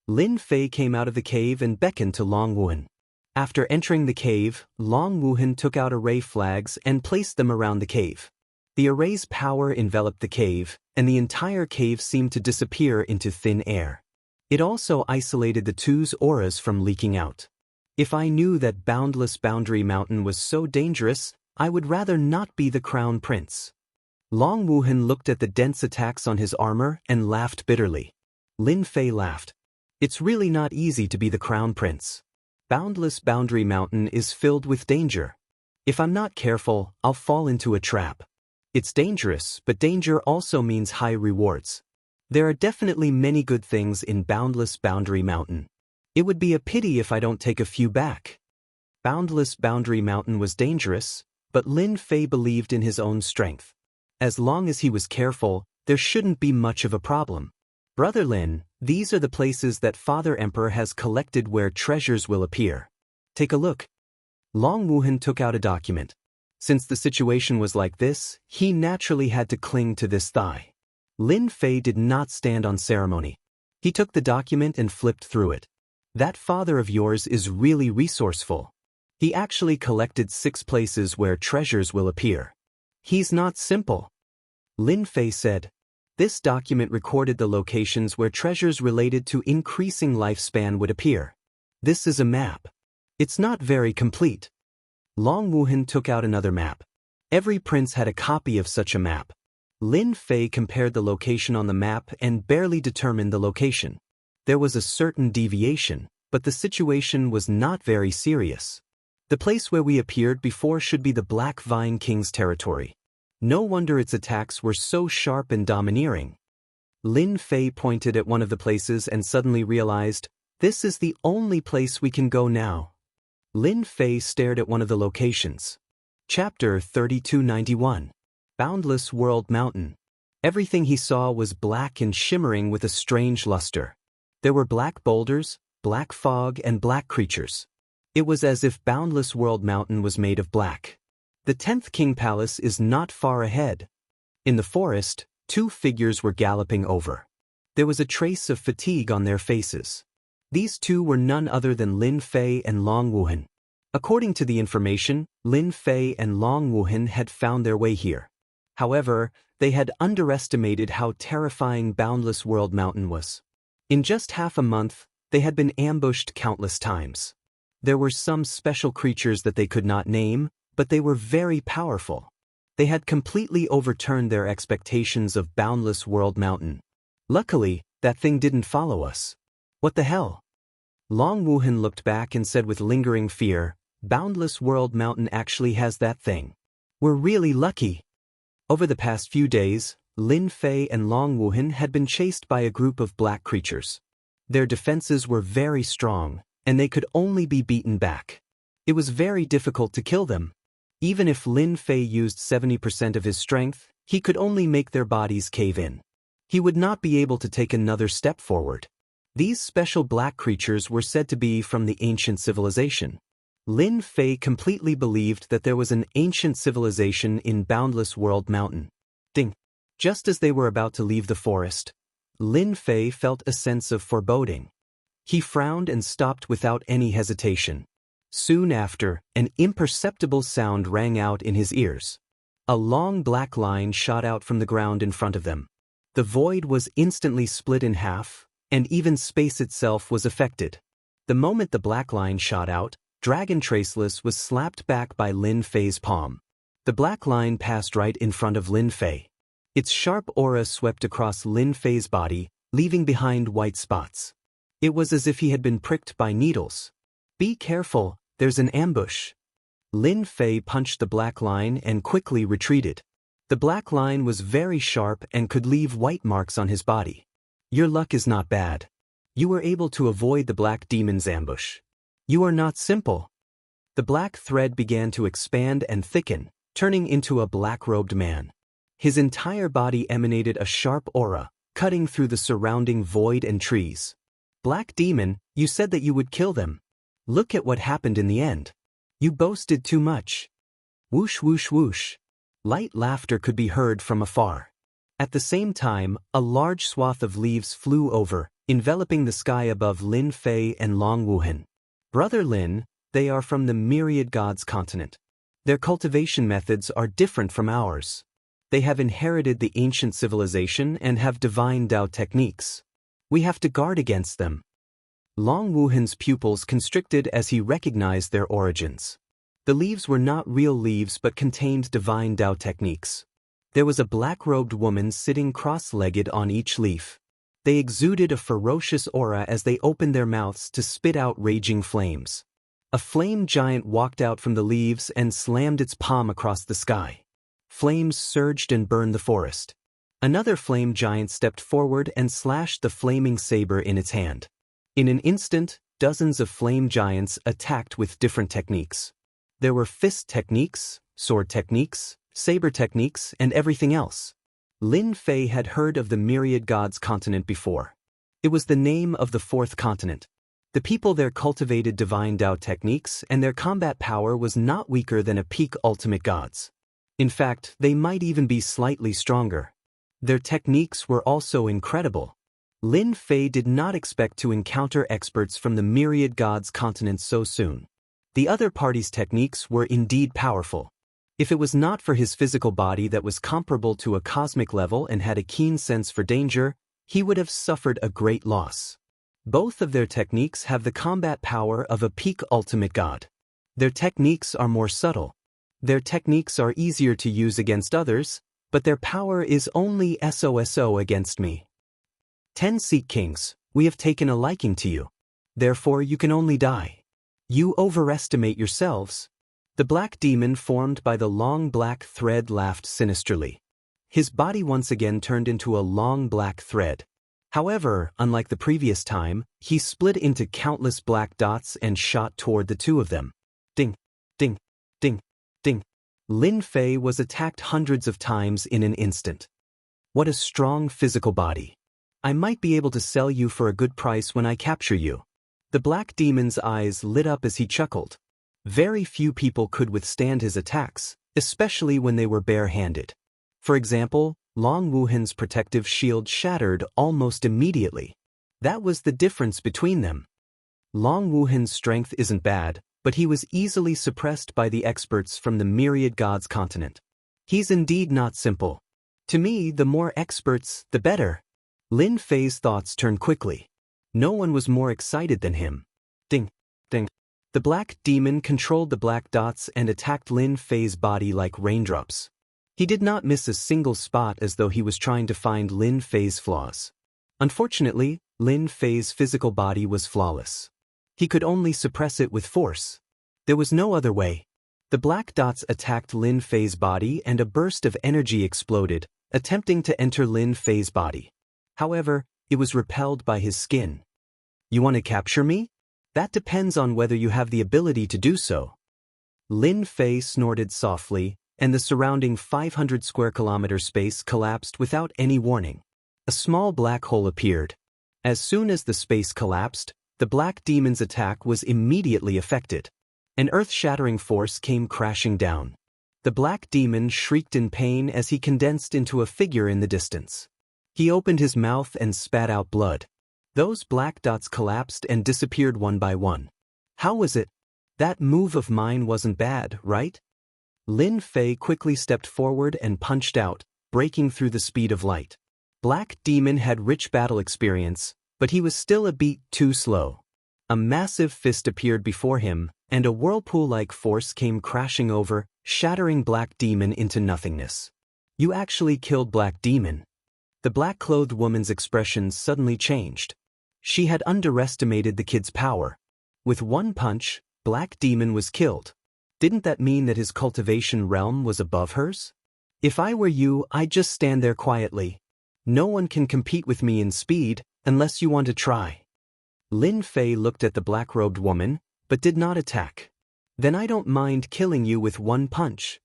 Lin Fei came out of the cave and beckoned to Long Wuhan. After entering the cave, Long Wuhan took out array flags and placed them around the cave. The array's power enveloped the cave, and the entire cave seemed to disappear into thin air. It also isolated the two's auras from leaking out. If I knew that Boundless Boundary Mountain was so dangerous, I would rather not be the Crown Prince. Long Wuhan looked at the dense attacks on his armor and laughed bitterly. Lin Fei laughed. It's really not easy to be the Crown Prince. Boundless Boundary Mountain is filled with danger. If I'm not careful, I'll fall into a trap. It's dangerous, but danger also means high rewards. There are definitely many good things in Boundless Boundary Mountain. It would be a pity if I don't take a few back. Boundless Boundary Mountain was dangerous, but Lin Fei believed in his own strength. As long as he was careful, there shouldn't be much of a problem. Brother Lin, these are the places that Father Emperor has collected where treasures will appear. Take a look. Long Wuhan took out a document. Since the situation was like this, he naturally had to cling to this thigh. Lin Fei did not stand on ceremony. He took the document and flipped through it. That father of yours is really resourceful. He actually collected 6 places where treasures will appear. He's not simple. Lin Fei said. This document recorded the locations where treasures related to increasing lifespan would appear. This is a map. It's not very complete. Long Wuhan took out another map. Every prince had a copy of such a map. Lin Fei compared the location on the map and barely determined the location. There was a certain deviation, but the situation was not very serious. The place where we appeared before should be the Black Vine King's territory. No wonder its attacks were so sharp and domineering. Lin Fei pointed at one of the places and suddenly realized, this is the only place we can go now. Lin Fei stared at one of the locations. Chapter 3291. Boundless World Mountain. Everything he saw was black and shimmering with a strange luster. There were black boulders, black fog, and black creatures. It was as if Boundless World Mountain was made of black. The 10th King Palace is not far ahead. In the forest, two figures were galloping over. There was a trace of fatigue on their faces. These two were none other than Lin Fei and Long Wuhan. According to the information, Lin Fei and Long Wuhan had found their way here. However, they had underestimated how terrifying Boundless World Mountain was. In just half a month, they had been ambushed countless times. There were some special creatures that they could not name, but they were very powerful. They had completely overturned their expectations of Boundless World Mountain. Luckily, that thing didn't follow us. What the hell? Long Wuhan looked back and said with lingering fear, Boundless World Mountain actually has that thing. We're really lucky. Over the past few days, Lin Fei and Long Wuhan had been chased by a group of black creatures. Their defenses were very strong, and they could only be beaten back. It was very difficult to kill them. Even if Lin Fei used 70% of his strength, he could only make their bodies cave in. He would not be able to take another step forward. These special black creatures were said to be from the ancient civilization. Lin Fei completely believed that there was an ancient civilization in Boundless World Mountain. Ding! Just as they were about to leave the forest, Lin Fei felt a sense of foreboding. He frowned and stopped without any hesitation. Soon after, an imperceptible sound rang out in his ears. A long black line shot out from the ground in front of them. The void was instantly split in half, and even space itself was affected. The moment the black line shot out, Dragon Traceless was slapped back by Lin Fei's palm. The black line passed right in front of Lin Fei. Its sharp aura swept across Lin Fei's body, leaving behind white spots. It was as if he had been pricked by needles. Be careful, there's an ambush. Lin Fei punched the black line and quickly retreated. The black line was very sharp and could leave white marks on his body. Your luck is not bad. You were able to avoid the black demon's ambush. You are not simple. The black thread began to expand and thicken, turning into a black-robed man. His entire body emanated a sharp aura, cutting through the surrounding void and trees. Black demon, you said that you would kill them. Look at what happened in the end. You boasted too much. Whoosh whoosh whoosh. Light laughter could be heard from afar. At the same time, a large swath of leaves flew over, enveloping the sky above Lin Fei and Long Wuhan. Brother Lin, they are from the Myriad Gods continent. Their cultivation methods are different from ours. They have inherited the ancient civilization and have divine Dao techniques. We have to guard against them. Long Wuhan's pupils constricted as he recognized their origins. The leaves were not real leaves but contained divine Dao techniques. There was a black-robed woman sitting cross-legged on each leaf. They exuded a ferocious aura as they opened their mouths to spit out raging flames. A flame giant walked out from the leaves and slammed its palm across the sky. Flames surged and burned the forest. Another flame giant stepped forward and slashed the flaming saber in its hand. In an instant, dozens of flame giants attacked with different techniques. There were fist techniques, sword techniques, saber techniques, and everything else. Lin Fei had heard of the Myriad Gods continent before. It was the name of the fourth continent. The people there cultivated divine Dao techniques, and their combat power was not weaker than a peak ultimate gods. In fact, they might even be slightly stronger. Their techniques were also incredible. Lin Fei did not expect to encounter experts from the Myriad Gods continent so soon. The other party's techniques were indeed powerful. If it was not for his physical body that was comparable to a cosmic level and had a keen sense for danger, he would have suffered a great loss. Both of their techniques have the combat power of a peak ultimate god. Their techniques are more subtle. Their techniques are easier to use against others, but their power is only SOSO against me. 10 Seek Kings, we have taken a liking to you. Therefore you can only die. You overestimate yourselves. The black demon formed by the long black thread laughed sinisterly. His body once again turned into a long black thread. However, unlike the previous time, he split into countless black dots and shot toward the two of them. Ding, ding, ding, ding. Lin Fei was attacked hundreds of times in an instant. What a strong physical body. I might be able to sell you for a good price when I capture you. The black demon's eyes lit up as he chuckled. Very few people could withstand his attacks, especially when they were bare-handed. For example, Long Wuhan's protective shield shattered almost immediately. That was the difference between them. Long Wuhan's strength isn't bad, but he was easily suppressed by the experts from the myriad gods continent. He's indeed not simple. To me, the more experts, the better. Lin Fei's thoughts turned quickly. No one was more excited than him. Ding, ding. The black demon controlled the black dots and attacked Lin Fei's body like raindrops. He did not miss a single spot, as though he was trying to find Lin Fei's flaws. Unfortunately, Lin Fei's physical body was flawless. He could only suppress it with force. There was no other way. The black dots attacked Lin Fei's body and a burst of energy exploded, attempting to enter Lin Fei's body. However, it was repelled by his skin. You want to capture me? That depends on whether you have the ability to do so. Lin Fei snorted softly, and the surrounding 500 square kilometer space collapsed without any warning. A small black hole appeared. As soon as the space collapsed, the black demon's attack was immediately affected. An earth-shattering force came crashing down. The black demon shrieked in pain as he condensed into a figure in the distance. He opened his mouth and spat out blood. Those black dots collapsed and disappeared one by one. How was it? That move of mine wasn't bad, right? Lin Fei quickly stepped forward and punched out, breaking through the speed of light. Black Demon had rich battle experience, but he was still a beat too slow. A massive fist appeared before him, and a whirlpool-like force came crashing over, shattering Black Demon into nothingness. You actually killed Black Demon. The black-clothed woman's expression suddenly changed. She had underestimated the kid's power. With one punch, Black Demon was killed. Didn't that mean that his cultivation realm was above hers? If I were you, I'd just stand there quietly. No one can compete with me in speed, unless you want to try. Lin Fei looked at the black-robed woman, but did not attack. Then I don't mind killing you with one punch.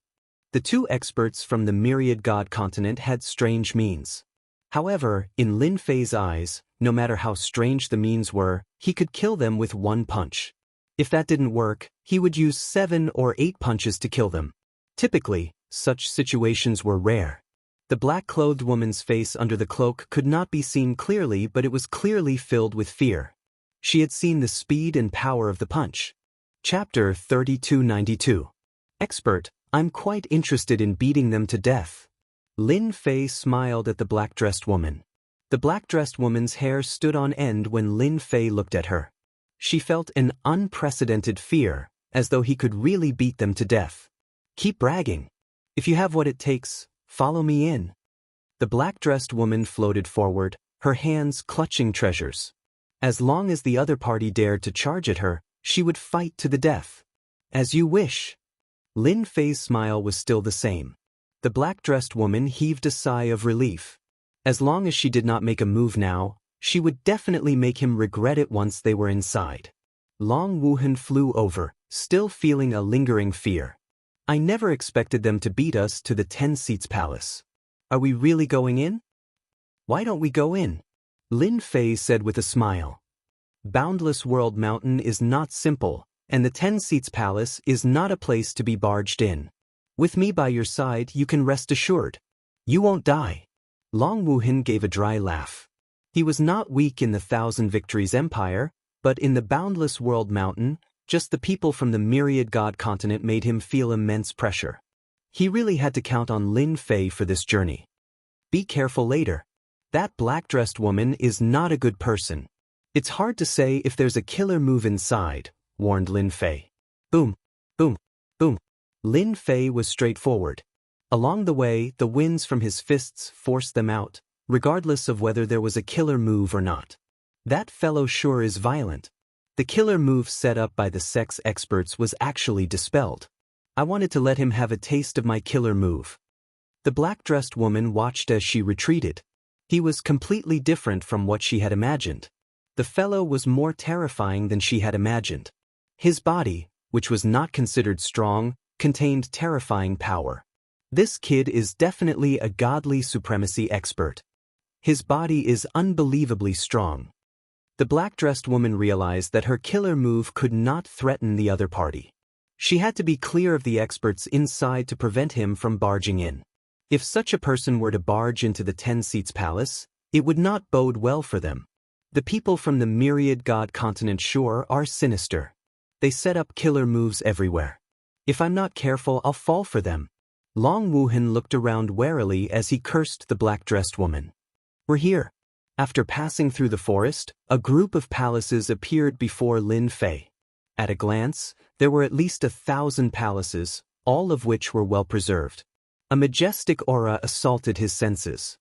The two experts from the myriad god continent had strange means. However, in Lin Fei's eyes, no matter how strange the means were, he could kill them with one punch. If that didn't work, he would use 7 or 8 punches to kill them. Typically, such situations were rare. The black-clothed woman's face under the cloak could not be seen clearly, but it was clearly filled with fear. She had seen the speed and power of the punch. Chapter 3292. Expert, I'm quite interested in beating them to death. Lin Fei smiled at the black-dressed woman. The black-dressed woman's hair stood on end when Lin Fei looked at her. She felt an unprecedented fear, as though he could really beat them to death. Keep bragging. If you have what it takes, follow me in. The black-dressed woman floated forward, her hands clutching treasures. As long as the other party dared to charge at her, she would fight to the death. As you wish. Lin Fei's smile was still the same. The black-dressed woman heaved a sigh of relief. As long as she did not make a move now, she would definitely make him regret it once they were inside. Long Wuhan flew over, still feeling a lingering fear. I never expected them to beat us to the 10 Seats Palace. Are we really going in? Why don't we go in? Lin Fei said with a smile. Boundless World Mountain is not simple, and the 10 Seats Palace is not a place to be barged in. With me by your side, you can rest assured. You won't die. Long Wuhan gave a dry laugh. He was not weak in the Thousand Victories Empire, but in the Boundless World Mountain, just the people from the myriad god continent made him feel immense pressure. He really had to count on Lin Fei for this journey. Be careful later. That black-dressed woman is not a good person. It's hard to say if there's a killer move inside, warned Lin Fei. Boom, boom, boom. Lin Fei was straightforward. Along the way, the winds from his fists forced them out, regardless of whether there was a killer move or not. That fellow sure is violent. The killer move set up by the sex experts was actually dispelled. I wanted to let him have a taste of my killer move. The black-dressed woman watched as she retreated. He was completely different from what she had imagined. The fellow was more terrifying than she had imagined. His body, which was not considered strong, contained terrifying power. This kid is definitely a godly supremacy expert. His body is unbelievably strong. The black-dressed woman realized that her killer move could not threaten the other party. She had to be clear of the experts inside to prevent him from barging in. If such a person were to barge into the 10 Seats Palace, it would not bode well for them. The people from the myriad god continent sure are sinister. They set up killer moves everywhere. If I'm not careful, I'll fall for them. Long Wuhan looked around warily as he cursed the black-dressed woman. We're here. After passing through the forest, a group of palaces appeared before Lin Fei. At a glance, there were at least 1,000 palaces, all of which were well preserved. A majestic aura assaulted his senses.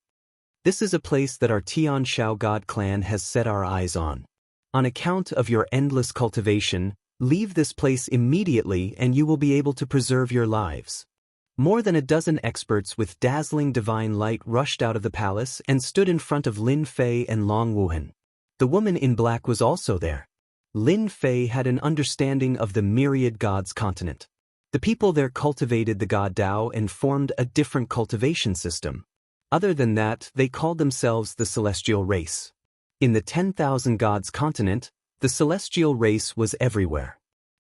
This is a place that our Tian Shao God clan has set our eyes on. On account of your endless cultivation, leave this place immediately and you will be able to preserve your lives. More than a dozen experts with dazzling divine light rushed out of the palace and stood in front of Lin Fei and Long Wuhan. The woman in black was also there. Lin Fei had an understanding of the myriad gods continent. The people there cultivated the god Dao and formed a different cultivation system. Other than that, they called themselves the celestial race. In the 10,000 gods continent, the celestial race was everywhere.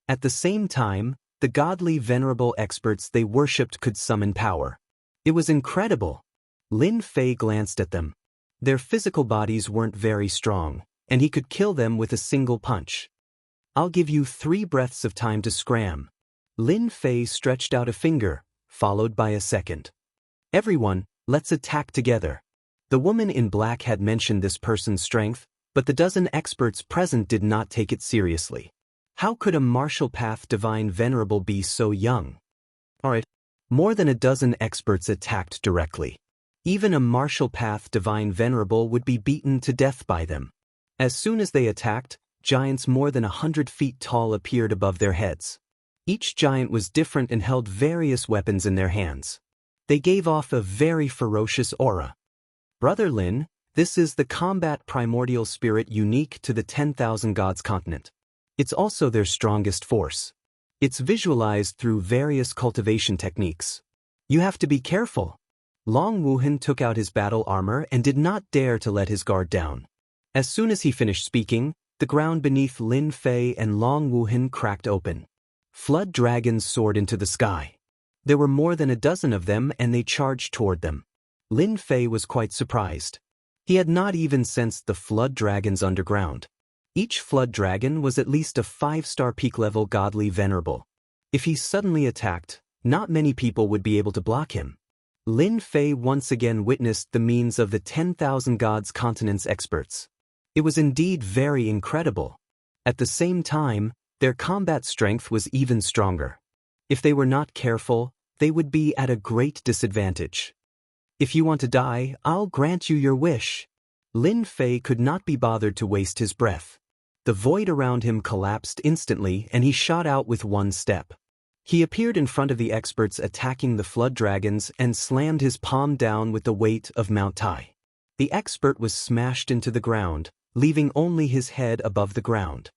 At the same time, the godly venerable experts they worshipped could summon power. It was incredible. Lin Fei glanced at them. Their physical bodies weren't very strong, and he could kill them with a single punch. I'll give you 3 breaths of time to scram. Lin Fei stretched out a finger, followed by a second. Everyone, let's attack together. The woman in black had mentioned this person's strength, but the dozen experts present did not take it seriously. How could a martial path divine venerable be so young? Alright. More than a dozen experts attacked directly. Even a martial path divine venerable would be beaten to death by them. As soon as they attacked, giants more than 100 feet tall appeared above their heads. Each giant was different and held various weapons in their hands. They gave off a very ferocious aura. Brother Lin, this is the combat primordial spirit unique to the 10,000 gods continent. It's also their strongest force. It's visualized through various cultivation techniques. You have to be careful. Long Wuhan took out his battle armor and did not dare to let his guard down. As soon as he finished speaking, the ground beneath Lin Fei and Long Wuhan cracked open. Flood dragons soared into the sky. There were more than a dozen of them and they charged toward them. Lin Fei was quite surprised. He had not even sensed the flood dragons underground. Each flood dragon was at least a 5-star peak-level godly venerable. If he suddenly attacked, not many people would be able to block him. Lin Fei once again witnessed the means of the 10,000 gods continent's experts. It was indeed very incredible. At the same time, their combat strength was even stronger. If they were not careful, they would be at a great disadvantage. If you want to die, I'll grant you your wish. Lin Fei could not be bothered to waste his breath. The void around him collapsed instantly and he shot out with one step. He appeared in front of the experts attacking the flood dragons and slammed his palm down with the weight of Mount Tai. The expert was smashed into the ground, leaving only his head above the ground.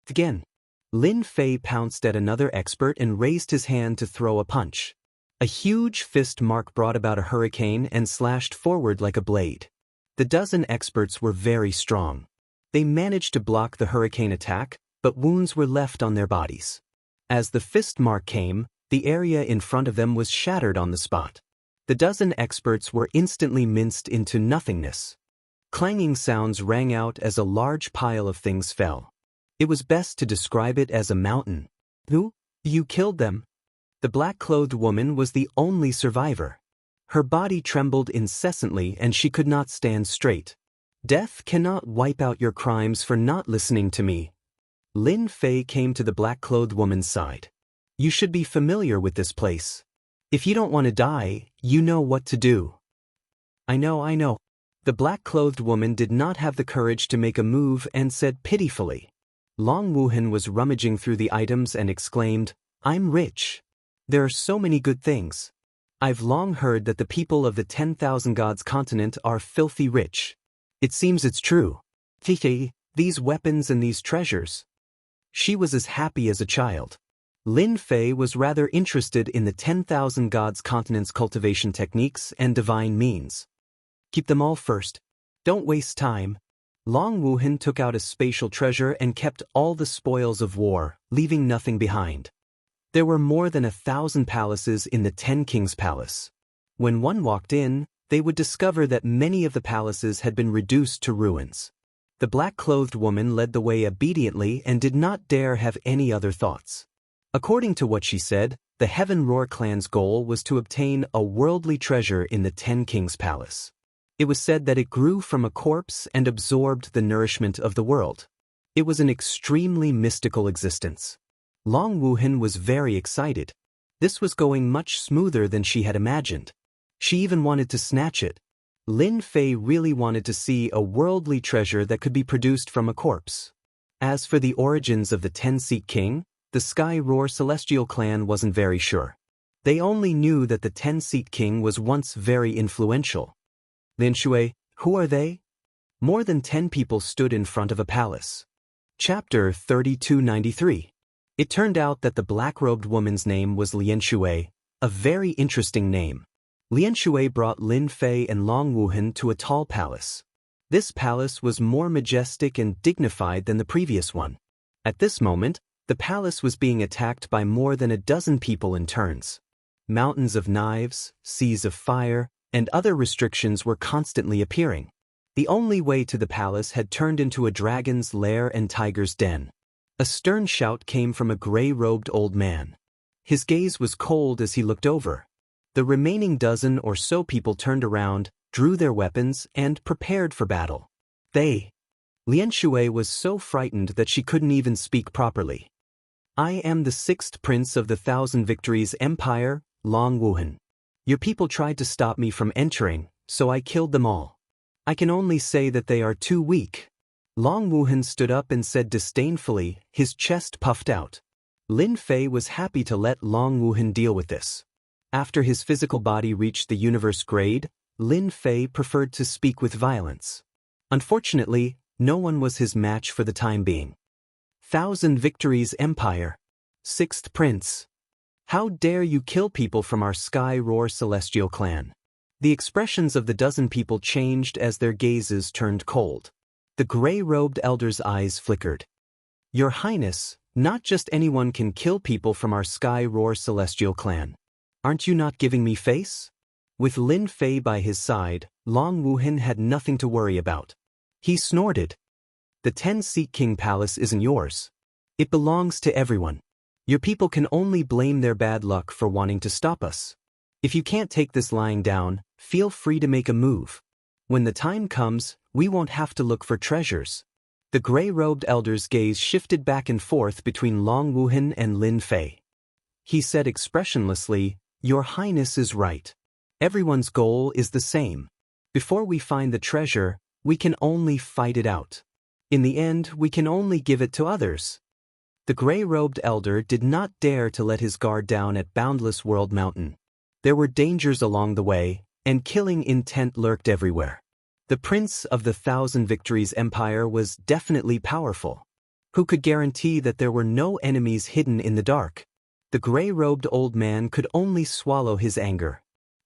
Again, Lin Fei pounced at another expert and raised his hand to throw a punch. A huge fist mark brought about a hurricane and slashed forward like a blade. The dozen experts were very strong. They managed to block the hurricane attack, but wounds were left on their bodies. As the fist mark came, the area in front of them was shattered on the spot. The dozen experts were instantly minced into nothingness. Clanging sounds rang out as a large pile of things fell. It was best to describe it as a mountain. Who? You killed them? The black-clothed woman was the only survivor. Her body trembled incessantly and she could not stand straight. Death cannot wipe out your crimes for not listening to me. Lin Fei came to the black-clothed woman's side. You should be familiar with this place. If you don't want to die, you know what to do. I know. The black-clothed woman did not have the courage to make a move and said pitifully. Long Wuhan was rummaging through the items and exclaimed, I'm rich. There are so many good things. I've long heard that the people of the 10,000 gods continent are filthy rich. It seems it's true. These weapons and these treasures. She was as happy as a child. Lin Fei was rather interested in the 10,000 gods continent's cultivation techniques and divine means. Keep them all first. Don't waste time. Long Wuhan took out a spatial treasure and kept all the spoils of war, leaving nothing behind. There were more than 1,000 palaces in the 10 Kings' Palace. When one walked in, they would discover that many of the palaces had been reduced to ruins. The black-clothed woman led the way obediently and did not dare have any other thoughts. According to what she said, the Heaven Roar clan's goal was to obtain a worldly treasure in the 10 Kings' Palace. It was said that it grew from a corpse and absorbed the nourishment of the world. It was an extremely mystical existence. Long Wuhan was very excited. This was going much smoother than she had imagined. She even wanted to snatch it. Lin Fei really wanted to see a worldly treasure that could be produced from a corpse. As for the origins of the 10-seat king, the Sky Roar celestial clan wasn't very sure. They only knew that the 10-seat king was once very influential. Lin Shui, who are they? More than 10 people stood in front of a palace. Chapter 3293. It turned out that the black-robed woman's name was Lin Shui, a very interesting name. Lin Shui brought Lin Fei and Long Wuhan to a tall palace. This palace was more majestic and dignified than the previous one. At this moment, the palace was being attacked by more than a dozen people in turns. Mountains of knives, seas of fire, and other restrictions were constantly appearing. The only way to the palace had turned into a dragon's lair and tiger's den. A stern shout came from a gray-robed old man. His gaze was cold as he looked over. The remaining dozen or so people turned around, drew their weapons, and prepared for battle. Lin Shui was so frightened that she couldn't even speak properly. I am the 6th prince of the 1,000 Victories Empire, Long Wuhan. Your people tried to stop me from entering, so I killed them all. I can only say that they are too weak. Long Wuhan stood up and said disdainfully, his chest puffed out. Lin Fei was happy to let Long Wuhan deal with this. After his physical body reached the universe grade, Lin Fei preferred to speak with violence. Unfortunately, no one was his match for the time being. 1,000 Victories Empire. 6th Prince. How dare you kill people from our Sky Roar celestial clan? The expressions of the dozen people changed as their gazes turned cold. The gray-robed elder's eyes flickered. Your Highness, not just anyone can kill people from our Sky Roar celestial clan. Aren't you not giving me face? With Lin Fei by his side, Long Wuhan had nothing to worry about. He snorted. The 10-seat king palace isn't yours. It belongs to everyone. Your people can only blame their bad luck for wanting to stop us. If you can't take this lying down, feel free to make a move. When the time comes, we won't have to look for treasures. The gray-robed elder's gaze shifted back and forth between Long Wuhan and Lin Fei. He said expressionlessly, Your Highness is right. Everyone's goal is the same. Before we find the treasure, we can only fight it out. In the end, we can only give it to others. The gray-robed elder did not dare to let his guard down at Boundless World Mountain. There were dangers along the way, and killing intent lurked everywhere. The prince of the 1,000 Victories Empire was definitely powerful. Who could guarantee that there were no enemies hidden in the dark? The gray-robed old man could only swallow his anger.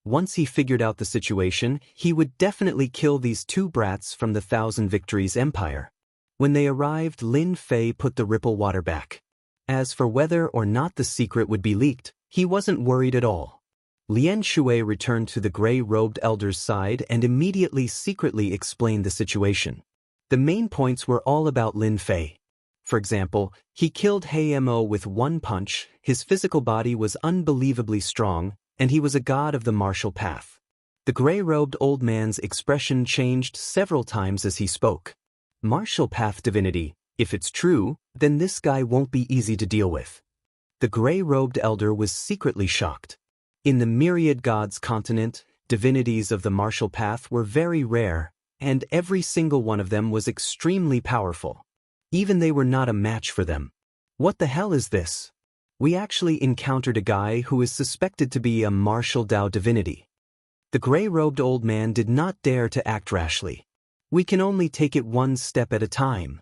Once he figured out the situation, he would definitely kill these 2 brats from the 1,000 Victories Empire. When they arrived, Lin Fei put the ripple water back. As for whether or not the secret would be leaked, he wasn't worried at all. Lin Shui returned to the gray-robed elder's side and immediately secretly explained the situation. The main points were all about Lin Fei. For example, he killed He Mo with 1 punch, his physical body was unbelievably strong, and he was a god of the martial path. The gray-robed old man's expression changed several times as he spoke. Martial path divinity, if it's true, then this guy won't be easy to deal with. The gray-robed elder was secretly shocked. In the myriad gods continent, divinities of the martial path were very rare, and every single one of them was extremely powerful. Even they were not a match for them. What the hell is this? We actually encountered a guy who is suspected to be a martial Dao divinity. The gray-robed old man did not dare to act rashly. We can only take it one step at a time.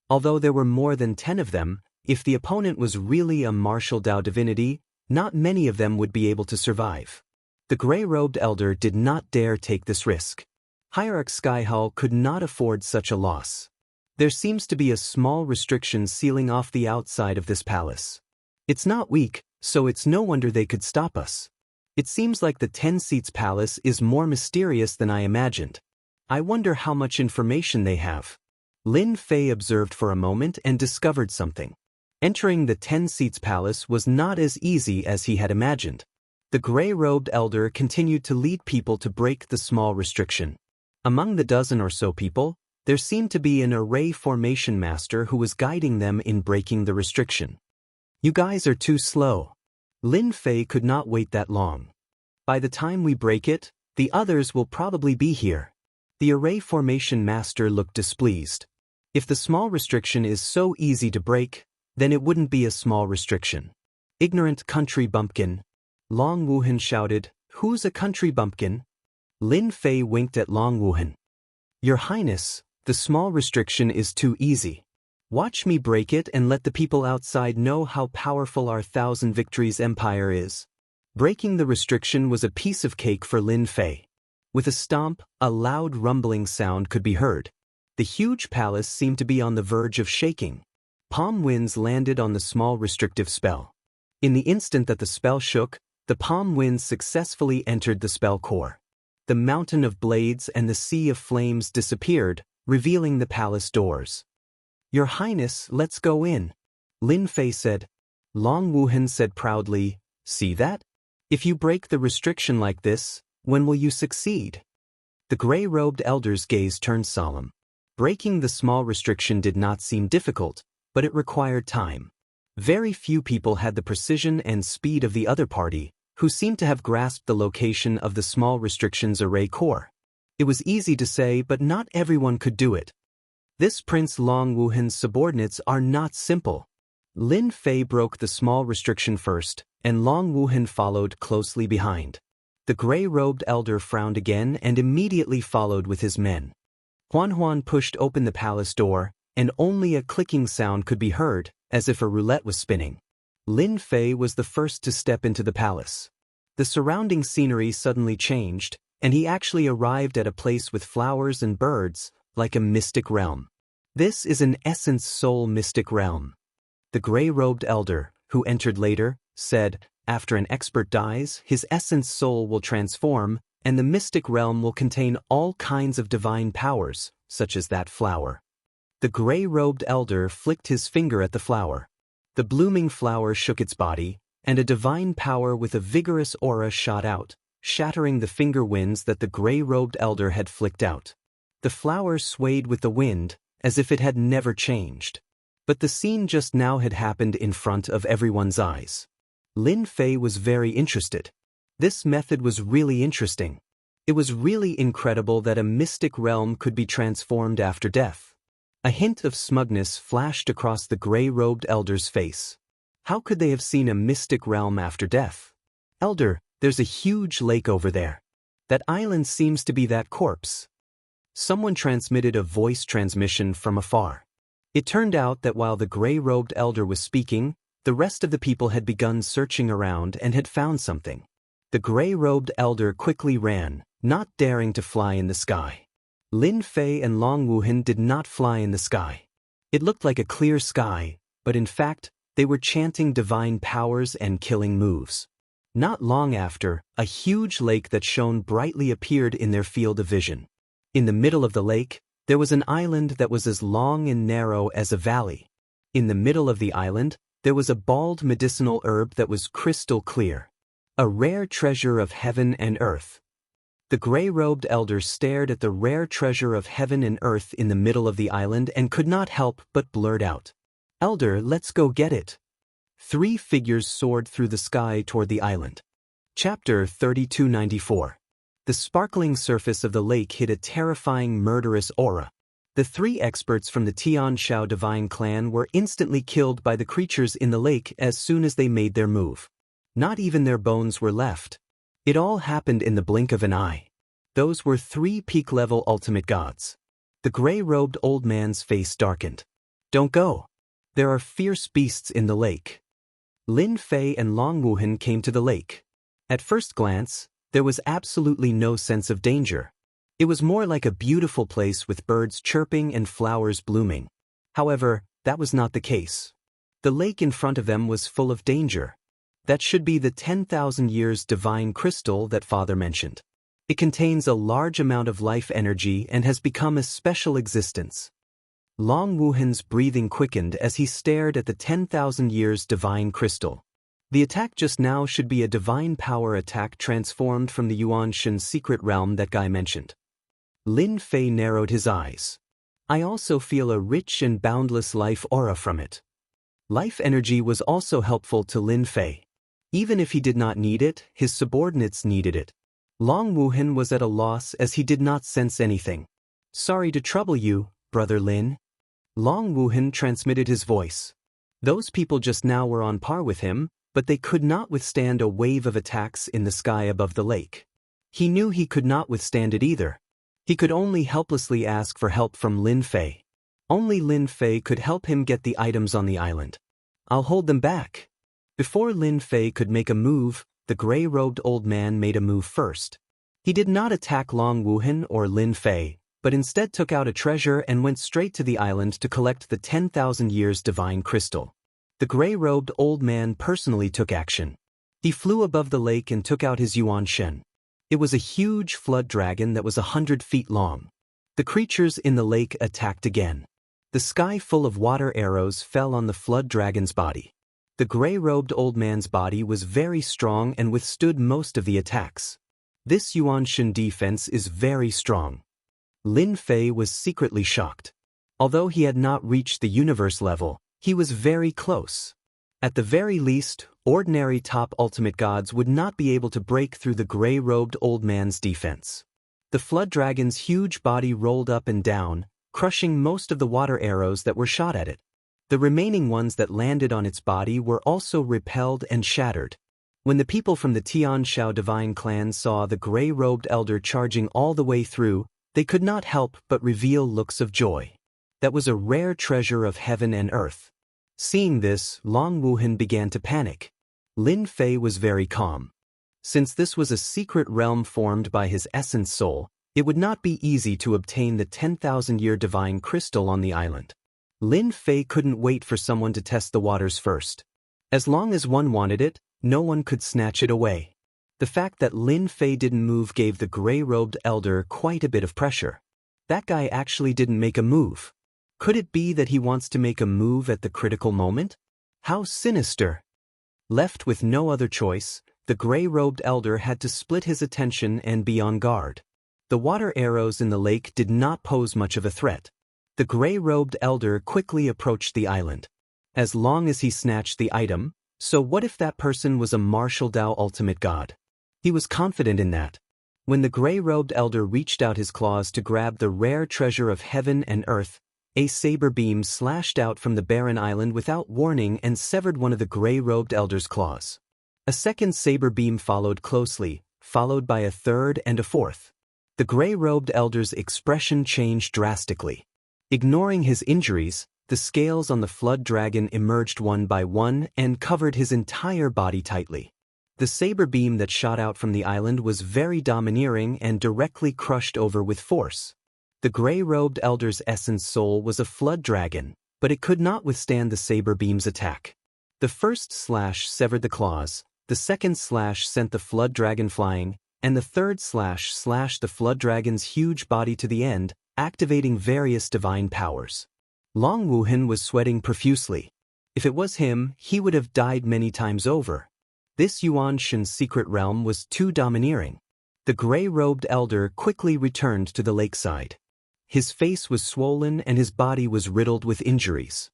Although there were more than 10 of them, if the opponent was really a martial Dao divinity, not many of them would be able to survive. The gray-robed elder did not dare take this risk. Hierarch Skyhall could not afford such a loss. There seems to be a small restriction sealing off the outside of this palace. It's not weak, so it's no wonder they could stop us. It seems like the 10 Seats Palace is more mysterious than I imagined. I wonder how much information they have. Lin Fei observed for a moment and discovered something. Entering the 10 Seats Palace was not as easy as he had imagined. The gray-robed elder continued to lead people to break the small restriction. Among the dozen or so people, there seemed to be an array formation master who was guiding them in breaking the restriction. You guys are too slow. Lin Fei could not wait that long. By the time we break it, the others will probably be here. The array formation master looked displeased. If the small restriction is so easy to break, then it wouldn't be a small restriction. Ignorant country bumpkin. Long Wuhan shouted, "Who's a country bumpkin?" Lin Fei winked at Long Wuhan. "Your Highness, the small restriction is too easy. Watch me break it and let the people outside know how powerful our 1,000 Victories empire is." Breaking the restriction was a piece of cake for Lin Fei. With a stomp, a loud rumbling sound could be heard. The huge palace seemed to be on the verge of shaking. Palm winds landed on the small restrictive spell. In the instant that the spell shook, the palm winds successfully entered the spell core. The mountain of blades and the sea of flames disappeared, revealing the palace doors. "Your Highness, let's go in," Lin Fei said. Long Wuhan said proudly, "See that? If you break the restriction like this, when will you succeed?" The gray-robed elder's gaze turned solemn. Breaking the small restriction did not seem difficult, but it required time. Very few people had the precision and speed of the other party, who seemed to have grasped the location of the small restriction's array core. It was easy to say, but not everyone could do it. This Prince Long Wuhan's subordinates are not simple. Lin Fei broke the small restriction first, and Long Wuhan followed closely behind. The gray-robed elder frowned again and immediately followed with his men. Huan Huan pushed open the palace door, and only a clicking sound could be heard, as if a roulette was spinning. Lin Fei was the first to step into the palace. The surrounding scenery suddenly changed, and he actually arrived at a place with flowers and birds, like a mystic realm. This is an essence soul mystic realm. The gray-robed elder, who entered later, said, "After an expert dies, his essence soul will transform, and the mystic realm will contain all kinds of divine powers, such as that flower." The gray-robed elder flicked his finger at the flower. The blooming flower shook its body, and a divine power with a vigorous aura shot out, shattering the finger winds that the gray-robed elder had flicked out. The flower swayed with the wind, as if it had never changed. But the scene just now had happened in front of everyone's eyes. Lin Fei was very interested. This method was really interesting. It was really incredible that a mystic realm could be transformed after death. A hint of smugness flashed across the gray-robed elder's face. How could they have seen a mystic realm after death? "Elder, there's a huge lake over there. That island seems to be that corpse." Someone transmitted a voice transmission from afar. It turned out that while the gray-robed elder was speaking, the rest of the people had begun searching around and had found something. The gray-robed elder quickly ran, not daring to fly in the sky. Lin Fei and Long Wuhan did not fly in the sky. It looked like a clear sky, but in fact, they were chanting divine powers and killing moves. Not long after, a huge lake that shone brightly appeared in their field of vision. In the middle of the lake, there was an island that was as long and narrow as a valley. In the middle of the island, there was a bald medicinal herb that was crystal clear. A rare treasure of heaven and earth. The gray-robed elder stared at the rare treasure of heaven and earth in the middle of the island and could not help but blurt out, "Elder, let's go get it." 3 figures soared through the sky toward the island. Chapter 3294. The sparkling surface of the lake hid a terrifying murderous aura. The 3 experts from the Tian Shao divine clan were instantly killed by the creatures in the lake as soon as they made their move. Not even their bones were left. It all happened in the blink of an eye. Those were 3 peak-level ultimate gods. The gray-robed old man's face darkened. "Don't go. There are fierce beasts in the lake." Lin Fei and Long Wuhan came to the lake. At first glance, there was absolutely no sense of danger. It was more like a beautiful place with birds chirping and flowers blooming. However, that was not the case. The lake in front of them was full of danger. That should be the 10,000 years divine crystal that Father mentioned. It contains a large amount of life energy and has become a special existence. Long Wuhan's breathing quickened as he stared at the 10,000 years divine crystal. The attack just now should be a divine power attack transformed from the Yuan Shen secret realm that guy mentioned. Lin Fei narrowed his eyes. I also feel a rich and boundless life aura from it. Life energy was also helpful to Lin Fei. Even if he did not need it, his subordinates needed it. Long Wuhan was at a loss as he did not sense anything. Sorry to trouble you, Brother Lin. Long Wuhan transmitted his voice. Those people just now were on par with him, but they could not withstand a wave of attacks in the sky above the lake. He knew he could not withstand it either. He could only helplessly ask for help from Lin Fei. Only Lin Fei could help him get the items on the island. I'll hold them back. Before Lin Fei could make a move, the gray-robed old man made a move first. He did not attack Long Wuhan or Lin Fei, but instead took out a treasure and went straight to the island to collect the 10,000 years divine crystal. The gray-robed old man personally took action. He flew above the lake and took out his Yuan Shen. It was a huge flood dragon that was 100 feet long. The creatures in the lake attacked again. The sky full of water arrows fell on the flood dragon's body. The gray-robed old man's body was very strong and withstood most of the attacks. This Yuan Shen defense is very strong. Lin Fei was secretly shocked. Although he had not reached the universe level, he was very close. At the very least, ordinary top ultimate gods would not be able to break through the gray-robed old man's defense. The flood dragon's huge body rolled up and down, crushing most of the water arrows that were shot at it. The remaining ones that landed on its body were also repelled and shattered. When the people from the Tianshao divine clan saw the gray-robed elder charging all the way through, they could not help but reveal looks of joy. That was a rare treasure of heaven and earth. Seeing this, Long Wuhan began to panic. Lin Fei was very calm. Since this was a secret realm formed by his essence soul, it would not be easy to obtain the 10,000-year divine crystal on the island. Lin Fei couldn't wait for someone to test the waters first. As long as one wanted it, no one could snatch it away. The fact that Lin Fei didn't move gave the gray-robed elder quite a bit of pressure. That guy actually didn't make a move. Could it be that he wants to make a move at the critical moment? How sinister! Left with no other choice, the gray-robed elder had to split his attention and be on guard. The water arrows in the lake did not pose much of a threat. The gray-robed elder quickly approached the island. As long as he snatched the item, so what if that person was a martial Dao ultimate god? He was confident in that. When the gray-robed elder reached out his claws to grab the rare treasure of heaven and earth, a saber beam slashed out from the barren island without warning and severed one of the gray-robed elder's claws. A second saber beam followed closely, followed by a third and a fourth. The gray-robed elder's expression changed drastically. Ignoring his injuries, the scales on the flood dragon emerged one by one and covered his entire body tightly. The saber beam that shot out from the island was very domineering and directly crushed over with force. The gray-robed elder's essence soul was a flood dragon, but it could not withstand the saber beam's attack. The first slash severed the claws, the second slash sent the flood dragon flying, and the third slash slashed the flood dragon's huge body to the end, activating various divine powers. Long Wuhan was sweating profusely. If it was him, he would have died many times over. This Yuan Shen secret realm was too domineering. The gray-robed elder quickly returned to the lakeside. His face was swollen and his body was riddled with injuries.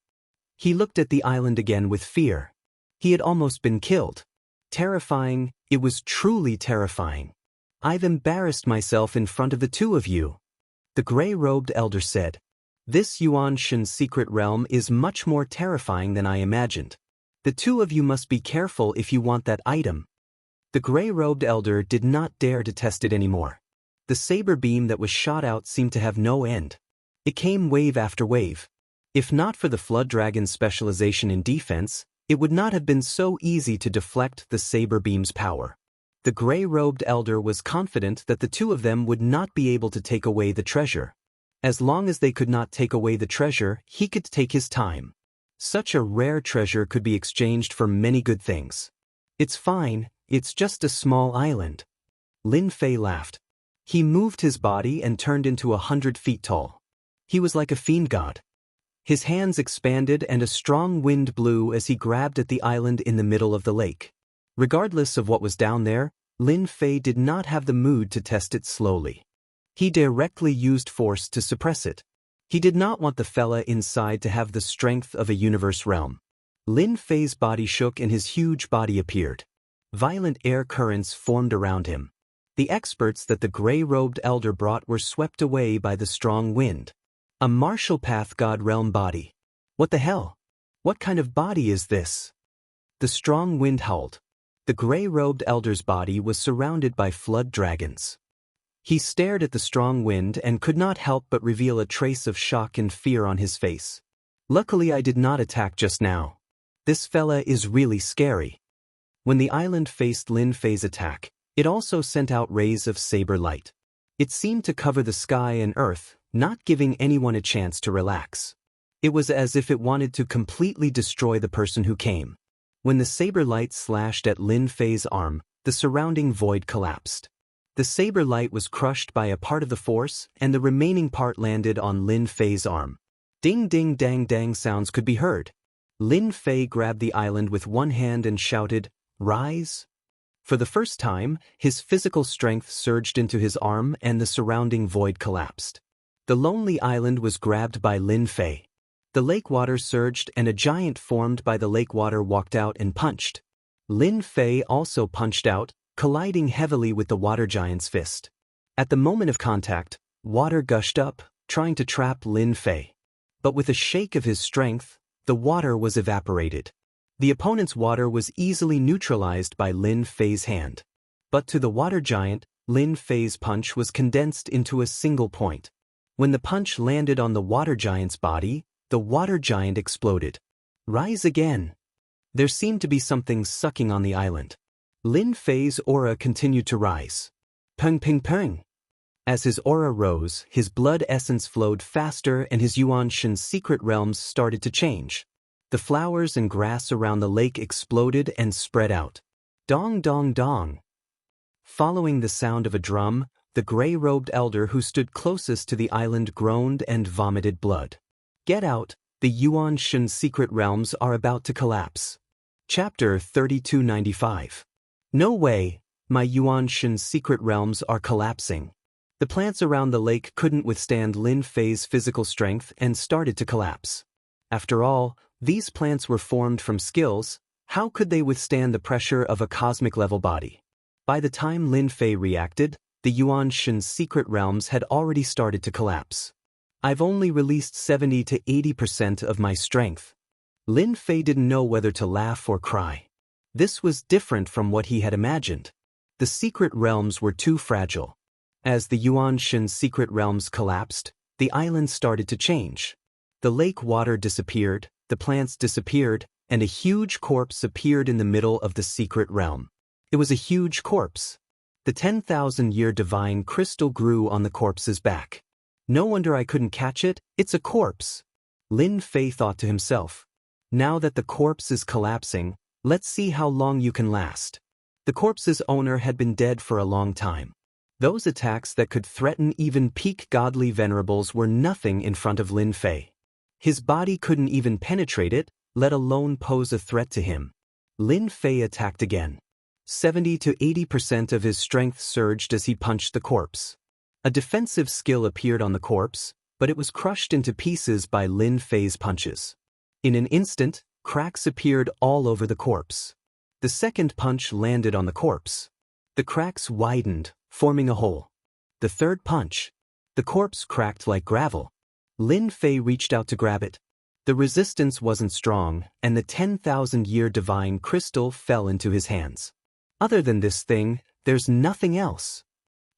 He looked at the island again with fear. He had almost been killed. Terrifying, it was truly terrifying. I've embarrassed myself in front of the two of you. The gray-robed elder said. This Yuan Shen secret realm is much more terrifying than I imagined. The two of you must be careful if you want that item. The gray-robed elder did not dare to test it anymore. The saber beam that was shot out seemed to have no end. It came wave after wave. If not for the flood dragon's specialization in defense, it would not have been so easy to deflect the saber beam's power. The gray-robed elder was confident that the two of them would not be able to take away the treasure. As long as they could not take away the treasure, he could take his time. Such a rare treasure could be exchanged for many good things. It's fine, it's just a small island. Lin Fei laughed. He moved his body and turned into 100 feet tall. He was like a fiend god. His hands expanded and a strong wind blew as he grabbed at the island in the middle of the lake. Regardless of what was down there, Lin Fei did not have the mood to test it slowly. He directly used force to suppress it. He did not want the fella inside to have the strength of a universe realm. Lin Fei's body shook and his huge body appeared. Violent air currents formed around him. The experts that the gray-robed elder brought were swept away by the strong wind. A martial path god realm body. What the hell? What kind of body is this? The strong wind howled. The gray-robed elder's body was surrounded by flood dragons. He stared at the strong wind and could not help but reveal a trace of shock and fear on his face. Luckily I did not attack just now. This fella is really scary. When the island faced Lin Fei's attack, it also sent out rays of saber light. It seemed to cover the sky and earth, not giving anyone a chance to relax. It was as if it wanted to completely destroy the person who came. When the saber light slashed at Lin Fei's arm, the surrounding void collapsed. The saber light was crushed by a part of the force, and the remaining part landed on Lin Fei's arm. Ding ding dang dang sounds could be heard. Lin Fei grabbed the island with one hand and shouted, "Rise!" For the first time, his physical strength surged into his arm and the surrounding void collapsed. The lonely island was grabbed by Lin Fei. The lake water surged and a giant formed by the lake water walked out and punched. Lin Fei also punched out, colliding heavily with the water giant's fist. At the moment of contact, water gushed up, trying to trap Lin Fei. But with a shake of his strength, the water was evaporated. The opponent's water was easily neutralized by Lin Fei's hand. But to the water giant, Lin Fei's punch was condensed into a single point. When the punch landed on the water giant's body, the water giant exploded. Rise again. There seemed to be something sucking on the island. Lin Fei's aura continued to rise. Peng peng peng. As his aura rose, his blood essence flowed faster and his Yuan Shen's secret realms started to change. The flowers and grass around the lake exploded and spread out. Dong dong dong. Following the sound of a drum, the gray-robed elder who stood closest to the island groaned and vomited blood. Get out, the Yuan Shen's secret realms are about to collapse. Chapter 3295. No way, my Yuan Shen's secret realms are collapsing. The plants around the lake couldn't withstand Lin Fei's physical strength and started to collapse. After all, these plants were formed from skills. How could they withstand the pressure of a cosmic-level body? By the time Lin Fei reacted, the Yuan Shen's secret realms had already started to collapse. I've only released 70 to 80% of my strength. Lin Fei didn't know whether to laugh or cry. This was different from what he had imagined. The secret realms were too fragile. As the Yuan Shen's secret realms collapsed, the island started to change. The lake water disappeared, the plants disappeared, and a huge corpse appeared in the middle of the secret realm. It was a huge corpse. The 10,000-year divine crystal grew on the corpse's back. No wonder I couldn't catch it, it's a corpse. Lin Fei thought to himself. Now that the corpse is collapsing, let's see how long you can last. The corpse's owner had been dead for a long time. Those attacks that could threaten even peak godly venerables were nothing in front of Lin Fei. His body couldn't even penetrate it, let alone pose a threat to him. Lin Fei attacked again. 70 to 80% of his strength surged as he punched the corpse. A defensive skill appeared on the corpse, but it was crushed into pieces by Lin Fei's punches. In an instant, cracks appeared all over the corpse. The second punch landed on the corpse. The cracks widened, forming a hole. The third punch. The corpse cracked like gravel. Lin Fei reached out to grab it. The resistance wasn't strong, and the 10,000-year divine crystal fell into his hands. Other than this thing, there's nothing else.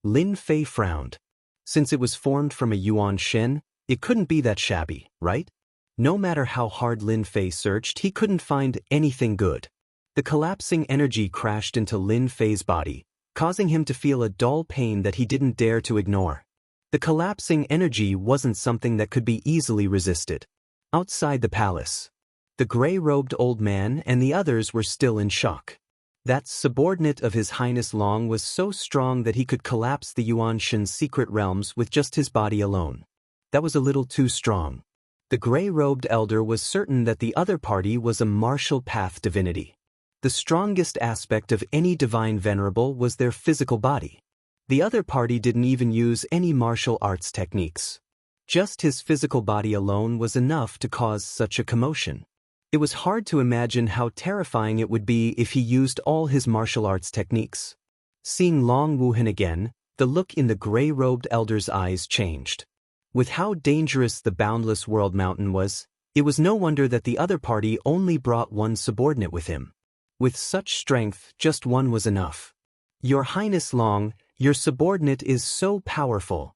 Lin Fei frowned. Since it was formed from a Yuan Shen, it couldn't be that shabby, right? No matter how hard Lin Fei searched, he couldn't find anything good. The collapsing energy crashed into Lin Fei's body, causing him to feel a dull pain that he didn't dare to ignore. The collapsing energy wasn't something that could be easily resisted. Outside the palace, the gray-robed old man and the others were still in shock. That subordinate of His Highness Long was so strong that he could collapse the Yuanshan's secret realms with just his body alone. That was a little too strong. The gray-robed elder was certain that the other party was a martial path divinity. The strongest aspect of any divine venerable was their physical body. The other party didn't even use any martial arts techniques. Just his physical body alone was enough to cause such a commotion. It was hard to imagine how terrifying it would be if he used all his martial arts techniques. Seeing Long Wuhan again, the look in the gray-robed elder's eyes changed. With how dangerous the boundless world mountain was, it was no wonder that the other party only brought one subordinate with him. With such strength, just one was enough. Your Highness Long, your subordinate is so powerful.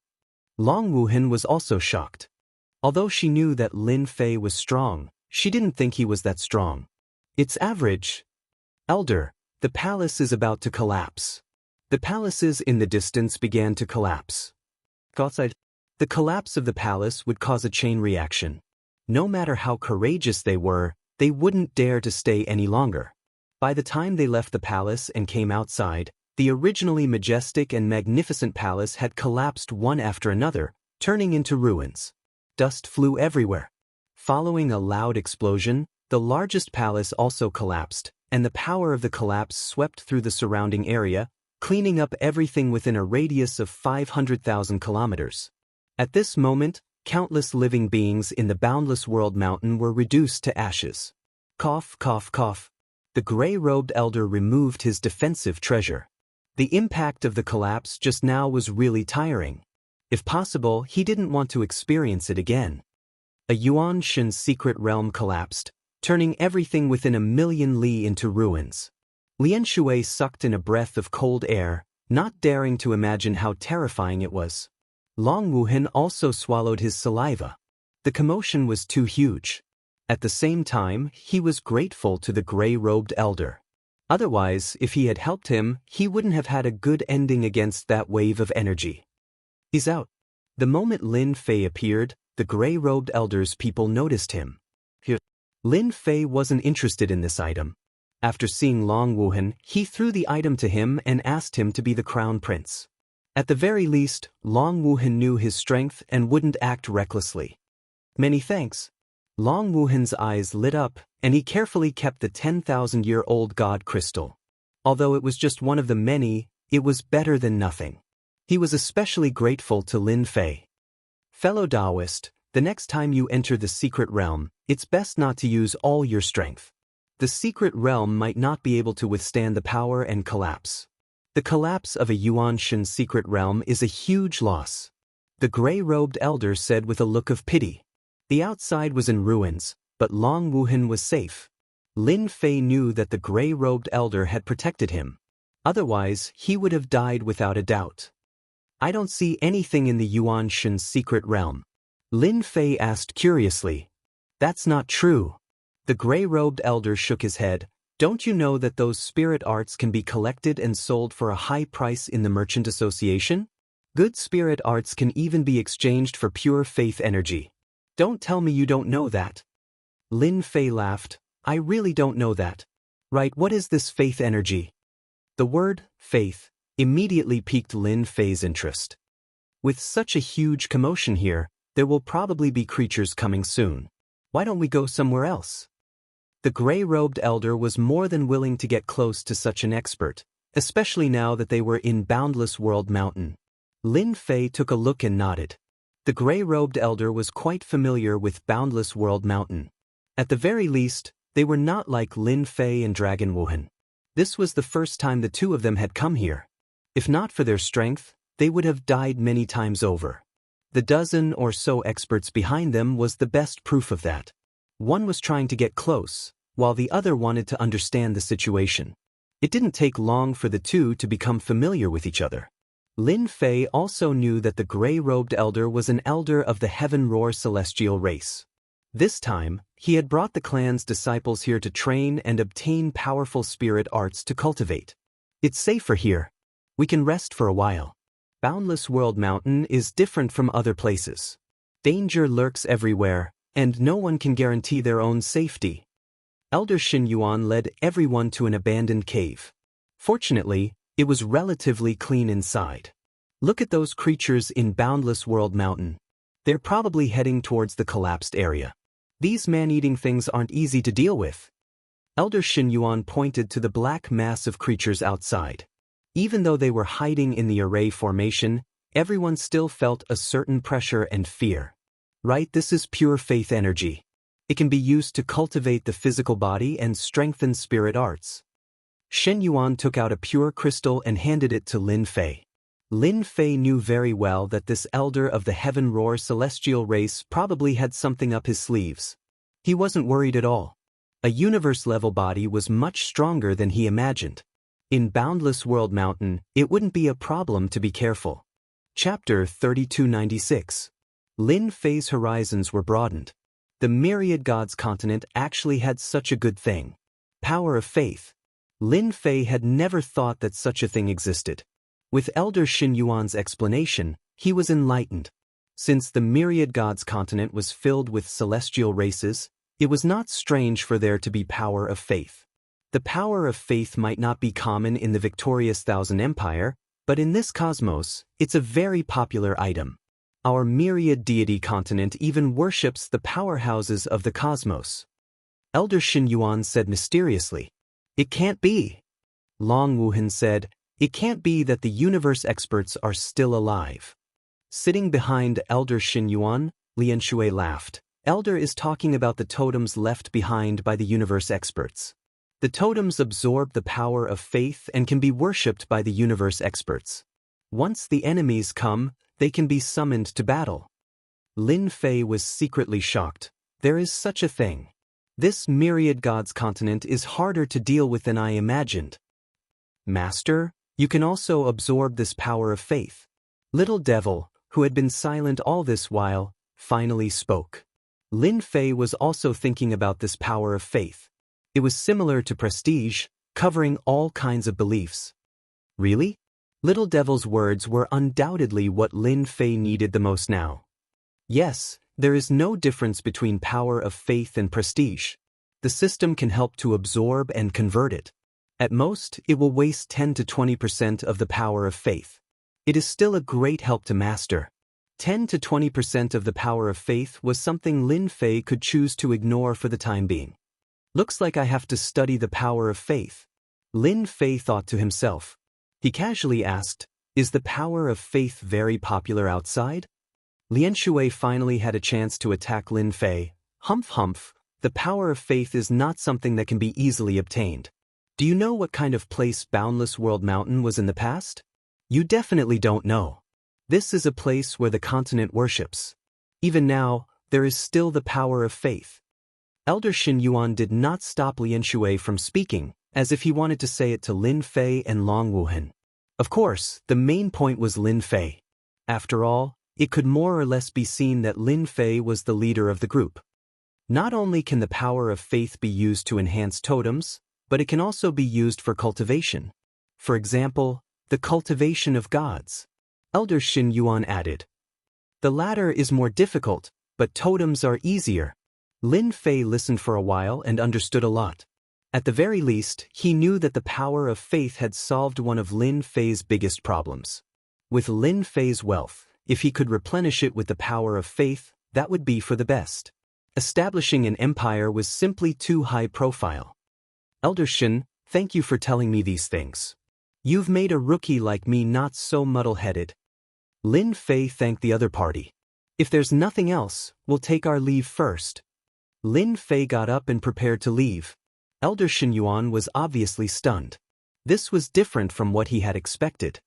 Long Wuhan was also shocked. Although she knew that Lin Fei was strong, she didn't think he was that strong. It's average. Elder, the palace is about to collapse. The palaces in the distance began to collapse. Outside, the collapse of the palace would cause a chain reaction. No matter how courageous they were, they wouldn't dare to stay any longer. By the time they left the palace and came outside, the originally majestic and magnificent palace had collapsed one after another, turning into ruins. Dust flew everywhere. Following a loud explosion, the largest palace also collapsed, and the power of the collapse swept through the surrounding area, cleaning up everything within a radius of 500,000 kilometers. At this moment, countless living beings in the boundless world mountain were reduced to ashes. Cough, cough, cough. The gray-robed elder removed his defensive treasure. The impact of the collapse just now was really tiring. If possible, he didn't want to experience it again. A Yuanshan's secret realm collapsed, turning everything within 1,000,000 li into ruins. Lian Shui sucked in a breath of cold air, not daring to imagine how terrifying it was. Long Wuhan also swallowed his saliva. The commotion was too huge. At the same time, he was grateful to the gray-robed elder. Otherwise, if he had helped him, he wouldn't have had a good ending against that wave of energy. He's out. The moment Lin Fei appeared, the gray-robed elder's people noticed him. Lin Fei wasn't interested in this item. After seeing Long Wuhan, he threw the item to him and asked him to be the crown prince. At the very least, Long Wuhan knew his strength and wouldn't act recklessly. Many thanks. Long Wuhan's eyes lit up, and he carefully kept the 10,000-year-old god crystal. Although it was just one of the many, it was better than nothing. He was especially grateful to Lin Fei. Fellow Daoist, the next time you enter the secret realm, it's best not to use all your strength. The secret realm might not be able to withstand the power and collapse. The collapse of a Yuanshan secret realm is a huge loss. The gray-robed elder said with a look of pity. The outside was in ruins, but Long Wuhan was safe. Lin Fei knew that the gray-robed elder had protected him. Otherwise, he would have died without a doubt. I don't see anything in the Yuanshan's secret realm. Lin Fei asked curiously. That's not true. The gray-robed elder shook his head. Don't you know that those spirit arts can be collected and sold for a high price in the Merchant Association? Good spirit arts can even be exchanged for pure faith energy. Don't tell me you don't know that. Lin Fei laughed. I really don't know that. Right, what is this faith energy? The word, faith, immediately piqued Lin Fei's interest. With such a huge commotion here, there will probably be creatures coming soon. Why don't we go somewhere else? The gray-robed elder was more than willing to get close to such an expert, especially now that they were in Boundless World Mountain. Lin Fei took a look and nodded. The gray-robed elder was quite familiar with Boundless World Mountain. At the very least, they were not like Lin Fei and Dragon Wuhan. This was the first time the two of them had come here. If not for their strength, they would have died many times over. The dozen or so experts behind them was the best proof of that. One was trying to get close, while the other wanted to understand the situation. It didn't take long for the two to become familiar with each other. Lin Fei also knew that the gray-robed elder was an elder of the Heaven Roar celestial race. This time, he had brought the clan's disciples here to train and obtain powerful spirit arts to cultivate. It's safer here. We can rest for a while. Boundless World Mountain is different from other places. Danger lurks everywhere, and no one can guarantee their own safety. Elder Xinyuan led everyone to an abandoned cave. Fortunately, it was relatively clean inside. Look at those creatures in Boundless World Mountain. They're probably heading towards the collapsed area. These man-eating things aren't easy to deal with. Elder Xinyuan pointed to the black mass of creatures outside. Even though they were hiding in the array formation, everyone still felt a certain pressure and fear. Right, this is pure faith energy. It can be used to cultivate the physical body and strengthen spirit arts. Xinyuan took out a pure crystal and handed it to Lin Fei. Lin Fei knew very well that this elder of the Heaven Roar celestial race probably had something up his sleeves. He wasn't worried at all. A universe-level body was much stronger than he imagined. In Boundless World Mountain, it wouldn't be a problem to be careful. Chapter 3296. Lin Fei's horizons were broadened. The Myriad Gods continent actually had such a good thing. Power of faith. Lin Fei had never thought that such a thing existed. With Elder Xinyuan's explanation, he was enlightened. Since the Myriad Gods continent was filled with celestial races, it was not strange for there to be power of faith. The power of faith might not be common in the victorious Thousand Empire, but in this cosmos, it's a very popular item. Our myriad deity continent even worships the powerhouses of the cosmos. Elder Xinyuan said mysteriously, "It can't be." Long Wuhan said, "It can't be that the universe experts are still alive." Sitting behind Elder Xinyuan, Lianshui laughed. Elder is talking about the totems left behind by the universe experts. The totems absorb the power of faith and can be worshipped by the universe experts. Once the enemies come, they can be summoned to battle. Lin Fei was secretly shocked. There is such a thing. This Myriad Gods continent is harder to deal with than I imagined. Master, you can also absorb this power of faith. Little Devil, who had been silent all this while, finally spoke. Lin Fei was also thinking about this power of faith. It was similar to prestige, covering all kinds of beliefs. Really? Little Devil's words were undoubtedly what Lin Fei needed the most now. Yes, there is no difference between power of faith and prestige. The system can help to absorb and convert it. At most, it will waste 10 to 20% of the power of faith. It is still a great help to master. 10 to 20% of the power of faith was something Lin Fei could choose to ignore for the time being. Looks like I have to study the power of faith. Lin Fei thought to himself. He casually asked, "Is the power of faith very popular outside?" Lianshui finally had a chance to attack Lin Fei. Humph humph, the power of faith is not something that can be easily obtained. Do you know what kind of place Boundless World Mountain was in the past? You definitely don't know. This is a place where the continent worships. Even now, there is still the power of faith. Elder Xinyuan did not stop Lianshui from speaking, as if he wanted to say it to Lin Fei and Long Wuhan. Of course, the main point was Lin Fei. After all, it could more or less be seen that Lin Fei was the leader of the group. Not only can the power of faith be used to enhance totems, but it can also be used for cultivation. For example, the cultivation of gods. Elder Xinyuan added. The latter is more difficult, but totems are easier. Lin Fei listened for a while and understood a lot. At the very least, he knew that the power of faith had solved one of Lin Fei's biggest problems. With Lin Fei's wealth, if he could replenish it with the power of faith, that would be for the best. Establishing an empire was simply too high profile. Elder Xin, thank you for telling me these things. You've made a rookie like me not so muddle-headed. Lin Fei thanked the other party. If there's nothing else, we'll take our leave first. Lin Fei got up and prepared to leave. Elder Xinyuan was obviously stunned. This was different from what he had expected.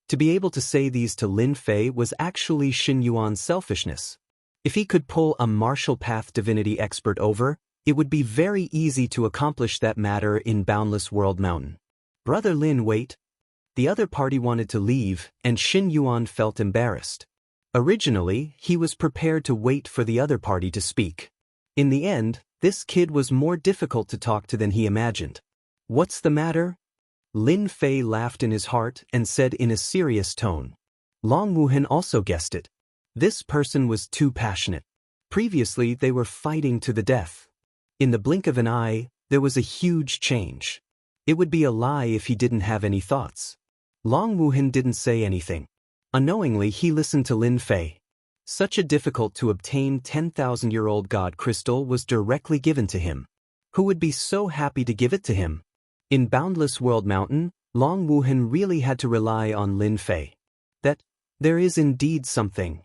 To be able to say these to Lin Fei was actually Xinyuan's selfishness. If he could pull a martial path divinity expert over, it would be very easy to accomplish that matter in Boundless World Mountain. Brother Lin, wait. The other party wanted to leave, and Xinyuan felt embarrassed. Originally, he was prepared to wait for the other party to speak. In the end, this kid was more difficult to talk to than he imagined. What's the matter? Lin Fei laughed in his heart and said in a serious tone. Long Wuhan also guessed it. This person was too passionate. Previously they were fighting to the death. In the blink of an eye, there was a huge change. It would be a lie if he didn't have any thoughts. Long Wuhan didn't say anything. Unknowingly he listened to Lin Fei. Such a difficult-to-obtain 10,000-year-old god crystal was directly given to him. Who would be so happy to give it to him? In Boundless World Mountain, Long Wuhan really had to rely on Lin Fei. That there is indeed something.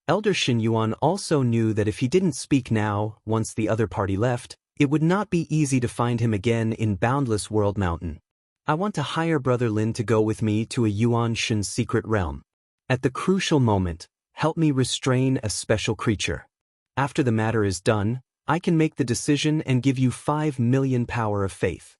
Elder Xinyuan also knew that if he didn't speak now, once the other party left, it would not be easy to find him again in Boundless World Mountain. I want to hire Brother Lin to go with me to a Yuan Shen's secret realm. At the crucial moment, help me restrain a special creature. After the matter is done, I can make the decision and give you 5 million power of faith.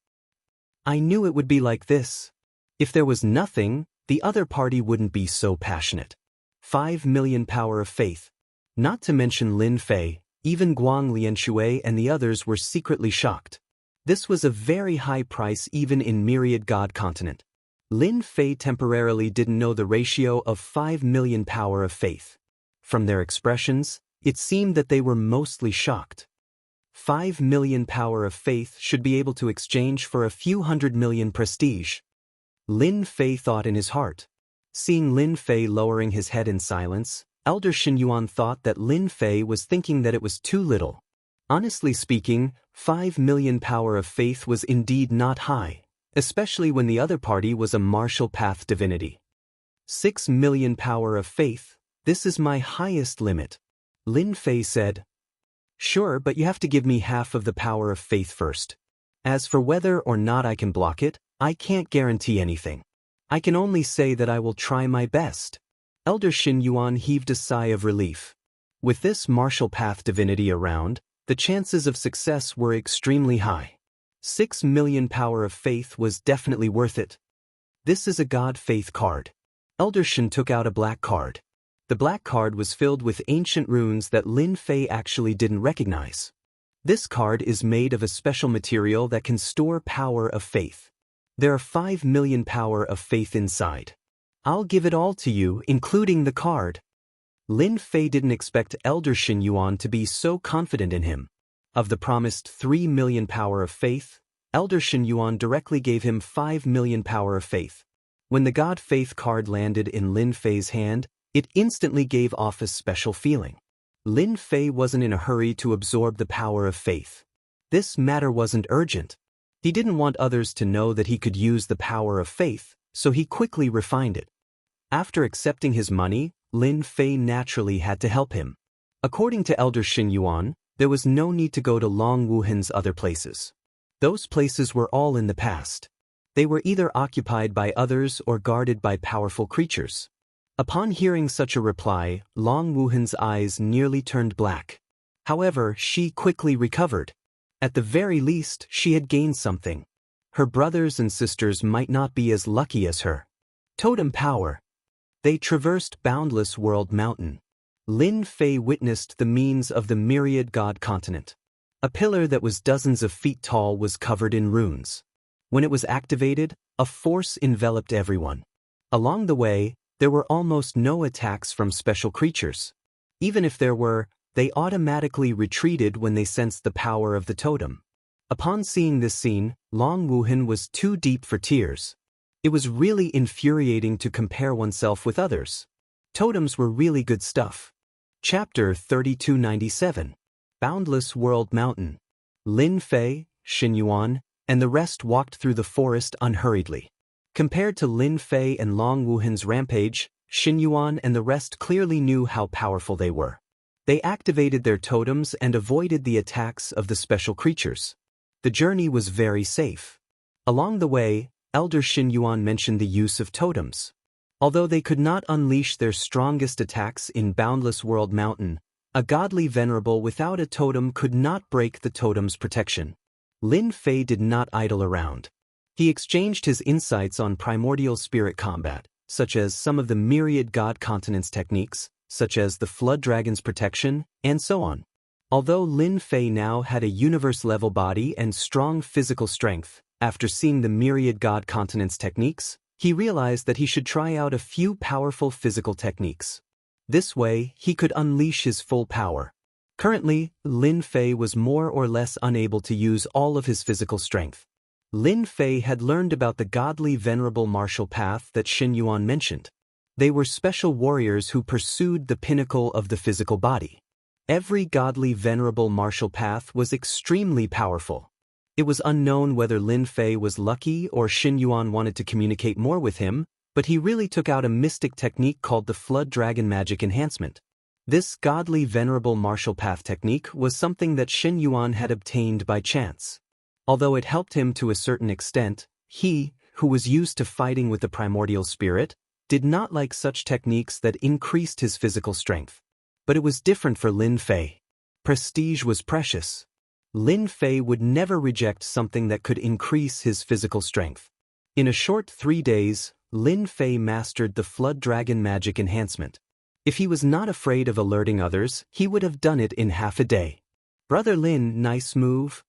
I knew it would be like this. If there was nothing, the other party wouldn't be so passionate. 5 million power of faith. Not to mention Lin Fei, even Guang Lianshui and the others were secretly shocked. This was a very high price even in Myriad God Continent. Lin Fei temporarily didn't know the ratio of 5 million power of faith. From their expressions, it seemed that they were mostly shocked. 5 million power of faith should be able to exchange for a few 100 million prestige. Lin Fei thought in his heart. Seeing Lin Fei lowering his head in silence, Elder Xinyuan thought that Lin Fei was thinking that it was too little. Honestly speaking, 5 million power of faith was indeed not high, especially when the other party was a martial path divinity. 6 million power of faith, this is my highest limit. Lin Fei said. Sure, but you have to give me half of the power of faith first. As for whether or not I can block it, I can't guarantee anything. I can only say that I will try my best. Elder Xinyuan heaved a sigh of relief. With this martial path divinity around, the chances of success were extremely high. 6 million power of faith was definitely worth it. This is a God faith card. Elder Shin took out a black card. The black card was filled with ancient runes that Lin Fei actually didn't recognize. This card is made of a special material that can store power of faith. There are 5 million power of faith inside. I'll give it all to you, including the card. Lin Fei didn't expect Elder Xinyuan to be so confident in him. Of the promised 3 million power of faith, Elder Xinyuan directly gave him 5 million power of faith. When the God faith card landed in Lin Fei's hand, it instantly gave off a special feeling. Lin Fei wasn't in a hurry to absorb the power of faith. This matter wasn't urgent. He didn't want others to know that he could use the power of faith, so he quickly refined it. After accepting his money, Lin Fei naturally had to help him. According to Elder Xinyuan, there was no need to go to Long Wuhan's other places. Those places were all in the past. They were either occupied by others or guarded by powerful creatures. Upon hearing such a reply, Long Wuhan's eyes nearly turned black. However, she quickly recovered. At the very least, she had gained something. Her brothers and sisters might not be as lucky as her. Totem power. They traversed Boundless World Mountain. Lin Fei witnessed the means of the Myriad God Continent. A pillar that was dozens of feet tall was covered in runes. When it was activated, a force enveloped everyone. Along the way, there were almost no attacks from special creatures. Even if there were, they automatically retreated when they sensed the power of the totem. Upon seeing this scene, Long Wuhan was too deep for tears. It was really infuriating to compare oneself with others. Totems were really good stuff. Chapter 3297. Boundless World Mountain. Lin Fei, Xinyuan, and the rest walked through the forest unhurriedly. Compared to Lin Fei and Long Wuhan's rampage, Xinyuan and the rest clearly knew how powerful they were. They activated their totems and avoided the attacks of the special creatures. The journey was very safe. Along the way, Elder Xinyuan mentioned the use of totems. Although they could not unleash their strongest attacks in Boundless World Mountain, a godly venerable without a totem could not break the totem's protection. Lin Fei did not idle around. He exchanged his insights on primordial spirit combat, such as some of the Myriad God Continents techniques, such as the Flood Dragon's protection, and so on. Although Lin Fei now had a universe-level body and strong physical strength, After seeing the myriad god continents techniques, he realized that he should try out a few powerful physical techniques. This way, he could unleash his full power. Currently, Lin Fei was more or less unable to use all of his physical strength. Lin Fei had learned about the godly venerable martial path that Xin Yuan mentioned. They were special warriors who pursued the pinnacle of the physical body. Every godly venerable martial path was extremely powerful. It was unknown whether Lin Fei was lucky or Xin Yuan wanted to communicate more with him, but he really took out a mystic technique called the Flood Dragon Magic Enhancement. This godly venerable martial path technique was something that Xin Yuan had obtained by chance. Although it helped him to a certain extent, he, who was used to fighting with the primordial spirit, did not like such techniques that increased his physical strength. But it was different for Lin Fei. Prestige was precious. Lin Fei would never reject something that could increase his physical strength. In a short 3 days, Lin Fei mastered the Flood Dragon Magic Enhancement. If he was not afraid of alerting others, he would have done it in half a day. Brother Lin, nice move.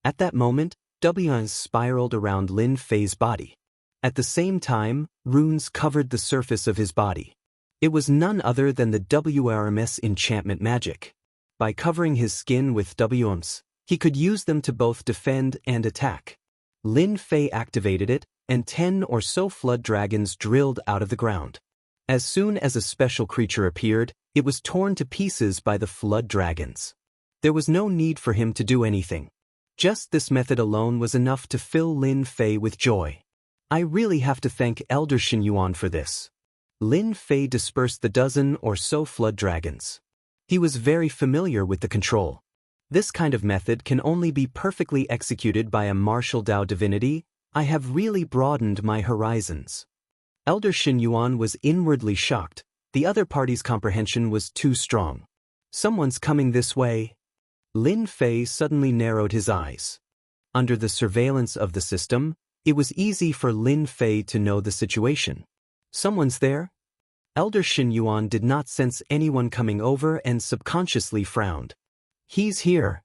At that moment, WRMS spiraled around Lin Fei's body. At the same time, runes covered the surface of his body. It was none other than the WRMS enchantment magic. By covering his skin with WRMS, he could use them to both defend and attack. Lin Fei activated it, and 10 or so flood dragons drilled out of the ground. As soon as a special creature appeared, it was torn to pieces by the flood dragons. There was no need for him to do anything. Just this method alone was enough to fill Lin Fei with joy. I really have to thank Elder Xin Yuan for this. Lin Fei dispersed the dozen or so flood dragons. He was very familiar with the control. This kind of method can only be perfectly executed by a martial Dao divinity. I have really broadened my horizons. Elder Xin Yuan was inwardly shocked. The other party's comprehension was too strong. Someone's coming this way. Lin Fei suddenly narrowed his eyes. Under the surveillance of the system, it was easy for Lin Fei to know the situation. Someone's there? Elder Xin Yuan did not sense anyone coming over and subconsciously frowned. He's here.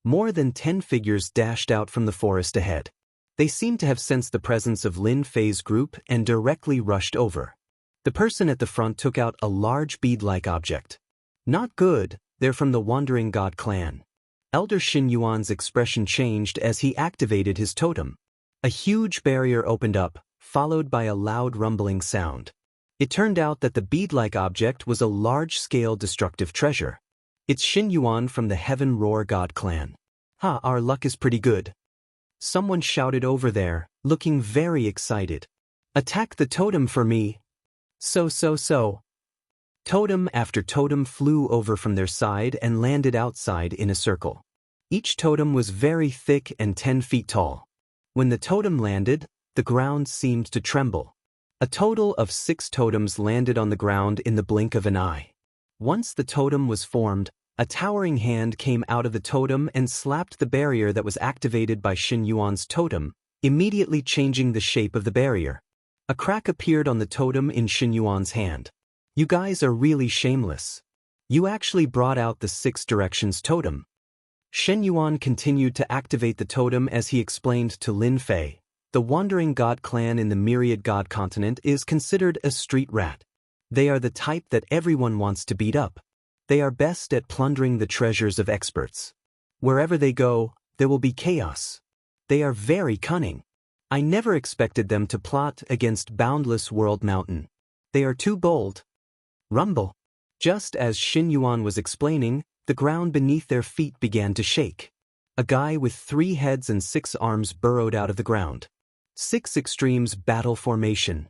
More than 10 figures dashed out from the forest ahead. They seemed to have sensed the presence of Lin Fei's group and directly rushed over. The person at the front took out a large bead-like object. Not good, they're from the Wandering God clan. Elder Xin Yuan's expression changed as he activated his totem. A huge barrier opened up, followed by a loud rumbling sound. It turned out that the bead-like object was a large-scale destructive treasure. It's Xin Yuan from the Heaven Roar God clan. Ha, our luck is pretty good. Someone shouted over there, looking very excited. Attack the totem for me. So. Totem after totem flew over from their side and landed outside in a circle. Each totem was very thick and 10 feet tall. When the totem landed, the ground seemed to tremble. A total of 6 totems landed on the ground in the blink of an eye. Once the totem was formed, a towering hand came out of the totem and slapped the barrier that was activated by Xin Yuan's totem, immediately changing the shape of the barrier. A crack appeared on the totem in Xin Yuan's hand. You guys are really shameless. You actually brought out the 6 directions totem. Xin Yuan continued to activate the totem as he explained to Lin Fei. The Wandering God clan in the Myriad God continent is considered a street rat. They are the type that everyone wants to beat up. They are best at plundering the treasures of experts. Wherever they go, there will be chaos. They are very cunning. I never expected them to plot against Boundless World Mountain. They are too bold. Rumble. Just as Xin Yuan was explaining, the ground beneath their feet began to shake. A guy with 3 heads and 6 arms burrowed out of the ground. 6 extremes battle formation.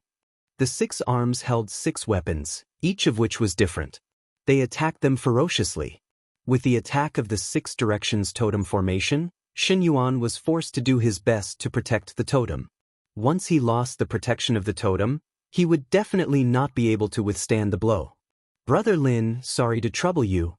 The 6 arms held 6 weapons, each of which was different. They attacked them ferociously. With the attack of the 6 directions totem formation, Xin Yuan was forced to do his best to protect the totem. Once he lost the protection of the totem, he would definitely not be able to withstand the blow. Brother Lin, sorry to trouble you.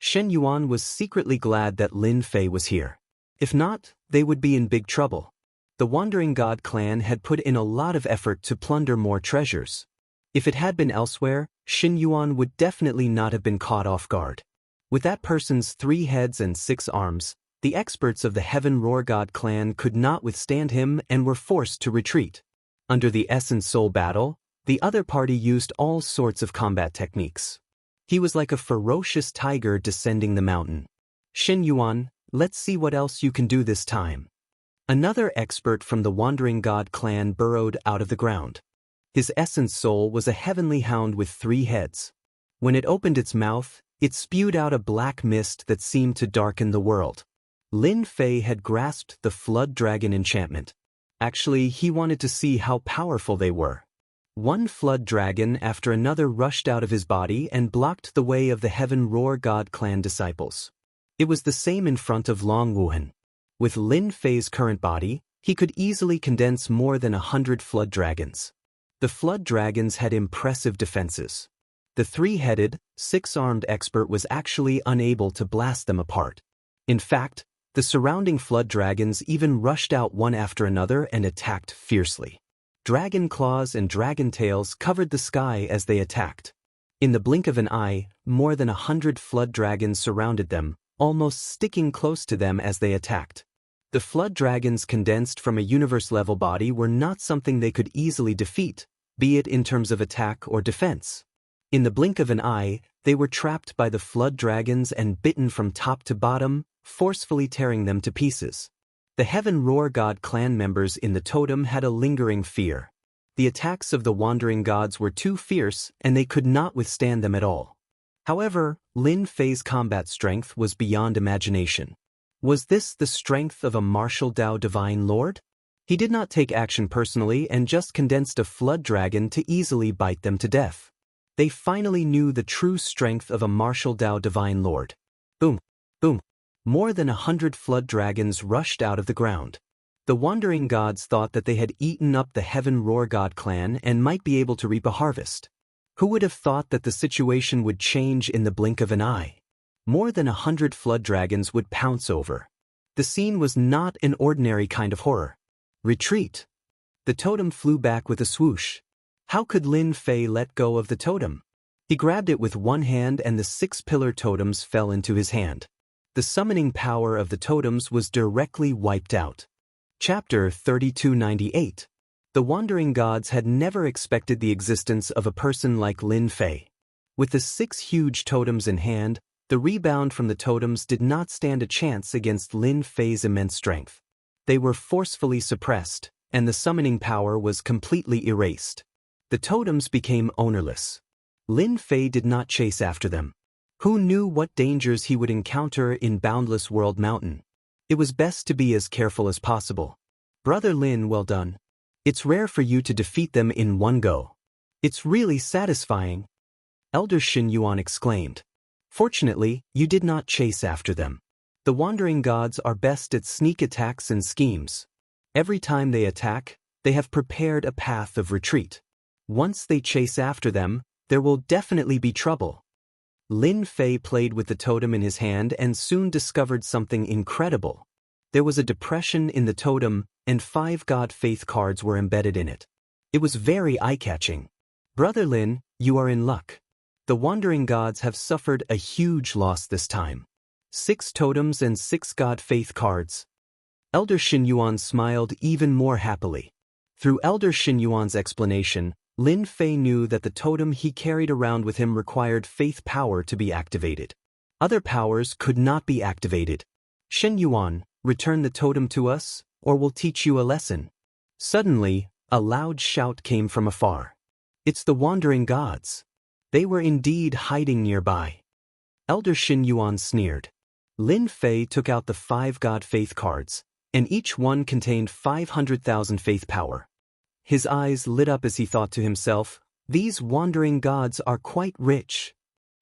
Xin Yuan was secretly glad that Lin Fei was here. If not, they would be in big trouble. The Wandering God clan had put in a lot of effort to plunder more treasures. If it had been elsewhere, Xin Yuan would definitely not have been caught off guard. With that person's 3 heads and 6 arms, The experts of the Heaven Roar God clan could not withstand him and were forced to retreat. Under the Essence Soul battle, the other party used all sorts of combat techniques. He was like a ferocious tiger descending the mountain. Xin Yuan, let's see what else you can do this time. Another expert from the Wandering God clan burrowed out of the ground. His essence soul was a heavenly hound with 3 heads. When it opened its mouth, it spewed out a black mist that seemed to darken the world. Lin Fei had grasped the Flood Dragon enchantment. Actually, he wanted to see how powerful they were. One flood dragon after another rushed out of his body and blocked the way of the Heaven Roar God clan disciples. It was the same in front of Long Wuhan. With Lin Fei's current body, he could easily condense more than 100 flood dragons. The flood dragons had impressive defenses. The 3-headed, 6-armed expert was actually unable to blast them apart. In fact, the surrounding flood dragons even rushed out one after another and attacked fiercely. Dragon claws and dragon tails covered the sky as they attacked. In the blink of an eye, more than 100 flood dragons surrounded them, almost sticking close to them as they attacked. The flood dragons condensed from a universe-level body were not something they could easily defeat, be it in terms of attack or defense. In the blink of an eye, they were trapped by the flood dragons and bitten from top to bottom, forcefully tearing them to pieces. The Heaven Roar God clan members in the totem had a lingering fear. The attacks of the wandering gods were too fierce and they could not withstand them at all. However, Lin Fei's combat strength was beyond imagination. Was this the strength of a martial Dao Divine Lord? He did not take action personally and just condensed a flood dragon to easily bite them to death. They finally knew the true strength of a martial Dao Divine Lord. Boom! Boom! More than 100 flood dragons rushed out of the ground. The wandering gods thought that they had eaten up the Heaven Roar God clan and might be able to reap a harvest. Who would have thought that the situation would change in the blink of an eye? More than 100 flood dragons would pounce over. The scene was not an ordinary kind of horror. Retreat! The totem flew back with a swoosh. How could Lin Fei let go of the totem? He grabbed it with one hand and the 6-pillar totems fell into his hand. The summoning power of the totems was directly wiped out. Chapter 3298. The wandering gods had never expected the existence of a person like Lin Fei. With the 6 huge totems in hand, the rebound from the totems did not stand a chance against Lin Fei's immense strength. They were forcefully suppressed, and the summoning power was completely erased. The totems became ownerless. Lin Fei did not chase after them. Who knew what dangers he would encounter in Boundless World Mountain? It was best to be as careful as possible. Brother Lin, well done. It's rare for you to defeat them in one go. It's really satisfying. Elder Xin Yuan exclaimed. Fortunately, you did not chase after them. The wandering gods are best at sneak attacks and schemes. Every time they attack, they have prepared a path of retreat. Once they chase after them, there will definitely be trouble. Lin Fei played with the totem in his hand and soon discovered something incredible. There was a depression in the totem, and 5 God Faith cards were embedded in it. It was very eye-catching. Brother Lin, you are in luck. The wandering gods have suffered a huge loss this time. 6 totems and 6 God Faith cards. Elder Xin Yuan smiled even more happily. Through Elder Xin Yuan's explanation, Lin Fei knew that the totem he carried around with him required faith power to be activated. Other powers could not be activated. Xin Yuan, return the totem to us, or we'll teach you a lesson. Suddenly, a loud shout came from afar. It's the wandering gods. They were indeed hiding nearby. Elder Xin Yuan sneered. Lin Fei took out the 5 God Faith cards, and each one contained 500,000 faith power. His eyes lit up as he thought to himself, these wandering gods are quite rich.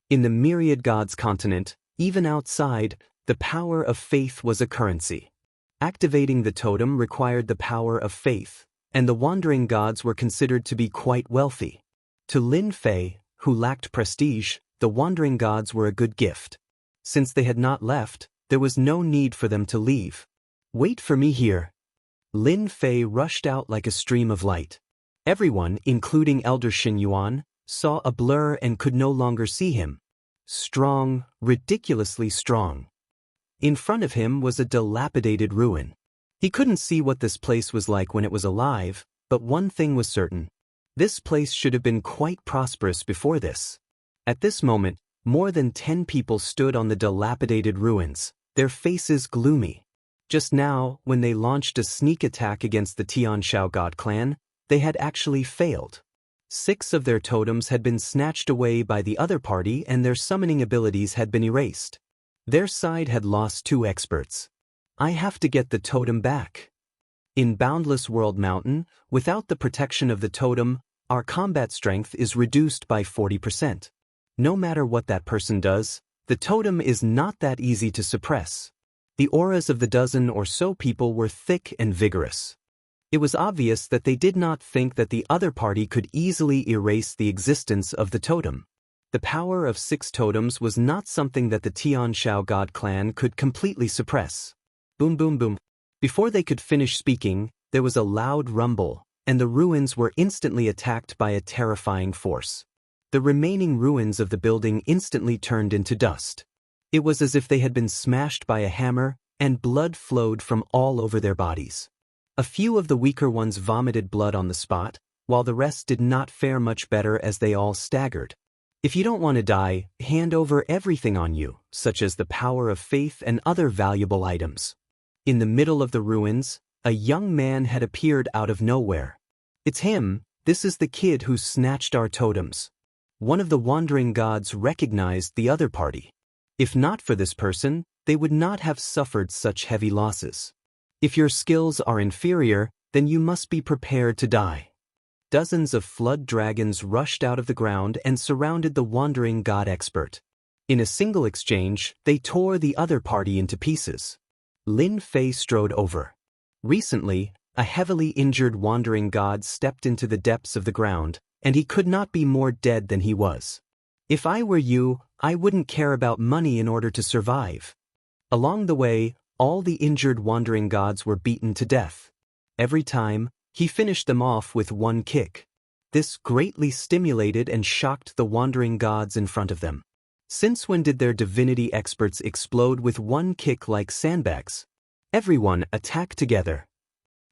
In the myriad gods continent, even outside, the power of faith was a currency. Activating the totem required the power of faith, and the wandering gods were considered to be quite wealthy. To Lin Fei, who lacked prestige, the wandering gods were a good gift. Since they had not left, there was no need for them to leave. Wait for me here. Lin Fei rushed out like a stream of light. Everyone, including Elder Xin Yuan, saw a blur and could no longer see him. Strong, ridiculously strong. In front of him was a dilapidated ruin. He couldn't see what this place was like when it was alive, but one thing was certain. This place should have been quite prosperous before this. At this moment, more than 10 people stood on the dilapidated ruins, their faces gloomy. Just now, when they launched a sneak attack against the Tianshao God clan, they had actually failed. 6 of their totems had been snatched away by the other party and their summoning abilities had been erased. Their side had lost 2 experts. I have to get the totem back. In Boundless World Mountain, without the protection of the totem, our combat strength is reduced by 40%. No matter what that person does, the totem is not that easy to suppress. The auras of the dozen or so people were thick and vigorous. It was obvious that they did not think that the other party could easily erase the existence of the totem. The power of 6 totems was not something that the Tianshao God clan could completely suppress. Boom boom boom. Before they could finish speaking, there was a loud rumble, and the ruins were instantly attacked by a terrifying force. The remaining ruins of the building instantly turned into dust. It was as if they had been smashed by a hammer, and blood flowed from all over their bodies. A few of the weaker ones vomited blood on the spot, while the rest did not fare much better as they all staggered. If you don't want to die, hand over everything on you, such as the power of faith and other valuable items. In the middle of the ruins, a young man had appeared out of nowhere. It's him, this is the kid who snatched our totems. One of the wandering gods recognized the other party. If not for this person, they would not have suffered such heavy losses. If your skills are inferior, then you must be prepared to die. Dozens of flood dragons rushed out of the ground and surrounded the wandering god expert. In a single exchange, they tore the other party into pieces. Lin Fei strode over. Recently, a heavily injured wandering god stepped into the depths of the ground, and he could not be more dead than he was. If I were you, I wouldn't care about money in order to survive. Along the way, all the injured wandering gods were beaten to death. Every time, he finished them off with one kick. This greatly stimulated and shocked the wandering gods in front of them. Since when did their divinity experts explode with one kick like sandbags? Everyone attack together.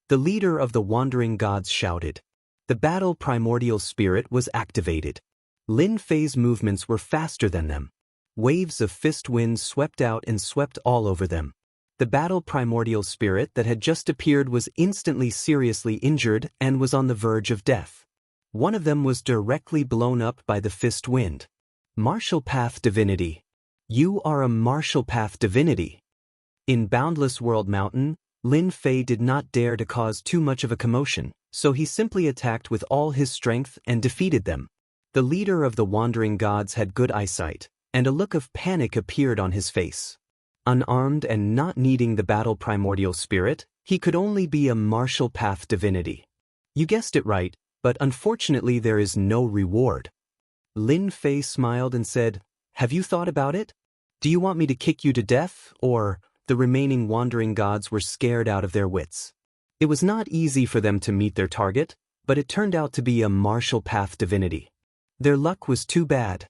The leader of the wandering gods shouted. The battle primordial spirit was activated. Lin Fei's movements were faster than them. Waves of fist wind swept out and swept all over them. The battle primordial spirit that had just appeared was instantly seriously injured and was on the verge of death. One of them was directly blown up by the fist wind. Martial Path Divinity. You are a Martial Path Divinity. In Boundless World Mountain, Lin Fei did not dare to cause too much of a commotion, so he simply attacked with all his strength and defeated them. The leader of the wandering gods had good eyesight, and a look of panic appeared on his face. Unarmed and not needing the battle primordial spirit, he could only be a Martial Path Divinity. You guessed it right, but unfortunately there is no reward. Lin Fei smiled and said, "Have you thought about it? Do you want me to kick you to death, or?" The remaining wandering gods were scared out of their wits. It was not easy for them to meet their target, but it turned out to be a Martial Path Divinity. Their luck was too bad.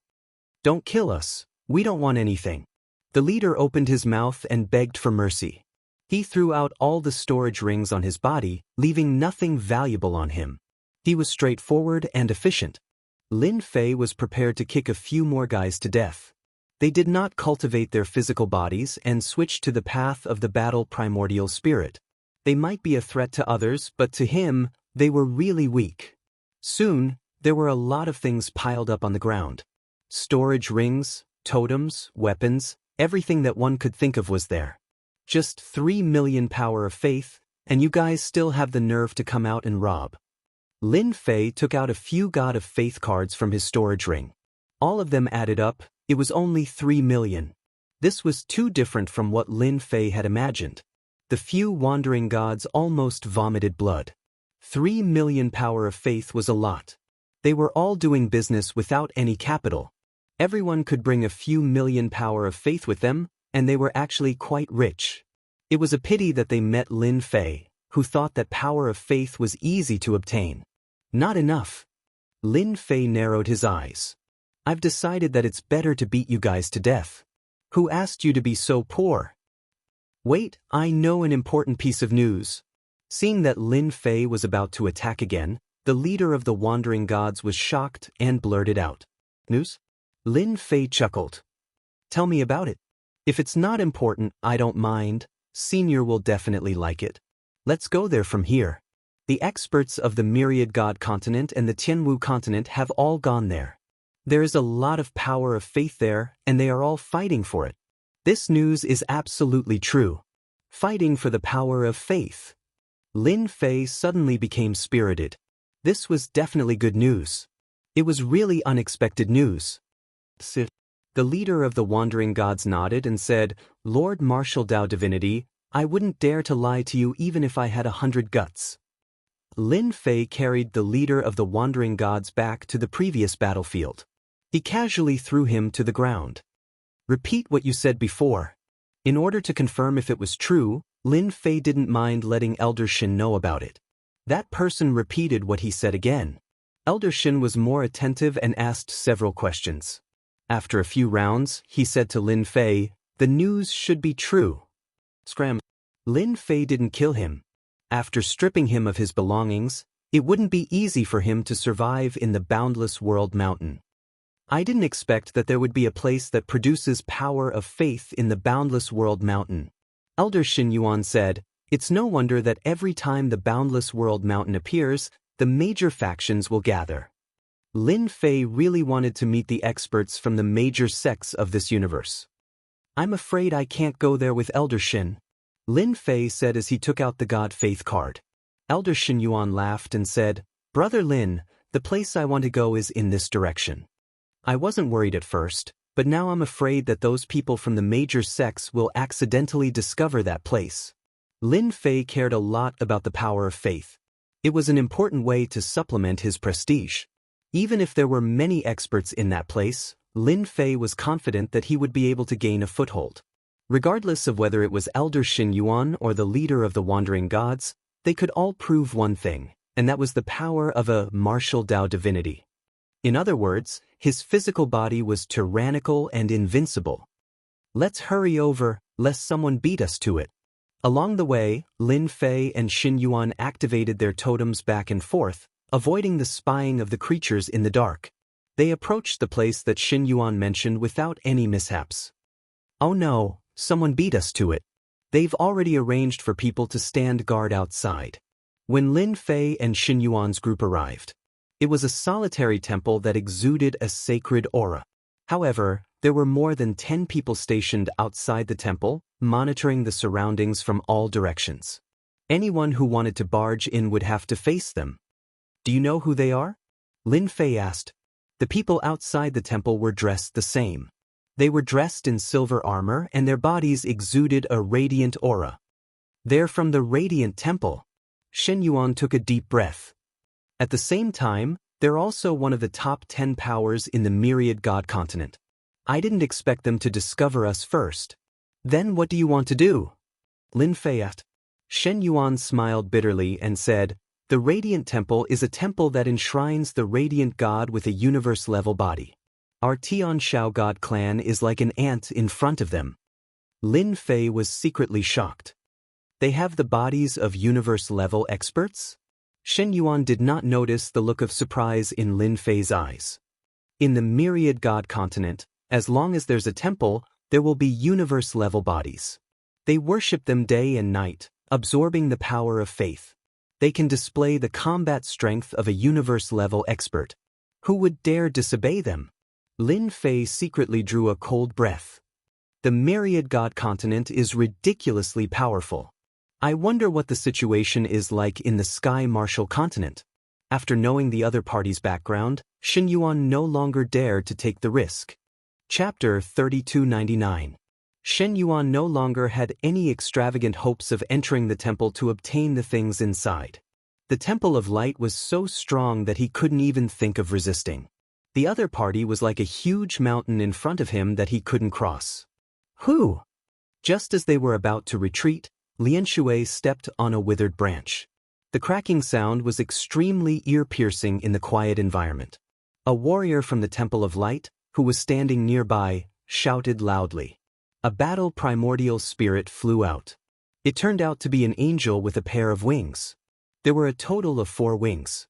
"Don't kill us, we don't want anything." The leader opened his mouth and begged for mercy. He threw out all the storage rings on his body, leaving nothing valuable on him. He was straightforward and efficient. Lin Fei was prepared to kick a few more guys to death. They did not cultivate their physical bodies and switch to the path of the battle primordial spirit. They might be a threat to others, but to him, they were really weak. Soon, there were a lot of things piled up on the ground. Storage rings, totems, weapons, everything that one could think of was there. Just 3 million power of faith, and you guys still have the nerve to come out and rob. Lin Fei took out a few God of Faith cards from his storage ring. All of them added up, it was only 3 million. This was too different from what Lin Fei had imagined. The few wandering gods almost vomited blood. 3 million power of faith was a lot. They were all doing business without any capital. Everyone could bring a few million power of faith with them, and they were actually quite rich. It was a pity that they met Lin Fei, who thought that power of faith was easy to obtain. Not enough. Lin Fei narrowed his eyes. "I've decided that it's better to beat you guys to death. Who asked you to be so poor? Wait, I know an important piece of news. Seeing that Lin Fei was about to attack again, the leader of the wandering gods was shocked and blurted out. News? Lin Fei chuckled. Tell me about it. If it's not important, I don't mind. Senior will definitely like it. Let's go there from here. The experts of the Myriad God continent and the Tianwu continent have all gone there. There is a lot of power of faith there, and they are all fighting for it. This news is absolutely true. Fighting for the power of faith. Lin Fei suddenly became spirited. This was definitely good news. It was really unexpected news. The leader of the wandering gods nodded and said, Lord Martial Dao Divinity, I wouldn't dare to lie to you even if I had 100 guts. Lin Fei carried the leader of the wandering gods back to the previous battlefield. He casually threw him to the ground. Repeat what you said before. In order to confirm if it was true, Lin Fei didn't mind letting Elder Shin know about it. That person repeated what he said again. Elder Shin was more attentive and asked several questions. After a few rounds, he said to Lin Fei, the news should be true. Scram. Lin Fei didn't kill him. After stripping him of his belongings, it wouldn't be easy for him to survive in the boundless world mountain. I didn't expect that there would be a place that produces power of faith in the boundless world mountain. Elder Xin Yuan said, it's no wonder that every time the boundless world mountain appears, the major factions will gather. Lin Fei really wanted to meet the experts from the major sects of this universe. I'm afraid I can't go there with Elder Shin, Lin Fei said as he took out the God Faith card. Elder Shin Yuan laughed and said, Brother Lin, the place I want to go is in this direction. I wasn't worried at first, but now I'm afraid that those people from the major sects will accidentally discover that place. Lin Fei cared a lot about the power of faith. It was an important way to supplement his prestige. Even if there were many experts in that place, Lin Fei was confident that he would be able to gain a foothold. Regardless of whether it was Elder Shin Yuan or the leader of the wandering gods, they could all prove one thing, and that was the power of a martial Dao divinity. In other words, his physical body was tyrannical and invincible. Let's hurry over, lest someone beat us to it. Along the way, Lin Fei and Xin Yuan activated their totems back and forth, avoiding the spying of the creatures in the dark. They approached the place that Xin Yuan mentioned without any mishaps. Oh no, someone beat us to it. They've already arranged for people to stand guard outside. When Lin Fei and Xin Yuan's group arrived, it was a solitary temple that exuded a sacred aura. However, there were more than 10 people stationed outside the temple, monitoring the surroundings from all directions. Anyone who wanted to barge in would have to face them. Do you know who they are? Lin Fei asked. The people outside the temple were dressed the same. They were dressed in silver armor and their bodies exuded a radiant aura. They're from the Radiant Temple. Shen Yuan took a deep breath. At the same time, they're also one of the top 10 powers in the Myriad God continent. I didn't expect them to discover us first. Then what do you want to do? Lin Fei asked. Shen Yuan smiled bitterly and said, the Radiant Temple is a temple that enshrines the Radiant God with a universe-level body. Our Tian Shao God clan is like an ant in front of them. Lin Fei was secretly shocked. They have the bodies of universe-level experts? Shen Yuan did not notice the look of surprise in Lin Fei's eyes. In the Myriad God continent, as long as there's a temple, there will be universe-level bodies. They worship them day and night, absorbing the power of faith. They can display the combat strength of a universe-level expert. Who would dare disobey them? Lin Fei secretly drew a cold breath. The Myriad God continent is ridiculously powerful. I wonder what the situation is like in the Sky Martial continent. After knowing the other party's background, Shen Yuan no longer dared to take the risk. Chapter 3299. Shen Yuan no longer had any extravagant hopes of entering the temple to obtain the things inside. The Temple of Light was so strong that he couldn't even think of resisting. The other party was like a huge mountain in front of him that he couldn't cross. Who? Just as they were about to retreat, Lian Shui stepped on a withered branch. The cracking sound was extremely ear-piercing in the quiet environment. A warrior from the Temple of Light, who was standing nearby, shouted loudly. A battle primordial spirit flew out. It turned out to be an angel with a pair of wings. There were a total of 4 wings.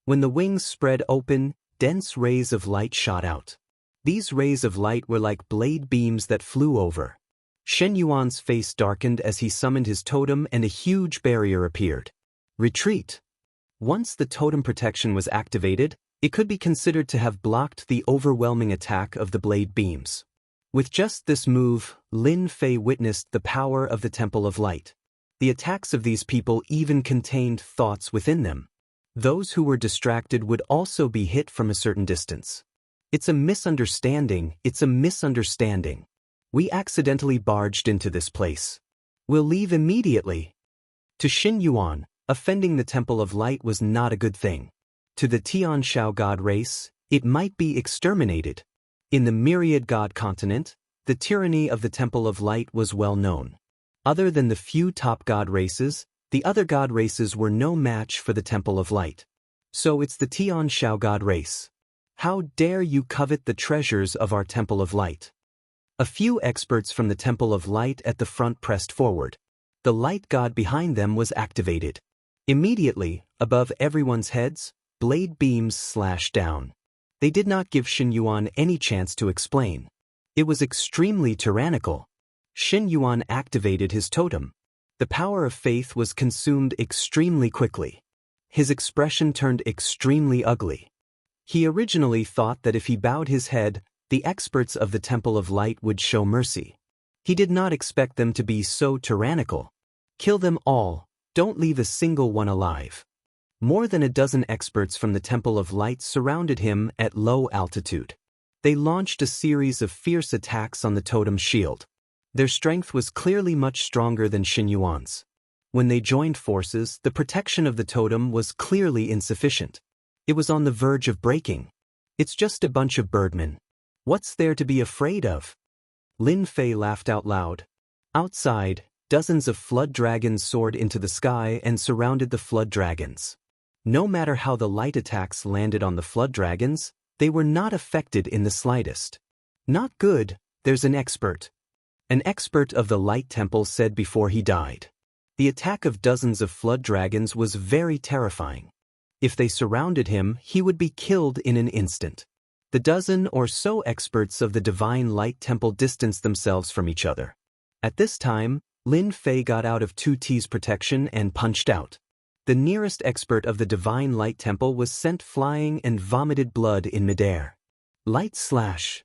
When the wings spread open, dense rays of light shot out. These rays of light were like blade beams that flew over. Shen Yuan's face darkened as he summoned his totem and a huge barrier appeared. Retreat. Once the totem protection was activated, it could be considered to have blocked the overwhelming attack of the blade beams. With just this move, Lin Fei witnessed the power of the Temple of Light. The attacks of these people even contained thoughts within them. Those who were distracted would also be hit from a certain distance. It's a misunderstanding. We accidentally barged into this place. We'll leave immediately. To Xin Yuan, offending the Temple of Light was not a good thing. To the Tianshao god race, it might be exterminated. In the myriad god continent, the tyranny of the Temple of Light was well known. Other than the few top god races, the other god races were no match for the Temple of Light. So it's the Tianshao god race. How dare you covet the treasures of our Temple of Light? A few experts from the Temple of Light at the front pressed forward. The light god behind them was activated. Immediately, above everyone's heads, blade beams slashed down. They did not give Xin Yuan any chance to explain. It was extremely tyrannical. Xin Yuan activated his totem. The power of faith was consumed extremely quickly. His expression turned extremely ugly. He originally thought that if he bowed his head, the experts of the Temple of Light would show mercy. He did not expect them to be so tyrannical. Kill them all, don't leave a single one alive. More than a dozen experts from the Temple of Light surrounded him at low altitude. They launched a series of fierce attacks on the totem shield. Their strength was clearly much stronger than Xin Yuan's. When they joined forces, the protection of the totem was clearly insufficient. It was on the verge of breaking. It's just a bunch of birdmen. What's there to be afraid of? Lin Fei laughed out loud. Outside, dozens of flood dragons soared into the sky and surrounded the flood dragons. No matter how the light attacks landed on the flood dragons, they were not affected in the slightest. Not good, there's an expert. An expert of the Light Temple said before he died. The attack of dozens of flood dragons was very terrifying. If they surrounded him, he would be killed in an instant. The dozen or so experts of the Divine Light Temple distanced themselves from each other. At this time, Lin Fei got out of 2T's protection and punched out. The nearest expert of the Divine Light Temple was sent flying and vomited blood in midair. Light slash.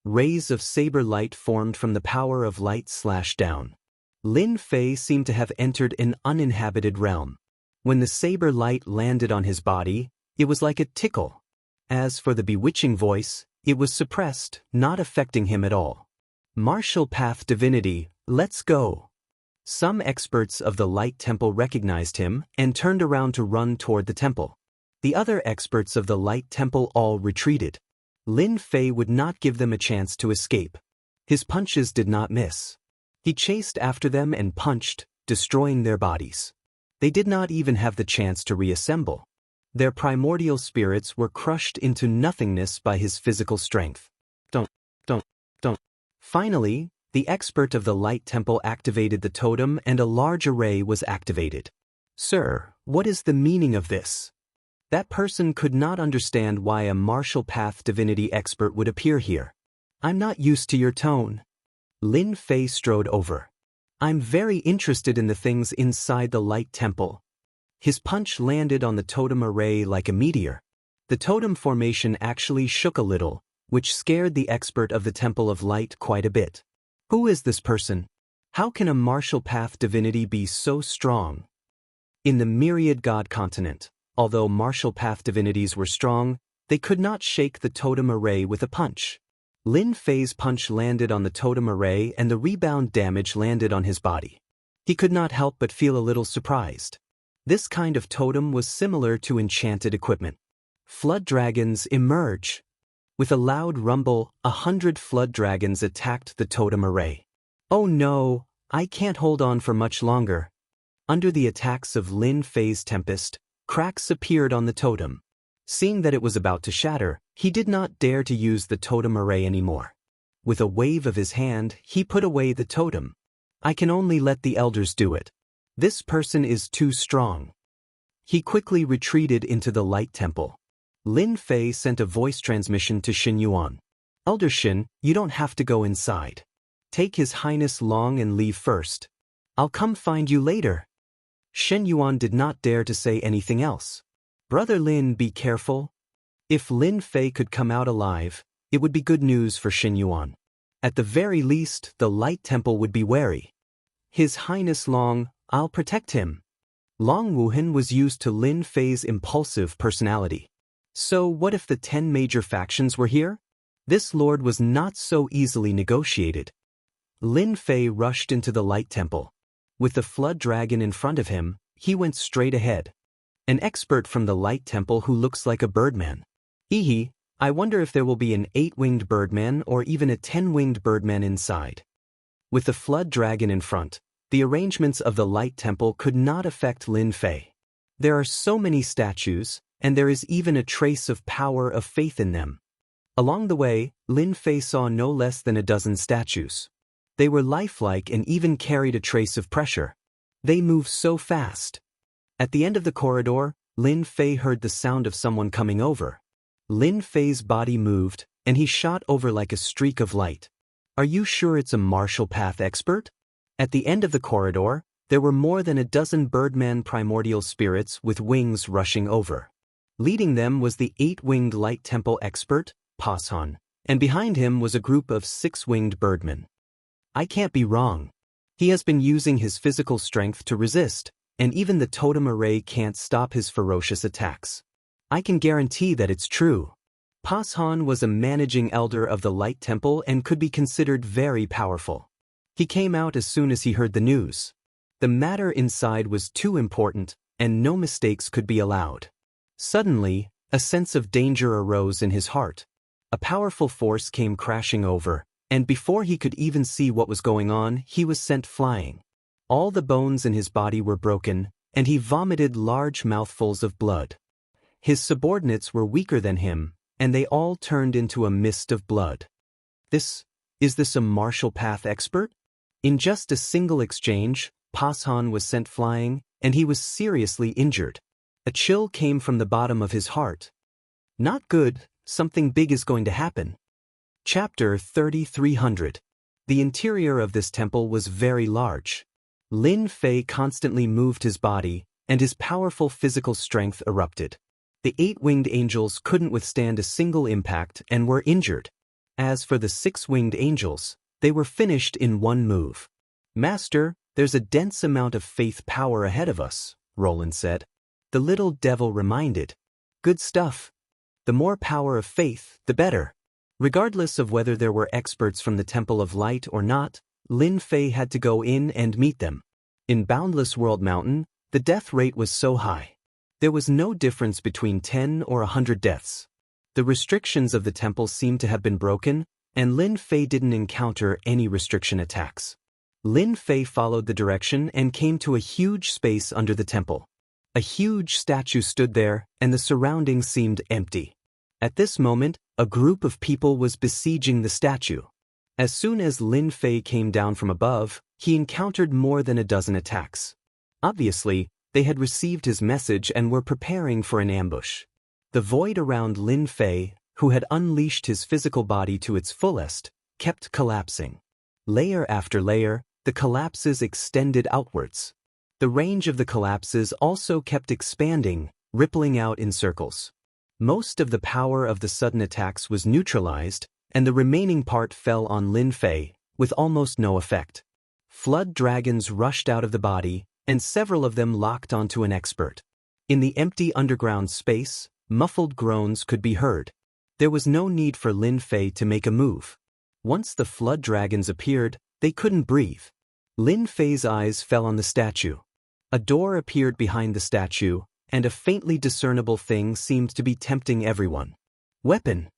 Rays of saber light formed from the power of light slash down. Lin Fei seemed to have entered an uninhabited realm. When the saber light landed on his body, it was like a tickle. As for the bewitching voice, it was suppressed, not affecting him at all. Martial path divinity, let's go. Some experts of the Light Temple recognized him and turned around to run toward the temple. The other experts of the Light Temple all retreated. Lin Fei would not give them a chance to escape. His punches did not miss. He chased after them and punched, destroying their bodies. They did not even have the chance to reassemble. Their primordial spirits were crushed into nothingness by his physical strength. Don't. Finally, the expert of the Light Temple activated the totem and a large array was activated. Sir, what is the meaning of this? That person could not understand why a martial path divinity expert would appear here. I'm not used to your tone. Lin Fei strode over. I'm very interested in the things inside the Light Temple. His punch landed on the totem array like a meteor. The totem formation actually shook a little, which scared the expert of the Temple of Light quite a bit. Who is this person? How can a martial path divinity be so strong? In the myriad god continent, although martial path divinities were strong, they could not shake the totem array with a punch. Lin Fei's punch landed on the totem array and the rebound damage landed on his body. He could not help but feel a little surprised. This kind of totem was similar to enchanted equipment. Flood dragons emerge. With a loud rumble, 100 flood dragons attacked the totem array. Oh no, I can't hold on for much longer. Under the attacks of Lin Fei's tempest, cracks appeared on the totem. Seeing that it was about to shatter, he did not dare to use the totem array anymore. With a wave of his hand, he put away the totem. I can only let the elders do it. This person is too strong. He quickly retreated into the light temple. Lin Fei sent a voice transmission to Xin Yuan. Elder Xin, you don't have to go inside. Take His Highness Long and leave first. I'll come find you later. Shen Yuan did not dare to say anything else. Brother Lin, be careful. If Lin Fei could come out alive, it would be good news for Shen Yuan. At the very least, the Light Temple would be wary. His Highness Long, I'll protect him. Long Wuhan was used to Lin Fei's impulsive personality. So what if the 10 major factions were here? This lord was not so easily negotiated. Lin Fei rushed into the Light Temple. With the flood dragon in front of him, he went straight ahead. An expert from the Light Temple who looks like a birdman. Hehe, I wonder if there will be an 8-winged birdman or even a 10-winged birdman inside. With the flood dragon in front, the arrangements of the Light Temple could not affect Lin Fei. There are so many statues, and there is even a trace of power of faith in them. Along the way, Lin Fei saw no less than a dozen statues. They were lifelike and even carried a trace of pressure. They moved so fast. At the end of the corridor, Lin Fei heard the sound of someone coming over. Lin Fei's body moved, and he shot over like a streak of light. Are you sure it's a martial path expert? At the end of the corridor, there were more than a dozen birdman primordial spirits with wings rushing over. Leading them was the 8-winged Light Temple expert, Pashan, and behind him was a group of 6-winged birdmen. I can't be wrong. He has been using his physical strength to resist, and even the totem array can't stop his ferocious attacks. I can guarantee that it's true. Pashan was a managing elder of the Light Temple and could be considered very powerful. He came out as soon as he heard the news. The matter inside was too important, and no mistakes could be allowed. Suddenly, a sense of danger arose in his heart. A powerful force came crashing over, and before he could even see what was going on, he was sent flying. All the bones in his body were broken, and he vomited large mouthfuls of blood. His subordinates were weaker than him, and they all turned into a mist of blood. Is this a martial path expert? In just a single exchange, Pashan was sent flying, and he was seriously injured. A chill came from the bottom of his heart. Not good, something big is going to happen. Chapter 3300. The interior of this temple was very large. Lin Fei constantly moved his body, and his powerful physical strength erupted. The 8-winged angels couldn't withstand a single impact and were injured. As for the 6-winged angels, they were finished in one move. Master, there's a dense amount of faith power ahead of us, Roland said. The little devil reminded. Good stuff. The more power of faith, the better. Regardless of whether there were experts from the Temple of Light or not, Lin Fei had to go in and meet them. In Boundless World Mountain, the death rate was so high. There was no difference between 10 or 100 deaths. The restrictions of the temple seemed to have been broken, and Lin Fei didn't encounter any restriction attacks. Lin Fei followed the direction and came to a huge space under the temple. A huge statue stood there, and the surroundings seemed empty. At this moment, a group of people was besieging the statue. As soon as Lin Fei came down from above, he encountered more than a dozen attacks. Obviously, they had received his message and were preparing for an ambush. The void around Lin Fei, who had unleashed his physical body to its fullest, kept collapsing. Layer after layer, the collapses extended outwards. The range of the collapses also kept expanding, rippling out in circles. Most of the power of the sudden attacks was neutralized, and the remaining part fell on Lin Fei, with almost no effect. Flood dragons rushed out of the body, and several of them locked onto an expert. In the empty underground space, muffled groans could be heard. There was no need for Lin Fei to make a move. Once the flood dragons appeared, they couldn't breathe. Lin Fei's eyes fell on the statue. A door appeared behind the statue, and a faintly discernible thing seemed to be tempting everyone. Weapon!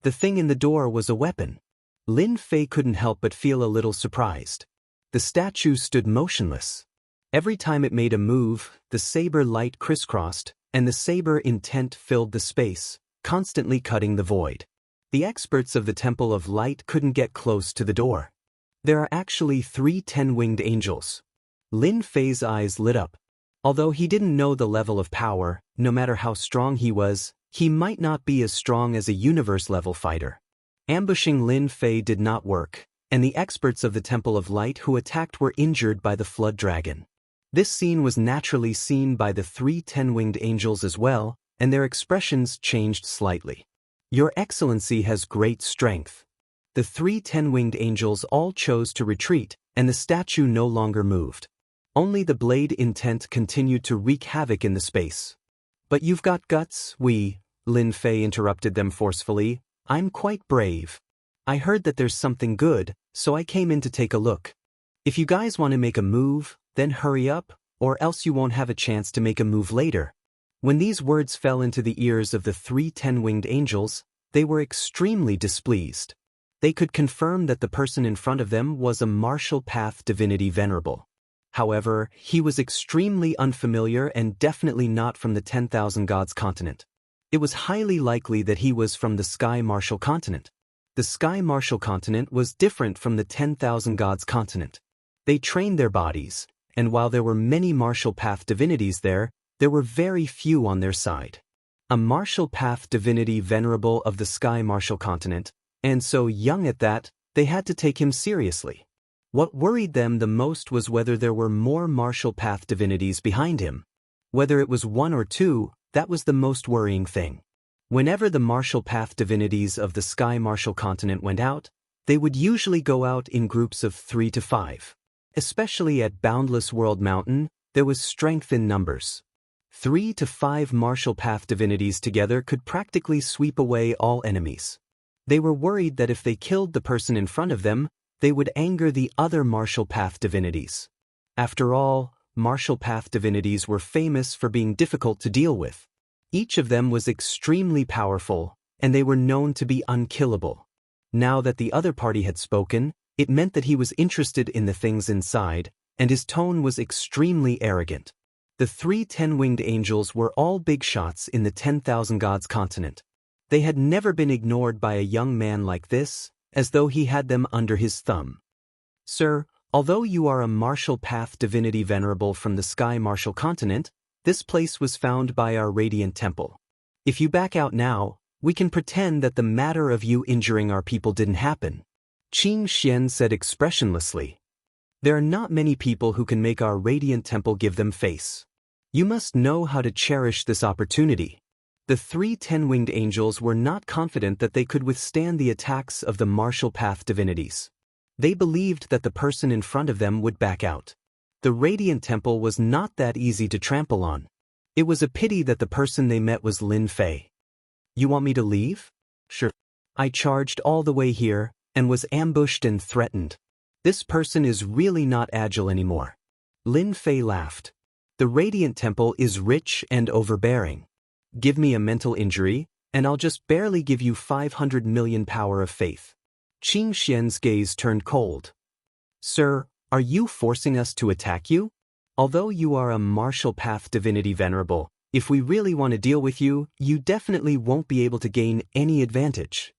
The thing in the door was a weapon. Lin Fei couldn't help but feel a little surprised. The statue stood motionless. Every time it made a move, the saber light crisscrossed, and the saber intent filled the space, constantly cutting the void. The experts of the Temple of Light couldn't get close to the door. There are actually 3 10-winged angels. Lin Fei's eyes lit up. Although he didn't know the level of power, no matter how strong he was, he might not be as strong as a universe-level fighter. Ambushing Lin Fei did not work, and the experts of the Temple of Light who attacked were injured by the Flood Dragon. This scene was naturally seen by the 3 10-winged angels as well, and their expressions changed slightly. Your Excellency has great strength. The 3 10-winged angels all chose to retreat, and the statue no longer moved. Only the blade intent continued to wreak havoc in the space. But you've got guts, Lin Fei interrupted them forcefully. I'm quite brave. I heard that there's something good, so I came in to take a look. If you guys want to make a move, then hurry up, or else you won't have a chance to make a move later. When these words fell into the ears of the 3 10-winged angels, they were extremely displeased. They could confirm that the person in front of them was a martial path divinity venerable. However, he was extremely unfamiliar and definitely not from the 10,000 Gods continent. It was highly likely that he was from the Sky Martial continent. The Sky Martial continent was different from the 10,000 Gods continent. They trained their bodies, and while there were many martial path divinities there were very few on their side. A martial path divinity venerable of the Sky Martial continent, and so young at that, they had to take him seriously. What worried them the most was whether there were more martial path divinities behind him. Whether it was 1 or 2, that was the most worrying thing. Whenever the martial path divinities of the Sky Martial continent went out, they would usually go out in groups of 3 to 5. Especially at Boundless World Mountain, there was strength in numbers. 3 to 5 martial path divinities together could practically sweep away all enemies. They were worried that if they killed the person in front of them, they would anger the other martial path divinities. After all, martial path divinities were famous for being difficult to deal with. Each of them was extremely powerful, and they were known to be unkillable. Now that the other party had spoken, it meant that he was interested in the things inside, and his tone was extremely arrogant. The 3 10-winged angels were all big shots in the 10,000 Gods continent. They had never been ignored by a young man like this, as though he had them under his thumb. Sir, although you are a martial path divinity venerable from the Sky Martial continent, this place was found by our Radiant Temple. If you back out now, we can pretend that the matter of you injuring our people didn't happen. Qing Xian said expressionlessly. There are not many people who can make our Radiant Temple give them face. You must know how to cherish this opportunity. The 3 10-winged angels were not confident that they could withstand the attacks of the martial path divinities. They believed that the person in front of them would back out. The Radiant Temple was not that easy to trample on. It was a pity that the person they met was Lin Fei. You want me to leave? Sure. I charged all the way here, and was ambushed and threatened. This person is really not agile anymore. Lin Fei laughed. The Radiant Temple is rich and overbearing. Give me a mental injury, and I'll just barely give you 500 million power of faith. Qing Xian's gaze turned cold. Sir, are you forcing us to attack you? Although you are a martial path divinity venerable, if we really want to deal with you, you definitely won't be able to gain any advantage.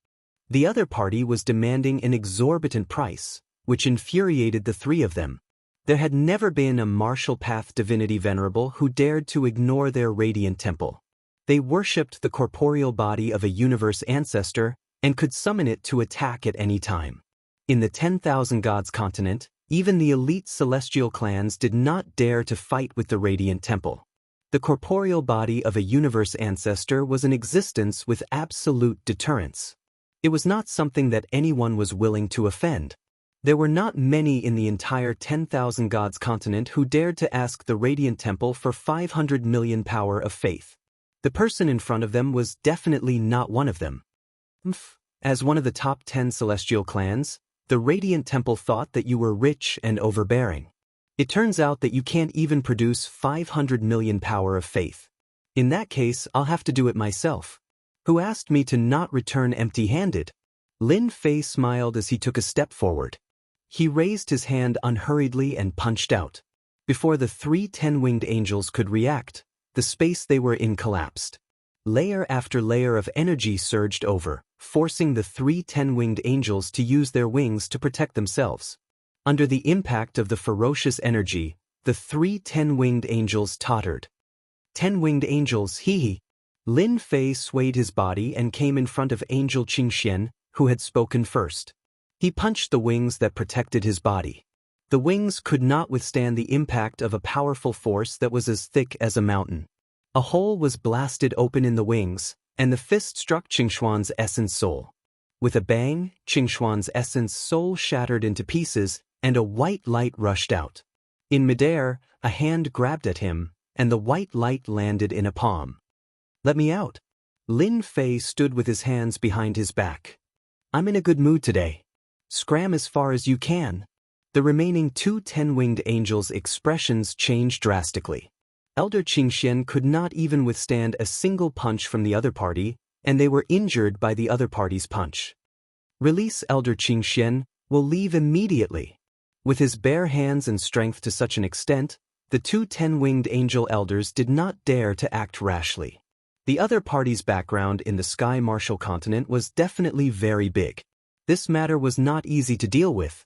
The other party was demanding an exorbitant price, which infuriated the 3 of them. There had never been a martial path divinity venerable who dared to ignore their Radiant Temple. They worshipped the corporeal body of a universe ancestor and could summon it to attack at any time. In the 10,000 Gods continent, even the elite celestial clans did not dare to fight with the Radiant Temple. The corporeal body of a universe ancestor was in existence with absolute deterrence. It was not something that anyone was willing to offend. There were not many in the entire 10,000 Gods continent who dared to ask the Radiant Temple for 500 million power of faith. The person in front of them was definitely not one of them. As one of the top 10 celestial clans, the Radiant Temple thought that you were rich and overbearing. It turns out that you can't even produce 500 million power of faith. In that case, I'll have to do it myself. Who asked me to not return empty-handed? Lin Fei smiled as he took a step forward. He raised his hand unhurriedly and punched out. Before the 3 10-winged angels could react, the space they were in collapsed. Layer after layer of energy surged over, forcing the 3 10-winged angels to use their wings to protect themselves. Under the impact of the ferocious energy, the 3 10-winged angels tottered. 10-winged angels, hee. Lin Fei swayed his body and came in front of Angel Qingxian, who had spoken first. He punched the wings that protected his body. The wings could not withstand the impact of a powerful force that was as thick as a mountain. A hole was blasted open in the wings, and the fist struck Qingshuan's essence soul. With a bang, Qingshuan's essence soul shattered into pieces, and a white light rushed out. In midair, a hand grabbed at him, and the white light landed in a palm. "Let me out." Lin Fei stood with his hands behind his back. "I'm in a good mood today. Scram as far as you can." The remaining 2 10-winged angels' expressions changed drastically. Elder Qingxian could not even withstand a single punch from the other party, and they were injured by the other party's punch. "Release Elder Qingxian, we'll leave immediately." With his bare hands and strength to such an extent, the 2 10-winged angel elders did not dare to act rashly. The other party's background in the Sky Martial continent was definitely very big. This matter was not easy to deal with.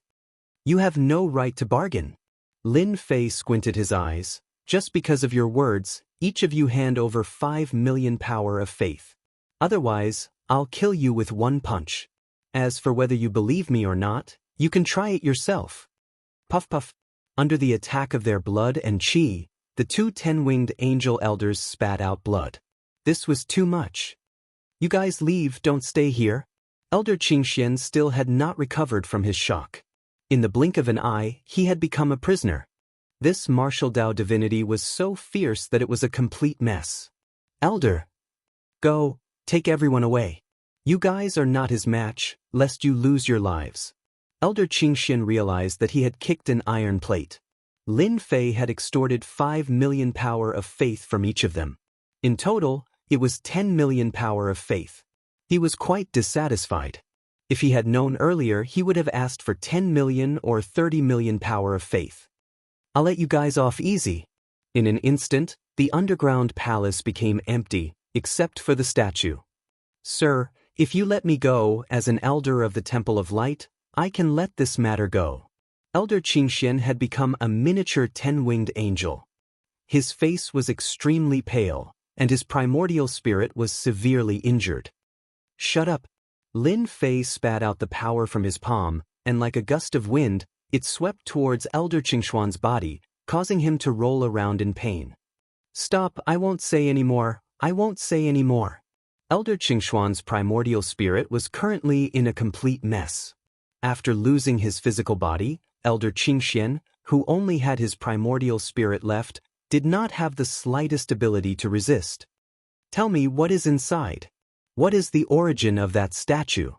"You have no right to bargain." Lin Fei squinted his eyes. "Just because of your words, each of you hand over 5 million power of faith. Otherwise, I'll kill you with one punch. As for whether you believe me or not, you can try it yourself." Puff puff. Under the attack of their blood and qi, the 2 10-winged angel elders spat out blood. This was too much. "You guys leave, don't stay here." Elder Qingxian still had not recovered from his shock. In the blink of an eye, he had become a prisoner. This martial Dao divinity was so fierce that it was a complete mess. "Elder, go, take everyone away. You guys are not his match, lest you lose your lives." Elder Qingxian realized that he had kicked an iron plate. Lin Fei had extorted 5 million power of faith from each of them. In total, it was 10 million power of faith. He was quite dissatisfied. If he had known earlier, he would have asked for 10 million or 30 million power of faith. "I'll let you guys off easy." In an instant, the underground palace became empty, except for the statue. "Sir, if you let me go, as an elder of the Temple of Light, I can let this matter go." Elder Qingxian had become a miniature 10-winged angel. His face was extremely pale, and his primordial spirit was severely injured. "Shut up." Lin Fei spat out the power from his palm, and like a gust of wind, it swept towards Elder Qingshuan's body, causing him to roll around in pain. "Stop, I won't say any more, I won't say any more." Elder Qingshuan's primordial spirit was currently in a complete mess. After losing his physical body, Elder Qingxian, who only had his primordial spirit left, did not have the slightest ability to resist. "Tell me what is inside. What is the origin of that statue?"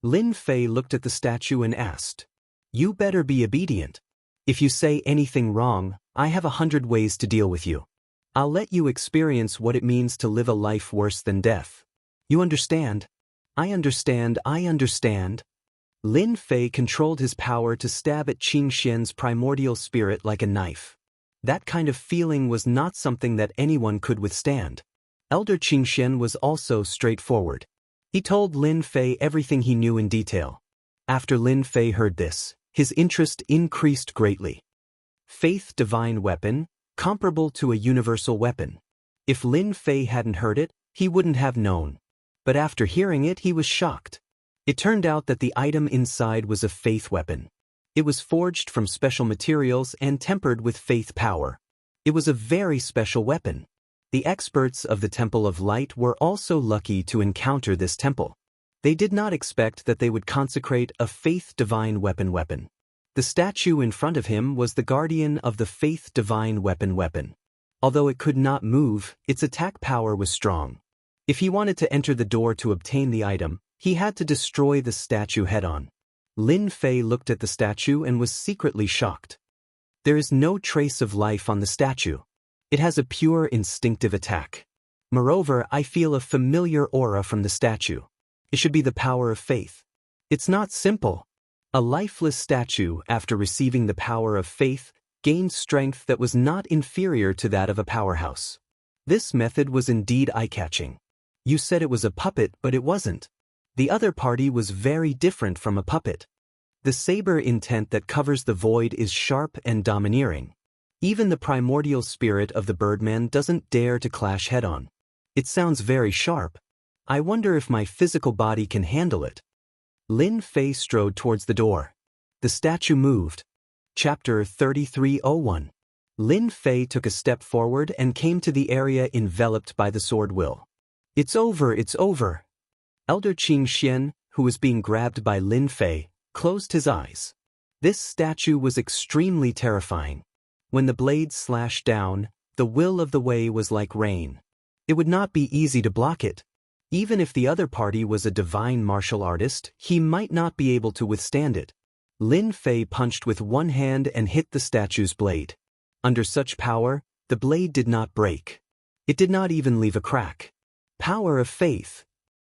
Lin Fei looked at the statue and asked. "You better be obedient. If you say anything wrong, I have 100 ways to deal with you. I'll let you experience what it means to live a life worse than death. You understand?" "I understand, I understand." Lin Fei controlled his power to stab at Qingxian's primordial spirit like a knife. That kind of feeling was not something that anyone could withstand. Elder Qingxian was also straightforward. He told Lin Fei everything he knew in detail. After Lin Fei heard this, his interest increased greatly. Faith divine weapon, comparable to a universal weapon. If Lin Fei hadn't heard it, he wouldn't have known. But after hearing it, he was shocked. It turned out that the item inside was a faith weapon. It was forged from special materials and tempered with faith power. It was a very special weapon. The experts of the Temple of Light were also lucky to encounter this temple. They did not expect that they would consecrate a faith divine weapon. The statue in front of him was the guardian of the faith divine weapon. Although it could not move, its attack power was strong. If he wanted to enter the door to obtain the item, he had to destroy the statue head-on. Lin Fei looked at the statue and was secretly shocked. There is no trace of life on the statue. It has a pure instinctive attack. Moreover, I feel a familiar aura from the statue. It should be the power of faith. It's not simple. A lifeless statue, after receiving the power of faith, gained strength that was not inferior to that of a powerhouse. This method was indeed eye-catching. You said it was a puppet, but it wasn't. The other party was very different from a puppet. The saber intent that covers the void is sharp and domineering. Even the primordial spirit of the birdman doesn't dare to clash head-on. It sounds very sharp. I wonder if my physical body can handle it. Lin Fei strode towards the door. The statue moved. Chapter 3301. Lin Fei took a step forward and came to the area enveloped by the sword will. It's over, it's over. Elder Qing Xian, who was being grabbed by Lin Fei, closed his eyes. This statue was extremely terrifying. When the blade slashed down, the will of the Wei was like rain. It would not be easy to block it. Even if the other party was a divine martial artist, he might not be able to withstand it. Lin Fei punched with one hand and hit the statue's blade. Under such power, the blade did not break. It did not even leave a crack. Power of faith.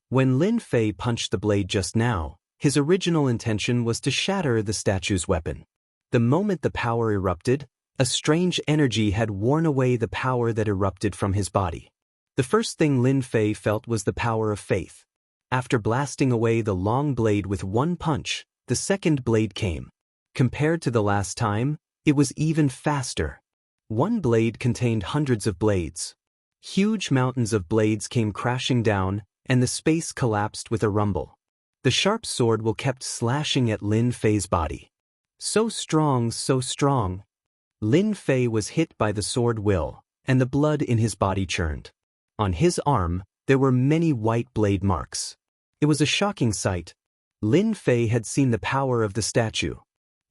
When Lin Fei punched the blade just now, his original intention was to shatter the statue's weapon. The moment the power erupted, a strange energy had worn away the power that erupted from his body. The first thing Lin Fei felt was the power of faith. After blasting away the long blade with one punch, the second blade came. Compared to the last time, it was even faster. One blade contained hundreds of blades. Huge mountains of blades came crashing down, and the space collapsed with a rumble. The sharp sword will kept slashing at Lin Fei's body. So strong, so strong. Lin Fei was hit by the sword will, and the blood in his body churned. On his arm, there were many white blade marks. It was a shocking sight. Lin Fei had seen the power of the statue.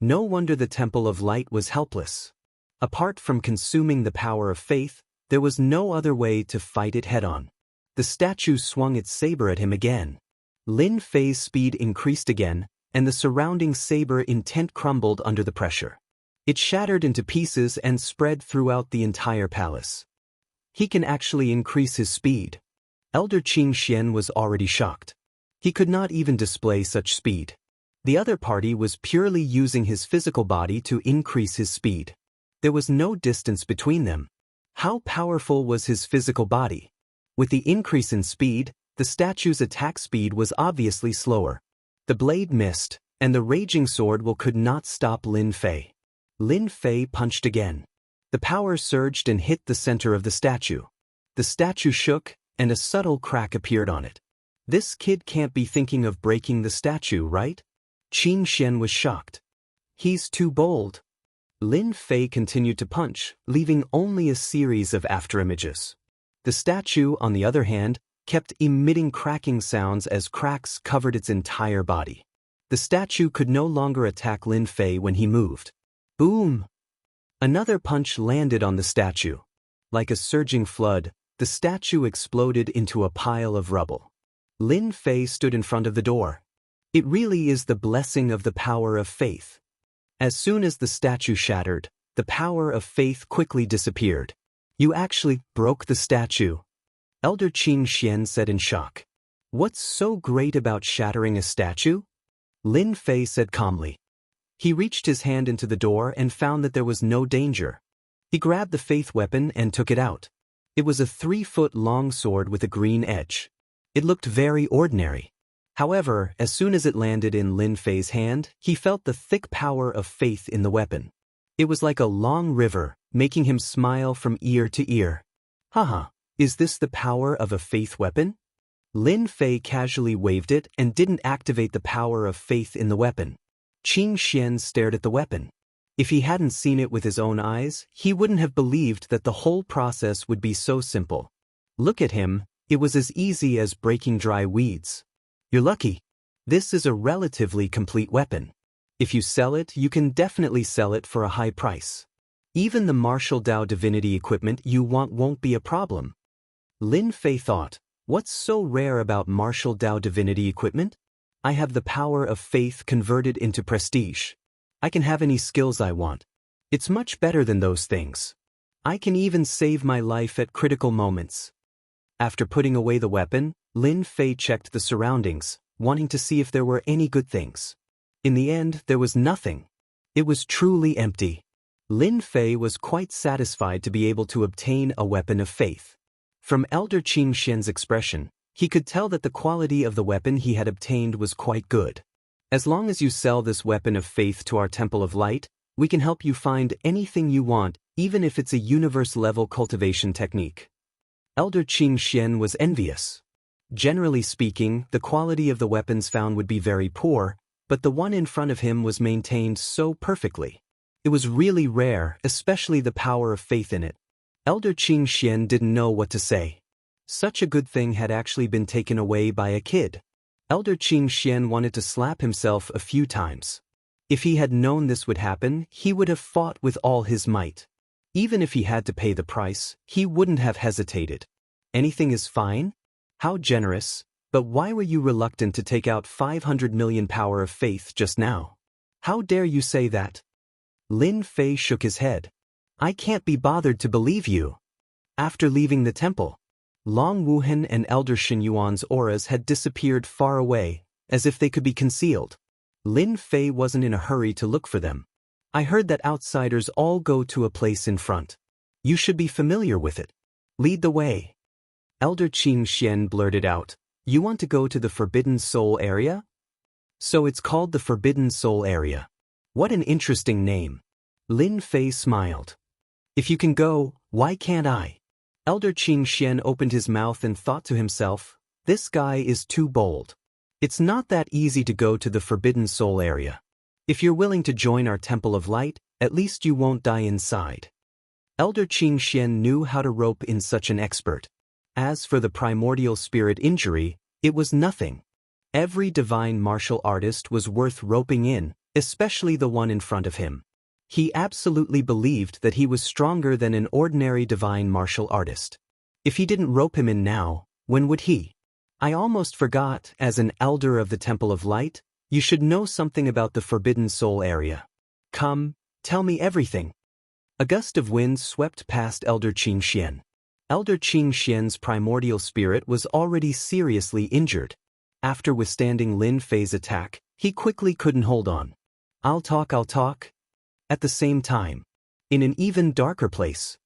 No wonder the Temple of Light was helpless. Apart from consuming the power of faith, there was no other way to fight it head-on. The statue swung its saber at him again. Lin Fei's speed increased again, and the surrounding saber intent crumbled under the pressure. It shattered into pieces and spread throughout the entire palace. He can actually increase his speed. Elder Qing Xian was already shocked. He could not even display such speed. The other party was purely using his physical body to increase his speed. There was no distance between them. How powerful was his physical body? With the increase in speed, the statue's attack speed was obviously slower. The blade missed, and the raging sword will could not stop Lin Fei. Lin Fei punched again. The power surged and hit the center of the statue. The statue shook, and a subtle crack appeared on it. This kid can't be thinking of breaking the statue, right? Qing Xian was shocked. He's too bold. Lin Fei continued to punch, leaving only a series of afterimages. The statue, on the other hand, kept emitting cracking sounds as cracks covered its entire body. The statue could no longer attack Lin Fei when he moved. Boom! Another punch landed on the statue. Like a surging flood, the statue exploded into a pile of rubble. Lin Fei stood in front of the door. It really is the blessing of the power of faith. As soon as the statue shattered, the power of faith quickly disappeared. You actually broke the statue. Elder Qing Xian said in shock. What's so great about shattering a statue? Lin Fei said calmly. He reached his hand into the door and found that there was no danger. He grabbed the faith weapon and took it out. It was a 3-foot-long sword with a green edge. It looked very ordinary. However, as soon as it landed in Lin Fei's hand, he felt the thick power of faith in the weapon. It was like a long river, making him smile from ear to ear. Haha, is this the power of a faith weapon? Lin Fei casually waved it and didn't activate the power of faith in the weapon. Qing Xian stared at the weapon. If he hadn't seen it with his own eyes, he wouldn't have believed that the whole process would be so simple. Look at him, it was as easy as breaking dry weeds. You're lucky. This is a relatively complete weapon. If you sell it, you can definitely sell it for a high price. Even the martial Dao divinity equipment you want won't be a problem. Lin Fei thought, what's so rare about martial Dao divinity equipment? I have the power of faith converted into prestige. I can have any skills I want. It's much better than those things. I can even save my life at critical moments. After putting away the weapon, Lin Fei checked the surroundings, wanting to see if there were any good things. In the end, there was nothing. It was truly empty. Lin Fei was quite satisfied to be able to obtain a weapon of faith. From Elder Qing Xian's expression, he could tell that the quality of the weapon he had obtained was quite good. As long as you sell this weapon of faith to our Temple of Light, we can help you find anything you want, even if it's a universe-level cultivation technique. Elder Qing Xian was envious. Generally speaking, the quality of the weapons found would be very poor, but the one in front of him was maintained so perfectly. It was really rare, especially the power of faith in it. Elder Qing Xian didn't know what to say. Such a good thing had actually been taken away by a kid. Elder Qing Xian wanted to slap himself a few times. If he had known this would happen, he would have fought with all his might. Even if he had to pay the price, he wouldn't have hesitated. Anything is fine? How generous, but why were you reluctant to take out 500 million power of faith just now? How dare you say that? Lin Fei shook his head. I can't be bothered to believe you. After leaving the temple, Long Wuhan and Elder Xinyuan's auras had disappeared far away, as if they could be concealed. Lin Fei wasn't in a hurry to look for them. I heard that outsiders all go to a place in front. You should be familiar with it. Lead the way. Elder Qing Xian blurted out, You want to go to the Forbidden Soul area? So it's called the Forbidden Soul area. What an interesting name. Lin Fei smiled. If you can go, why can't I? Elder Qing Xian opened his mouth and thought to himself, this guy is too bold. It's not that easy to go to the Forbidden Soul area. If you're willing to join our Temple of Light, at least you won't die inside. Elder Qing Xian knew how to rope in such an expert. As for the primordial spirit injury, it was nothing. Every divine martial artist was worth roping in, especially the one in front of him. He absolutely believed that he was stronger than an ordinary divine martial artist. If he didn't rope him in now, when would he? I almost forgot, as an elder of the Temple of Light, you should know something about the Forbidden Soul area. Come, tell me everything. A gust of wind swept past Elder Qing Xian. Elder Qing Xian's primordial spirit was already seriously injured. After withstanding Lin Fei's attack, he quickly couldn't hold on. I'll talk. At the same time, in an even darker place,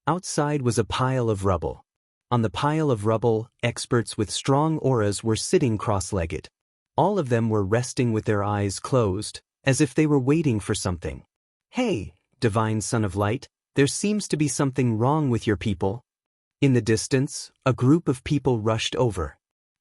outside was a pile of rubble. On the pile of rubble, experts with strong auras were sitting cross-legged. All of them were resting with their eyes closed, as if they were waiting for something. Hey, Divine Son of Light, there seems to be something wrong with your people. In the distance, a group of people rushed over.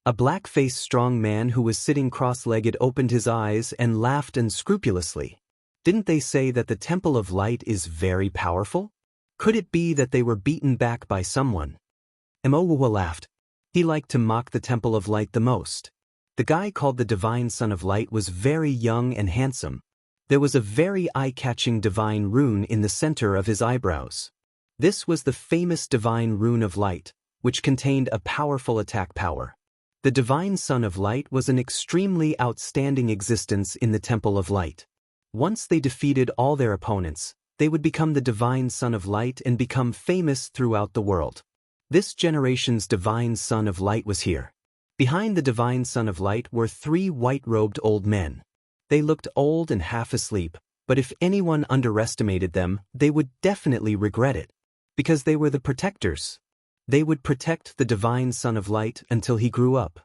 A black-faced strong man who was sitting cross-legged opened his eyes and laughed unscrupulously. Didn't they say that the Temple of Light is very powerful? Could it be that they were beaten back by someone? Emowawa laughed. He liked to mock the Temple of Light the most. The guy called the Divine Son of Light was very young and handsome. There was a very eye-catching divine rune in the center of his eyebrows. This was the famous Divine Rune of Light, which contained a powerful attack power. The Divine Son of Light was an extremely outstanding existence in the Temple of Light. Once they defeated all their opponents, they would become the Divine Son of Light and become famous throughout the world. This generation's Divine Son of Light was here. Behind the Divine Son of Light were 3 white-robed old men. They looked old and half asleep, but if anyone underestimated them, they would definitely regret it. Because they were the protectors. They would protect the Divine Son of Light until he grew up.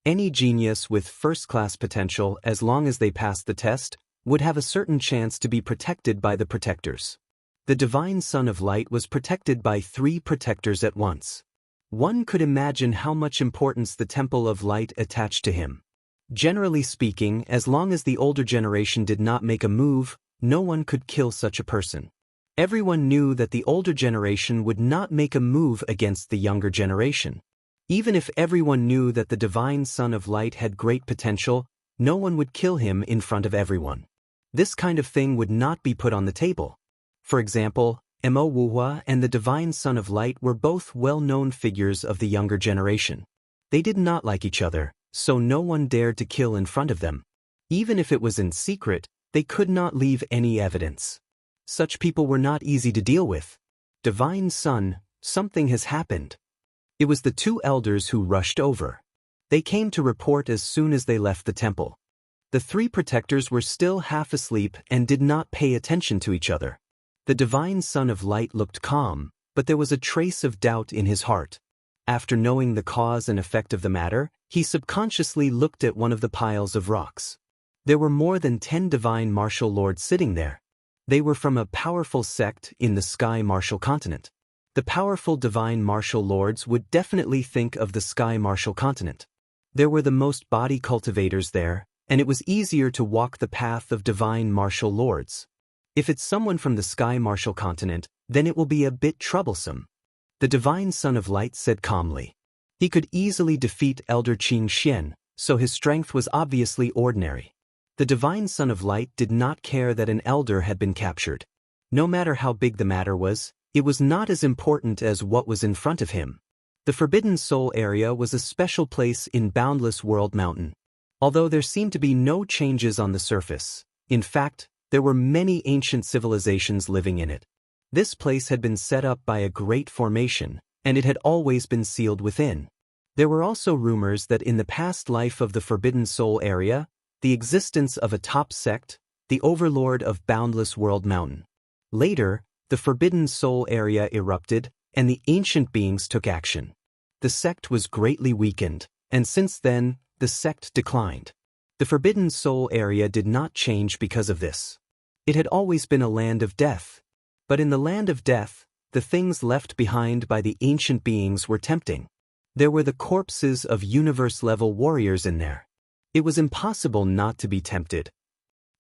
Any genius with first-class potential, as long as they passed the test, would have a certain chance to be protected by the protectors. The Divine Son of Light was protected by 3 protectors at once. One could imagine how much importance the Temple of Light attached to him. Generally speaking, as long as the older generation did not make a move, no one could kill such a person. Everyone knew that the older generation would not make a move against the younger generation. Even if everyone knew that the Divine Son of Light had great potential, no one would kill him in front of everyone. This kind of thing would not be put on the table. For example, Mo Wuhua and the Divine Son of Light were both well-known figures of the younger generation. They did not like each other, so no one dared to kill in front of them. Even if it was in secret, they could not leave any evidence. Such people were not easy to deal with. Divine Son, something has happened. It was the 2 elders who rushed over. They came to report as soon as they left the temple. The 3 protectors were still half asleep and did not pay attention to each other. The Divine Son of Light looked calm, but there was a trace of doubt in his heart. After knowing the cause and effect of the matter, he subconsciously looked at one of the piles of rocks. There were more than 10 divine martial lords sitting there. They were from a powerful sect in the Sky Martial Continent. The powerful divine martial lords would definitely think of the Sky Martial Continent. There were the most body cultivators there, and it was easier to walk the path of divine martial lords. If it's someone from the Sky Martial Continent, then it will be a bit troublesome. The divine son of light said calmly. He could easily defeat Elder Qing Xian, so his strength was obviously ordinary. The divine son of light did not care that an elder had been captured. No matter how big the matter was, it was not as important as what was in front of him. The Forbidden Soul area was a special place in Boundless World Mountain. Although there seemed to be no changes on the surface, in fact, there were many ancient civilizations living in it. This place had been set up by a great formation, and it had always been sealed within. There were also rumors that in the past life of the Forbidden Soul area, the existence of a top sect, the overlord of Boundless World Mountain. Later, the Forbidden Soul area erupted, and the ancient beings took action. The sect was greatly weakened, and since then, the sect declined. The Forbidden Soul area did not change because of this. It had always been a land of death. But in the land of death, the things left behind by the ancient beings were tempting. There were the corpses of universe-level warriors in there. It was impossible not to be tempted.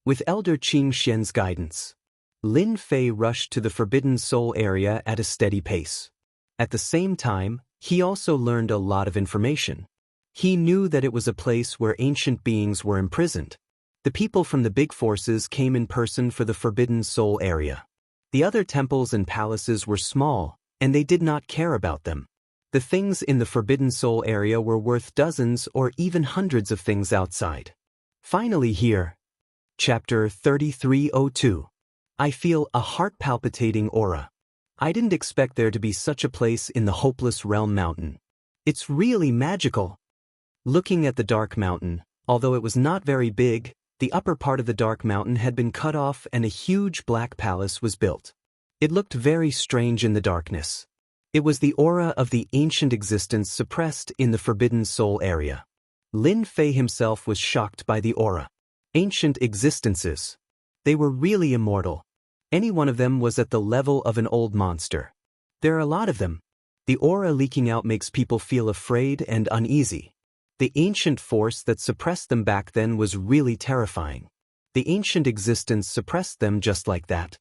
With Elder Qing Xian's guidance, Lin Fei rushed to the Forbidden Soul area at a steady pace. At the same time, he also learned a lot of information. He knew that it was a place where ancient beings were imprisoned. The people from the big forces came in person for the Forbidden Soul area. The other temples and palaces were small, and they did not care about them. The things in the Forbidden Soul area were worth dozens or even hundreds of things outside. Finally here. Chapter 3302. I feel a heart-palpitating aura. I didn't expect there to be such a place in the Hopeless Realm Mountain. It's really magical. Looking at the Dark Mountain, although it was not very big, the upper part of the Dark Mountain had been cut off and a huge black palace was built. It looked very strange in the darkness. It was the aura of the ancient existence suppressed in the Forbidden Soul area. Lin Fei himself was shocked by the aura. Ancient existences. They were really immortal. Any one of them was at the level of an old monster. There are a lot of them. The aura leaking out makes people feel afraid and uneasy. The ancient force that suppressed them back then was really terrifying. The ancient existence suppressed them just like that.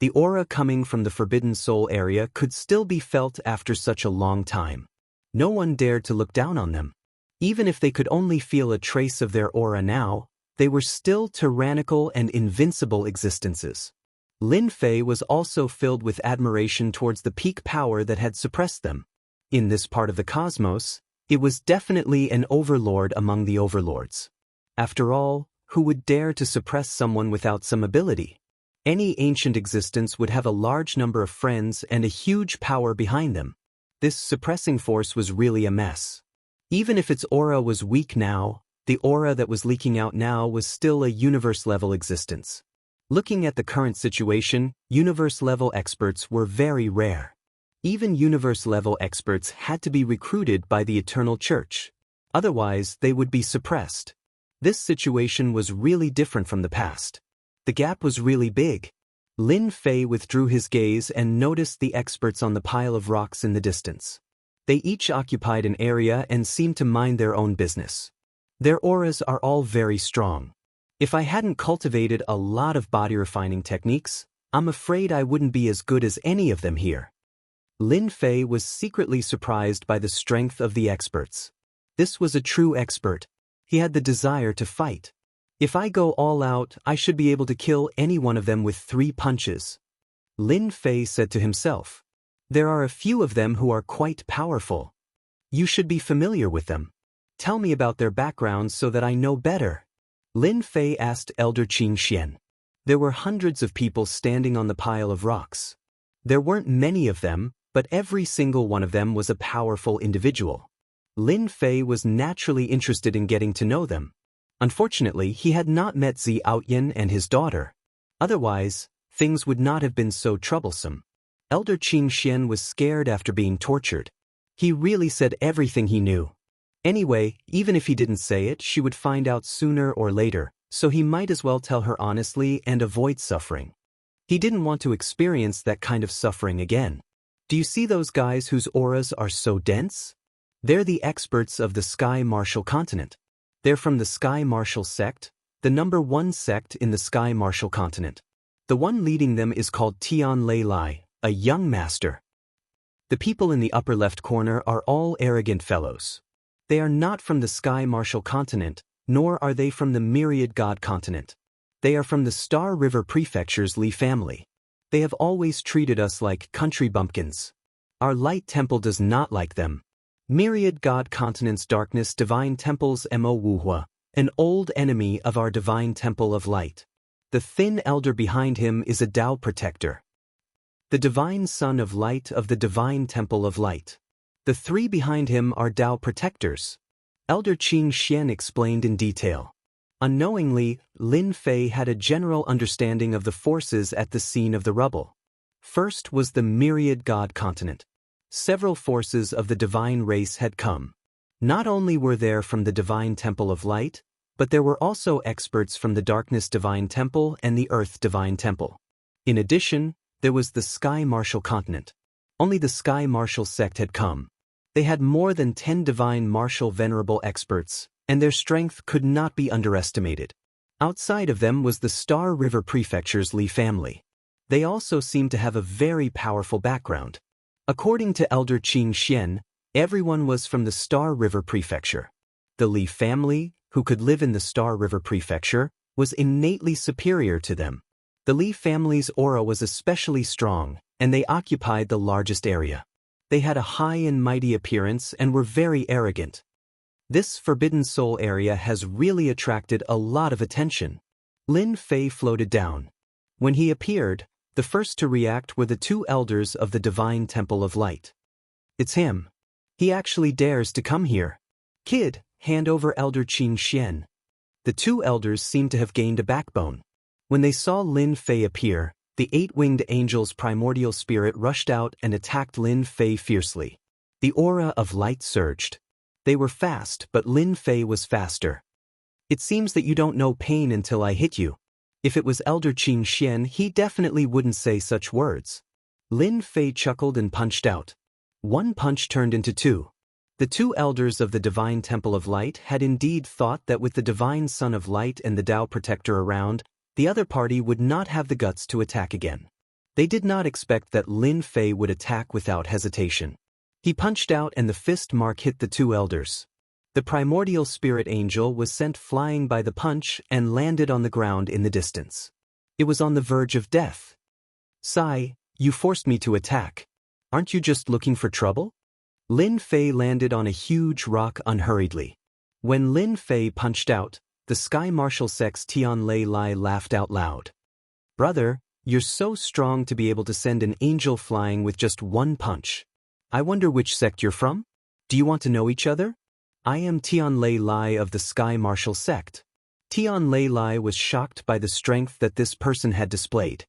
The aura coming from the Forbidden Soul area could still be felt after such a long time. No one dared to look down on them. Even if they could only feel a trace of their aura now, they were still tyrannical and invincible existences. Lin Fei was also filled with admiration towards the peak power that had suppressed them. In this part of the cosmos, it was definitely an overlord among the overlords. After all, who would dare to suppress someone without some ability? Any ancient existence would have a large number of friends and a huge power behind them. This suppressing force was really a mess. Even if its aura was weak now, the aura that was leaking out now was still a universe-level existence. Looking at the current situation, universe-level experts were very rare. Even universe-level experts had to be recruited by the Eternal Church. Otherwise, they would be suppressed. This situation was really different from the past. The gap was really big. Lin Fei withdrew his gaze and noticed the experts on the pile of rocks in the distance. They each occupied an area and seemed to mind their own business. Their auras are all very strong. If I hadn't cultivated a lot of body refining techniques, I'm afraid I wouldn't be as good as any of them here. Lin Fei was secretly surprised by the strength of the experts. This was a true expert. He had the desire to fight. If I go all out, I should be able to kill any one of them with 3 punches. Lin Fei said to himself. There are a few of them who are quite powerful. You should be familiar with them. Tell me about their backgrounds so that I know better. Lin Fei asked Elder Qing Xian. There were hundreds of people standing on the pile of rocks. There weren't many of them, but every single one of them was a powerful individual. Lin Fei was naturally interested in getting to know them. Unfortunately, he had not met Xiaoyan and his daughter. Otherwise, things would not have been so troublesome. Elder Qing Xian was scared after being tortured. He really said everything he knew. Anyway, even if he didn't say it, she would find out sooner or later, so he might as well tell her honestly and avoid suffering. He didn't want to experience that kind of suffering again. Do you see those guys whose auras are so dense? They're the experts of the Sky Martial continent. They're from the Sky Martial sect, the #1 sect in the Sky Martial continent. The one leading them is called Tian Lei Lai, a young master. The people in the upper left corner are all arrogant fellows. They are not from the Sky Martial continent, nor are they from the Myriad God continent. They are from the Star River Prefecture's Li family. They have always treated us like country bumpkins. Our light temple does not like them. Myriad God continent's darkness divine temple's Mo Wuhua, an old enemy of our divine temple of light. The thin elder behind him is a Tao protector. The divine son of light of the divine temple of light. The three behind him are Tao protectors. Elder Qing Xian explained in detail. Unknowingly, Lin Fei had a general understanding of the forces at the scene of the rubble. First was the Myriad God continent. Several forces of the divine race had come. Not only were there from the divine temple of light, but there were also experts from the darkness divine temple and the earth divine temple. In addition, there was the Sky Martial continent. Only the Sky Martial sect had come. They had more than 10 divine martial venerable experts, and their strength could not be underestimated. Outside of them was the Star River Prefecture's Li family. They also seemed to have a very powerful background. According to Elder Qing Xian, everyone was from the Star River Prefecture. The Li family, who could live in the Star River Prefecture, was innately superior to them. The Li family's aura was especially strong, and they occupied the largest area. They had a high and mighty appearance and were very arrogant. This Forbidden Soul area has really attracted a lot of attention. Lin Fei floated down. When he appeared, the first to react were the two elders of the Divine Temple of Light. It's him. He actually dares to come here. Kid, hand over Elder Qing Xian. The two elders seemed to have gained a backbone. When they saw Lin Fei appear, the eight-winged angel's primordial spirit rushed out and attacked Lin Fei fiercely. The aura of light surged. They were fast, but Lin Fei was faster. It seems that you don't know pain until I hit you. If it was Elder Qing Xian, he definitely wouldn't say such words. Lin Fei chuckled and punched out. One punch turned into two. The two elders of the Divine Temple of Light had indeed thought that with the Divine Son of Light and the Tao Protector around, the other party would not have the guts to attack again. They did not expect that Lin Fei would attack without hesitation. He punched out and the fist mark hit the two elders. The primordial spirit angel was sent flying by the punch and landed on the ground in the distance. It was on the verge of death. Sai, you forced me to attack. Aren't you just looking for trouble? Lin Fei landed on a huge rock unhurriedly. When Lin Fei punched out, the Sky Martial Sect's Tian Lei Lai laughed out loud. Brother, you're so strong to be able to send an angel flying with just one punch. I wonder which sect you're from? Do you want to know each other? I am Tian Lei Lai of the Sky Martial sect. Tian Lei Lai was shocked by the strength that this person had displayed.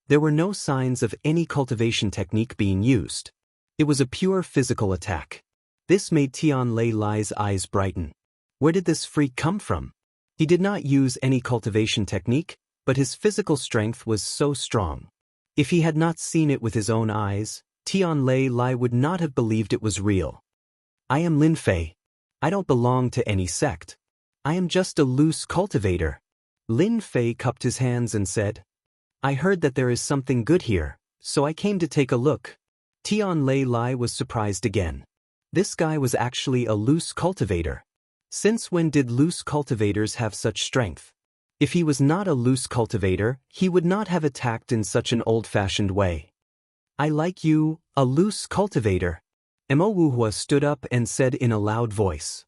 There were no signs of any cultivation technique being used. It was a pure physical attack. This made Tian Lei Lai's eyes brighten. Where did this freak come from? He did not use any cultivation technique, but his physical strength was so strong. If he had not seen it with his own eyes, Tian Lei Lai would not have believed it was real. I am Lin Fei. I don't belong to any sect. I am just a loose cultivator. Lin Fei cupped his hands and said, I heard that there is something good here, so I came to take a look. Tian Lei Lai was surprised again. This guy was actually a loose cultivator. Since when did loose cultivators have such strength? If he was not a loose cultivator, he would not have attacked in such an old-fashioned way. I like you, a loose cultivator. Mo Wuhua stood up and said in a loud voice.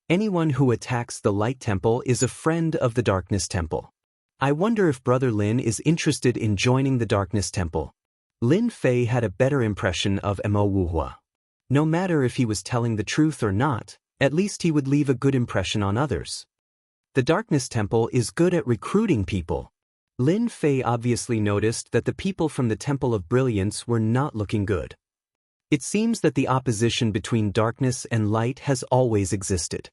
Anyone who attacks the Light Temple is a friend of the Darkness Temple. I wonder if Brother Lin is interested in joining the Darkness Temple. Lin Fei had a better impression of Mo Wuhua. No matter if he was telling the truth or not, at least he would leave a good impression on others. The Darkness Temple is good at recruiting people. Lin Fei obviously noticed that the people from the Temple of Brilliance were not looking good. It seems that the opposition between darkness and light has always existed.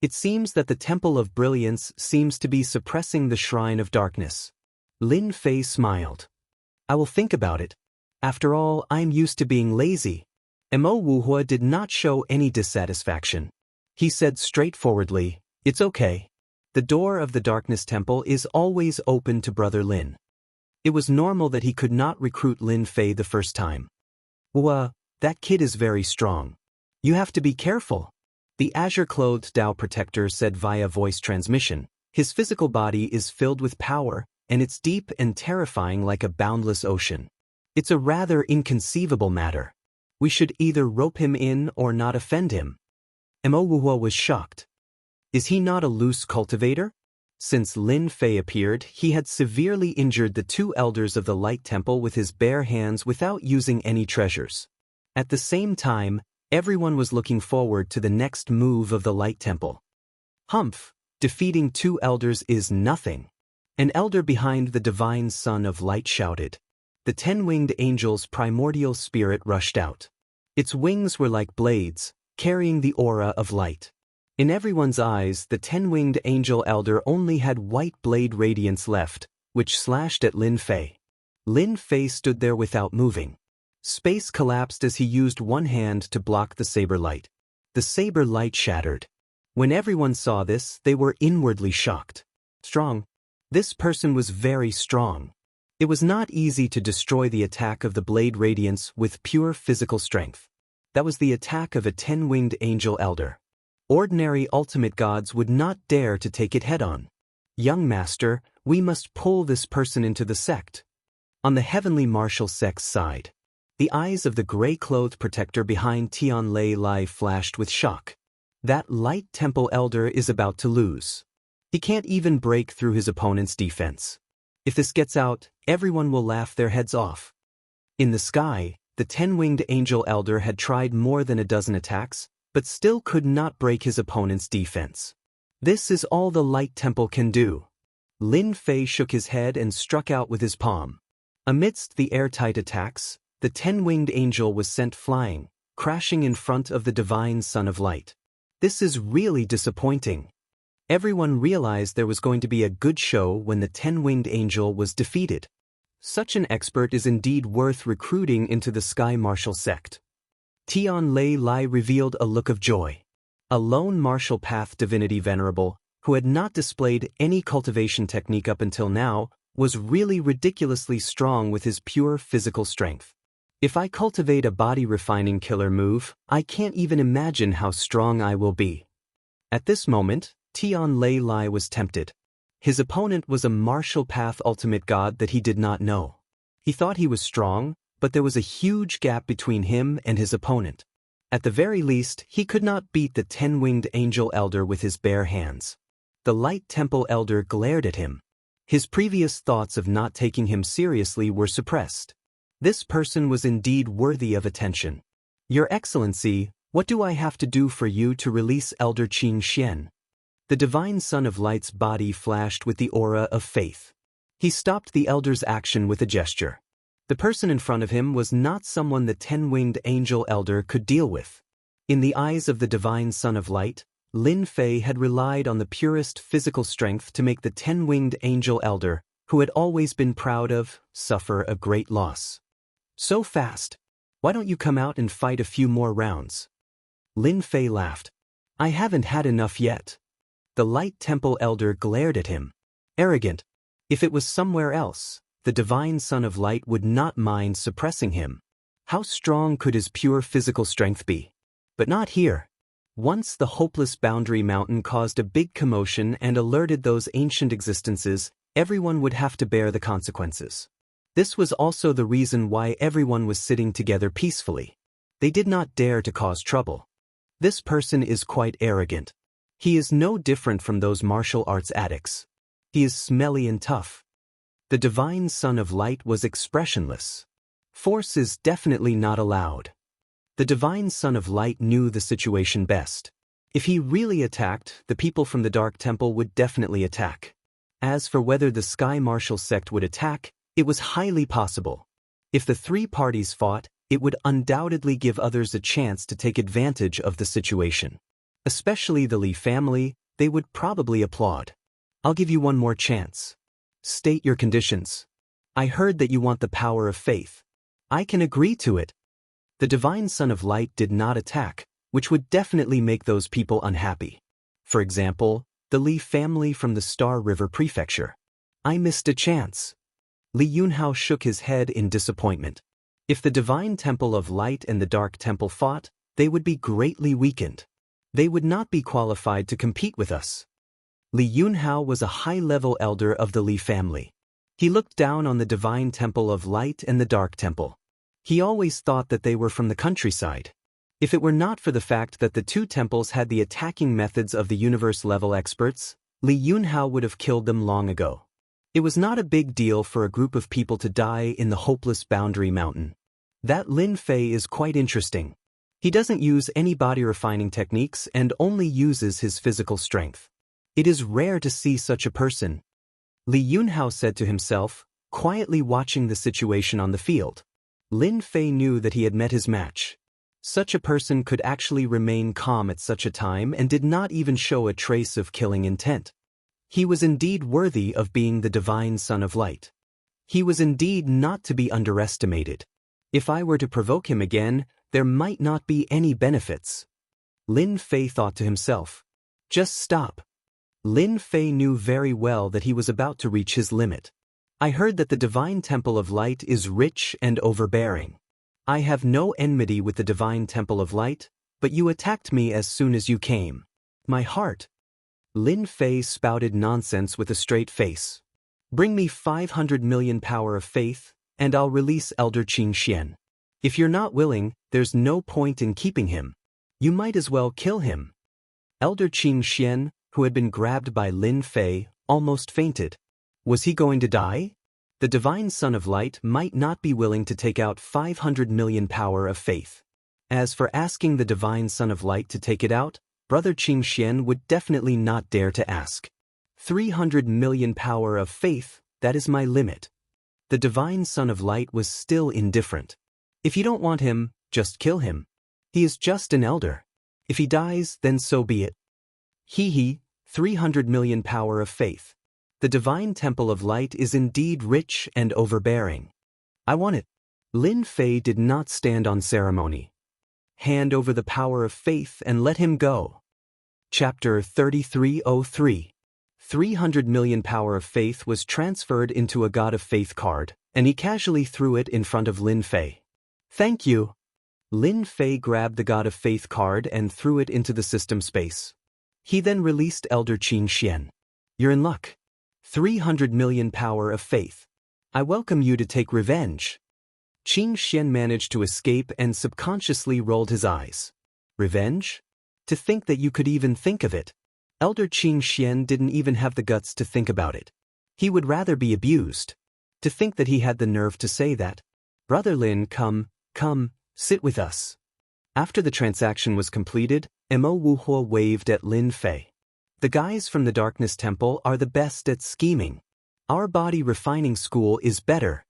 It seems that the Temple of Brilliance seems to be suppressing the Shrine of Darkness. Lin Fei smiled. I will think about it. After all, I'm used to being lazy. Mo Wuhua did not show any dissatisfaction. He said straightforwardly, it's okay. The door of the Darkness Temple is always open to Brother Lin. It was normal that he could not recruit Lin Fei the first time. That kid is very strong. You have to be careful. The azure-clothed Dao Protector said via voice transmission. His physical body is filled with power, and it's deep and terrifying like a boundless ocean. It's a rather inconceivable matter. We should either rope him in or not offend him. Mo Wuhua was shocked. Is he not a loose cultivator? Since Lin Fei appeared, he had severely injured the two elders of the Light Temple with his bare hands without using any treasures. At the same time, everyone was looking forward to the next move of the Light Temple. Humph, defeating two elders is nothing. An elder behind the divine Son of Light shouted. The 10-winged angel's primordial spirit rushed out. Its wings were like blades, carrying the aura of light. In everyone's eyes, the 10-winged angel elder only had white blade radiance left, which slashed at Lin Fei. Lin Fei stood there without moving. Space collapsed as he used one hand to block the saber light. The saber light shattered. When everyone saw this, they were inwardly shocked. Strong. This person was very strong. It was not easy to destroy the attack of the blade radiance with pure physical strength. That was the attack of a 10-winged angel elder. Ordinary ultimate gods would not dare to take it head-on. Young master, we must pull this person into the sect. On the heavenly martial sect's side, the eyes of the gray-clothed protector behind Tian Lei Lai flashed with shock. That Light Temple elder is about to lose. He can't even break through his opponent's defense. If this gets out, everyone will laugh their heads off. In the sky, the 10-winged angel elder had tried more than a dozen attacks, but still could not break his opponent's defense. This is all the Light Temple can do. Lin Fei shook his head and struck out with his palm. Amidst the airtight attacks, the 10-winged angel was sent flying, crashing in front of the divine Son of Light. This is really disappointing. Everyone realized there was going to be a good show when the 10-winged angel was defeated. Such an expert is indeed worth recruiting into the Sky Martial sect. Tian Lei Lai revealed a look of joy. A lone martial path divinity venerable, who had not displayed any cultivation technique up until now, was really ridiculously strong with his pure physical strength. If I cultivate a body-refining killer move, I can't even imagine how strong I will be. At this moment, Tian Lei Lai was tempted. His opponent was a martial path ultimate god that he did not know. He thought he was strong, but there was a huge gap between him and his opponent. At the very least, he could not beat the 10-winged angel elder with his bare hands. The Light Temple elder glared at him. His previous thoughts of not taking him seriously were suppressed. This person was indeed worthy of attention. Your Excellency, what do I have to do for you to release Elder Qing Xian? The divine Son of Light's body flashed with the aura of faith. He stopped the elder's action with a gesture. The person in front of him was not someone the 10-winged angel elder could deal with. In the eyes of the divine Son of Light, Lin Fei had relied on the purest physical strength to make the 10-winged angel elder, who had always been proud of, suffer a great loss. So fast. Why don't you come out and fight a few more rounds? Lin Fei laughed. I haven't had enough yet. The Light Temple elder glared at him. Arrogant. If it was somewhere else, the divine Son of Light would not mind suppressing him. How strong could his pure physical strength be? But not here. Once the hopeless boundary mountain caused a big commotion and alerted those ancient existences, everyone would have to bear the consequences. This was also the reason why everyone was sitting together peacefully. They did not dare to cause trouble. This person is quite arrogant. He is no different from those martial arts addicts. He is smelly and tough. The divine Son of Light was expressionless. Force is definitely not allowed. The divine Son of Light knew the situation best. If he really attacked, the people from the Dark Temple would definitely attack. As for whether the Sky Martial sect would attack, it was highly possible. If the three parties fought, it would undoubtedly give others a chance to take advantage of the situation. Especially the Li family, they would probably applaud. I'll give you one more chance. State your conditions. I heard that you want the power of faith. I can agree to it. The divine Son of Light did not attack, which would definitely make those people unhappy. For example, the Li family from the Star River Prefecture. I missed a chance. Li Yunhao shook his head in disappointment. If the Divine Temple of Light and the Dark Temple fought, they would be greatly weakened. They would not be qualified to compete with us. Li Yunhao was a high-level elder of the Li family. He looked down on the Divine Temple of Light and the Dark Temple. He always thought that they were from the countryside. If it were not for the fact that the two temples had the attacking methods of the universe-level experts, Li Yunhao would have killed them long ago. It was not a big deal for a group of people to die in the hopeless boundary mountain. That Lin Fei is quite interesting. He doesn't use any body-refining techniques and only uses his physical strength. It is rare to see such a person. Li Yunhao said to himself, quietly watching the situation on the field. Lin Fei knew that he had met his match. Such a person could actually remain calm at such a time and did not even show a trace of killing intent. He was indeed worthy of being the divine Son of Light. He was indeed not to be underestimated. If I were to provoke him again, there might not be any benefits. Lin Fei thought to himself. Just stop. Lin Fei knew very well that he was about to reach his limit. I heard that the Divine Temple of Light is rich and overbearing. I have no enmity with the Divine Temple of Light, but you attacked me as soon as you came. My heart. Lin Fei spouted nonsense with a straight face. Bring me 500 million power of faith, and I'll release Elder Qing Xian. If you're not willing, there's no point in keeping him. You might as well kill him. Elder Qing Xian, who had been grabbed by Lin Fei, almost fainted. Was he going to die? The Divine Son of Light might not be willing to take out 500 million power of faith. As for asking the Divine Son of Light to take it out, Brother Qing Xian would definitely not dare to ask. 300 million power of faith, that is my limit. The Divine Son of Light was still indifferent. If you don't want him, just kill him. He is just an elder. If he dies, then so be it. 300 million power of faith. The Divine Temple of Light is indeed rich and overbearing. I want it. Lin Fei did not stand on ceremony. Hand over the power of faith and let him go. Chapter 3303. 300 million power of faith was transferred into a God of Faith card, and he casually threw it in front of Lin Fei. Thank you. Lin Fei grabbed the God of Faith card and threw it into the system space. He then released Elder Qing Xian. You're in luck. 300 million power of faith. I welcome you to take revenge. Qing Xian managed to escape and subconsciously rolled his eyes. Revenge? To think that you could even think of it. Elder Qing Xian didn't even have the guts to think about it. He would rather be abused. To think that he had the nerve to say that. Brother Lin, come, sit with us. After the transaction was completed, Mo Wuhua waved at Lin Fei. The guys from the Darkness Temple are the best at scheming. Our body refining school is better.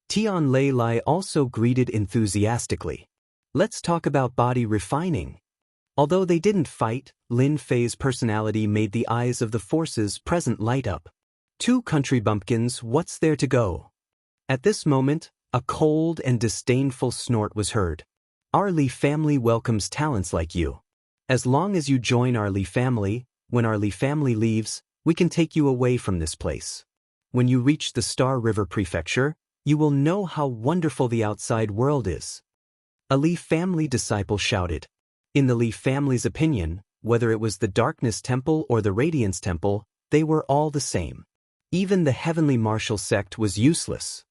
Tian Lei Lai also greeted enthusiastically. Let's talk about body refining. Although they didn't fight, Lin Fei's personality made the eyes of the forces present light up. Two country bumpkins, what's there to go? At this moment, a cold and disdainful snort was heard. Our Li family welcomes talents like you. As long as you join our Li family, when our Li family leaves, we can take you away from this place. When you reach the Star River Prefecture, you will know how wonderful the outside world is. A Li family disciple shouted. In the Li family's opinion, whether it was the Darkness Temple or the Radiance Temple, they were all the same. Even the Heavenly Martial Sect was useless.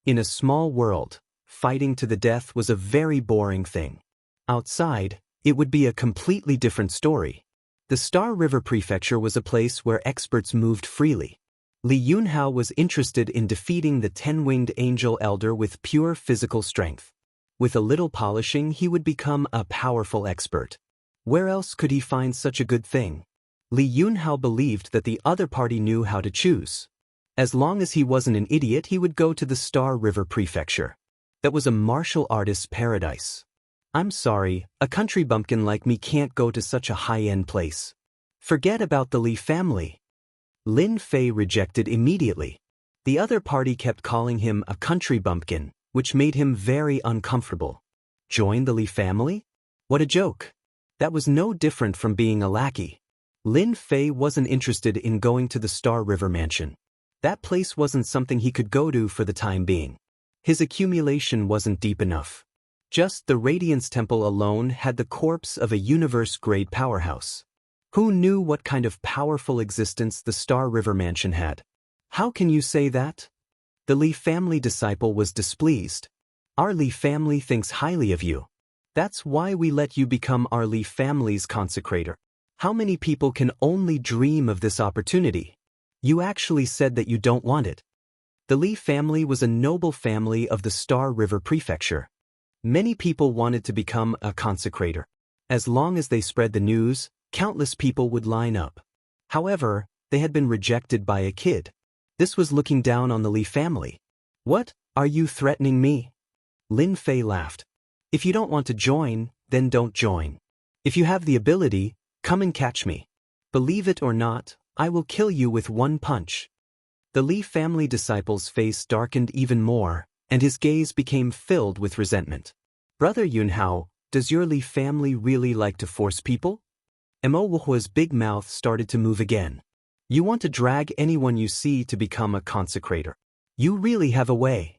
In a small world, fighting to the death was a very boring thing. Outside, it would be a completely different story. The Star River Prefecture was a place where experts moved freely. Li Yunhao was interested in defeating the 10-winged angel elder with pure physical strength. With a little polishing, he would become a powerful expert. Where else could he find such a good thing? Li Yunhao believed that the other party knew how to choose. As long as he wasn't an idiot, he would go to the Star River Prefecture. That was a martial artist's paradise. I'm sorry, a country bumpkin like me can't go to such a high-end place. Forget about the Li family. Lin Fei rejected immediately. The other party kept calling him a country bumpkin, which made him very uncomfortable. Join the Li family? What a joke. That was no different from being a lackey. Lin Fei wasn't interested in going to the Star River Mansion. That place wasn't something he could go to for the time being. His accumulation wasn't deep enough. Just the Radiance Temple alone had the corpse of a universe-grade powerhouse. Who knew what kind of powerful existence the Star River Mansion had? How can you say that? The Li family disciple was displeased. Our Li family thinks highly of you. That's why we let you become our Li family's consecrator. How many people can only dream of this opportunity? You actually said that you don't want it. The Li family was a noble family of the Star River Prefecture. Many people wanted to become a consecrator. As long as they spread the news, countless people would line up. However, they had been rejected by a kid. This was looking down on the Li family. What? Are you threatening me? Lin Fei laughed. If you don't want to join, then don't join. If you have the ability, come and catch me. Believe it or not, I will kill you with one punch. The Li family disciple's face darkened even more, and his gaze became filled with resentment. Brother Yunhao, does your Li family really like to force people? Mo Wuhua's big mouth started to move again. You want to drag anyone you see to become a consecrator. You really have a way.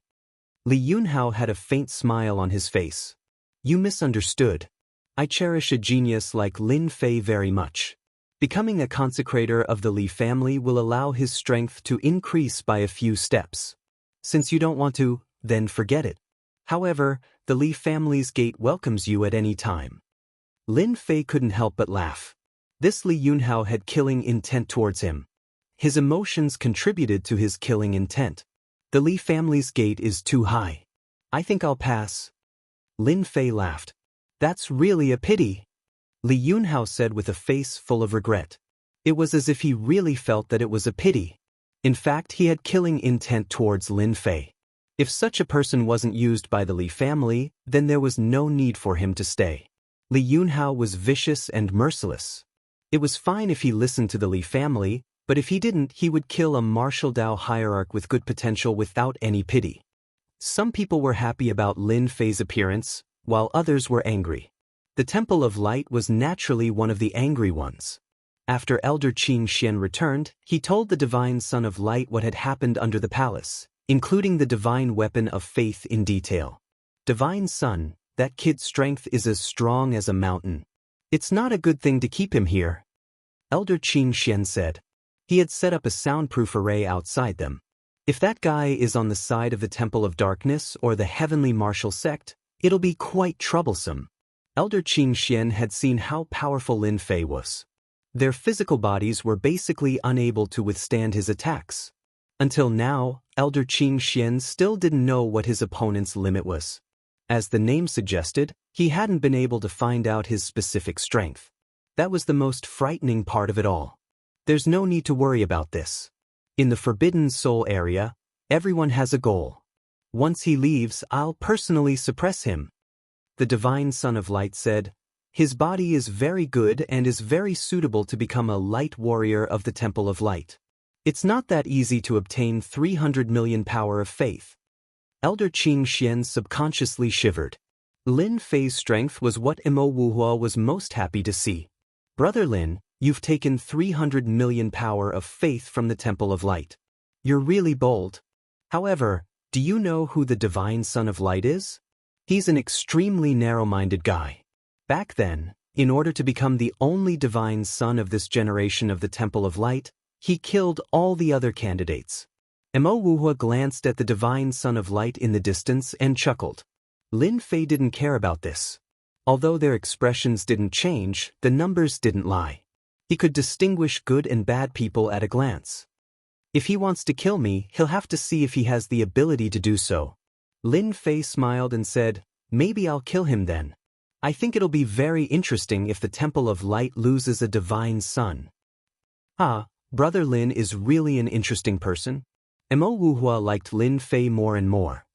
Li Yunhao had a faint smile on his face. You misunderstood. I cherish a genius like Lin Fei very much. Becoming a consecrator of the Li family will allow his strength to increase by a few steps. Since you don't want to, then forget it. However, the Li family's gate welcomes you at any time. Lin Fei couldn't help but laugh. This Li Yunhao had killing intent towards him. His emotions contributed to his killing intent. The Li family's gate is too high. I think I'll pass. Lin Fei laughed. That's really a pity. Li Yunhao said with a face full of regret. It was as if he really felt that it was a pity. In fact, he had killing intent towards Lin Fei. If such a person wasn't used by the Li family, then there was no need for him to stay. Li Yunhao was vicious and merciless. It was fine if he listened to the Li family, but if he didn't, he would kill a martial Dao hierarch with good potential without any pity. Some people were happy about Lin Fei's appearance, while others were angry. The Temple of Light was naturally one of the angry ones. After Elder Qing Xian returned, he told the Divine Son of Light what had happened under the palace, including the Divine Weapon of Faith in detail. Divine Son, that kid's strength is as strong as a mountain. It's not a good thing to keep him here. Elder Qing Xian said. He had set up a soundproof array outside them. If that guy is on the side of the Temple of Darkness or the Heavenly Martial Sect, it'll be quite troublesome. Elder Qing Xian had seen how powerful Lin Fei was. Their physical bodies were basically unable to withstand his attacks. Until now, Elder Qing Xian still didn't know what his opponent's limit was. As the name suggested, he hadn't been able to find out his specific strength. That was the most frightening part of it all. There's no need to worry about this. In the Forbidden Soul area, everyone has a goal. Once he leaves, I'll personally suppress him. The Divine Son of Light said, his body is very good and is very suitable to become a light warrior of the Temple of Light. It's not that easy to obtain 300 million power of faith. Elder Qing Xian subconsciously shivered. Lin Fei's strength was what Mo Wuhua was most happy to see. Brother Lin, you've taken 300 million power of faith from the Temple of Light. You're really bold. However, do you know who the Divine Son of Light is? He's an extremely narrow-minded guy. Back then, in order to become the only Divine Son of this generation of the Temple of Light, he killed all the other candidates. Mo Wuhua glanced at the Divine Son of Light in the distance and chuckled. Lin Fei didn't care about this. Although their expressions didn't change, the numbers didn't lie. He could distinguish good and bad people at a glance. If he wants to kill me, he'll have to see if he has the ability to do so. Lin Fei smiled and said, maybe I'll kill him then. I think it'll be very interesting if the Temple of Light loses a Divine Son. Brother Lin is really an interesting person. Mo Wuhua liked Lin Fei more and more.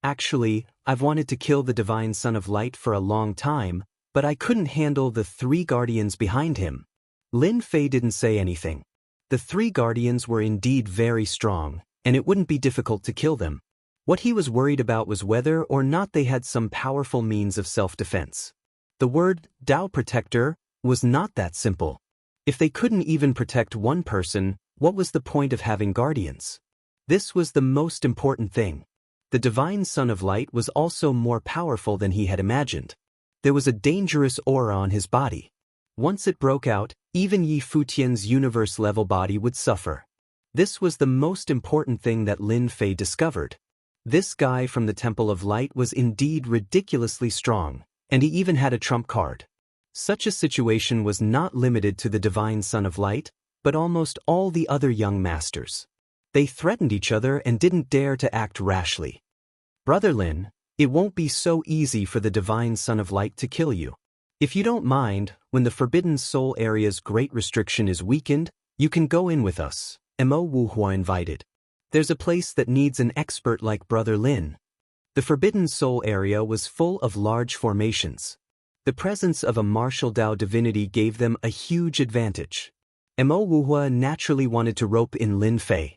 Actually, I've wanted to kill the divine son of light for a long time, but I couldn't handle the 3 guardians behind him. Lin Fei didn't say anything. The 3 guardians were indeed very strong, and it wouldn't be difficult to kill them. What he was worried about was whether or not they had some powerful means of self-defense. The word Dao Protector was not that simple. If they couldn't even protect one person, what was the point of having guardians? This was the most important thing. The divine son of light was also more powerful than he had imagined. There was a dangerous aura on his body. Once it broke out, even Yi Futian's universe-level body would suffer. This was the most important thing that Lin Fei discovered. This guy from the Temple of Light was indeed ridiculously strong, and he even had a trump card. Such a situation was not limited to the divine son of light, but almost all the other young masters. They threatened each other and didn't dare to act rashly. Brother Lin, it won't be so easy for the divine son of light to kill you. If you don't mind, when the Forbidden Soul area's great restriction is weakened, you can go in with us, Mo Wuhua invited. There's a place that needs an expert like Brother Lin. The Forbidden Soul area was full of large formations. The presence of a martial Dao divinity gave them a huge advantage. Mo Wuhua naturally wanted to rope in Lin Fei.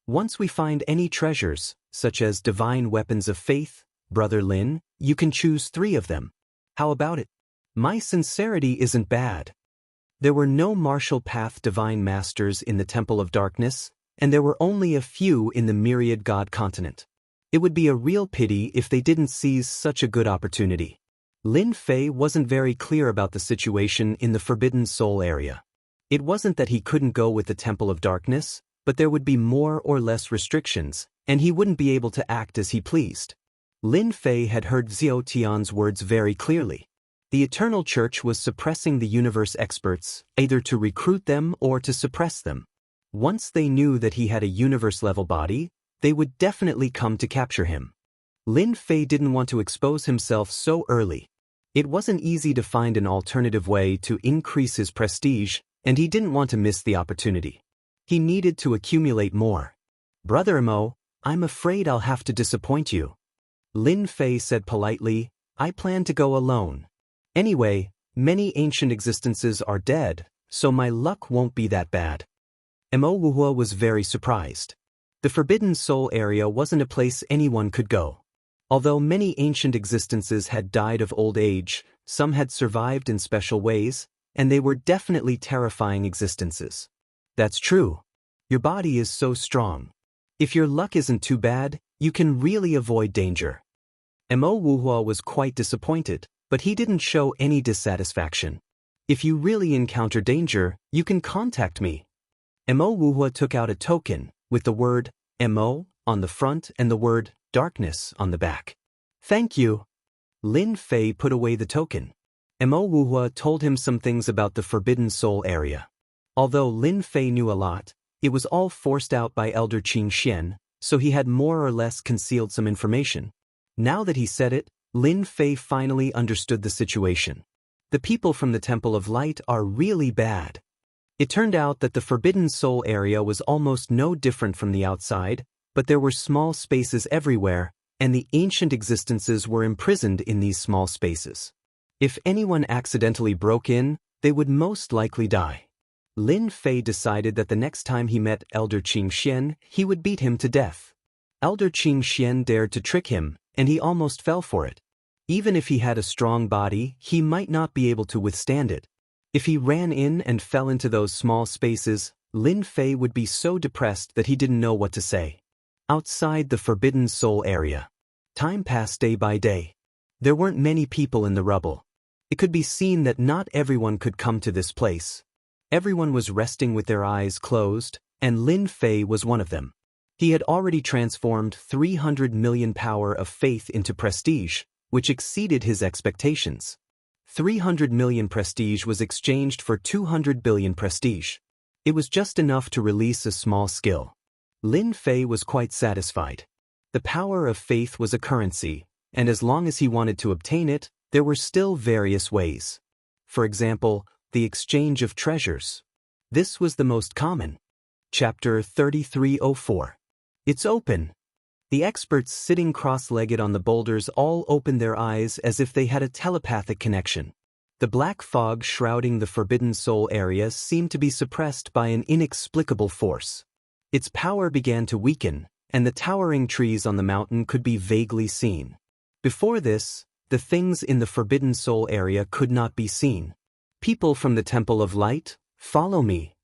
Once we find any treasures, such as divine weapons of faith, Brother Lin, you can choose 3 of them. How about it? My sincerity isn't bad. There were no martial path divine masters in the Temple of Darkness, and there were only a few in the myriad god continent. It would be a real pity if they didn't seize such a good opportunity. Lin Fei wasn't very clear about the situation in the Forbidden Soul area. It wasn't that he couldn't go with the Temple of Darkness, but there would be more or less restrictions, and he wouldn't be able to act as he pleased. Lin Fei had heard Xiao Tian's words very clearly. The Eternal Church was suppressing the universe experts, either to recruit them or to suppress them. Once they knew that he had a universe-level body, they would definitely come to capture him. Lin Fei didn't want to expose himself so early. It wasn't easy to find an alternative way to increase his prestige, and he didn't want to miss the opportunity. He needed to accumulate more. Brother Mo, I'm afraid I'll have to disappoint you. Lin Fei said politely, I plan to go alone. Anyway, many ancient existences are dead, so my luck won't be that bad. Mo Wuhua was very surprised. The Forbidden Soul area wasn't a place anyone could go. Although many ancient existences had died of old age, some had survived in special ways, and they were definitely terrifying existences. That's true. Your body is so strong. If your luck isn't too bad, you can really avoid danger. Mo Wuhua was quite disappointed, but he didn't show any dissatisfaction. If you really encounter danger, you can contact me. Mo Wuhua took out a token, with the word Mo on the front and the word darkness on the back. Thank you. Lin Fei put away the token. Mo Wuhua told him some things about the Forbidden Soul area. Although Lin Fei knew a lot, it was all forced out by Elder Qing Xian, so he had more or less concealed some information. Now that he said it, Lin Fei finally understood the situation. The people from the Temple of Light are really bad. It turned out that the Forbidden Soul area was almost no different from the outside, but there were small spaces everywhere, and the ancient existences were imprisoned in these small spaces. If anyone accidentally broke in, they would most likely die. Lin Fei decided that the next time he met Elder Qing Xian, he would beat him to death. Elder Qing Xian dared to trick him, and he almost fell for it. Even if he had a strong body, he might not be able to withstand it. If he ran in and fell into those small spaces, Lin Fei would be so depressed that he didn't know what to say. Outside the Forbidden Soul area, time passed day by day. There weren't many people in the rubble. It could be seen that not everyone could come to this place. Everyone was resting with their eyes closed, and Lin Fei was one of them. He had already transformed 300 million power of faith into prestige, which exceeded his expectations. 300 million prestige was exchanged for 200 billion prestige. It was just enough to release a small skill. Lin Fei was quite satisfied. The power of faith was a currency, and as long as he wanted to obtain it, there were still various ways. For example, the exchange of treasures. This was the most common. Chapter 3304. It's open. The experts sitting cross-legged on the boulders all opened their eyes as if they had a telepathic connection. The black fog shrouding the Forbidden Soul area seemed to be suppressed by an inexplicable force. Its power began to weaken, and the towering trees on the mountain could be vaguely seen. Before this, the things in the Forbidden Soul area could not be seen. People from the Temple of Light, follow me.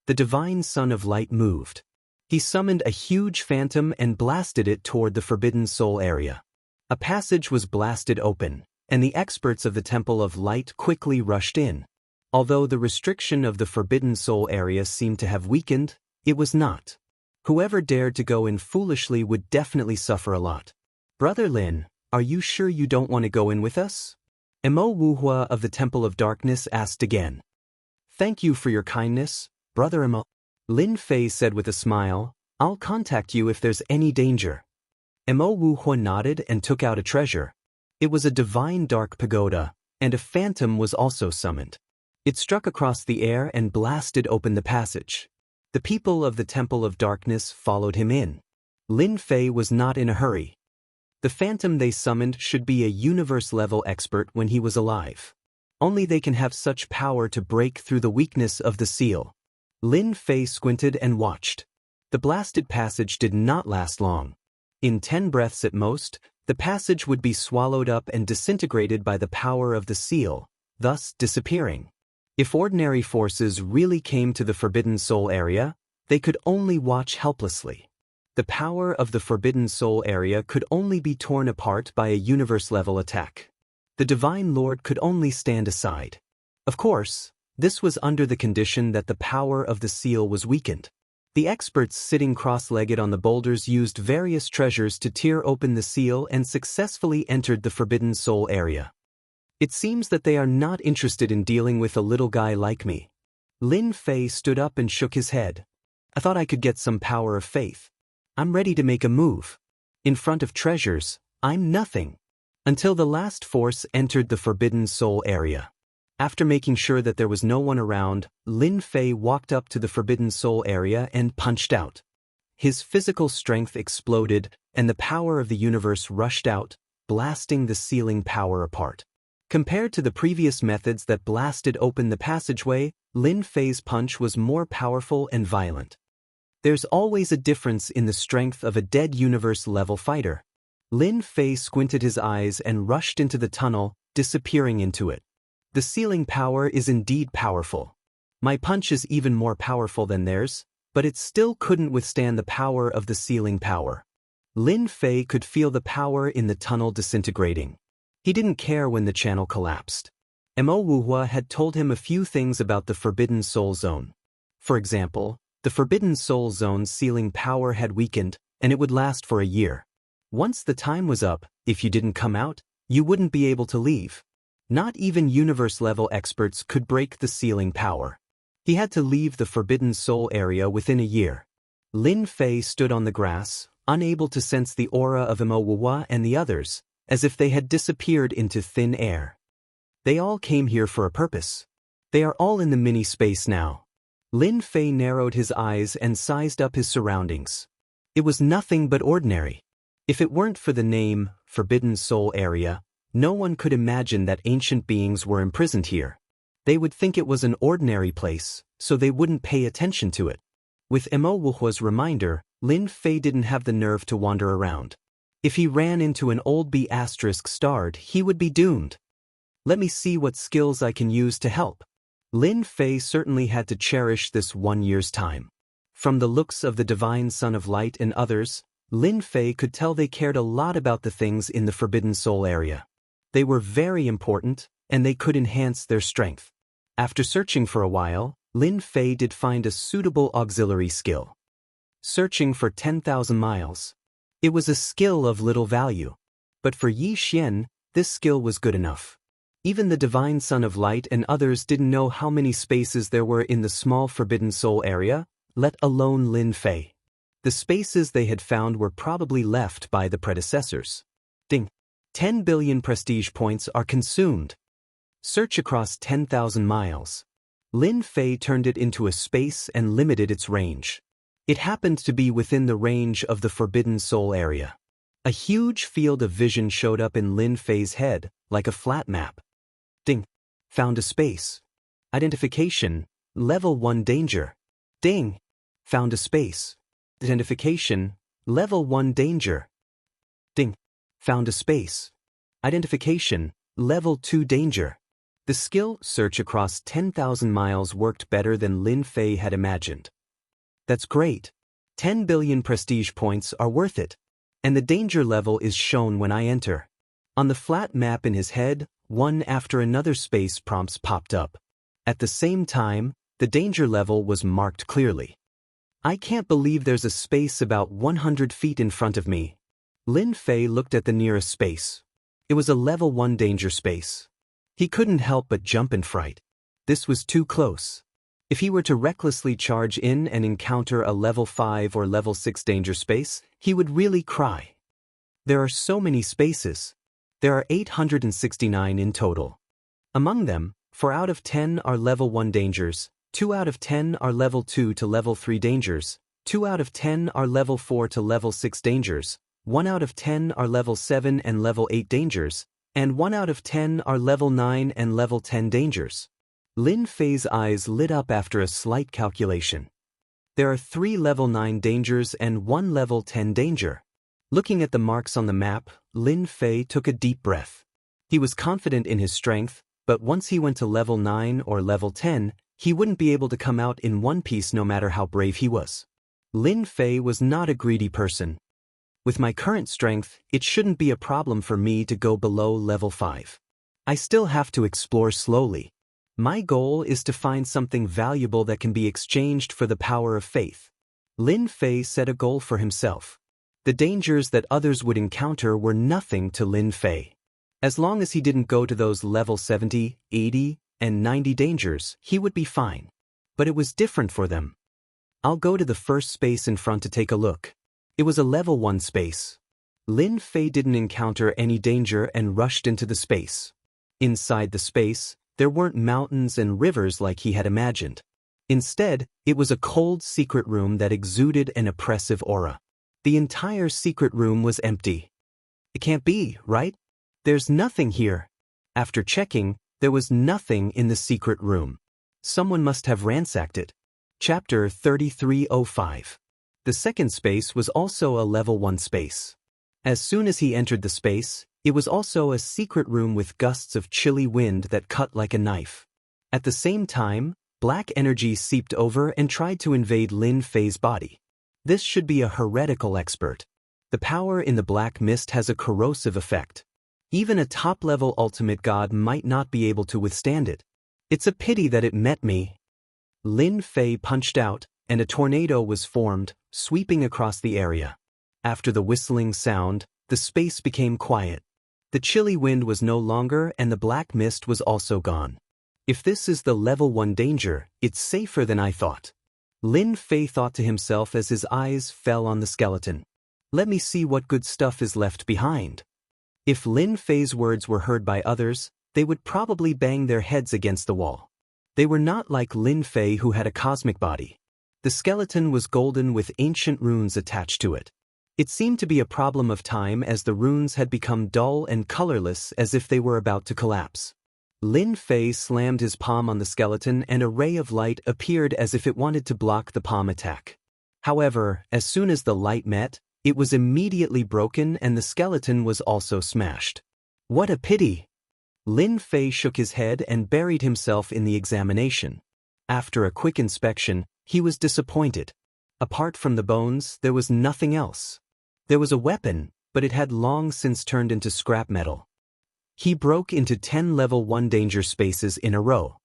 The divine Son of Light moved. He summoned a huge phantom and blasted it toward the Forbidden Soul area. A passage was blasted open, and the experts of the Temple of Light quickly rushed in. Although the restriction of the Forbidden Soul area seemed to have weakened, it was not. Whoever dared to go in foolishly would definitely suffer a lot. Brother Lin, are you sure you don't want to go in with us? Emo Wuhua of the Temple of Darkness asked again. Thank you for your kindness, Brother Emo. Lin Fei said with a smile, I'll contact you if there's any danger. Emo Wuhua nodded and took out a treasure. It was a divine dark pagoda, and a phantom was also summoned. It struck across the air and blasted open the passage. The people of the Temple of Darkness followed him in. Lin Fei was not in a hurry. The phantom they summoned should be a universe-level expert when he was alive. Only they can have such power to break through the weakness of the seal. Lin Fei squinted and watched. The blasted passage did not last long. In 10 breaths at most, the passage would be swallowed up and disintegrated by the power of the seal, thus disappearing. If ordinary forces really came to the Forbidden Soul area, they could only watch helplessly. The power of the Forbidden Soul area could only be torn apart by a universe-level attack. The Divine Lord could only stand aside. Of course, this was under the condition that the power of the seal was weakened. The experts sitting cross-legged on the boulders used various treasures to tear open the seal and successfully entered the Forbidden Soul area. It seems that they are not interested in dealing with a little guy like me. Lin Fei stood up and shook his head. I thought I could get some power of faith. I'm ready to make a move. In front of treasures, I'm nothing. Until the last force entered the Forbidden Soul area. After making sure that there was no one around, Lin Fei walked up to the Forbidden Soul area and punched out. His physical strength exploded, and the power of the universe rushed out, blasting the sealing power apart. Compared to the previous methods that blasted open the passageway, Lin Fei's punch was more powerful and violent. There's always a difference in the strength of a dead universe-level fighter. Lin Fei squinted his eyes and rushed into the tunnel, disappearing into it. The sealing power is indeed powerful. My punch is even more powerful than theirs, but it still couldn't withstand the power of the sealing power. Lin Fei could feel the power in the tunnel disintegrating. He didn't care when the channel collapsed. Mo Wuhua had told him a few things about the Forbidden Soul Zone. For example, the Forbidden Soul Zone's sealing power had weakened, and it would last for a year. Once the time was up, if you didn't come out, you wouldn't be able to leave. Not even universe-level experts could break the sealing power. He had to leave the Forbidden Soul area within a year. Lin Fei stood on the grass, unable to sense the aura of Mo Wuhua and the others, as if they had disappeared into thin air. They all came here for a purpose. They are all in the mini-space now. Lin Fei narrowed his eyes and sized up his surroundings. It was nothing but ordinary. If it weren't for the name, Forbidden Soul Area, no one could imagine that ancient beings were imprisoned here. They would think it was an ordinary place, so they wouldn't pay attention to it. With Mo Wuhua's reminder, Lin Fei didn't have the nerve to wander around. If he ran into an old B** starred, he would be doomed. Let me see what skills I can use to help. Lin Fei certainly had to cherish this 1 year's time. From the looks of the Divine Son of Light and others, Lin Fei could tell they cared a lot about the things in the Forbidden Soul area. They were very important, and they could enhance their strength. After searching for a while, Lin Fei did find a suitable auxiliary skill. Searching for 10,000 miles. It was a skill of little value. But for Yi Xian, this skill was good enough. Even the Divine Son of Light and others didn't know how many spaces there were in the small Forbidden Soul area, let alone Lin Fei. The spaces they had found were probably left by the predecessors. Ding. 10 billion prestige points are consumed. Search across 10,000 miles. Lin Fei turned it into a space and limited its range. It happened to be within the range of the Forbidden Soul area. A huge field of vision showed up in Lin Fei's head, like a flat map. Ding. Found a space. Identification, level 1 danger. Ding. Found a space. Identification, level 1 danger. Ding. Found a space. Identification, level 2 danger. The skill search across 10,000 miles worked better than Lin Fei had imagined. That's great. 10 billion prestige points are worth it. And the danger level is shown when I enter. On the flat map in his head, one after another space prompts popped up. At the same time, the danger level was marked clearly. I can't believe there's a space about 100 feet in front of me. Lin Fei looked at the nearest space. It was a level 1 danger space. He couldn't help but jump in fright. This was too close. If he were to recklessly charge in and encounter a level 5 or level 6 danger space, he would really cry. There are so many spaces. There are 869 in total. Among them, 4 out of 10 are level 1 dangers, 2 out of 10 are level 2 to level 3 dangers, 2 out of 10 are level 4 to level 6 dangers, 1 out of 10 are level 7 and level 8 dangers, and 1 out of 10 are level 9 and level 10 dangers. Lin Fei's eyes lit up after a slight calculation. There are 3 level 9 dangers and 1 level 10 danger. Looking at the marks on the map, Lin Fei took a deep breath. He was confident in his strength, but once he went to level 9 or level 10, he wouldn't be able to come out in one piece no matter how brave he was. Lin Fei was not a greedy person. With my current strength, it shouldn't be a problem for me to go below level 5. I still have to explore slowly. My goal is to find something valuable that can be exchanged for the power of faith. Lin Fei set a goal for himself. The dangers that others would encounter were nothing to Lin Fei. As long as he didn't go to those level 70, 80, and 90 dangers, he would be fine. But it was different for them. I'll go to the first space in front to take a look. It was a level 1 space. Lin Fei didn't encounter any danger and rushed into the space. Inside the space, there weren't mountains and rivers like he had imagined. Instead, it was a cold secret room that exuded an oppressive aura. The entire secret room was empty. It can't be, right? There's nothing here. After checking, there was nothing in the secret room. Someone must have ransacked it. Chapter 3305. The second space was also a level 1 space. As soon as he entered the space, it was also a secret room with gusts of chilly wind that cut like a knife. At the same time, black energy seeped over and tried to invade Lin Fei's body. This should be a heretical expert. The power in the black mist has a corrosive effect. Even a top-level ultimate god might not be able to withstand it. It's a pity that it met me. Lin Fei punched out, and a tornado was formed, sweeping across the area. After the whistling sound, the space became quiet. The chilly wind was no longer and the black mist was also gone. If this is the level 1 danger, it's safer than I thought. Lin Fei thought to himself as his eyes fell on the skeleton. Let me see what good stuff is left behind. If Lin Fei's words were heard by others, they would probably bang their heads against the wall. They were not like Lin Fei, who had a cosmic body. The skeleton was golden with ancient runes attached to it. It seemed to be a problem of time as the runes had become dull and colorless as if they were about to collapse. Lin Fei slammed his palm on the skeleton and a ray of light appeared as if it wanted to block the palm attack. However, as soon as the light met, it was immediately broken and the skeleton was also smashed. What a pity! Lin Fei shook his head and buried himself in the examination. After a quick inspection, he was disappointed. Apart from the bones, there was nothing else. There was a weapon, but it had long since turned into scrap metal. He broke into 10 level 1 danger spaces in a row.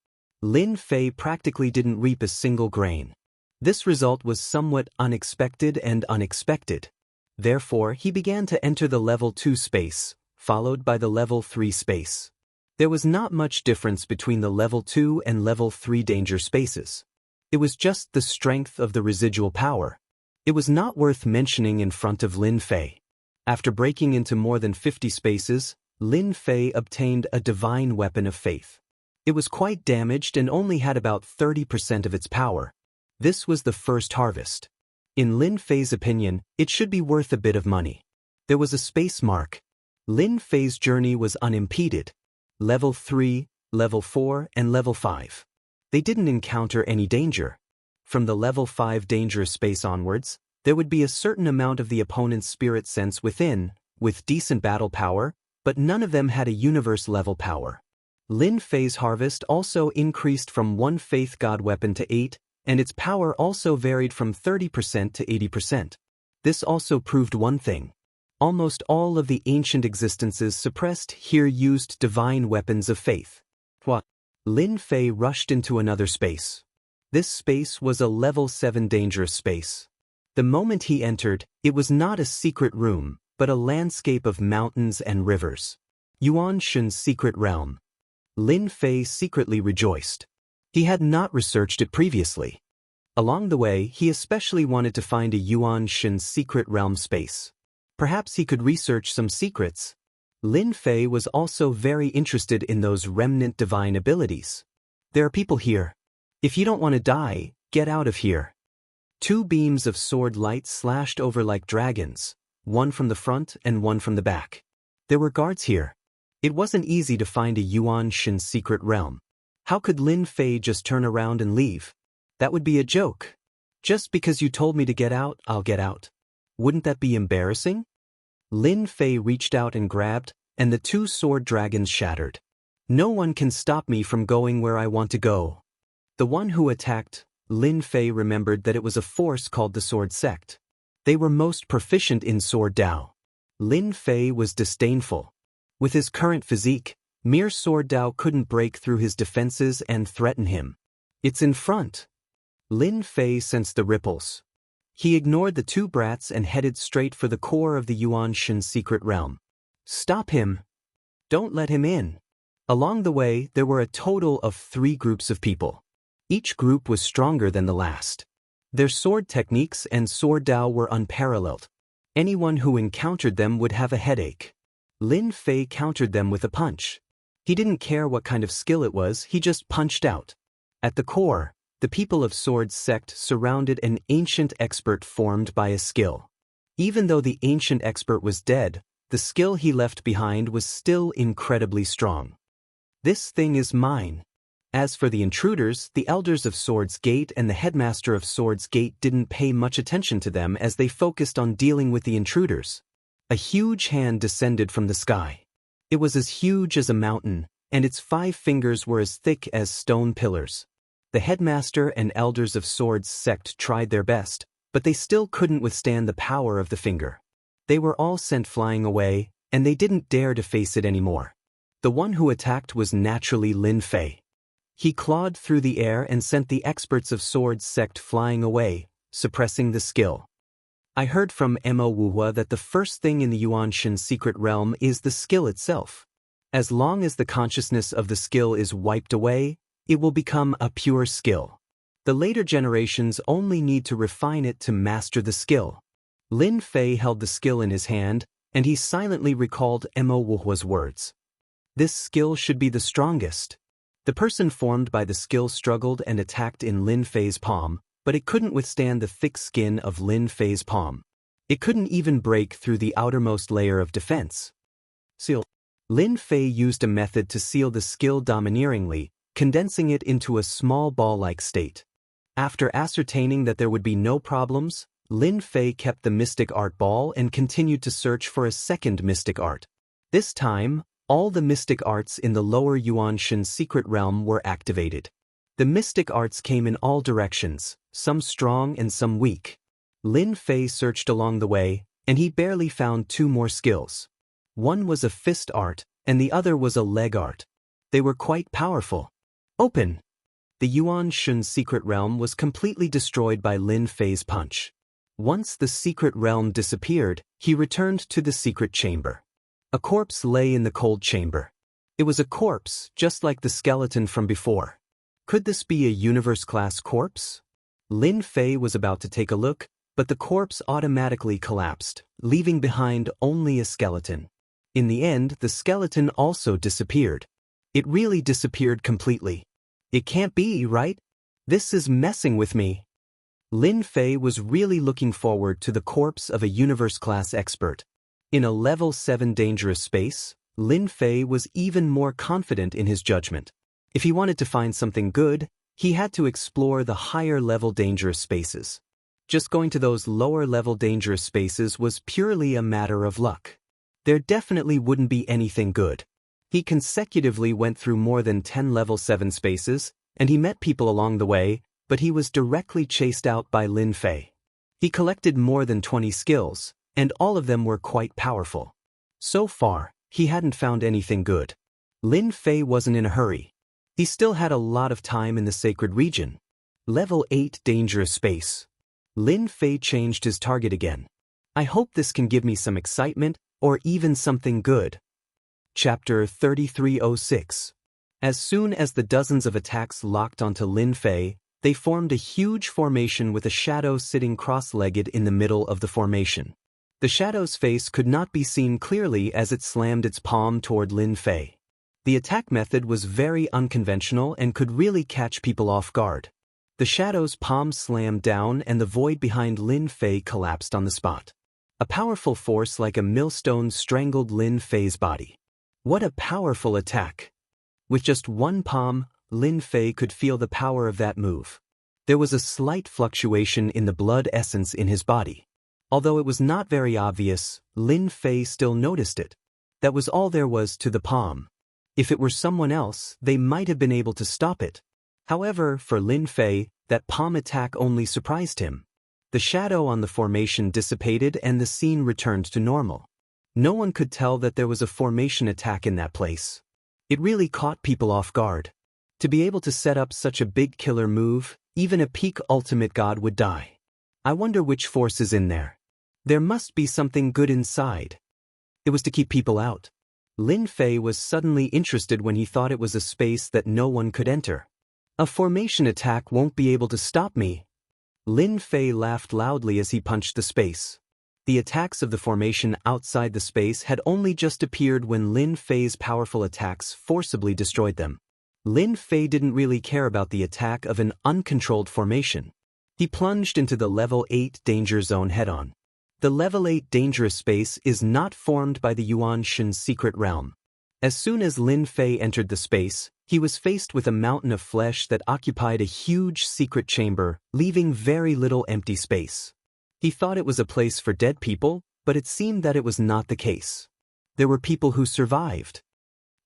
Lin Fei practically didn't reap a single grain. This result was somewhat unexpected and unexpected. Therefore, he began to enter the level 2 space, followed by the level 3 space. There was not much difference between the level 2 and level 3 danger spaces. It was just the strength of the residual power. It was not worth mentioning in front of Lin Fei. After breaking into more than 50 spaces, Lin Fei obtained a divine weapon of faith. It was quite damaged and only had about 30% of its power. This was the first harvest. In Lin Fei's opinion, it should be worth a bit of money. There was a space mark. Lin Fei's journey was unimpeded. Level 3, Level 4, and Level 5. They didn't encounter any danger. From the Level 5 dangerous space onwards, there would be a certain amount of the opponent's spirit sense within, with decent battle power, but none of them had a universe-level power. Lin Fei's harvest also increased from 1 faith god weapon to 8, and its power also varied from 30% to 80%. This also proved one thing. Almost all of the ancient existences suppressed here used divine weapons of faith. What? Lin Fei rushed into another space. This space was a Level 7 dangerous space. The moment he entered, it was not a secret room, but a landscape of mountains and rivers. Yuan Shun's secret realm. Lin Fei secretly rejoiced. He had not researched it previously. Along the way, he especially wanted to find a Yuan Shun's secret realm space. Perhaps he could research some secrets. Lin Fei was also very interested in those remnant divine abilities. There are people here. If you don't want to die, get out of here. 2 beams of sword light slashed over like dragons, one from the front and one from the back. There were guards here. It wasn't easy to find a Yuan Shun's secret realm. How could Lin Fei just turn around and leave? That would be a joke. Just because you told me to get out, I'll get out. Wouldn't that be embarrassing? Lin Fei reached out and grabbed, and the 2 sword dragons shattered. No one can stop me from going where I want to go. The one who attacked, Lin Fei remembered that it was a force called the Sword Sect. They were most proficient in Sword Dao. Lin Fei was disdainful. With his current physique, mere Sword Dao couldn't break through his defenses and threaten him. It's in front. Lin Fei sensed the ripples. He ignored the 2 brats and headed straight for the core of the Yuan Shun's secret realm. Stop him. Don't let him in. Along the way, there were a total of 3 groups of people. Each group was stronger than the last. Their sword techniques and Sword Dao were unparalleled. Anyone who encountered them would have a headache. Lin Fei countered them with a punch. He didn't care what kind of skill it was, he just punched out. At the core, the people of Sword Sect surrounded an ancient expert formed by a skill. Even though the ancient expert was dead, the skill he left behind was still incredibly strong. This thing is mine. As for the intruders, the elders of Swords Gate and the headmaster of Swords Gate didn't pay much attention to them as they focused on dealing with the intruders. A huge hand descended from the sky. It was as huge as a mountain, and its 5 fingers were as thick as stone pillars. The headmaster and elders of Swords Sect tried their best, but they still couldn't withstand the power of the finger. They were all sent flying away, and they didn't dare to face it anymore. The one who attacked was naturally Lin Fei. He clawed through the air and sent the experts of Swords Sect flying away, suppressing the skill. I heard from Mo Wuhua that the first thing in the Yuan Shun's secret realm is the skill itself. As long as the consciousness of the skill is wiped away, it will become a pure skill. The later generations only need to refine it to master the skill. Lin Fei held the skill in his hand, and he silently recalled Mo Wuhua's words. This skill should be the strongest. The person formed by the skill struggled and attacked in Lin Fei's palm, but it couldn't withstand the thick skin of Lin Fei's palm. It couldn't even break through the outermost layer of defense. Seal. Lin Fei used a method to seal the skill domineeringly, condensing it into a small ball-like state. After ascertaining that there would be no problems, Lin Fei kept the mystic art ball and continued to search for a second mystic art. This time, all the mystic arts in the lower Yuan Shun's secret realm were activated. The mystic arts came in all directions, some strong and some weak. Lin Fei searched along the way, and he barely found 2 more skills. One was a fist art, and the other was a leg art. They were quite powerful. Open! The Yuan Shun's secret realm was completely destroyed by Lin Fei's punch. Once the secret realm disappeared, he returned to the secret chamber. A corpse lay in the cold chamber. It was a corpse, just like the skeleton from before. Could this be a universe-class corpse? Lin Fei was about to take a look, but the corpse automatically collapsed, leaving behind only a skeleton. In the end, the skeleton also disappeared. It really disappeared completely. It can't be, right? This is messing with me. Lin Fei was really looking forward to the corpse of a universe-class expert. In a level 7 dangerous space, Lin Fei was even more confident in his judgment. If he wanted to find something good, he had to explore the higher-level dangerous spaces. Just going to those lower-level dangerous spaces was purely a matter of luck. There definitely wouldn't be anything good. He consecutively went through more than 10 level 7 spaces, and he met people along the way, but he was directly chased out by Lin Fei. He collected more than 20 skills, and all of them were quite powerful. So far, he hadn't found anything good. Lin Fei wasn't in a hurry. He still had a lot of time in the sacred region. Level 8 dangerous space. Lin Fei changed his target again. I hope this can give me some excitement, or even something good. Chapter 3306. As soon as the dozens of attacks locked onto Lin Fei, they formed a huge formation with a shadow sitting cross-legged in the middle of the formation. The shadow's face could not be seen clearly as it slammed its palm toward Lin Fei. The attack method was very unconventional and could really catch people off guard. The shadow's palm slammed down and the void behind Lin Fei collapsed on the spot. A powerful force like a millstone strangled Lin Fei's body. What a powerful attack! With just one palm, Lin Fei could feel the power of that move. There was a slight fluctuation in the blood essence in his body. Although it was not very obvious, Lin Fei still noticed it. That was all there was to the palm. If it were someone else, they might have been able to stop it. However, for Lin Fei, that palm attack only surprised him. The shadow on the formation dissipated and the scene returned to normal. No one could tell that there was a formation attack in that place. It really caught people off guard. To be able to set up such a big killer move, even a peak ultimate god would die. I wonder which force is in there. There must be something good inside. It was to keep people out. Lin Fei was suddenly interested when he thought it was a space that no one could enter. A formation attack won't be able to stop me. Lin Fei laughed loudly as he punched the space. The attacks of the formation outside the space had only just appeared when Lin Fei's powerful attacks forcibly destroyed them. Lin Fei didn't really care about the attack of an uncontrolled formation. He plunged into the level 8 danger zone head-on. The level 8 dangerous space is not formed by the Yuan Shen's secret realm. As soon as Lin Fei entered the space, he was faced with a mountain of flesh that occupied a huge secret chamber, leaving very little empty space. He thought it was a place for dead people, but it seemed that it was not the case. There were people who survived.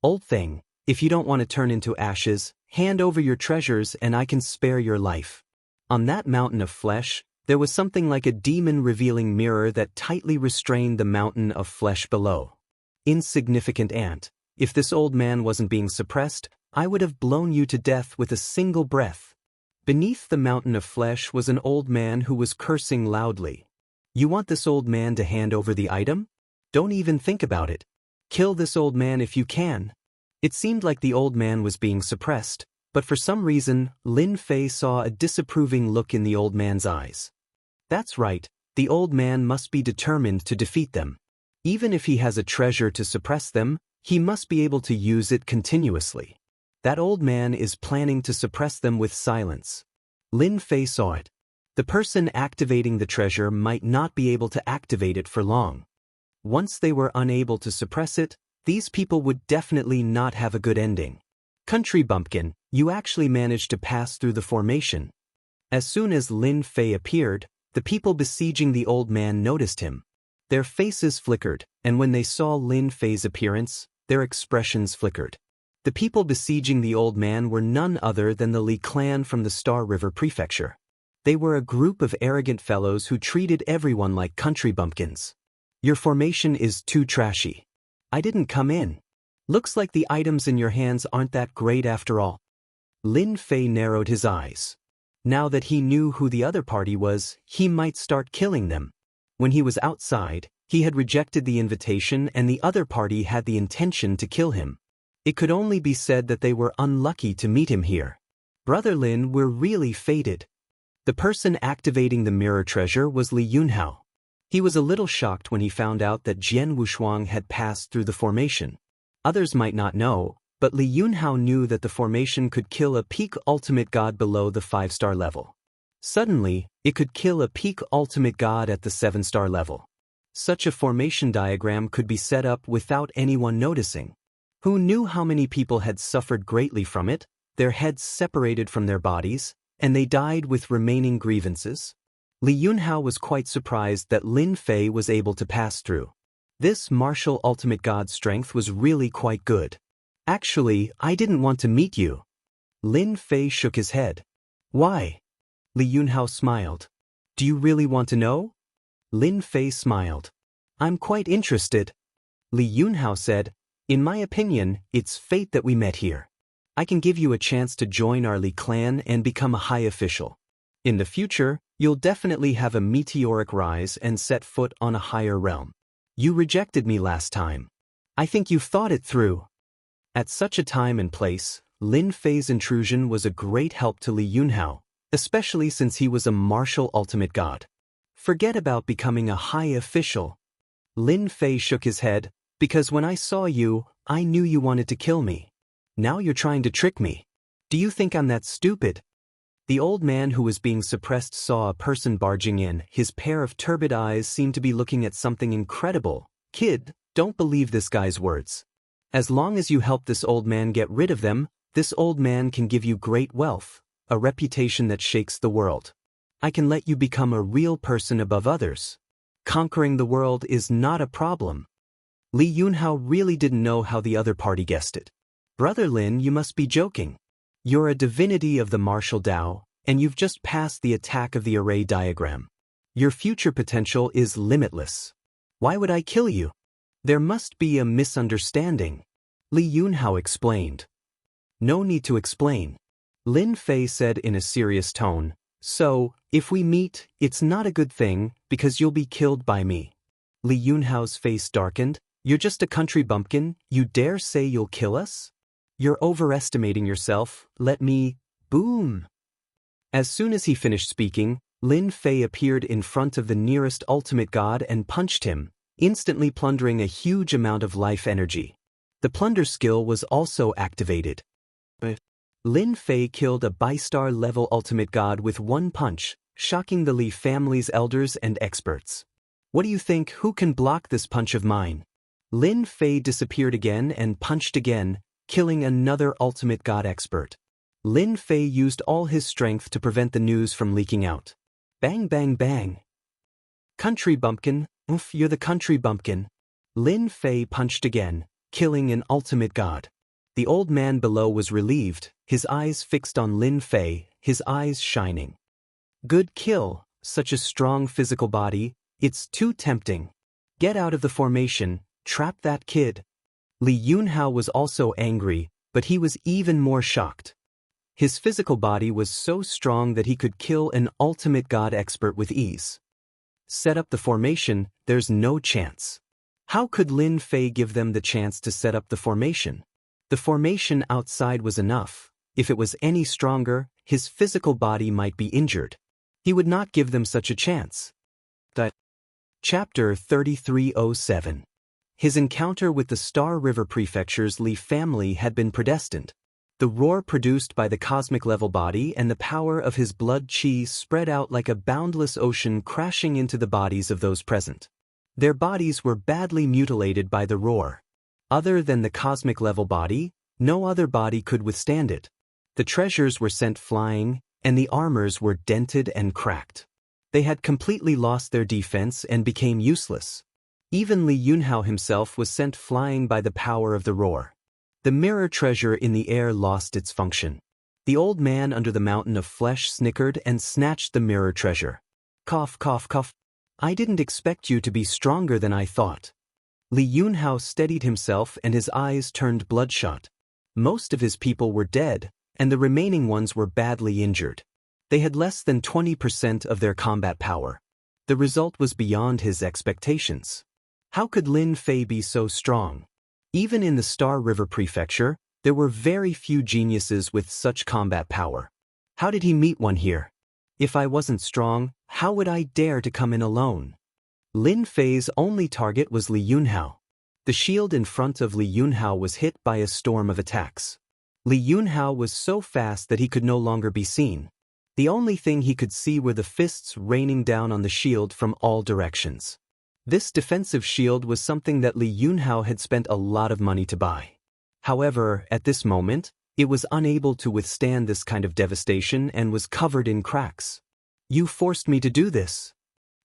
Old thing, if you don't want to turn into ashes, hand over your treasures and I can spare your life. On that mountain of flesh, there was something like a demon-revealing mirror that tightly restrained the mountain of flesh below. Insignificant ant, if this old man wasn't being suppressed, I would have blown you to death with a single breath. Beneath the mountain of flesh was an old man who was cursing loudly. You want this old man to hand over the item? Don't even think about it. Kill this old man if you can. It seemed like the old man was being suppressed, but for some reason, Lin Fei saw a disapproving look in the old man's eyes. That's right, the old man must be determined to defeat them. Even if he has a treasure to suppress them, he must be able to use it continuously. That old man is planning to suppress them with silence. Lin Fei saw it. The person activating the treasure might not be able to activate it for long. Once they were unable to suppress it, these people would definitely not have a good ending. Country bumpkin, you actually managed to pass through the formation. As soon as Lin Fei appeared, the people besieging the old man noticed him. Their faces flickered, and when they saw Lin Fei's appearance, their expressions flickered. The people besieging the old man were none other than the Li clan from the Star River Prefecture. They were a group of arrogant fellows who treated everyone like country bumpkins. Your formation is too trashy. I didn't come in. Looks like the items in your hands aren't that great after all. Lin Fei narrowed his eyes. Now that he knew who the other party was, he might start killing them. When he was outside, he had rejected the invitation and the other party had the intention to kill him. It could only be said that they were unlucky to meet him here. Brother Lin, we're really fated. The person activating the mirror treasure was Li Yunhao. He was a little shocked when he found out that Jian Wushuang had passed through the formation. Others might not know, but Li Yunhao knew that the formation could kill a peak ultimate god below the 5-star level. Suddenly, it could kill a peak ultimate god at the 7-star level. Such a formation diagram could be set up without anyone noticing. Who knew how many people had suffered greatly from it, their heads separated from their bodies, and they died with remaining grievances? Li Yunhao was quite surprised that Lin Fei was able to pass through. This martial ultimate god strength was really quite good. Actually, I didn't want to meet you. Lin Fei shook his head. Why? Li Yunhao smiled. Do you really want to know? Lin Fei smiled. I'm quite interested. Li Yunhao said, in my opinion, it's fate that we met here. I can give you a chance to join our Li clan and become a high official. In the future, you'll definitely have a meteoric rise and set foot on a higher realm. You rejected me last time. I think you've thought it through. At such a time and place, Lin Fei's intrusion was a great help to Li Yunhao, especially since he was a martial ultimate god. Forget about becoming a high official. Lin Fei shook his head, because when I saw you, I knew you wanted to kill me. Now you're trying to trick me. Do you think I'm that stupid? The old man who was being suppressed saw a person barging in. His pair of turbid eyes seemed to be looking at something incredible. Kid, don't believe this guy's words. As long as you help this old man get rid of them, this old man can give you great wealth, a reputation that shakes the world. I can let you become a real person above others. Conquering the world is not a problem. Li Yunhao really didn't know how the other party guessed it. Brother Lin, you must be joking. You're a divinity of the martial Dao, and you've just passed the attack of the array diagram. Your future potential is limitless. Why would I kill you? There must be a misunderstanding. Li Yunhao explained. No need to explain. Lin Fei said in a serious tone, so, if we meet, it's not a good thing, because you'll be killed by me. Li Yunhao's face darkened. You're just a country bumpkin, you dare say you'll kill us? You're overestimating yourself, let me… Boom! As soon as he finished speaking, Lin Fei appeared in front of the nearest ultimate god and punched him, instantly plundering a huge amount of life energy. The plunder skill was also activated. Lin Fei killed a bi-star level ultimate god with one punch, shocking the Li family's elders and experts. What do you think, who can block this punch of mine? Lin Fei disappeared again and punched again, killing another ultimate god expert. Lin Fei used all his strength to prevent the news from leaking out. Bang bang bang. Country bumpkin, oof, you're the country bumpkin. Lin Fei punched again, killing an ultimate god. The old man below was relieved, his eyes fixed on Lin Fei, his eyes shining. Good kill, such a strong physical body, it's too tempting. Get out of the formation, trap that kid. Li Yunhao was also angry, but he was even more shocked. His physical body was so strong that he could kill an ultimate god expert with ease. Set up the formation, there's no chance. How could Lin Fei give them the chance to set up the formation? The formation outside was enough. If it was any stronger, his physical body might be injured. He would not give them such a chance. Chapter 3307. His encounter with the Star River Prefecture's Li family had been predestined. The roar produced by the cosmic level body and the power of his blood chi spread out like a boundless ocean, crashing into the bodies of those present. Their bodies were badly mutilated by the roar. Other than the cosmic level body, no other body could withstand it. The treasures were sent flying, and the armors were dented and cracked. They had completely lost their defense and became useless. Even Li Yunhao himself was sent flying by the power of the roar. The mirror treasure in the air lost its function. The old man under the mountain of flesh snickered and snatched the mirror treasure. Cough, cough, cough. I didn't expect you to be stronger than I thought. Li Yunhao steadied himself and his eyes turned bloodshot. Most of his people were dead, and the remaining ones were badly injured. They had less than 20% of their combat power. The result was beyond his expectations. How could Lin Fei be so strong? Even in the Star River Prefecture, there were very few geniuses with such combat power. How did he meet one here? If I wasn't strong, how would I dare to come in alone? Lin Fei's only target was Li Yunhao. The shield in front of Li Yunhao was hit by a storm of attacks. Li Yunhao was so fast that he could no longer be seen. The only thing he could see were the fists raining down on the shield from all directions. This defensive shield was something that Li Yunhao had spent a lot of money to buy. However, at this moment, it was unable to withstand this kind of devastation and was covered in cracks. You forced me to do this.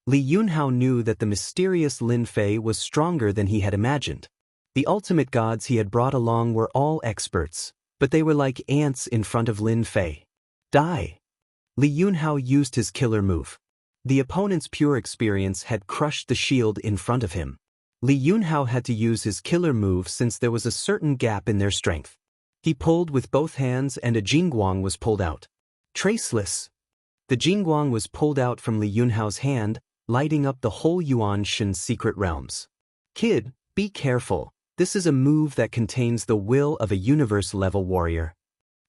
Li Yunhao knew that the mysterious Lin Fei was stronger than he had imagined. The ultimate gods he had brought along were all experts, but they were like ants in front of Lin Fei. Die! Li Yunhao used his killer move. The opponent's pure experience had crushed the shield in front of him. Li Yunhao had to use his killer move since there was a certain gap in their strength. He pulled with both hands and a jingguang was pulled out. Traceless. The jingguang was pulled out from Li Yunhao's hand, lighting up the whole Yuan Shen secret realms. Kid, be careful. This is a move that contains the will of a universe-level warrior.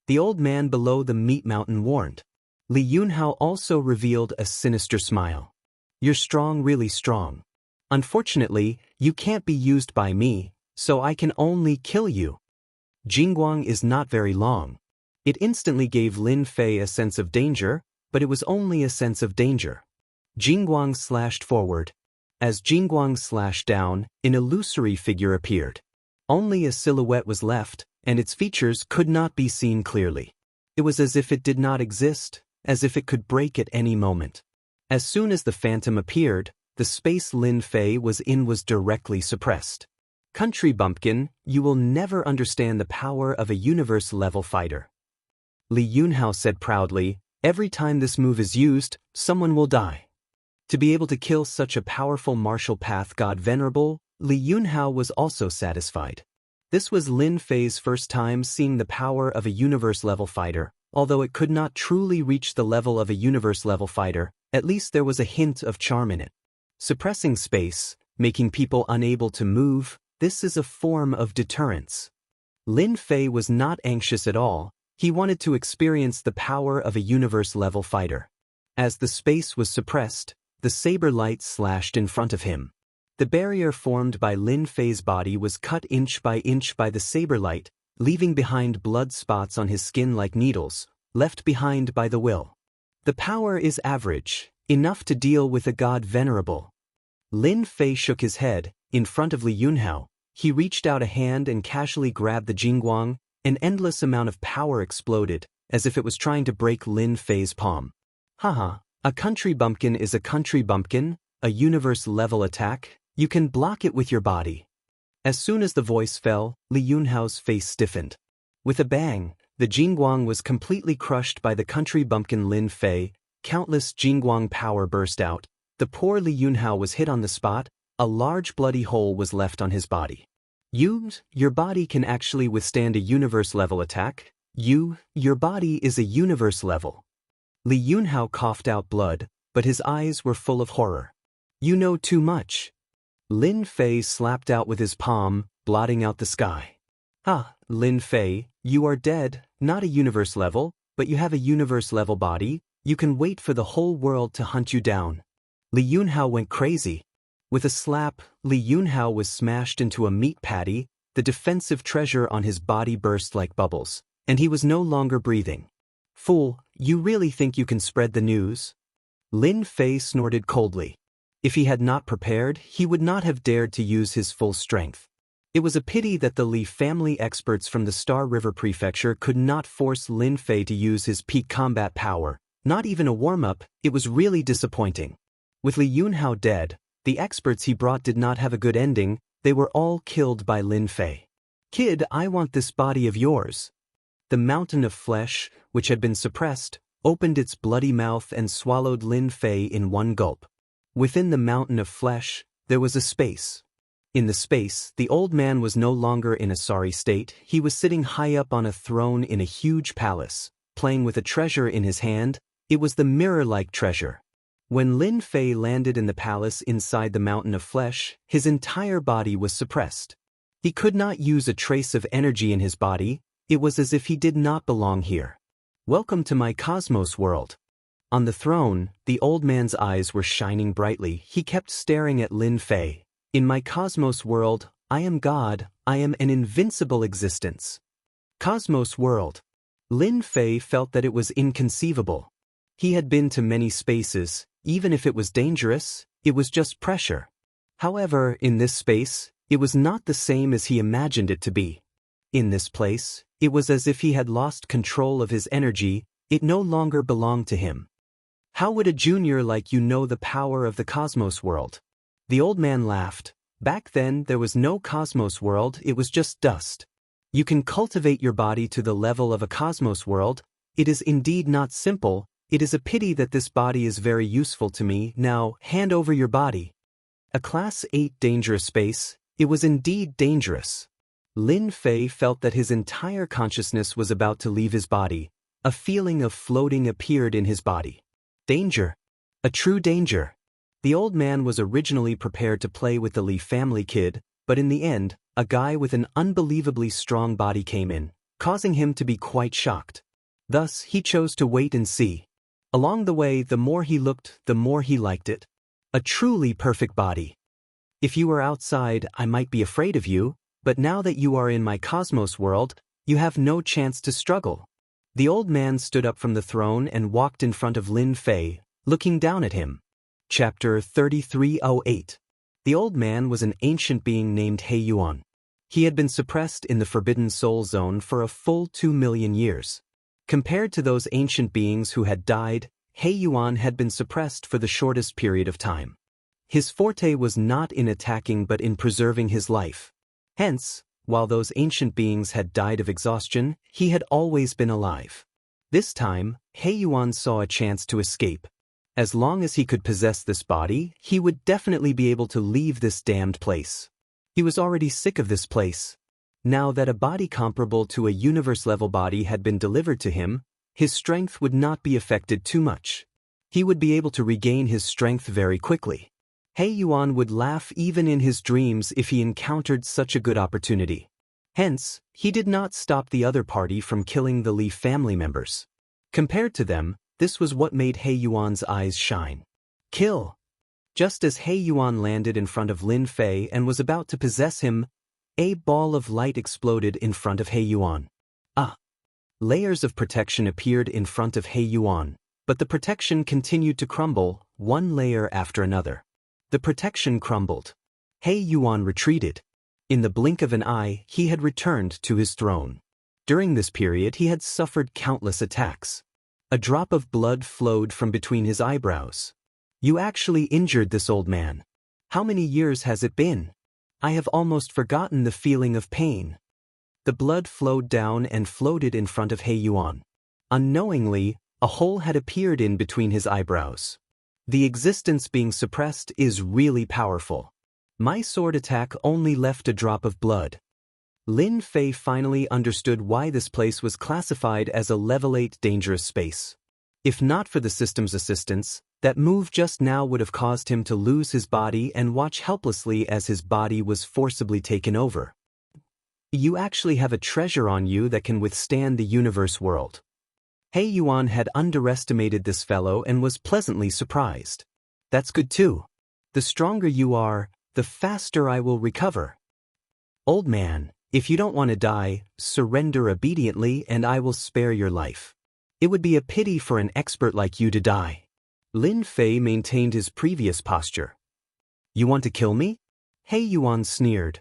The old man below the meat mountain warned. Li Yunhao also revealed a sinister smile. You're strong, really strong. Unfortunately, you can't be used by me, so I can only kill you. Jingguang is not very long. It instantly gave Lin Fei a sense of danger, but it was only a sense of danger. Jingguang slashed forward. As Jingguang slashed down, an illusory figure appeared. Only a silhouette was left, and its features could not be seen clearly. It was as if it did not exist, as if it could break at any moment. As soon as the phantom appeared, the space Lin Fei was in was directly suppressed. Country bumpkin, you will never understand the power of a universe-level fighter. Li Yunhao said proudly, every time this move is used, someone will die. To be able to kill such a powerful martial path god venerable, Li Yunhao was also satisfied. This was Lin Fei's first time seeing the power of a universe-level fighter. Although it could not truly reach the level of a universe-level fighter, at least there was a hint of charm in it. Suppressing space, making people unable to move, this is a form of deterrence. Lin Fei was not anxious at all, he wanted to experience the power of a universe-level fighter. As the space was suppressed, the saber light slashed in front of him. The barrier formed by Lin Fei's body was cut inch by the saber light, leaving behind blood spots on his skin like needles, left behind by the will. The power is average, enough to deal with a god venerable. Lin Fei shook his head. In front of Li Yunhao, he reached out a hand and casually grabbed the jingguang. An endless amount of power exploded, as if it was trying to break Lin Fei's palm. Haha, a country bumpkin is a country bumpkin, a universe-level attack, you can block it with your body. As soon as the voice fell, Li Yunhao's face stiffened. With a bang, the jingguang was completely crushed by the country bumpkin Lin Fei. Countless jingguang power burst out. The poor Li Yunhao was hit on the spot. A large bloody hole was left on his body. Your body can actually withstand a universe-level attack. Your body is a universe level. Li Yunhao coughed out blood, but his eyes were full of horror. You know too much. Lin Fei slapped out with his palm, blotting out the sky. Ah, Lin Fei, you are dead, not a universe level, but you have a universe level body, you can wait for the whole world to hunt you down. Li Yunhao went crazy. With a slap, Li Yunhao was smashed into a meat patty, the defensive treasure on his body burst like bubbles, and he was no longer breathing. Fool, you really think you can spread the news? Lin Fei snorted coldly. If he had not prepared, he would not have dared to use his full strength. It was a pity that the Li family experts from the Star River Prefecture could not force Lin Fei to use his peak combat power, not even a warm-up. It was really disappointing. With Li Yunhao dead, the experts he brought did not have a good ending, they were all killed by Lin Fei. Kid, I want this body of yours. The mountain of flesh, which had been suppressed, opened its bloody mouth and swallowed Lin Fei in one gulp. Within the mountain of flesh, there was a space. In the space, the old man was no longer in a sorry state, he was sitting high up on a throne in a huge palace, playing with a treasure in his hand. It was the mirror-like treasure. When Lin Fei landed in the palace inside the mountain of flesh, his entire body was suppressed. He could not use a trace of energy in his body, it was as if he did not belong here. Welcome to my cosmos world. On the throne, the old man's eyes were shining brightly, he kept staring at Lin Fei. In my cosmos world, I am God, I am an invincible existence. Cosmos world. Lin Fei felt that it was inconceivable. He had been to many spaces. Even if it was dangerous, it was just pressure. However, in this space, it was not the same as he imagined it to be. In this place, it was as if he had lost control of his energy. It no longer belonged to him. How would a junior like you know the power of the cosmos world? The old man laughed. Back then, there was no cosmos world, it was just dust. You can cultivate your body to the level of a cosmos world. It is indeed not simple. It is a pity that this body is very useful to me. Now, hand over your body. A Class 8 dangerous space. It was indeed dangerous. Lin Fei felt that his entire consciousness was about to leave his body. A feeling of floating appeared in his body. Danger. A true danger. The old man was originally prepared to play with the Li family kid, but in the end, a guy with an unbelievably strong body came in, causing him to be quite shocked. Thus, he chose to wait and see. Along the way, the more he looked, the more he liked it. A truly perfect body. If you were outside, I might be afraid of you, but now that you are in my cosmos world, you have no chance to struggle. The old man stood up from the throne and walked in front of Lin Fei, looking down at him. Chapter 3308. The old man was an ancient being named He Yuan. He had been suppressed in the Forbidden Soul Zone for a full 2 million years. Compared to those ancient beings who had died, He Yuan had been suppressed for the shortest period of time. His forte was not in attacking but in preserving his life. Hence, while those ancient beings had died of exhaustion, he had always been alive. This time, He Yuan saw a chance to escape. As long as he could possess this body, he would definitely be able to leave this damned place. He was already sick of this place. Now that a body comparable to a universe-level body had been delivered to him, his strength would not be affected too much. He would be able to regain his strength very quickly. He Yuan would laugh even in his dreams if he encountered such a good opportunity. Hence, he did not stop the other party from killing the Li family members. Compared to them, this was what made He Yuan's eyes shine. Kill! Just as He Yuan landed in front of Lin Fei and was about to possess him, a ball of light exploded in front of He Yuan. Layers of protection appeared in front of He Yuan, but the protection continued to crumble, one layer after another. The protection crumbled. He Yuan retreated. In the blink of an eye, he had returned to his throne. During this period, he had suffered countless attacks. A drop of blood flowed from between his eyebrows. You actually injured this old man. How many years has it been? I have almost forgotten the feeling of pain. The blood flowed down and floated in front of He Yuan. Unknowingly, a hole had appeared in between his eyebrows. The existence being suppressed is really powerful. My sword attack only left a drop of blood. Lin Fei finally understood why this place was classified as a level 8 dangerous space. If not for the system's assistance, that move just now would have caused him to lose his body and watch helplessly as his body was forcibly taken over. You actually have a treasure on you that can withstand the universe world. He Yuan had underestimated this fellow and was pleasantly surprised. That's good too. The stronger you are, the faster I will recover. Old man, if you don't want to die, surrender obediently and I will spare your life. It would be a pity for an expert like you to die. Lin Fei maintained his previous posture. You want to kill me? He Yuan sneered.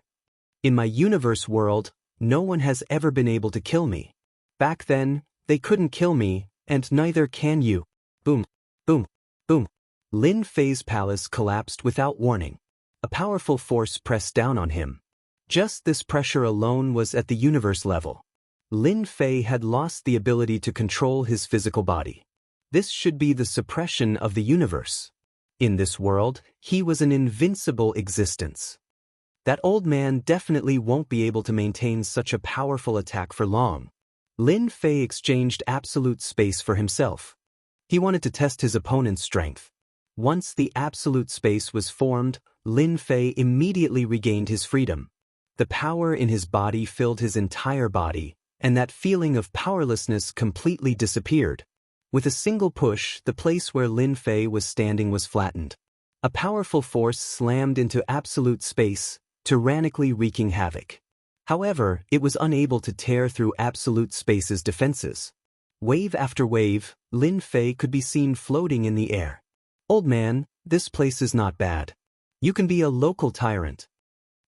In my universe world, no one has ever been able to kill me. Back then, they couldn't kill me, and neither can you. Boom, boom, boom. Lin Fei's palace collapsed without warning. A powerful force pressed down on him. Just this pressure alone was at the universe level. Lin Fei had lost the ability to control his physical body. This should be the suppression of the universe. In this world, he was an invincible existence. That old man definitely won't be able to maintain such a powerful attack for long. Lin Fei exchanged absolute space for himself. He wanted to test his opponent's strength. Once the absolute space was formed, Lin Fei immediately regained his freedom. The power in his body filled his entire body, and that feeling of powerlessness completely disappeared. With a single push, the place where Lin Fei was standing was flattened. A powerful force slammed into absolute space, tyrannically wreaking havoc. However, it was unable to tear through absolute space's defenses. Wave after wave, Lin Fei could be seen floating in the air. Old man, this place is not bad. You can be a local tyrant.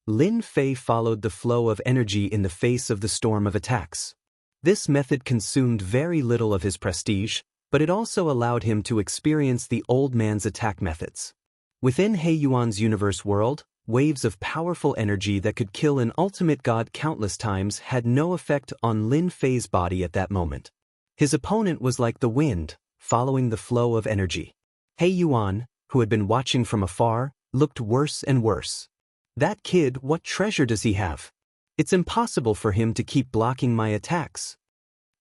Lin Fei followed the flow of energy in the face of the storm of attacks. This method consumed very little of his prestige, but it also allowed him to experience the old man's attack methods. Within He Yuan's universe world, waves of powerful energy that could kill an ultimate god countless times had no effect on Lin Fei's body at that moment. His opponent was like the wind, following the flow of energy. He Yuan, who had been watching from afar, looked worse and worse. That kid, what treasure does he have? It's impossible for him to keep blocking my attacks.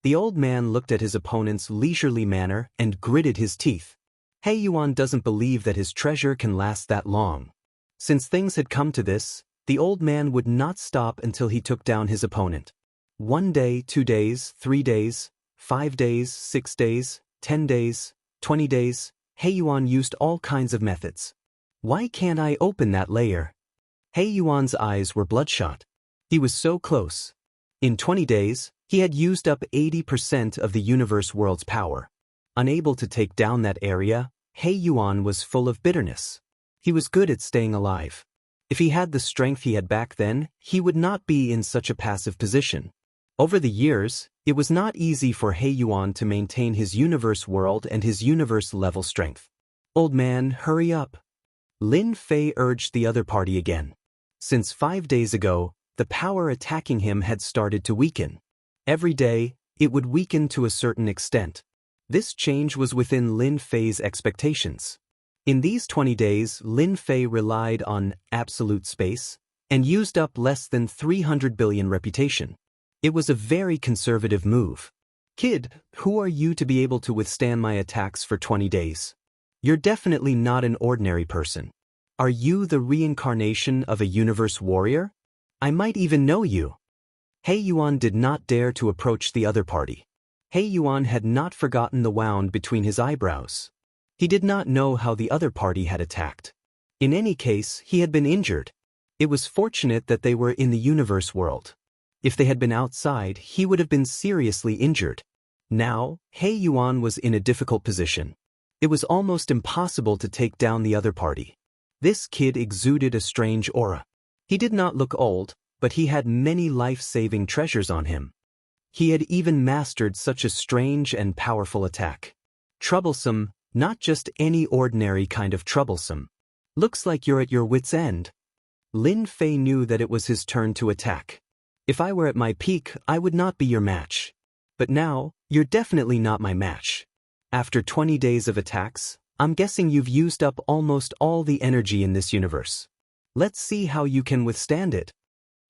The old man looked at his opponent's leisurely manner and gritted his teeth. He Yuan doesn't believe that his treasure can last that long. Since things had come to this, the old man would not stop until he took down his opponent. 1 day, 2 days, 3 days, 5 days, 6 days, 10 days, 20 days, He Yuan used all kinds of methods. Why can't I open that layer? He Yuan's eyes were bloodshot. He was so close. In 20 days, he had used up 80% of the universe world's power. Unable to take down that area, He Yuan was full of bitterness. He was good at staying alive. If he had the strength he had back then, he would not be in such a passive position. Over the years, it was not easy for He Yuan to maintain his universe world and his universe level strength. Old man, hurry up. Lin Fei urged the other party again. Since 5 days ago, the power attacking him had started to weaken. Every day, it would weaken to a certain extent. This change was within Lin Fei's expectations. In these 20 days, Lin Fei relied on absolute space and used up less than 300 billion reputation. It was a very conservative move. Kid, who are you to be able to withstand my attacks for 20 days? You're definitely not an ordinary person. Are you the reincarnation of a universe warrior? I might even know you. He Yuan did not dare to approach the other party. He Yuan had not forgotten the wound between his eyebrows. He did not know how the other party had attacked. In any case, he had been injured. It was fortunate that they were in the universe world. If they had been outside, he would have been seriously injured. Now, He Yuan was in a difficult position. It was almost impossible to take down the other party. This kid exuded a strange aura. He did not look old, but he had many life-saving treasures on him. He had even mastered such a strange and powerful attack. Troublesome, not just any ordinary kind of troublesome. Looks like you're at your wit's end. Lin Fei knew that it was his turn to attack. If I were at my peak, I would not be your match. But now, you're definitely not my match. After 20 days of attacks, I'm guessing you've used up almost all the energy in this universe. Let's see how you can withstand it.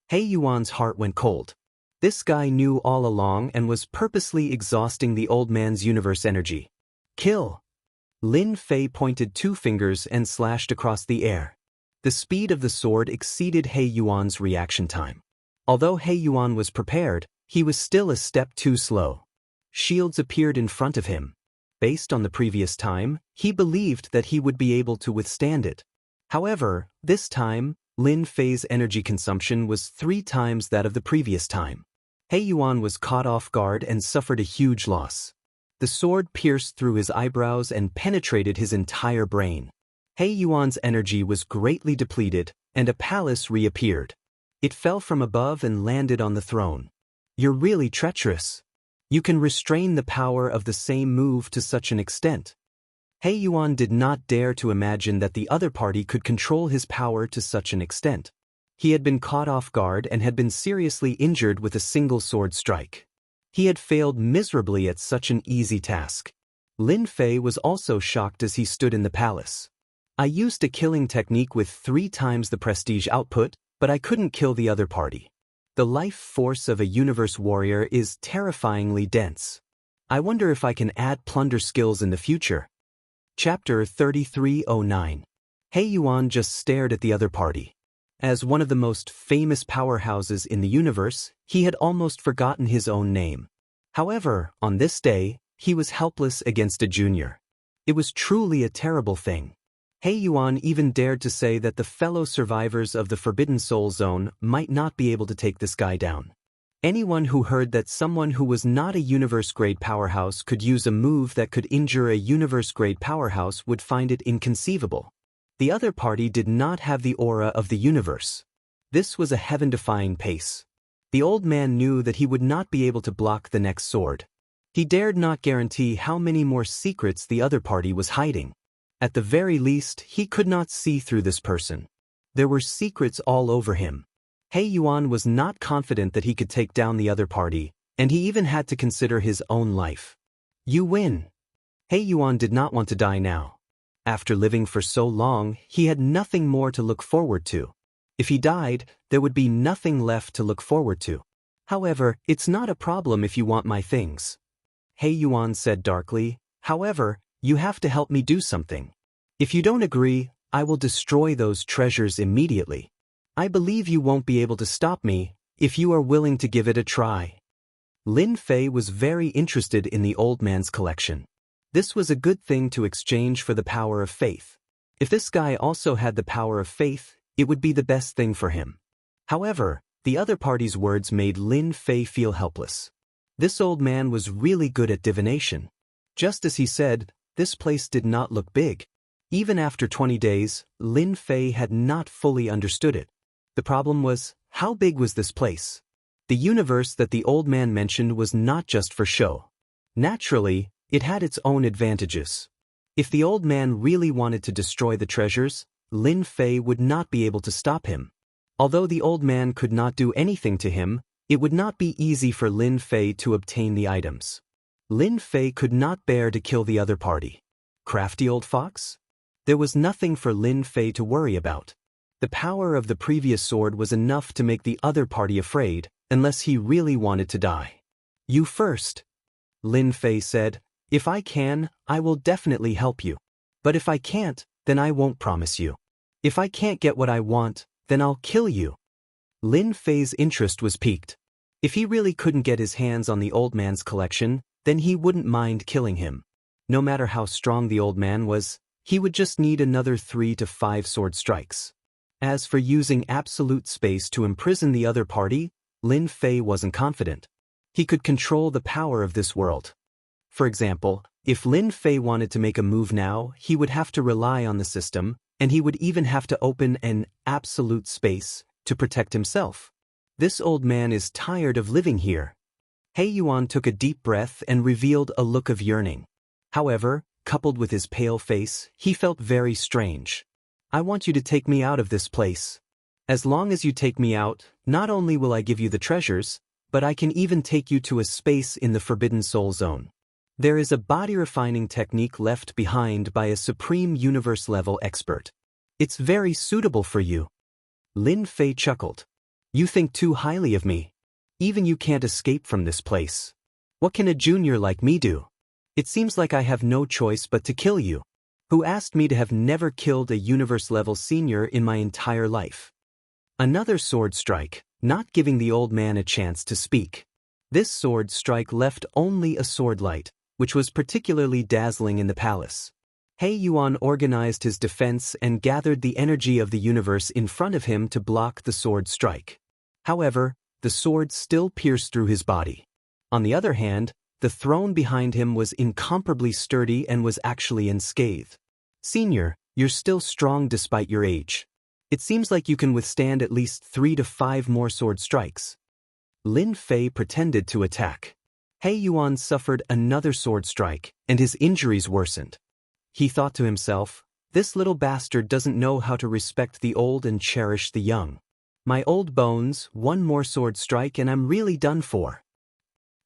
He Yuan's heart went cold. This guy knew all along and was purposely exhausting the old man's universe energy. Kill! Lin Fei pointed 2 fingers and slashed across the air. The speed of the sword exceeded He Yuan's reaction time. Although He Yuan was prepared, he was still a step too slow. Shields appeared in front of him. Based on the previous time, he believed that he would be able to withstand it. However, this time, Lin Fei's energy consumption was 3 times that of the previous time. He Yuan was caught off guard and suffered a huge loss. The sword pierced through his eyebrows and penetrated his entire brain. He Yuan's energy was greatly depleted, and a palace reappeared. It fell from above and landed on the throne. You're really treacherous. You can restrain the power of the same move to such an extent. He Yuan did not dare to imagine that the other party could control his power to such an extent. He had been caught off guard and had been seriously injured with a single sword strike. He had failed miserably at such an easy task. Lin Fei was also shocked as he stood in the palace. I used a killing technique with 3 times the prestige output, but I couldn't kill the other party. The life force of a universe warrior is terrifyingly dense. I wonder if I can add plunder skills in the future. Chapter 3309. He Yuan just stared at the other party. As one of the most famous powerhouses in the universe, he had almost forgotten his own name. However, on this day, he was helpless against a junior. It was truly a terrible thing. He Yuan even dared to say that the fellow survivors of the Forbidden Soul Zone might not be able to take this guy down. Anyone who heard that someone who was not a universe-grade powerhouse could use a move that could injure a universe-grade powerhouse would find it inconceivable. The other party did not have the aura of the universe. This was a heaven-defying pace. The old man knew that he would not be able to block the next sword. He dared not guarantee how many more secrets the other party was hiding. At the very least, he could not see through this person. There were secrets all over him. He Yuan was not confident that he could take down the other party, and he even had to consider his own life. You win. He Yuan did not want to die now. After living for so long, he had nothing more to look forward to. If he died, there would be nothing left to look forward to. However, it's not a problem if you want my things. He Yuan said darkly. However, you have to help me do something. If you don't agree, I will destroy those treasures immediately. I believe you won't be able to stop me if you are willing to give it a try. Lin Fei was very interested in the old man's collection. This was a good thing to exchange for the power of faith. If this guy also had the power of faith, it would be the best thing for him. However, the other party's words made Lin Fei feel helpless. This old man was really good at divination. Just as he said, this place did not look big. Even after 20 days, Lin Fei had not fully understood it. The problem was, how big was this place? The universe that the old man mentioned was not just for show. Naturally, it had its own advantages. If the old man really wanted to destroy the treasures, Lin Fei would not be able to stop him. Although the old man could not do anything to him, it would not be easy for Lin Fei to obtain the items. Lin Fei could not bear to kill the other party. Crafty old fox? There was nothing for Lin Fei to worry about. The power of the previous sword was enough to make the other party afraid, unless he really wanted to die. You first, Lin Fei said. If I can, I will definitely help you. But if I can't, then I won't promise you. If I can't get what I want, then I'll kill you. Lin Fei's interest was piqued. If he really couldn't get his hands on the old man's collection, then he wouldn't mind killing him. No matter how strong the old man was, he would just need another 3 to 5 sword strikes. As for using absolute space to imprison the other party, Lin Fei wasn't confident. He could control the power of this world. For example, if Lin Fei wanted to make a move now, he would have to rely on the system, and he would even have to open an absolute space to protect himself. This old man is tired of living here. He Yuan took a deep breath and revealed a look of yearning. However, coupled with his pale face, he felt very strange. I want you to take me out of this place. As long as you take me out, not only will I give you the treasures, but I can even take you to a space in the Forbidden Soul Zone. There is a body-refining technique left behind by a supreme universe-level expert. It's very suitable for you. Lin Fei chuckled. You think too highly of me. Even you can't escape from this place. What can a junior like me do? It seems like I have no choice but to kill you. Who asked me to have never killed a universe-level senior in my entire life? Another sword strike, not giving the old man a chance to speak. This sword strike left only a sword light, which was particularly dazzling in the palace. He Yuan organized his defense and gathered the energy of the universe in front of him to block the sword strike. However, the sword still pierced through his body. On the other hand, the throne behind him was incomparably sturdy and was actually unscathed. Senior, you're still strong despite your age. It seems like you can withstand at least 3 to 5 more sword strikes. Lin Fei pretended to attack. He Yuan suffered another sword strike, and his injuries worsened. He thought to himself, this little bastard doesn't know how to respect the old and cherish the young. My old bones, one more sword strike and I'm really done for.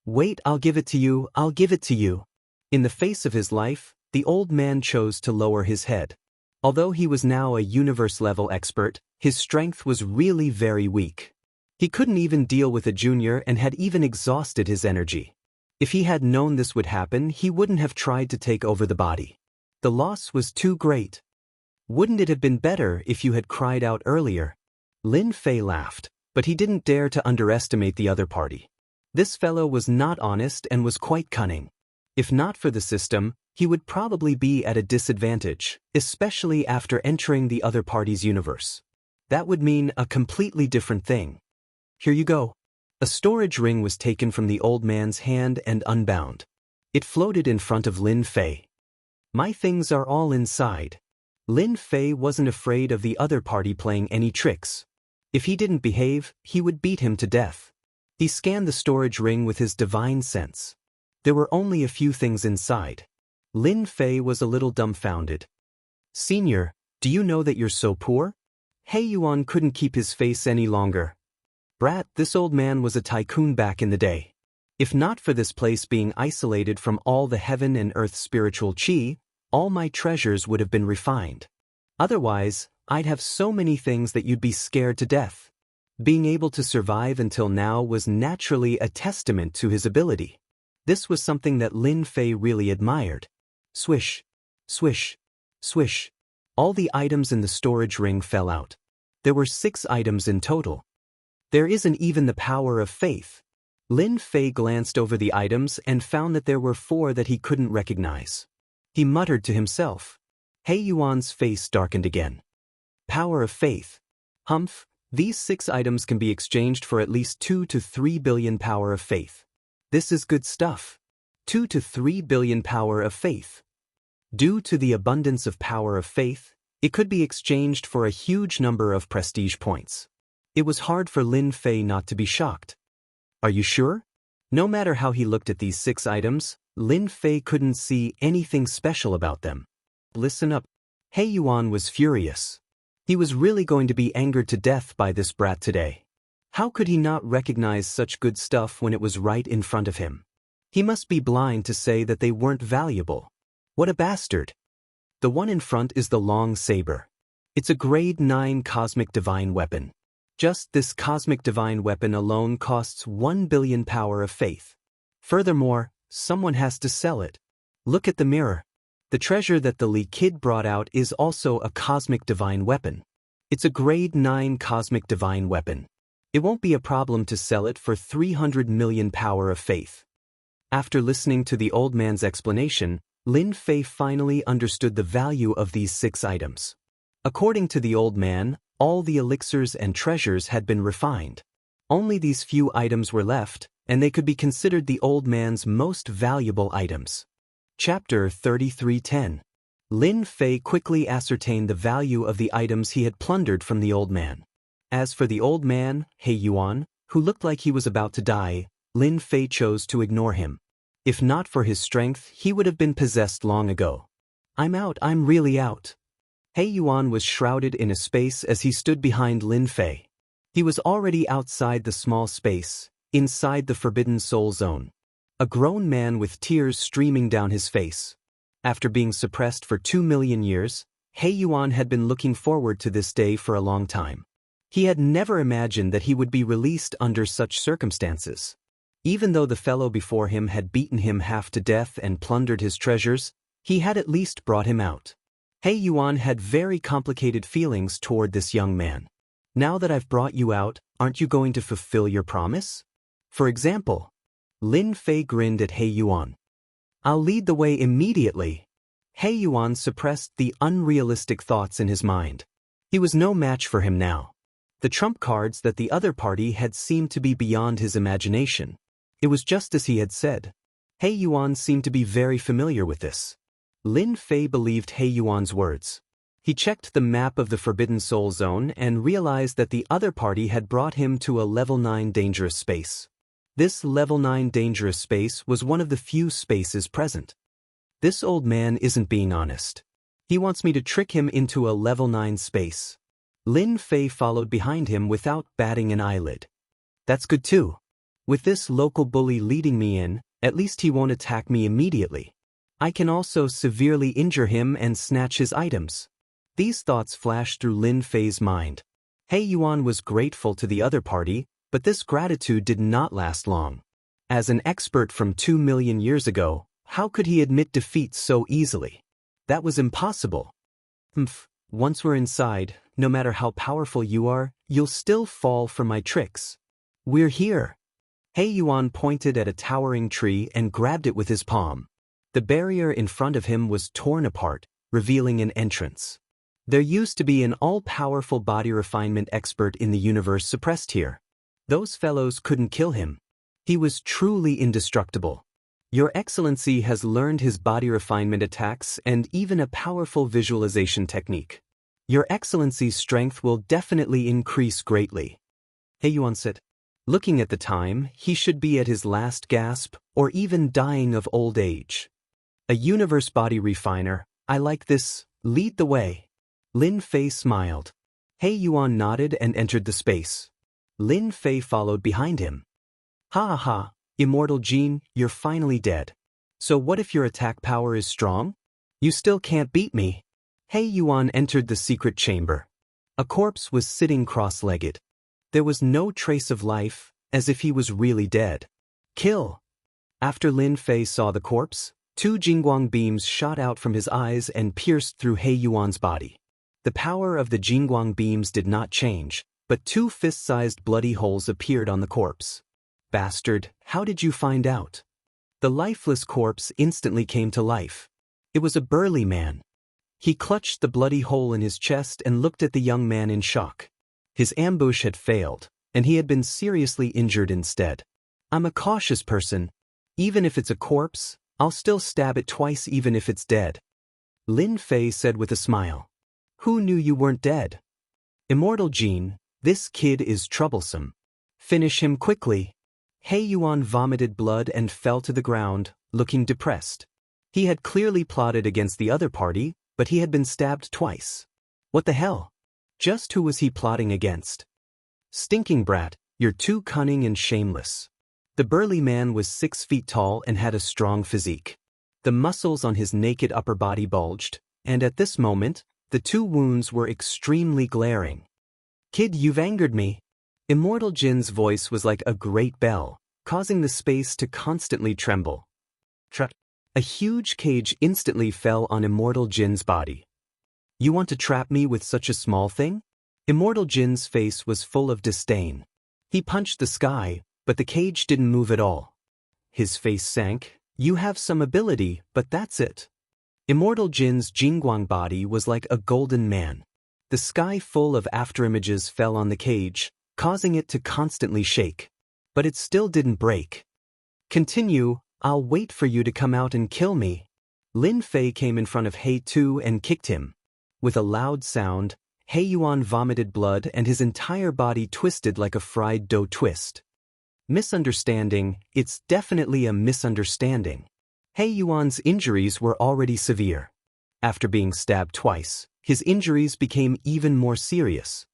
Wait, I'll give it to you, I'll give it to you. In the face of his life, the old man chose to lower his head. Although he was now a universe-level expert, his strength was really very weak. He couldn't even deal with a junior and had even exhausted his energy. If he had known this would happen, he wouldn't have tried to take over the body. The loss was too great. Wouldn't it have been better if you had cried out earlier? Lin Fei laughed, but he didn't dare to underestimate the other party. This fellow was not honest and was quite cunning. If not for the system, he would probably be at a disadvantage, especially after entering the other party's universe. That would mean a completely different thing. Here you go. A storage ring was taken from the old man's hand and unbound. It floated in front of Lin Fei. My things are all inside. Lin Fei wasn't afraid of the other party playing any tricks. If he didn't behave, he would beat him to death. He scanned the storage ring with his divine sense. There were only a few things inside. Lin Fei was a little dumbfounded. Senior, do you know that you're so poor? He Yuan couldn't keep his face any longer. Brat, this old man was a tycoon back in the day. If not for this place being isolated from all the heaven and earth spiritual chi, all my treasures would have been refined. Otherwise, I'd have so many things that you'd be scared to death. Being able to survive until now was naturally a testament to his ability. This was something that Lin Fei really admired. Swish, swish, swish. All the items in the storage ring fell out. There were 6 items in total. There isn't even the power of faith. Lin Fei glanced over the items and found that there were 4 that he couldn't recognize. He muttered to himself. He Yuan's face darkened again. Power of faith. Humph, these 6 items can be exchanged for at least 2 to 3 billion power of faith. This is good stuff. 2 to 3 billion power of faith. Due to the abundance of power of faith, it could be exchanged for a huge number of prestige points. It was hard for Lin Fei not to be shocked. Are you sure? No matter how he looked at these 6 items, Lin Fei couldn't see anything special about them. Listen up. He Yuan was furious. He was really going to be angered to death by this brat today. How could he not recognize such good stuff when it was right in front of him? He must be blind to say that they weren't valuable. What a bastard. The one in front is the long saber. It's a grade 9 cosmic divine weapon. Just this cosmic divine weapon alone costs 1 billion power of faith. Furthermore, someone has to sell it. Look at the mirror. The treasure that the Li kid brought out is also a cosmic divine weapon. It's a grade 9 cosmic divine weapon. It won't be a problem to sell it for 300 million power of faith. After listening to the old man's explanation, Lin Fei finally understood the value of these 6 items. According to the old man, all the elixirs and treasures had been refined. Only these few items were left, and they could be considered the old man's most valuable items. Chapter 33:10. Lin Fei quickly ascertained the value of the items he had plundered from the old man. As for the old man, He Yuan, who looked like he was about to die, Lin Fei chose to ignore him. If not for his strength, he would have been possessed long ago. I'm out, I'm really out. He Yuan was shrouded in a space as he stood behind Lin Fei. He was already outside the small space, inside the Forbidden Soul Zone. A grown man with tears streaming down his face. After being suppressed for 2 million years, He Yuan had been looking forward to this day for a long time. He had never imagined that he would be released under such circumstances. Even though the fellow before him had beaten him half to death and plundered his treasures, he had at least brought him out. He Yuan had very complicated feelings toward this young man. Now that I've brought you out, aren't you going to fulfill your promise? For example, Lin Fei grinned at He Yuan. I'll lead the way immediately. He Yuan suppressed the unrealistic thoughts in his mind. He was no match for him now. The trump cards that the other party had seemed to be beyond his imagination. It was just as he had said. He Yuan seemed to be very familiar with this. Lin Fei believed He Yuan's words. He checked the map of the Forbidden Soul Zone and realized that the other party had brought him to a level 9 dangerous space. This level 9 dangerous space was one of the few spaces present. This old man isn't being honest. He wants me to trick him into a level 9 space. Lin Fei followed behind him without batting an eyelid. That's good too. With this local bully leading me in, at least he won't attack me immediately. I can also severely injure him and snatch his items. These thoughts flashed through Lin Fei's mind. He Yuan was grateful to the other party, but this gratitude did not last long. As an expert from 2 million years ago, how could he admit defeat so easily? That was impossible. Once we're inside, no matter how powerful you are, you'll still fall for my tricks. We're here. He Yuan pointed at a towering tree and grabbed it with his palm. The barrier in front of him was torn apart, revealing an entrance. There used to be an all-powerful body refinement expert in the universe suppressed here. Those fellows couldn't kill him. He was truly indestructible. Your Excellency has learned his body refinement attacks and even a powerful visualization technique. Your Excellency's strength will definitely increase greatly. He Yuan said. Looking at the time, he should be at his last gasp or even dying of old age. A universe body refiner, I like this, lead the way. Lin Fei smiled. He Yuan nodded and entered the space. Lin Fei followed behind him. Ha ha, Immortal Jin, you're finally dead. So what if your attack power is strong? You still can't beat me. He Yuan entered the secret chamber. A corpse was sitting cross-legged. There was no trace of life, as if he was really dead. Kill! After Lin Fei saw the corpse, 2 Jingguang beams shot out from his eyes and pierced through He Yuan's body. The power of the Jingguang beams did not change, but 2 fist-sized bloody holes appeared on the corpse. Bastard, how did you find out? The lifeless corpse instantly came to life. It was a burly man. He clutched the bloody hole in his chest and looked at the young man in shock. His ambush had failed, and he had been seriously injured instead. I'm a cautious person. Even if it's a corpse, I'll still stab it twice even if it's dead. Lin Fei said with a smile. Who knew you weren't dead? Immortal Jin, this kid is troublesome. Finish him quickly. He Yuan vomited blood and fell to the ground, looking depressed. He had clearly plotted against the other party, but he had been stabbed twice. What the hell? Just who was he plotting against? Stinking brat, you're too cunning and shameless. The burly man was 6 feet tall and had a strong physique. The muscles on his naked upper body bulged, and at this moment, the 2 wounds were extremely glaring. Kid, you've angered me. Immortal Jin's voice was like a great bell, causing the space to constantly tremble. A huge cage instantly fell on Immortal Jin's body. You want to trap me with such a small thing? Immortal Jin's face was full of disdain. He punched the sky, but the cage didn't move at all. His face sank. You have some ability, but that's it. Immortal Jin's Jingguang body was like a golden man. The sky full of afterimages fell on the cage, causing it to constantly shake. But it still didn't break. Continue, I'll wait for you to come out and kill me. Lin Fei came in front of He Tu and kicked him. With a loud sound, He Yuan vomited blood and his entire body twisted like a fried dough twist. Misunderstanding, it's definitely a misunderstanding. He Yuan's injuries were already severe. After being stabbed twice, his injuries became even more serious.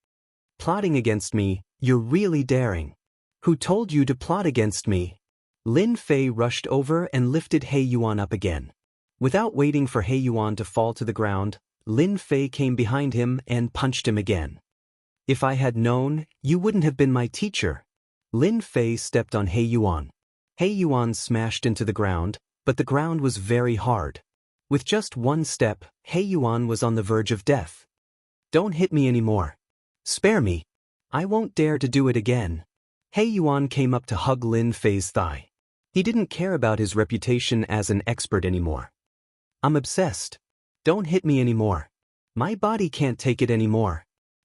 Plotting against me, you're really daring. Who told you to plot against me? Lin Fei rushed over and lifted He Yuan up again. Without waiting for He Yuan to fall to the ground, Lin Fei came behind him and punched him again. If I had known, you wouldn't have been my teacher. Lin Fei stepped on He Yuan. He Yuan smashed into the ground, but the ground was very hard. With just one step, He Yuan was on the verge of death. Don't hit me anymore. Spare me. I won't dare to do it again. He Yuan came up to hug Lin Fei's thigh. He didn't care about his reputation as an expert anymore. I'm obsessed. Don't hit me anymore. My body can't take it anymore.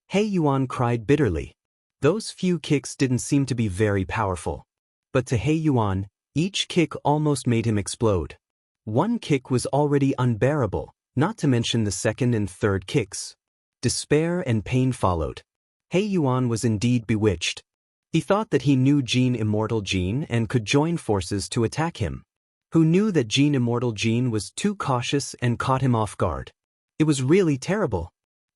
He Yuan cried bitterly. Those few kicks didn't seem to be very powerful. But to He Yuan, each kick almost made him explode. One kick was already unbearable, not to mention the second and third kicks. Despair and pain followed. He Yuan was indeed bewitched. He thought that he knew Jin Immortal Jin and could join forces to attack him. Who knew that Jin Immortal Jin was too cautious and caught him off guard? It was really terrible.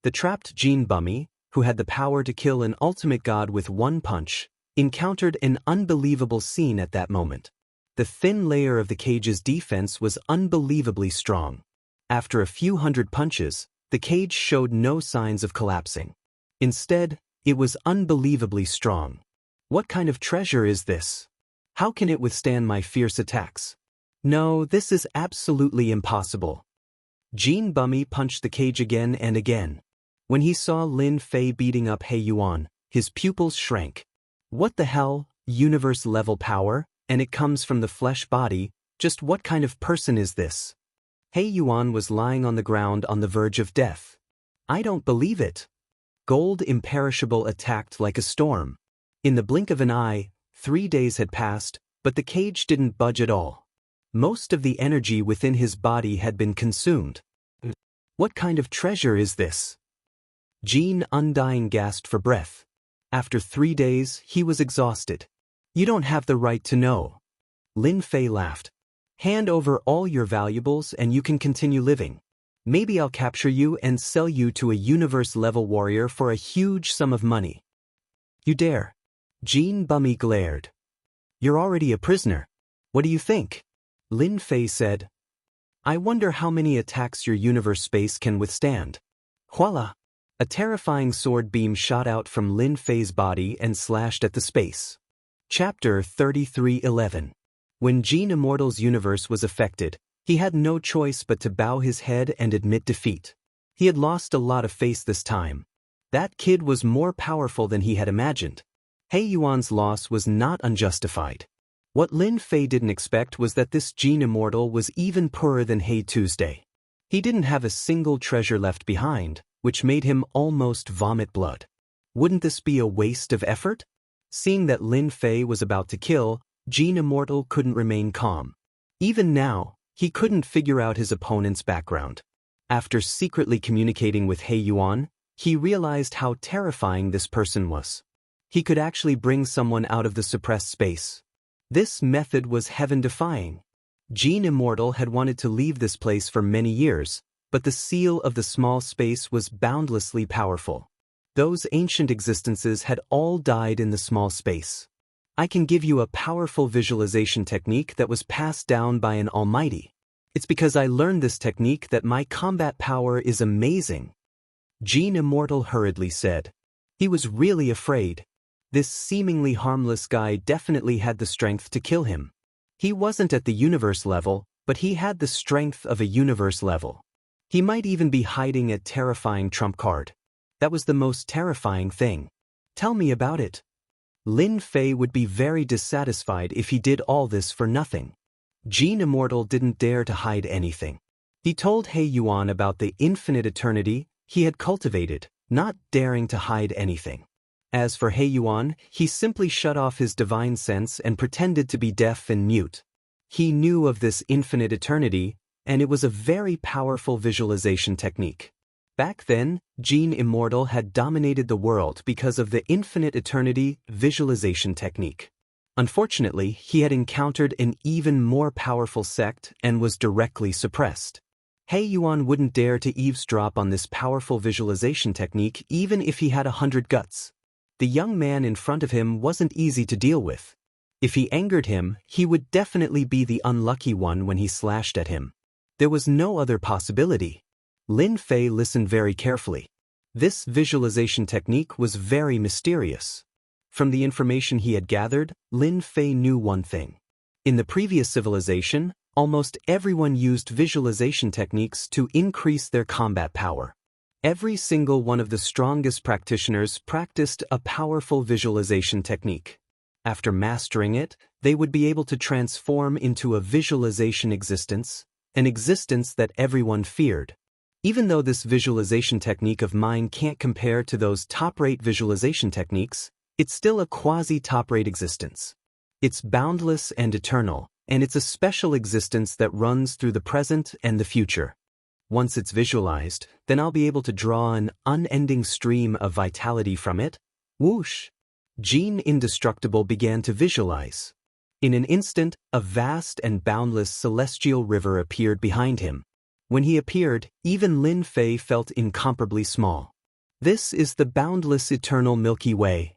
The trapped Jin Bummy, who had the power to kill an ultimate god with one punch, encountered an unbelievable scene at that moment. The thin layer of the cage's defense was unbelievably strong. After a few hundred punches, the cage showed no signs of collapsing. Instead, it was unbelievably strong. What kind of treasure is this? How can it withstand my fierce attacks? No, this is absolutely impossible. Jin Bummy punched the cage again and again. When he saw Lin Fei beating up He Yuan, his pupils shrank. What the hell, universe-level power, and it comes from the flesh body, just what kind of person is this? He Yuan was lying on the ground on the verge of death. I don't believe it. Gold Imperishable attacked like a storm. In the blink of an eye, 3 days had passed, but the cage didn't budge at all. Most of the energy within his body had been consumed. What kind of treasure is this? Jean Undying gasped for breath. After 3 days, he was exhausted. You don't have the right to know. Lin Fei laughed. Hand over all your valuables and you can continue living. Maybe I'll capture you and sell you to a universe-level warrior for a huge sum of money. You dare? Jean Bummy glared. You're already a prisoner. What do you think? Lin Fei said. I wonder how many attacks your universe space can withstand. Voila! A terrifying sword beam shot out from Lin Fei's body and slashed at the space. Chapter 33:11. When Jean Immortal's universe was affected, he had no choice but to bow his head and admit defeat. He had lost a lot of face this time. That kid was more powerful than he had imagined. He Yuan's loss was not unjustified. What Lin Fei didn't expect was that this Jean Immortal was even poorer than He Tuesday. He didn't have a single treasure left behind, which made him almost vomit blood. Wouldn't this be a waste of effort? Seeing that Lin Fei was about to kill, Jean Immortal couldn't remain calm. Even now, he couldn't figure out his opponent's background. After secretly communicating with He Yuan, he realized how terrifying this person was. He could actually bring someone out of the suppressed space. This method was heaven-defying. Jean Immortal had wanted to leave this place for many years, but the seal of the small space was boundlessly powerful. Those ancient existences had all died in the small space. I can give you a powerful visualization technique that was passed down by an almighty. It's because I learned this technique that my combat power is amazing. Jean Immortal hurriedly said. He was really afraid. This seemingly harmless guy definitely had the strength to kill him. He wasn't at the universe level, but he had the strength of a universe level. He might even be hiding a terrifying trump card. That was the most terrifying thing. Tell me about it. Lin Fei would be very dissatisfied if he did all this for nothing. Jean Immortal didn't dare to hide anything. He told He Yuan about the infinite eternity he had cultivated, not daring to hide anything. As for He Yuan, he simply shut off his divine sense and pretended to be deaf and mute. He knew of this infinite eternity, and it was a very powerful visualization technique. Back then, Jean Immortal had dominated the world because of the infinite eternity visualization technique. Unfortunately, he had encountered an even more powerful sect and was directly suppressed. He Yuan wouldn't dare to eavesdrop on this powerful visualization technique even if he had 100 guts. The young man in front of him wasn't easy to deal with. If he angered him, he would definitely be the unlucky one when he slashed at him. There was no other possibility. Lin Fei listened very carefully. This visualization technique was very mysterious. From the information he had gathered, Lin Fei knew one thing. In the previous civilization, almost everyone used visualization techniques to increase their combat power. Every single one of the strongest practitioners practiced a powerful visualization technique. After mastering it, they would be able to transform into a visualization existence, an existence that everyone feared. Even though this visualization technique of mine can't compare to those top-rate visualization techniques, it's still a quasi-top-rate existence. It's boundless and eternal, and it's a special existence that runs through the present and the future. Once it's visualized, then I'll be able to draw an unending stream of vitality from it. Whoosh! Jean Indestructible began to visualize. In an instant, a vast and boundless celestial river appeared behind him. When he appeared, even Lin Fei felt incomparably small. This is the boundless eternal Milky Way.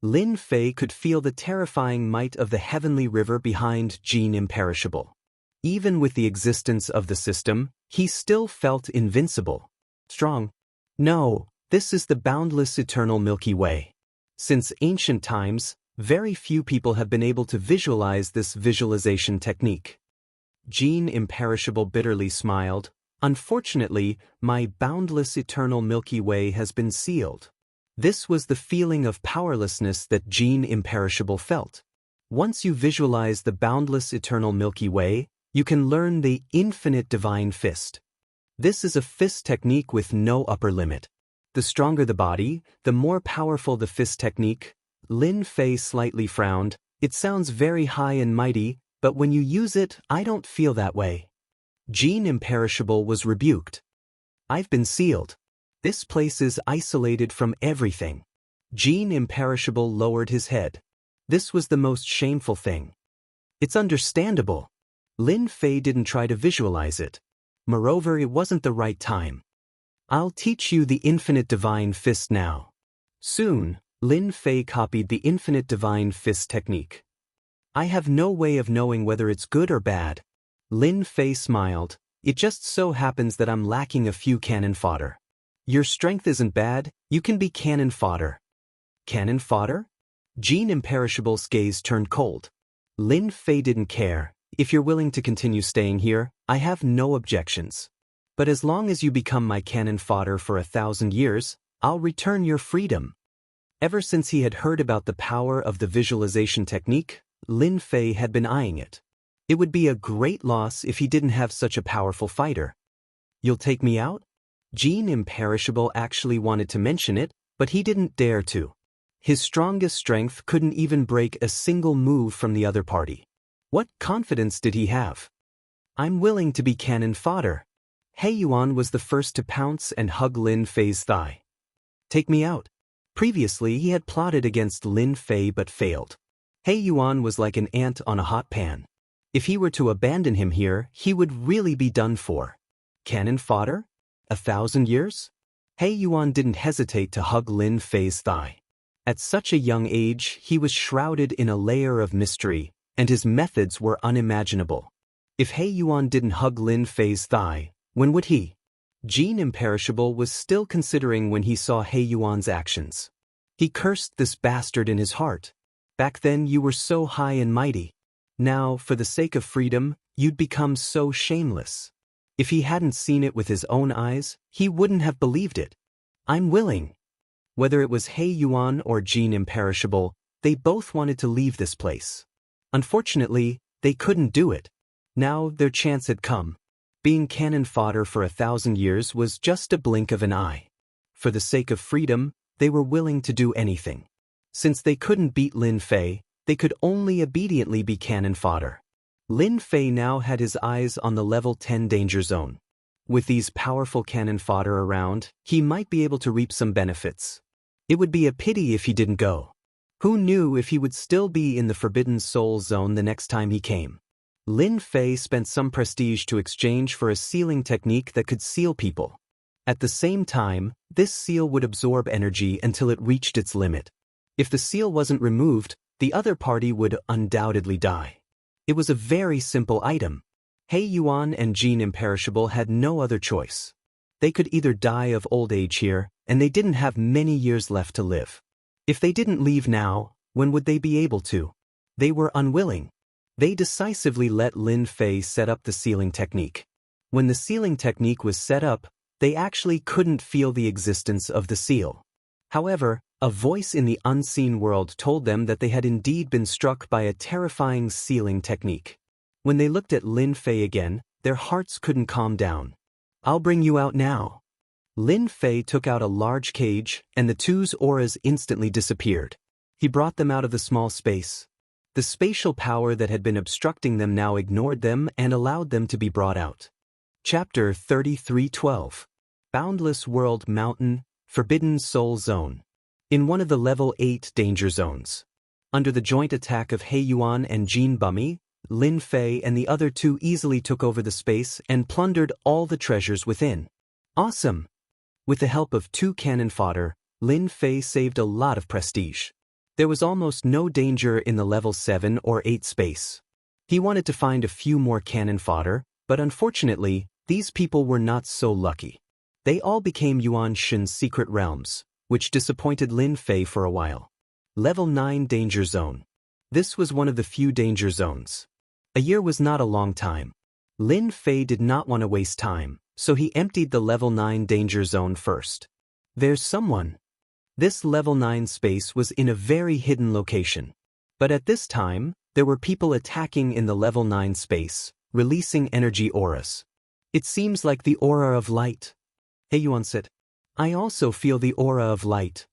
Lin Fei could feel the terrifying might of the heavenly river behind Jean Imperishable. Even with the existence of the system, he still felt invincible. Strong. No, this is the boundless eternal Milky Way. Since ancient times, very few people have been able to visualize this visualization technique. Jean Imperishable bitterly smiled. Unfortunately, my boundless eternal Milky Way has been sealed. This was the feeling of powerlessness that Jean Imperishable felt. Once you visualize the boundless eternal Milky Way, you can learn the infinite divine fist. This is a fist technique with no upper limit. The stronger the body, the more powerful the fist technique. Lin Fei slightly frowned. It sounds very high and mighty, but when you use it, I don't feel that way. Jean Imperishable was rebuked. I've been sealed. This place is isolated from everything. Jean Imperishable lowered his head. This was the most shameful thing. It's understandable. Lin Fei didn't try to visualize it. Moreover, it wasn't the right time. I'll teach you the Infinite Divine Fist now. Soon, Lin Fei copied the Infinite Divine Fist technique. I have no way of knowing whether it's good or bad. Lin Fei smiled. It just so happens that I'm lacking a few cannon fodder. Your strength isn't bad, you can be cannon fodder. Cannon fodder? Jean Imperishable's gaze turned cold. Lin Fei didn't care. If you're willing to continue staying here, I have no objections. But as long as you become my cannon fodder for 1,000 years, I'll return your freedom. Ever since he had heard about the power of the visualization technique, Lin Fei had been eyeing it. It would be a great loss if he didn't have such a powerful fighter. You'll take me out? Jean Imperishable actually wanted to mention it, but he didn't dare to. His strongest strength couldn't even break a single move from the other party. What confidence did he have? I'm willing to be cannon fodder. He Yuan was the first to pounce and hug Lin Fei's thigh. Take me out. Previously he had plotted against Lin Fei but failed. He Yuan was like an ant on a hot pan. If he were to abandon him here, he would really be done for. Cannon fodder? 1,000 years? He Yuan didn't hesitate to hug Lin Fei's thigh. At such a young age, he was shrouded in a layer of mystery, and his methods were unimaginable. If He Yuan didn't hug Lin Fei's thigh, when would he? Jean Imperishable was still considering when he saw He Yuan's actions. He cursed this bastard in his heart. Back then you were so high and mighty. Now, for the sake of freedom, you'd become so shameless. If he hadn't seen it with his own eyes, he wouldn't have believed it. I'm willing. Whether it was He Yuan or Jean Imperishable, they both wanted to leave this place. Unfortunately, they couldn't do it. Now their chance had come. Being cannon fodder for 1,000 years was just a blink of an eye. For the sake of freedom, they were willing to do anything. Since they couldn't beat Lin Fei, they could only obediently be cannon fodder. Lin Fei now had his eyes on the level 10 danger zone. With these powerful cannon fodder around, he might be able to reap some benefits. It would be a pity if he didn't go. Who knew if he would still be in the Forbidden Soul Zone the next time he came? Lin Fei spent some prestige to exchange for a sealing technique that could seal people. At the same time, this seal would absorb energy until it reached its limit. If the seal wasn't removed, the other party would undoubtedly die. It was a very simple item. He Yuan and Jean Imperishable had no other choice. They could either die of old age here, and they didn't have many years left to live. If they didn't leave now, when would they be able to? They were unwilling. They decisively let Lin Fei set up the sealing technique. When the sealing technique was set up, they actually couldn't feel the existence of the seal. However, a voice in the unseen world told them that they had indeed been struck by a terrifying sealing technique. When they looked at Lin Fei again, their hearts couldn't calm down. I'll bring you out now. Lin Fei took out a large cage, and the two's auras instantly disappeared. He brought them out of the small space. The spatial power that had been obstructing them now ignored them and allowed them to be brought out. Chapter 33:12. Boundless World Mountain, Forbidden Soul Zone. In one of the level 8 danger zones. Under the joint attack of He Yuan and Jean Bummy, Lin Fei and the other two easily took over the space and plundered all the treasures within. Awesome! With the help of 2 cannon fodder, Lin Fei saved a lot of prestige. There was almost no danger in the level 7 or 8 space. He wanted to find a few more cannon fodder, but unfortunately, these people were not so lucky. They all became Yuan Shen's secret realms, which disappointed Lin Fei for a while. Level 9 Danger Zone. This was one of the few danger zones. A year was not a long time. Lin Fei did not want to waste time, so he emptied the level 9 danger zone first. There's someone. This level 9 space was in a very hidden location. But at this time, there were people attacking in the level 9 space, releasing energy auras. It seems like the aura of light. He Yuan said, I also feel the aura of light.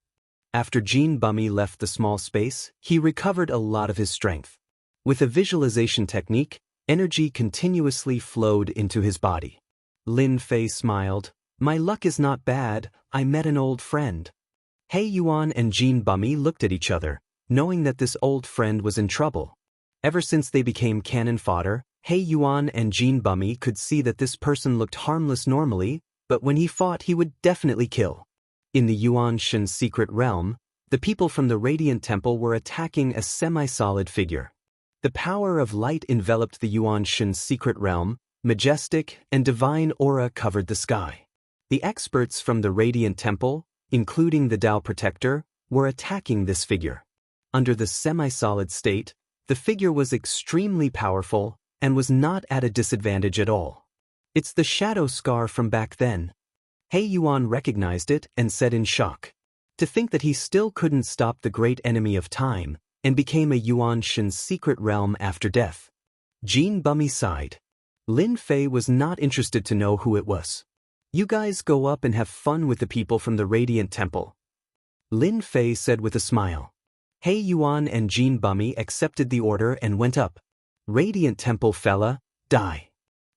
After Jean Bummy left the small space, he recovered a lot of his strength. With a visualization technique, energy continuously flowed into his body. Lin Fei smiled. My luck is not bad, I met an old friend. He Yuan and Jean Bummy looked at each other, knowing that this old friend was in trouble. Ever since they became cannon fodder, He Yuan and Jean Bummy could see that this person looked harmless normally, but when he fought he would definitely kill. In the Yuanshan secret realm, the people from the Radiant Temple were attacking a semi-solid figure. The power of light enveloped the Yuanshan secret realm, majestic and divine aura covered the sky. The experts from the Radiant Temple, including the Dao Protector, were attacking this figure. Under the semi-solid state, the figure was extremely powerful and was not at a disadvantage at all. It's the shadow scar from back then. He Yuan recognized it and said in shock. To think that he still couldn't stop the great enemy of time and became a Yuanshan secret realm after death. Jean Bummy sighed. Lin Fei was not interested to know who it was. You guys go up and have fun with the people from the Radiant Temple. Lin Fei said with a smile. He Yuan and Jean Bummy accepted the order and went up. Radiant Temple fella, die.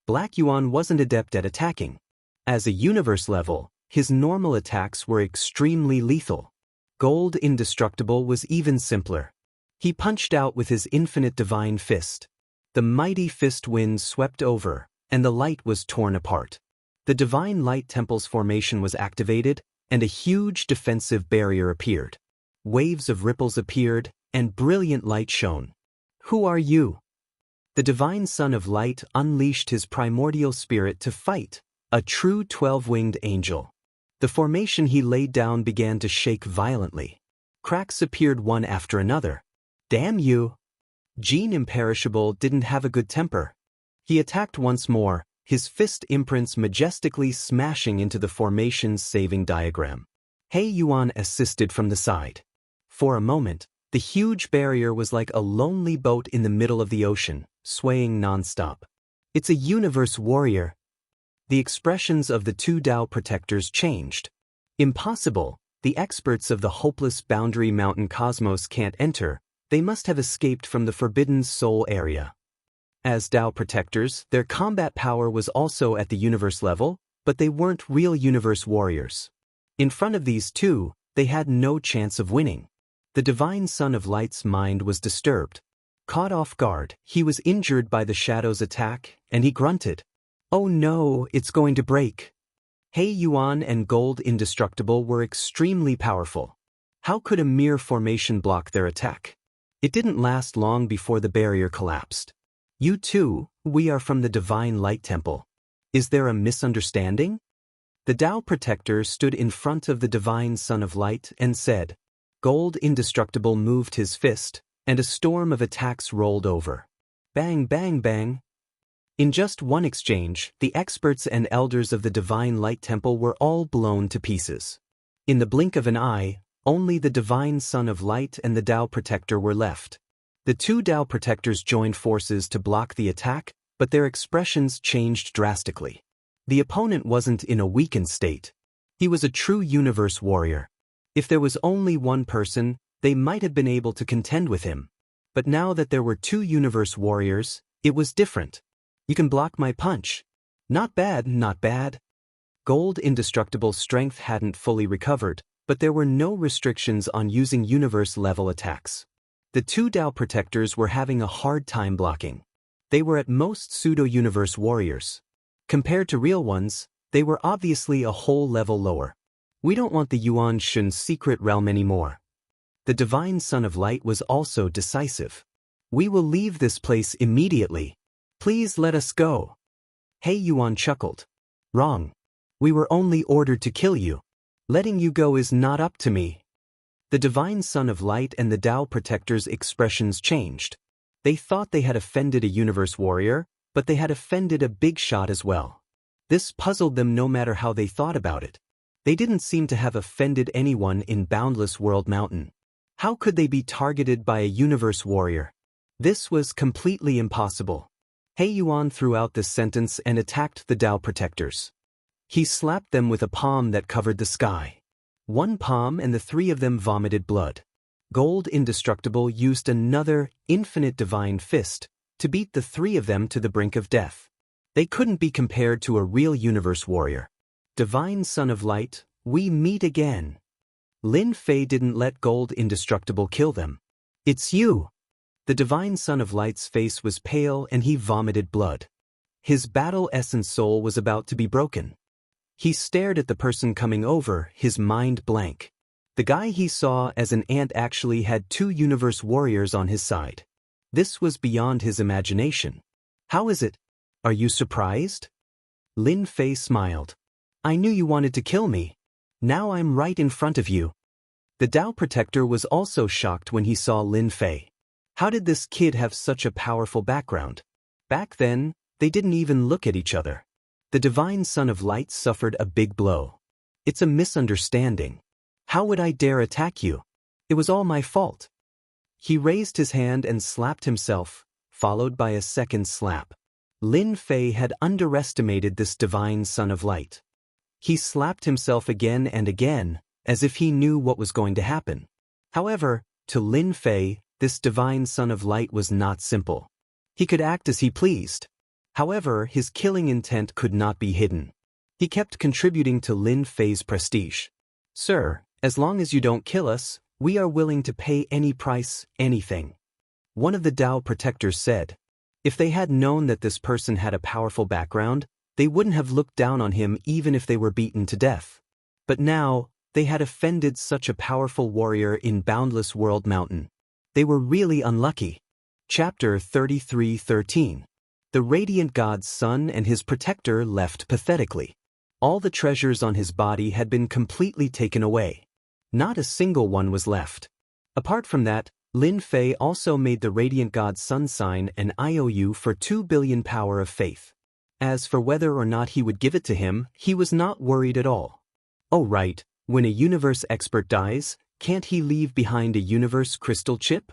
Black Yuan wasn't adept at attacking. As a universe level, his normal attacks were extremely lethal. Gold Indestructible was even simpler. He punched out with his infinite divine fist. The mighty fist wind swept over, and the light was torn apart. The Divine Light Temple's formation was activated, and a huge defensive barrier appeared. Waves of ripples appeared, and brilliant light shone. Who are you? The Divine Son of Light unleashed his primordial spirit to fight, a true 12-winged angel. The formation he laid down began to shake violently. Cracks appeared one after another. Damn you! Jean Imperishable didn't have a good temper. He attacked once more, his fist imprints majestically smashing into the formation's saving diagram. He Yuan assisted from the side. For a moment, the huge barrier was like a lonely boat in the middle of the ocean, swaying non-stop. It's a universe warrior. The expressions of the two Dao protectors changed. Impossible, the experts of the hopeless boundary mountain cosmos can't enter, they must have escaped from the forbidden soul area. As Dao protectors, their combat power was also at the universe level, but they weren't real universe warriors. In front of these two, they had no chance of winning. The Divine Son of Light's mind was disturbed. Caught off guard, he was injured by the shadow's attack, and he grunted. Oh no, it's going to break. He Yuan and Gold Indestructible were extremely powerful. How could a mere formation block their attack? It didn't last long before the barrier collapsed. You too, we are from the Divine Light Temple. Is there a misunderstanding? The Dao Protector stood in front of the Divine Son of Light and said. Gold Indestructible moved his fist, and a storm of attacks rolled over. Bang, bang, bang. In just one exchange, the experts and elders of the Divine Light Temple were all blown to pieces. In the blink of an eye, only the Divine Son of Light and the Dao Protector were left. The two Dao Protectors joined forces to block the attack, but their expressions changed drastically. The opponent wasn't in a weakened state. He was a true universe warrior. If there was only one person, they might have been able to contend with him. But now that there were two universe warriors, it was different. You can block my punch. Not bad, not bad. Gold Indestructible's strength hadn't fully recovered, but there were no restrictions on using universe-level attacks. The two Dao Protectors were having a hard time blocking. They were at most pseudo-universe warriors. Compared to real ones, they were obviously a whole level lower. We don't want the Yuanshan secret realm anymore. The Divine Son of Light was also decisive. We will leave this place immediately. Please let us go. He Yuan chuckled. Wrong. We were only ordered to kill you. Letting you go is not up to me. The Divine Son of Light and the Dao Protector's expressions changed. They thought they had offended a universe warrior, but they had offended a big shot as well. This puzzled them no matter how they thought about it. They didn't seem to have offended anyone in Boundless World Mountain. How could they be targeted by a universe warrior? This was completely impossible. He Yuan threw out this sentence and attacked the Dao Protectors. He slapped them with a palm that covered the sky. One palm and the three of them vomited blood. Gold Indestructible used another, infinite divine fist to beat the three of them to the brink of death. They couldn't be compared to a real universe warrior. Divine Son of Light, we meet again. Lin Fei didn't let Gold Indestructible kill them. It's you! The Divine Son of Light's face was pale and he vomited blood. His battle essence soul was about to be broken. He stared at the person coming over, his mind blank. The guy he saw as an ant actually had two universe warriors on his side. This was beyond his imagination. How is it? Are you surprised? Lin Fei smiled. I knew you wanted to kill me. Now I'm right in front of you. The Dao Protector was also shocked when he saw Lin Fei. How did this kid have such a powerful background? Back then, they didn't even look at each other. The Divine Son of Light suffered a big blow. It's a misunderstanding. How would I dare attack you? It was all my fault. He raised his hand and slapped himself, followed by a second slap. Lin Fei had underestimated this Divine Son of Light. He slapped himself again and again, as if he knew what was going to happen. However, to Lin Fei, this Divine Son of Light was not simple. He could act as he pleased. However, his killing intent could not be hidden. He kept contributing to Lin Fei's prestige. Sir, as long as you don't kill us, we are willing to pay any price, anything. One of the Dao Protectors said. If they had known that this person had a powerful background, they wouldn't have looked down on him even if they were beaten to death. But now, they had offended such a powerful warrior in Boundless World Mountain. They were really unlucky. Chapter 33:13. The Radiant God's son and his protector left pathetically. All the treasures on his body had been completely taken away. Not a single one was left. Apart from that, Lin Fei also made the Radiant God's son sign an IOU for 2 billion power of faith. As for whether or not he would give it to him, he was not worried at all. Oh right, when a universe expert dies, can't he leave behind a universe crystal chip?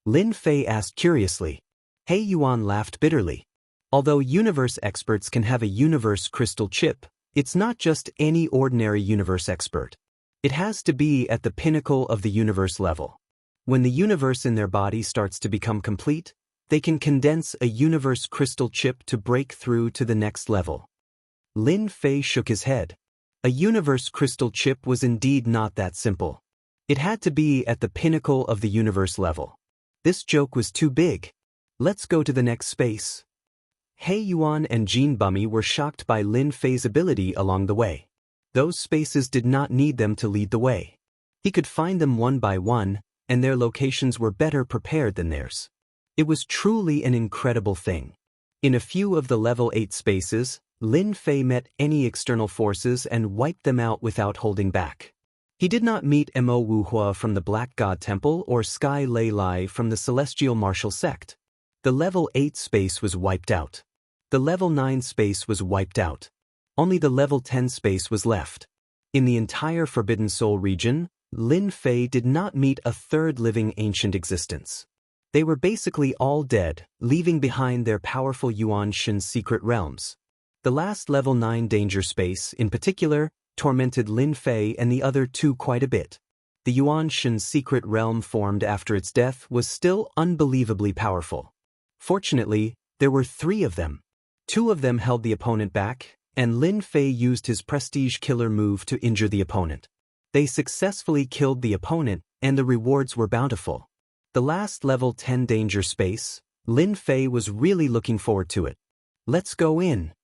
Lin Fei asked curiously. He Yuan laughed bitterly. Although universe experts can have a universe crystal chip, it's not just any ordinary universe expert. It has to be at the pinnacle of the universe level. When the universe in their body starts to become complete, they can condense a universe crystal chip to break through to the next level. Lin Fei shook his head. A universe crystal chip was indeed not that simple. It had to be at the pinnacle of the universe level. This joke was too big. Let's go to the next space. He Yuan and Jean Bummy were shocked by Lin Fei's ability along the way. Those spaces did not need them to lead the way. He could find them one by one, and their locations were better prepared than theirs. It was truly an incredible thing. In a few of the level 8 spaces, Lin Fei met any external forces and wiped them out without holding back. He did not meet Mo Wuhua from the Black God Temple or Sky Lei Lai from the Celestial Martial Sect. The level 8 space was wiped out. The level 9 space was wiped out. Only the level 10 space was left. In the entire Forbidden Soul region, Lin Fei did not meet a third living ancient existence. They were basically all dead, leaving behind their powerful Yuan-Shin secret realms. The last level 9 danger space, in particular, tormented Lin Fei and the other two quite a bit. The Yuan-Shin secret realm formed after its death was still unbelievably powerful. Fortunately, there were 3 of them. 2 of them held the opponent back, and Lin Fei used his prestige killer move to injure the opponent. They successfully killed the opponent, and the rewards were bountiful. The last level 10 danger space, Lin Fei was really looking forward to it. Let's go in.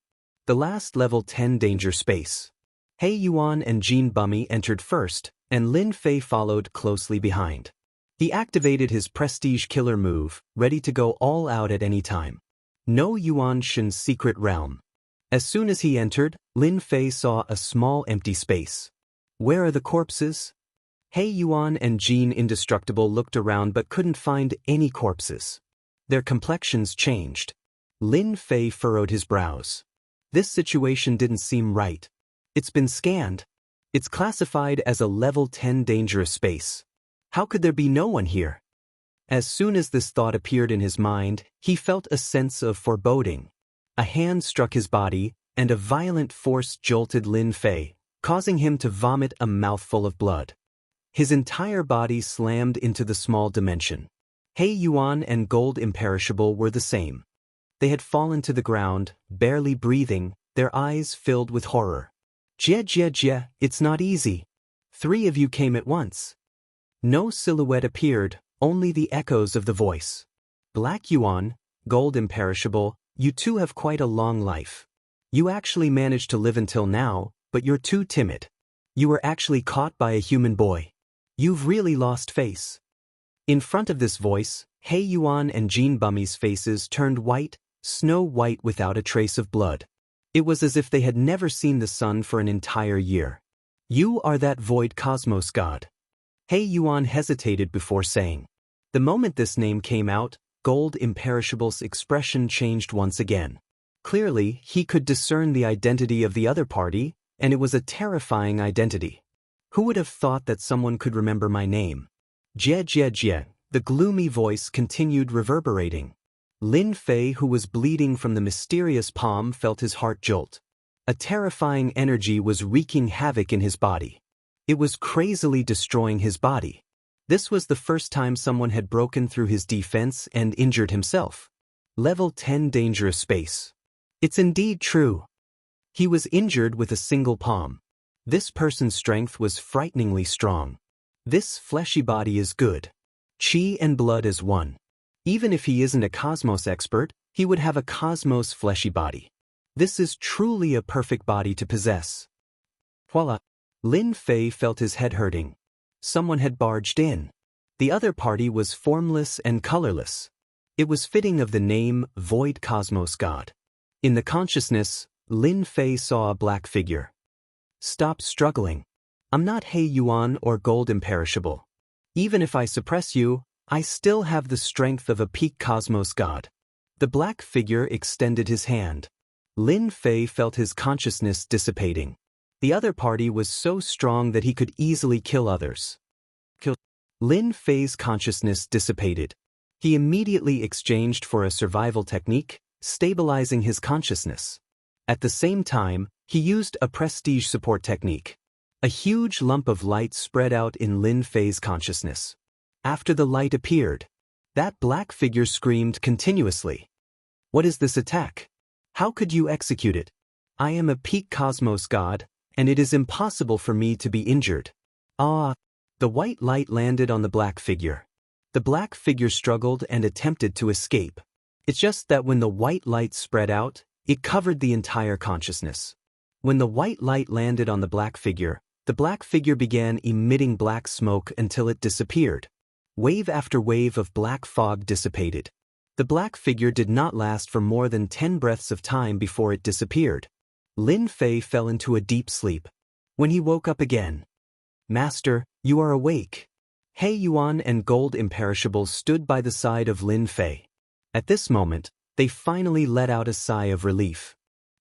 The last level 10 danger space. He Yuan and Jean Bummy entered first, and Lin Fei followed closely behind. He activated his prestige killer move, ready to go all out at any time. No Yuan-Shin's secret realm. As soon as he entered, Lin Fei saw a small empty space. Where are the corpses? He Yuan and Jean Indestructible looked around but couldn't find any corpses. Their complexions changed. Lin Fei furrowed his brows. This situation didn't seem right. It's been scanned. It's classified as a level 10 dangerous space. How could there be no one here? As soon as this thought appeared in his mind, he felt a sense of foreboding. A hand struck his body, and a violent force jolted Lin Fei, causing him to vomit a mouthful of blood. His entire body slammed into the small dimension. He Yuan and Gold Imperishable were the same. They had fallen to the ground, barely breathing, their eyes filled with horror. Jie, it's not easy. 3 of you came at once. No silhouette appeared, only the echoes of the voice. Black Yuan, Gold Imperishable, you two have quite a long life. You actually managed to live until now, but you're too timid. You were actually caught by a human boy. You've really lost face. In front of this voice, He Yuan and Jean Bummy's faces turned white, snow white without a trace of blood. It was as if they had never seen the sun for an entire year. You are that void cosmos god. He Yuan hesitated before saying. The moment this name came out, Gold Imperishable's expression changed once again. Clearly, he could discern the identity of the other party, and it was a terrifying identity. Who would have thought that someone could remember my name? Jie, the gloomy voice continued reverberating. Lin Fei, who was bleeding from the mysterious palm, felt his heart jolt. A terrifying energy was wreaking havoc in his body. It was crazily destroying his body. This was the first time someone had broken through his defense and injured himself. Level 10 dangerous space. It's indeed true. He was injured with a single palm. This person's strength was frighteningly strong. This fleshy body is good. Qi and blood is one. Even if he isn't a cosmos expert, he would have a cosmos fleshy body. This is truly a perfect body to possess. Voila! Lin Fei felt his head hurting. Someone had barged in. The other party was formless and colorless. It was fitting of the name Void Cosmos God. In the consciousness, Lin Fei saw a black figure. Stop struggling. I'm not He Yuan or Gold Imperishable. Even if I suppress you, I still have the strength of a peak cosmos god. The black figure extended his hand. Lin Fei felt his consciousness dissipating. The other party was so strong that he could easily kill others. Lin Fei's consciousness dissipated. He immediately exchanged for a survival technique, stabilizing his consciousness. At the same time, he used a prestige support technique. A huge lump of light spread out in Lin Fei's consciousness. After the light appeared, that black figure screamed continuously. What is this attack? How could you execute it? I am a peak cosmos god, and it is impossible for me to be injured. Ah! The white light landed on the black figure. The black figure struggled and attempted to escape. It's just that when the white light spread out, it covered the entire consciousness. When the white light landed on the black figure began emitting black smoke until it disappeared. Wave after wave of black fog dissipated. The black figure did not last for more than 10 breaths of time before it disappeared. Lin Fei fell into a deep sleep. When he woke up again, Master, you are awake. He Yuan and Gold Imperishable stood by the side of Lin Fei. At this moment, they finally let out a sigh of relief.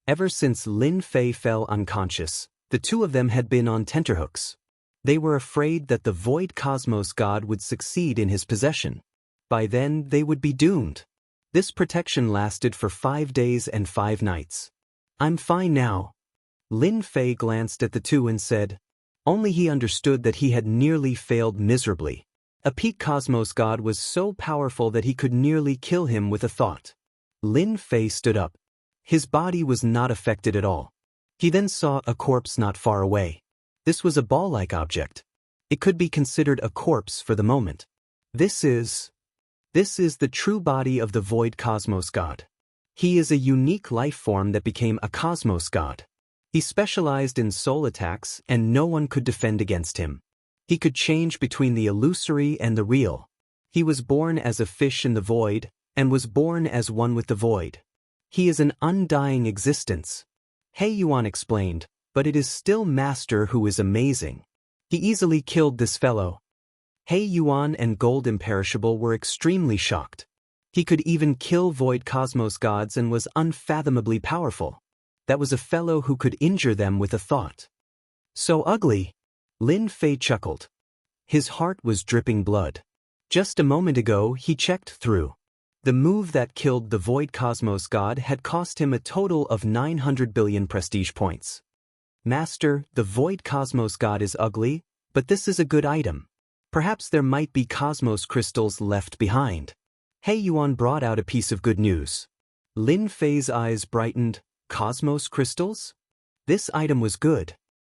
Ever since Lin Fei fell unconscious, the two of them had been on tenterhooks. They were afraid that the Void Cosmos God would succeed in his possession. By then, they would be doomed. This protection lasted for 5 days and 5 nights. I'm fine now. Lin Fei glanced at the two and said. Only he understood that he had nearly failed miserably. A peak cosmos god was so powerful that he could nearly kill him with a thought. Lin Fei stood up. His body was not affected at all. He then saw a corpse not far away. This was a ball-like object. It could be considered a corpse for the moment. This is the true body of the Void Cosmos God. He is a unique life form that became a cosmos god. He specialized in soul attacks and no one could defend against him. He could change between the illusory and the real. He was born as a fish in the void and was born as one with the void. He is an undying existence. He Yuan explained, but it is still Master who is amazing. He easily killed this fellow. He Yuan and Gold Imperishable were extremely shocked. He could even kill Void Cosmos gods and was unfathomably powerful. That was a fellow who could injure them with a thought. So ugly. Lin Fei chuckled. His heart was dripping blood. Just a moment ago he checked through. The move that killed the Void Cosmos god had cost him a total of 900 billion prestige points. Master, the Void Cosmos God is ugly, but this is a good item. Perhaps there might be cosmos crystals left behind. He Yuan brought out a piece of good news. Lin Fei's eyes brightened. Cosmos crystals? This item was good.